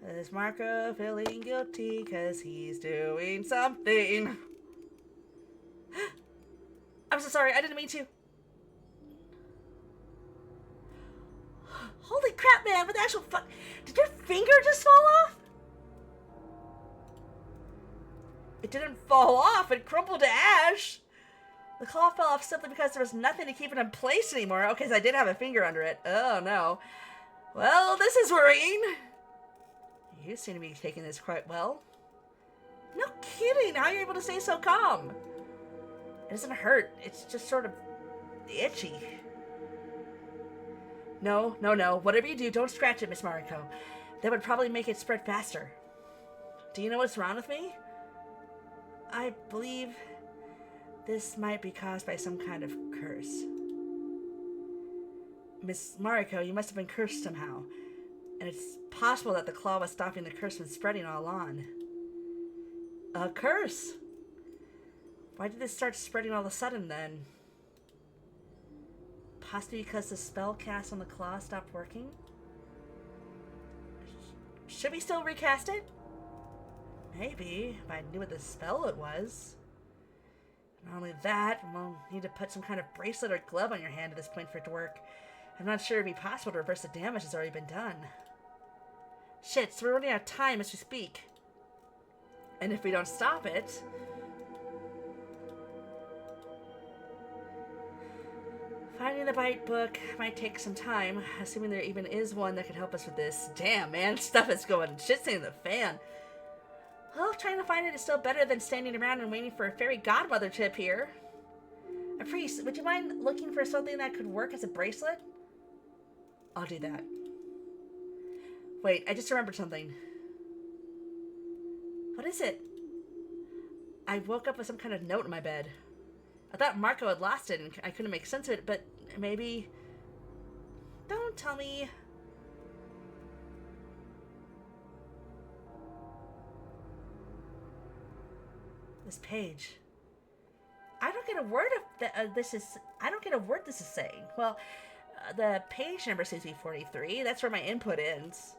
Is Marco feeling guilty because he's doing something? I'm so sorry, I didn't mean to. Holy crap, man, what the actual fuck? Did your finger just fall off? It didn't fall off, it crumpled to ash. The claw fell off simply because there was nothing to keep it in place anymore. Okay, so I did have a finger under it. Oh, no. Well, this is worrying. You seem to be taking this quite well. No kidding. How are you able to stay so calm? It doesn't hurt. It's just sort of itchy. No. Whatever you do, don't scratch it, Miss Mariko. That would probably make it spread faster. Do you know what's wrong with me? I believe this might be caused by some kind of curse. Miss Mariko, you must have been cursed somehow. And it's possible that the claw was stopping the curse from spreading all on. A curse? Why did this start spreading all of a sudden, then? Possibly because the spell cast on the claw stopped working? Should we still recast it? Maybe, if I knew what the spell it was. Not only that, we'll need to put some kind of bracelet or glove on your hand at this point for it to work. I'm not sure it'd be possible to reverse the damage that's already been done. Shit, so we're running out of time as we speak. And if we don't stop it... Finding the bite book might take some time, assuming there even is one that could help us with this. Damn, man, stuff is going shit's in the fan. Well, trying to find it is still better than standing around and waiting for a fairy godmother to appear. A priest, would you mind looking for something that could work as a bracelet? I'll do that. Wait, I just remembered something. What is it? I woke up with some kind of note in my bed. I thought Marco had lost it and I couldn't make sense of it, but maybe... Don't tell me... This page. I don't get a word of this is... I don't get a word this is saying. Well, the page number seems to be 43. That's where my input ends.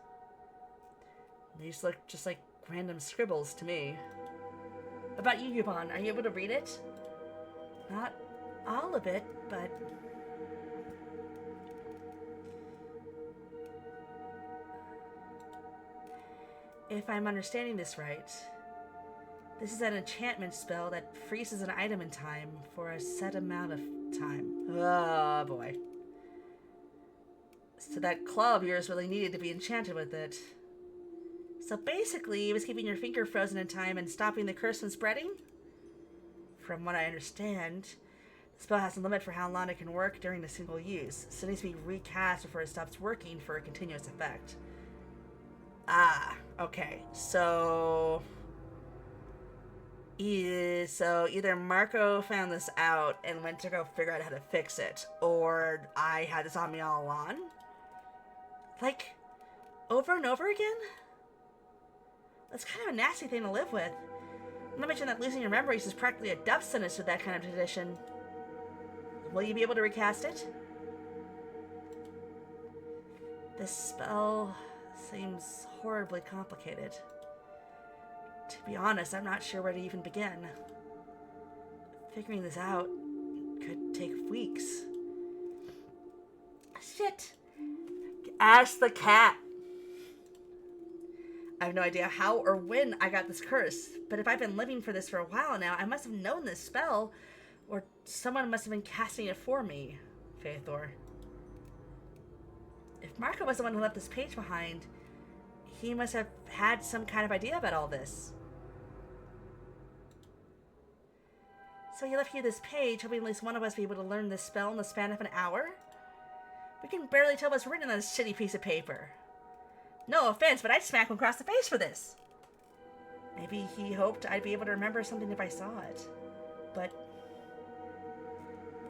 These look just like random scribbles to me. About you, Yvonne, are you able to read it? Not all of it, but... If I'm understanding this right, this is an enchantment spell that freezes an item in time for a set amount of time. Oh, boy. So that claw of yours really needed to be enchanted with it. So basically, it was keeping your finger frozen in time and stopping the curse from spreading? From what I understand, the spell has a limit for how long it can work during a single use, so it needs to be recast before it stops working for a continuous effect. Ah, okay. So either Marco found this out and went to go figure out how to fix it, or I had this on me all along? Like, over and over again? That's kind of a nasty thing to live with. Not to mention that losing your memories is practically a death sentence with that kind of tradition. Will you be able to recast it? This spell seems horribly complicated. To be honest, I'm not sure where to even begin. Figuring this out could take weeks. Shit! Ask the cat! I have no idea how or when I got this curse, but if I've been living for this for a while now, I must have known this spell, or someone must have been casting it for me, Faethor. If Marco was the one who left this page behind, he must have had some kind of idea about all this. So he left you this page, hoping at least one of us be able to learn this spell in the span of an hour? We can barely tell what's written on this shitty piece of paper. No offense, but I'd smack him across the face for this. Maybe he hoped I'd be able to remember something if I saw it. But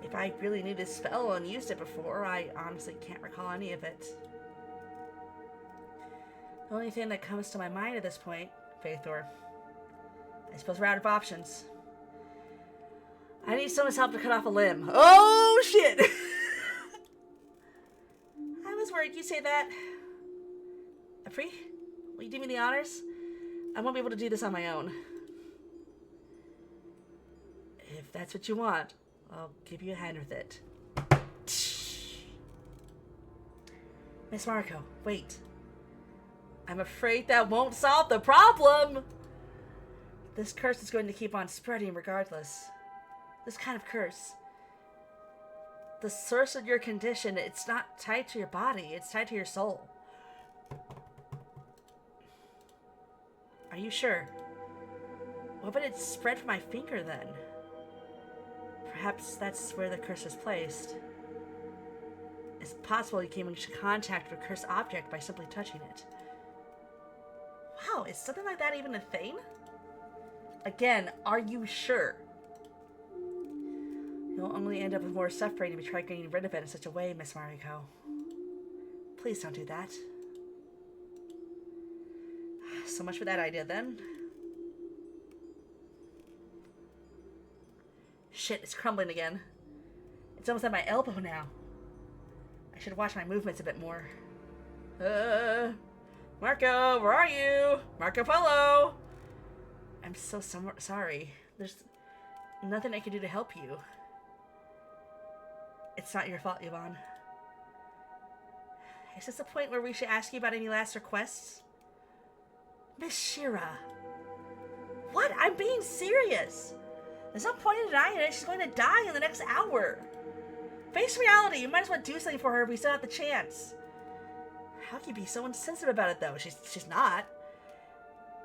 if I really knew this spell and used it before, I honestly can't recall any of it. The only thing that comes to my mind at this point, Faethor, I suppose we're out of options. I need someone's help to cut off a limb. Oh, shit! I was worried you'd say that. Apri, will you do me the honors? I won't be able to do this on my own. If that's what you want, I'll give you a hand with it. Miss Marco, wait. I'm afraid that won't solve the problem! This curse is going to keep on spreading regardless. This kind of curse. The source of your condition, it's not tied to your body, it's tied to your soul. Are you sure? What would it spread from my finger then? Perhaps that's where the curse is placed. It's possible you came into contact with a cursed object by simply touching it. Wow, is something like that even a thing? Again, are you sure? You'll only end up with more suffering if you try getting rid of it in such a way, Miss Mariko. Please don't do that. So much for that idea, then. Shit, it's crumbling again. It's almost at my elbow now. I should watch my movements a bit more. Marco, where are you? Marco Polo! I'm so sorry. There's nothing I can do to help you. It's not your fault, Yvonne. Is this the point where we should ask you about any last requests? Miss Shira. What? I'm being serious. There's no point in denying it. She's going to die in the next hour. Face reality. You might as well do something for her if we still have the chance. How can you be so insensitive about it, though? She's not.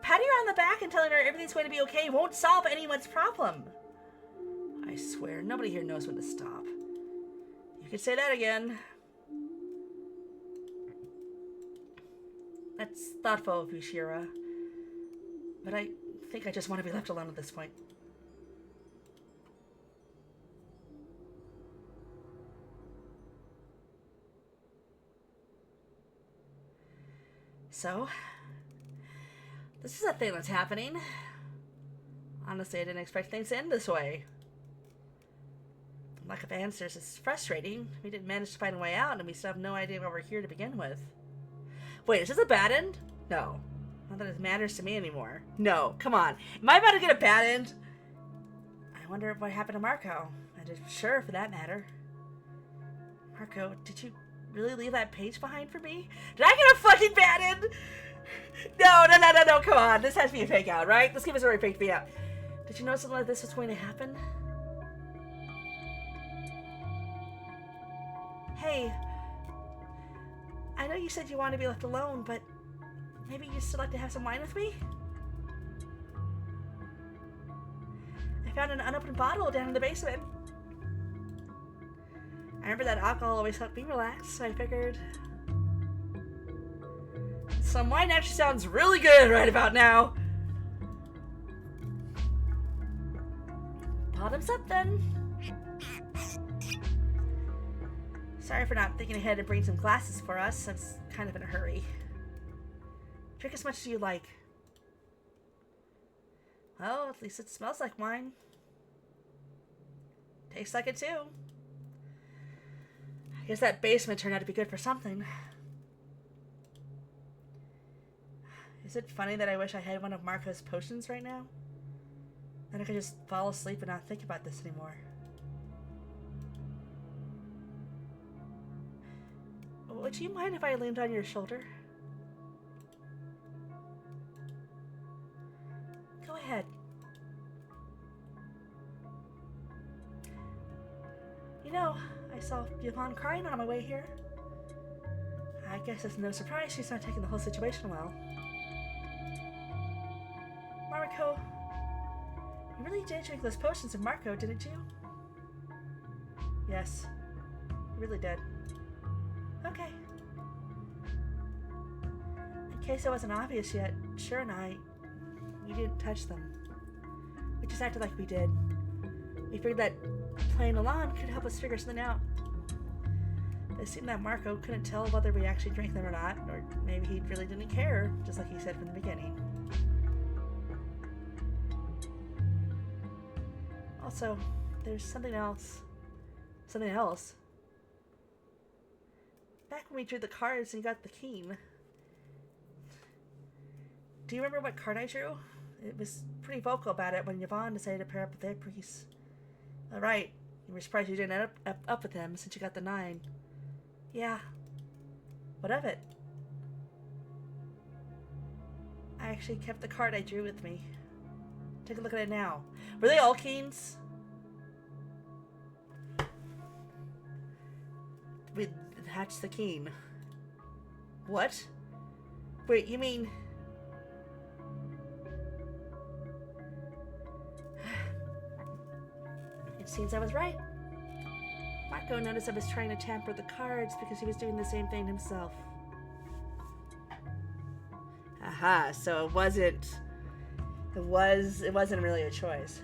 Patting her on the back and telling her everything's going to be okay won't solve anyone's problem. I swear, nobody here knows when to stop. You could say that again. That's thoughtful of you, Shira. But I think I just want to be left alone at this point. So, this is a thing that's happening. Honestly, I didn't expect things to end this way. Lack of answers is frustrating. We didn't manage to find a way out, and we still have no idea why we're here to begin with. Wait, is this a bad end? No. Not that it matters to me anymore. No, come on. Am I about to get a bad end? I wonder what happened to Marco. And sure, for that matter. Marco, did you really leave that page behind for me? Did I get a fucking bad end? No, come on. This has to be a fake out, right? Let's give us a very fake me out. Did you know something like this was going to happen? Hey, I know you said you want to be left alone, but maybe you'd still like to have some wine with me? I found an unopened bottle down in the basement. I remember that alcohol always helped me relax, so I figured some wine actually sounds really good right about now. Bottoms up then. Sorry for not thinking ahead and bringing some glasses for us. I was kind of in a hurry. Drink as much as you like. Well, at least it smells like wine. Tastes like it too. I guess that basement turned out to be good for something. Is it funny that I wish I had one of Marco's potions right now? Then I could just fall asleep and not think about this anymore. Would you mind if I leaned on your shoulder? Go ahead. You know, I saw Yvonne crying on my way here. I guess it's no surprise she's not taking the whole situation well. Marco, you really did drink those potions of Marco, didn't you? Yes, you really did. Okay. In case it wasn't obvious yet, Shira and I, we didn't touch them. We just acted like we did. We figured that playing along could help us figure something out. It seemed that Marco couldn't tell whether we actually drank them or not, or maybe he really didn't care, just like he said from the beginning. Also, there's something else. Something else. Back when we drew the cards and you got the keen. Do you remember what card I drew? It was pretty vocal about it when Yvonne decided to pair up with their priest. Alright, you were surprised you didn't end up with him since you got the 9. Yeah. What of it? I actually kept the card I drew with me. Take a look at it now. Were they all keens? We hatched the keen. What? Wait, you mean... It seems I was right. Marco noticed I was trying to tamper the cards because he was doing the same thing himself. Aha, so it wasn't really a choice.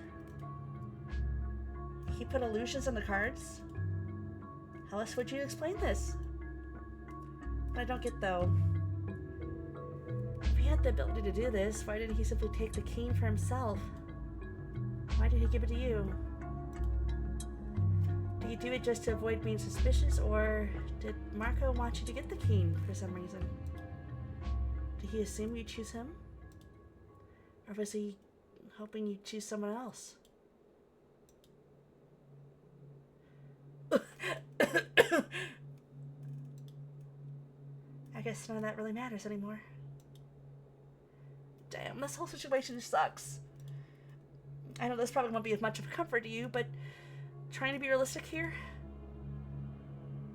He put illusions on the cards? How else would you explain this? But I don't get though. If he had the ability to do this, why didn't he simply take the keen for himself? Why did he give it to you? Did you do it just to avoid being suspicious, or did Marco want you to get the keen for some reason? Did he assume you'd choose him? Or was he hoping you'd choose someone else? guess none of that really matters anymore. Damn, this whole situation sucks. I know this probably won't be as much of a comfort to you, but trying to be realistic here,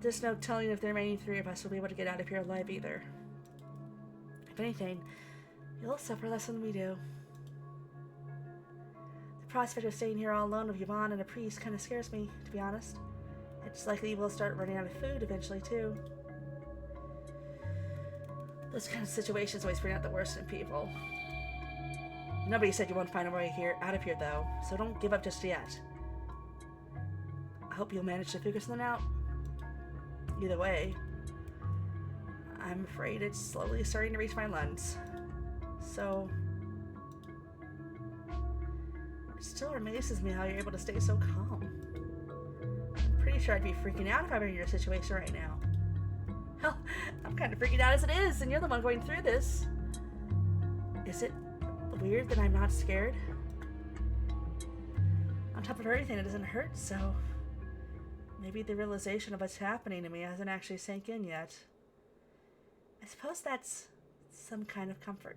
there's no telling if the remaining three of us will be able to get out of here alive either. If anything, you'll suffer less than we do. The prospect of staying here all alone with Yvonne and a priest kind of scares me, to be honest. It's likely we'll start running out of food eventually, too. Those kind of situations always bring out the worst in people. Nobody said you won't find a way out of here, though, so don't give up just yet. I hope you'll manage to figure something out. Either way, I'm afraid it's slowly starting to reach my lungs. So, it still amazes me how you're able to stay so calm. I'm pretty sure I'd be freaking out if I were in your situation right now. Hell, I'm kind of freaking out as it is, and you're the one going through this. Is it weird that I'm not scared? On top of everything, it doesn't hurt, so maybe the realization of what's happening to me hasn't actually sank in yet. I suppose that's some kind of comfort.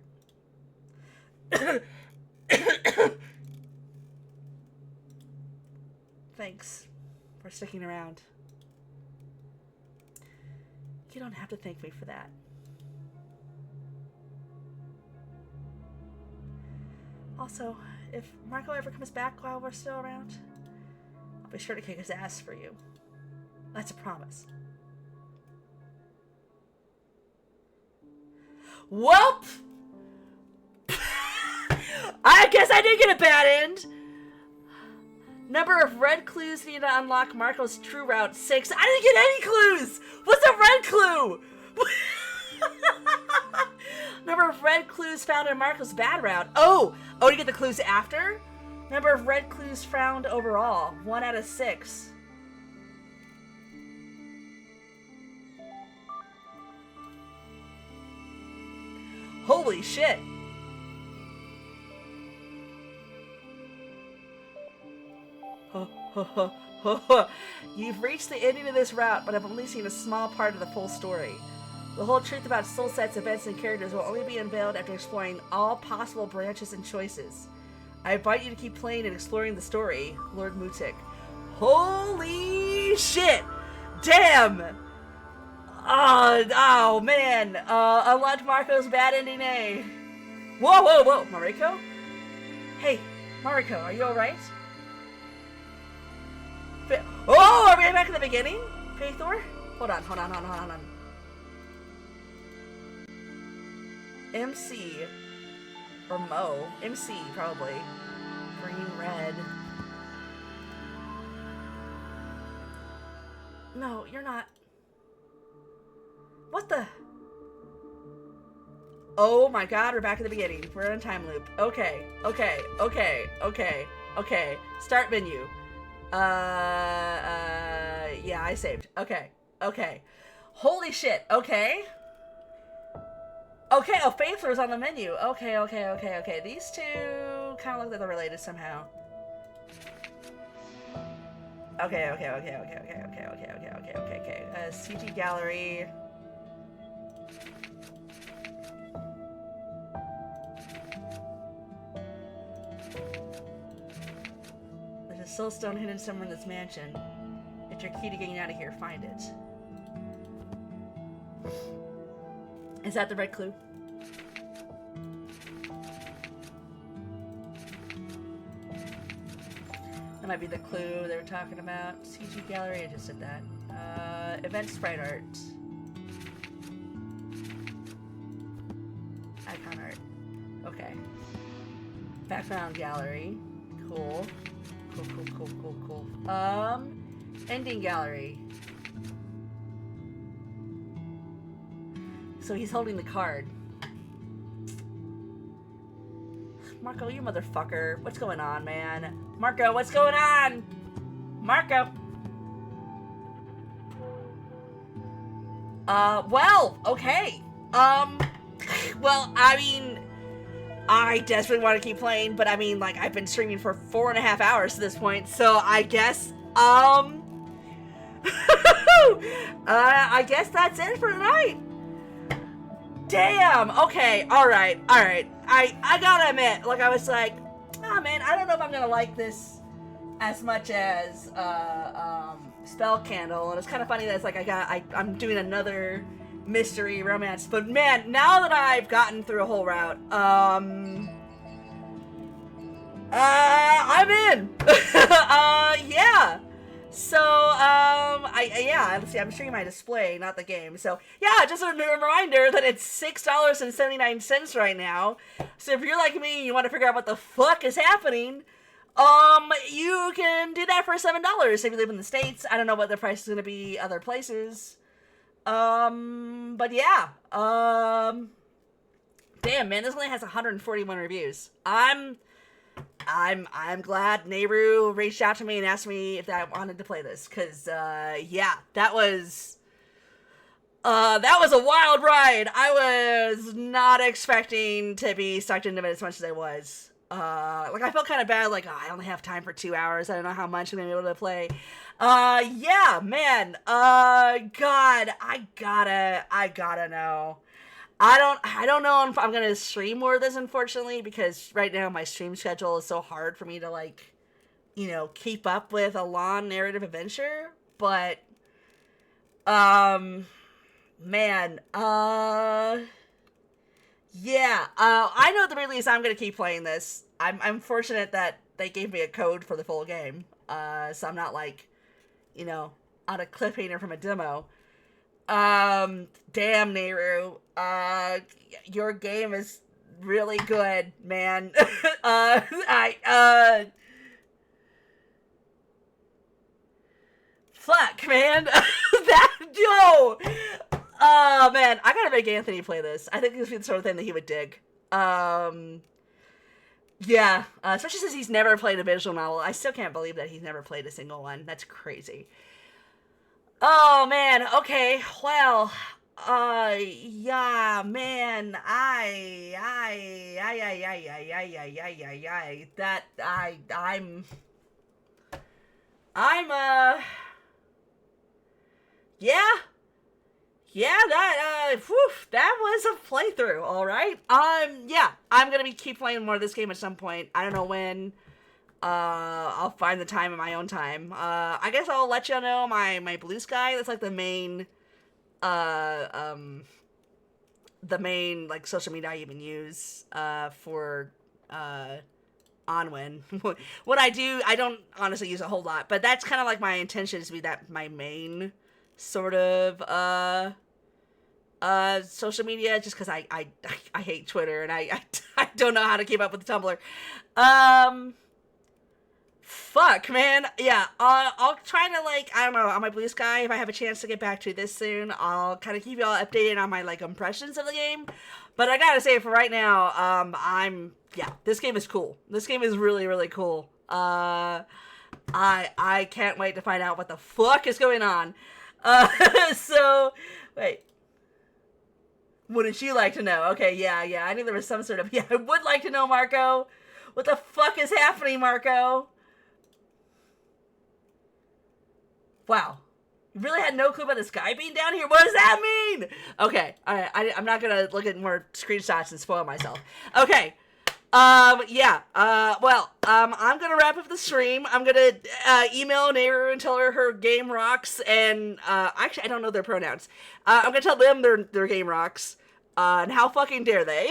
Thanks for sticking around. You don't have to thank me for that. Also, if Marco ever comes back while we're still around, I'll be sure to kick his ass for you. That's a promise. Welp! I guess I did get a bad end. Number of red clues needed to unlock Marco's true route 6. I didn't get any clues! What's a red clue? Number of red clues found in Marco's bad route. Oh, you get the clues after? Number of red clues found overall. 1 out of 6. Holy shit. You've reached the ending of this route, but I've only seen a small part of the full story. The whole truth about SoulSet's events and characters will only be unveiled after exploring all possible branches and choices. I invite you to keep playing and exploring the story, Lord Mutik. Holy shit! Damn! Oh man! Unlocked Marco's bad ending A. Whoa! Mariko? Hey, Mariko, are you alright? Oh, are we back at the beginning? Faithor? Hold on. MC. Or Mo. MC, probably. Green, red. No, you're not. What the? Oh my god, we're back at the beginning. We're in a time loop. Okay. Start menu. Yeah, I saved. Okay. Holy shit, okay. Oh, Faithler is on the menu. Okay. These two kind of look like they're related somehow. Okay. CG gallery. There's a soul stone hidden somewhere in this mansion. It's your key to getting out of here. Find it. Is that the red clue? That might be the clue they were talking about. CG gallery, I just said that. Event sprite art. Icon art. Okay. Background gallery. Cool. Ending gallery. So he's holding the card. Marco, you motherfucker. What's going on, man? Marco, what's going on? Marco! Well, okay. Well, I mean, I desperately want to keep playing, but I mean, like, I've been streaming for 4.5 hours to this point, so I guess, I guess that's it for tonight. Damn. Okay. All right. I gotta admit, like I was like, ah, man, I don't know if I'm gonna like this as much as Spell Candle, and it's kind of funny that it's like I'm doing another mystery romance, but man, now that I've gotten through a whole route, I'm in. Yeah. So, I'm showing my display, not the game. So, yeah, just a reminder that it's $6.79 right now. So if you're like me, you want to figure out what the fuck is happening, you can do that for $7 if you live in the States. I don't know what the price is going to be other places. But yeah, damn, man, this only has 141 reviews. I'm glad Nehru reached out to me and asked me if I wanted to play this, because, yeah, that was a wild ride. I was not expecting to be sucked into it as much as I was. Like, I felt kind of bad, like, oh, I only have time for 2 hours, I don't know how much I'm gonna be able to play. Yeah, man, God, I gotta know. I don't know if I'm gonna stream more of this, unfortunately, because right now my stream schedule is so hard for me to, like, you know, keep up with a long narrative adventure. But, man, yeah, I know at the very least I'm gonna keep playing this. I'm fortunate that they gave me a code for the full game, so I'm not, like, you know, on a cliffhanger from a demo. Damn, Nehru, your game is really good, man. Fuck, man. Yo! Oh, man, I gotta make Anthony play this. I think this would be the sort of thing that he would dig. Yeah, especially since he's never played a visual novel. I still can't believe that he's never played a single one. That's crazy. Oh, man, okay, well, yeah, man, that was a playthrough, alright, yeah, I'm gonna keep playing more of this game at some point. I don't know when. I'll find the time in my own time. I guess I'll let you know my Blue Sky. That's like the main, like, social media I even use, for, Onwin. What I do, I don't honestly use a whole lot, but that's kind of like my intention, is to be that my main sort of, social media, just because I hate Twitter, and I don't know how to keep up with Tumblr. Fuck, man. Yeah, I'll try to, like, I don't know, on my Blue Sky, if I have a chance to get back to this soon, I'll kind of keep y'all updated on my, like, impressions of the game. But I gotta say, for right now, yeah, this game is cool. This game is really, really cool. I can't wait to find out what the fuck is going on. So, wait. Wouldn't you like to know? Okay, yeah, I knew there was some sort of, yeah, I would like to know, Marco. What the fuck is happening, Marco? Wow. You really had no clue about this guy being down here? What does that mean? Okay, alright, I'm not gonna look at more screenshots and spoil myself. Okay, yeah, well, I'm gonna wrap up the stream. I'm gonna, email Nehru and tell her her game rocks, and, actually, I don't know their pronouns. I'm gonna tell them their game rocks, and how fucking dare they?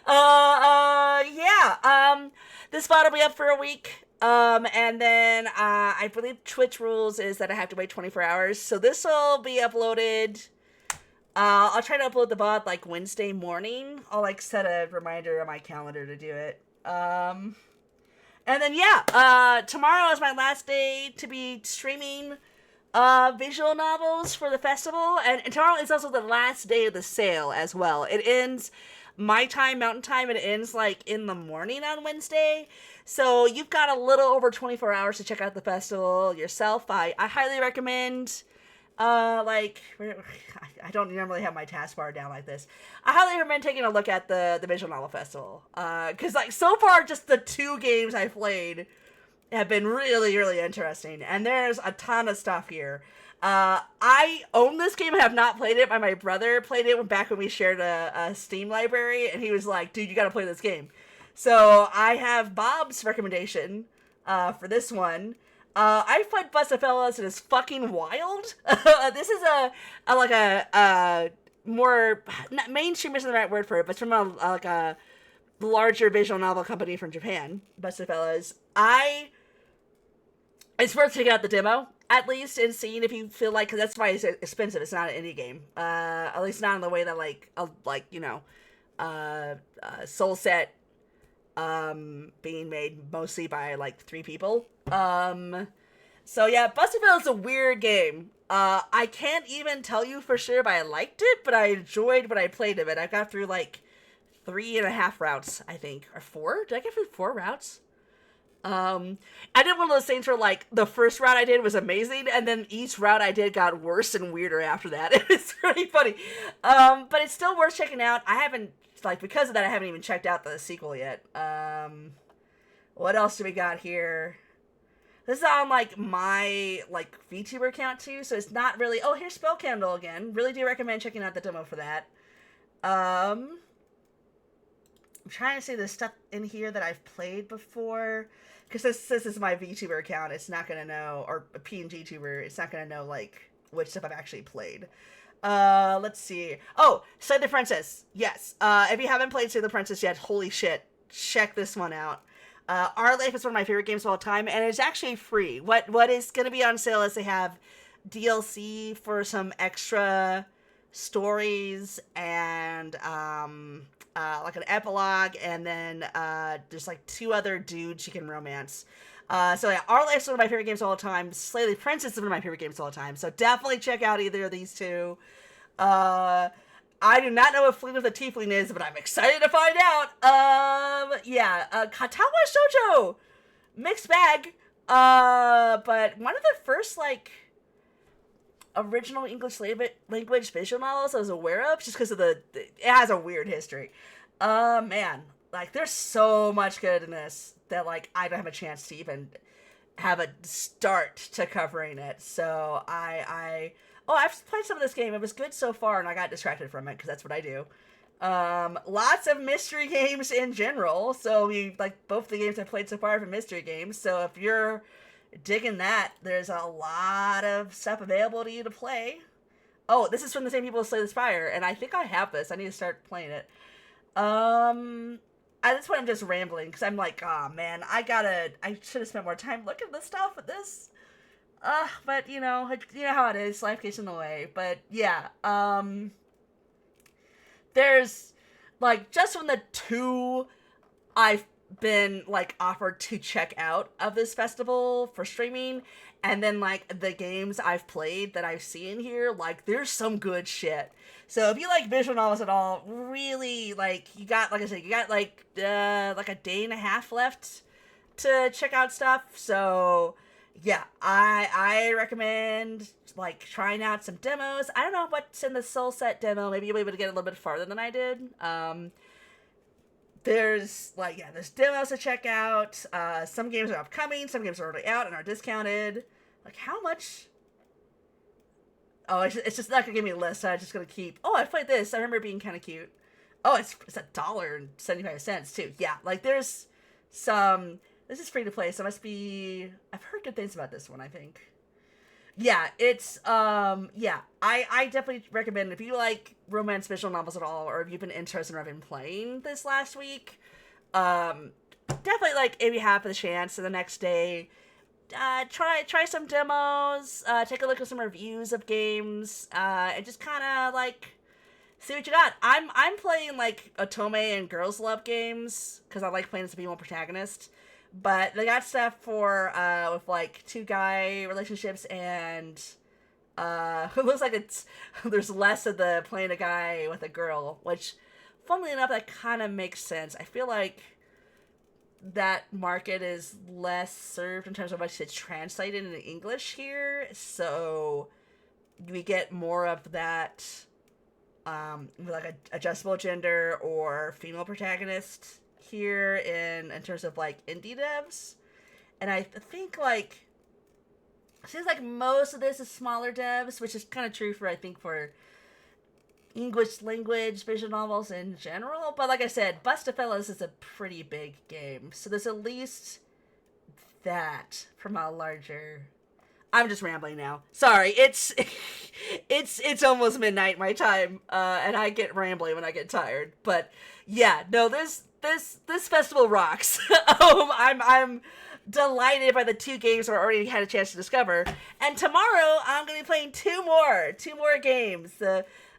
Yeah, this VOD will be up for a week. And then, I believe Twitch rules is that I have to wait 24 hours. So this will be uploaded. I'll try to upload the VOD like Wednesday morning. I'll like set a reminder on my calendar to do it. And then, yeah, tomorrow is my last day to be streaming, visual novels for the festival. And tomorrow is also the last day of the sale as well. It ends my time, Mountain Time, and it ends like in the morning on Wednesday. So you've got a little over 24 hours to check out the festival yourself. I highly recommend, like, I don't normally have my taskbar down like this. I highly recommend taking a look at the Visual Novel Festival. Because, like, so far, just the 2 games I've played have been really, really interesting. And there's a ton of stuff here. I own this game. I have not played it. My brother played it back when we shared a Steam library, and he was like, "Dude, you got to play this game." So I have Bob's recommendation for this one. I played Bustafellas, and it's fucking wild. This is a more not mainstream isn't the right word for it, but it's from a larger visual novel company from Japan. Bustafellas. It's worth checking out the demo, at least, and seeing if you feel like, because that's why it's expensive. It's not an indie game. At least not in the way that, SoulSet, being made mostly by, 3 people. So yeah, Busterville is a weird game. I can't even tell you for sure, but I liked it, but I enjoyed what I played of it. I got through, 3.5 routes, I think. Or 4? Did I get through 4 routes? I did one of those things where, the first route I did was amazing, and then each route I did got worse and weirder after that. It was really funny. But it's still worth checking out. I haven't, because of that, I haven't even checked out the sequel yet. What else do we got here? This is on, my, VTuber account, too, so it's not really... Oh, here's Spell Candle again. Really do recommend checking out the demo for that. I'm trying to see the stuff in here that I've played before... Because this is my VTuber account, it's not going to know, or a PNG tuber, it's not going to know, which stuff I've actually played. Let's see. Oh, Slay the Princess. Yes. If you haven't played Slay the Princess yet, holy shit, check this one out. Our Life is one of my favorite games of all time, and it's actually free. What is going to be on sale is they have DLC for some extra stories and, an epilogue, and then there's 2 other dudes you can romance. So yeah, Our Life's one of my favorite games of all time. Slay the Princess is one of my favorite games of all time. So definitely check out either of these 2. I do not know what Fleet of the Tiefling is, but I'm excited to find out. Katawa Shoujo! Mixed bag. But one of the first, original English language visual novels I was aware of, just because of it has a weird history. Man, there's so much good in this that, I don't have a chance to even have a start to covering it. So I've played some of this game. It was good so far, and I got distracted from it, because that's what I do. Lots of mystery games in general. So both the games I played so far have been mystery games. So if you're digging that, there's a lot of stuff available to you to play. Oh, this is from the same people who Slay the Spire, and I think I have this. I need to start playing it. At this point I'm just rambling, because I'm oh man, I should have spent more time looking at this stuff with this. But you know how it is, life gets in the way. But yeah, there's just from the 2 I've been offered to check out of this festival for streaming, and then the games I've played that I've seen here, there's some good shit. So if you like visual novels at all, really you got a day and a half left to check out stuff. So yeah, I recommend trying out some demos. I don't know what's in the SoulSet demo. Maybe you'll be able to get a little bit farther than I did. There's there's demos to check out. Some games are upcoming, some games are already out and are discounted. How much? Oh, it's just not gonna give me a list, so I'm just gonna keep. Oh, I played this. I remember it being kind of cute. Oh, it's $1.75 too. Yeah, there's some. This is free to play, so it must be. I've heard good things about this one, I think. Yeah, it's I definitely recommend if you like romance visual novels at all, or if you've been interested or have been playing this last week, definitely if you have the chance the next day, try some demos, take a look at some reviews of games, and just kind of see what you got. I'm playing otome and girls love games because I like playing as a female protagonist. But they got stuff for, with, 2 guy relationships, and, it looks like there's less of the playing a guy with a girl, which, funnily enough, that kind of makes sense. I feel like that market is less served in terms of what's translated into English here, so we get more of that, with, adjustable gender or female protagonist here in terms of indie devs. And I think seems like most of this is smaller devs, which is kind of true for, I think, for English language visual novels in general. But like I said, Bust of Fellows is a pretty big game, so there's at least that from a larger. I'm just rambling now. Sorry, it's it's almost midnight my time, and I get rambling when I get tired. But yeah, no, this festival rocks. I'm delighted by the 2 games I already had a chance to discover, and tomorrow I'm gonna be playing two more games.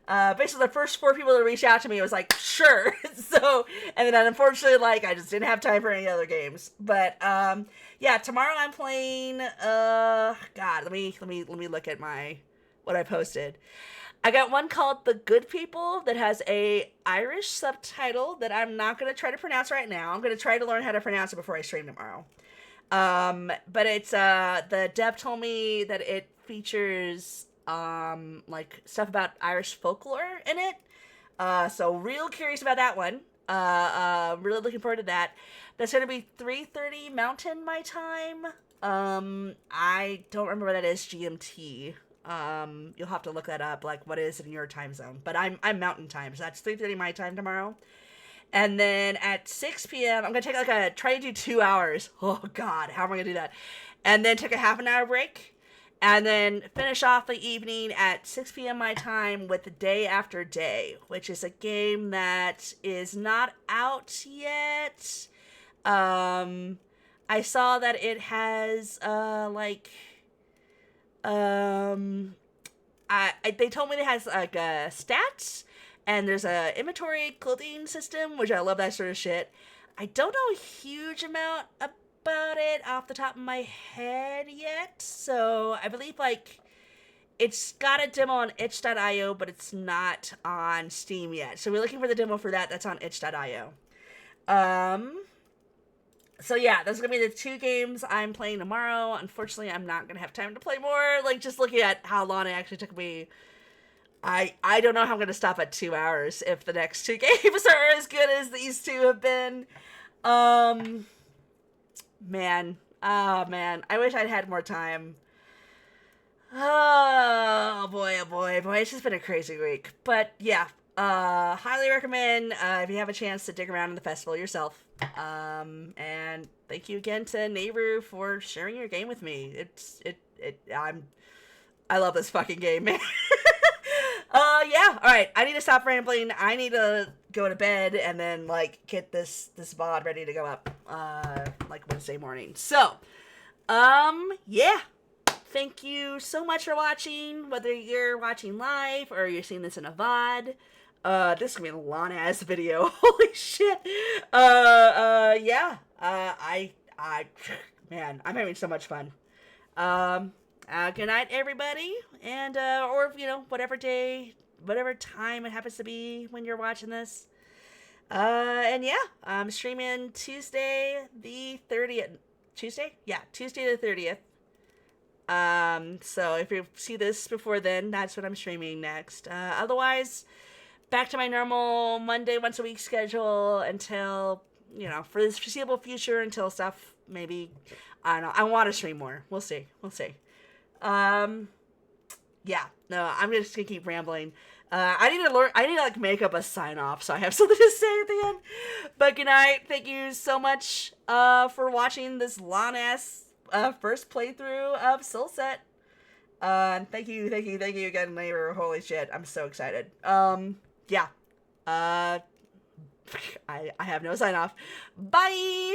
Basically the first 4 people to reach out to me was like, sure. So, and then unfortunately, like, I just didn't have time for any other games. But yeah, tomorrow I'm playing. God, let me look at what I posted. I got one called The Good People that has a Irish subtitle that I'm not gonna try to pronounce right now. I'm gonna try to learn how to pronounce it before I stream tomorrow. But it's the dev told me that it features like stuff about Irish folklore in it. So real curious about that one. Really looking forward to that. That's gonna be 3:30 Mountain my time. I don't remember what that is GMT. You'll have to look that up, like what is in your time zone. But I'm Mountain time, so that's 3:30 my time tomorrow. And then at 6 p.m., I'm gonna take try to do 2 hours. Oh God, how am I gonna do that? And then take a half an hour break. And then finish off the evening at 6 p.m. my time with the Day After Day, which is a game that is not out yet. I saw that it has, they told me it has, like, stats, and there's a inventory clothing system, which I love that sort of shit. I don't know a huge amount about it off the top of my head yet, so I believe, like, it's got a demo on itch.io, but it's not on Steam yet. So we're looking for the demo for that. That's on itch.io. So yeah, those are gonna be the 2 games I'm playing tomorrow. Unfortunately, I'm not gonna have time to play more. Like, just looking at how long it actually took me, I don't know how I'm gonna stop at 2 hours if the next 2 games are as good as these 2 have been. Man. Oh, man. I wish I'd had more time. Oh boy, it's just been a crazy week. But yeah, highly recommend if you have a chance to dig around in the festival yourself. And thank you again to Nehru for sharing your game with me. I love this fucking game, man. Yeah, alright, I need to stop rambling. I need to go to bed and then, like, get this VOD ready to go up, like, Wednesday morning. So, yeah. Thank you so much for watching, whether you're watching live or you're seeing this in a VOD. This is gonna be a long-ass video. Holy shit. Yeah. Man, I'm having so much fun. Good night, everybody, and, or, you know, whatever time it happens to be when you're watching this. And yeah, I'm streaming Tuesday the 30th. Tuesday? Yeah, Tuesday the 30th. So if you see this before then, that's what I'm streaming next. Otherwise, back to my normal Monday once a week schedule until, you know, for this foreseeable future, until stuff maybe, I don't know, I want to stream more. We'll see. Yeah, no, I'm just gonna keep rambling. I need to like make up a sign off so I have something to say at the end. But good night. Thank you so much, for watching this long ass, first playthrough of SoulSet. Thank you again, neighbor. Holy shit, I'm so excited. Yeah. I have no sign off. Bye!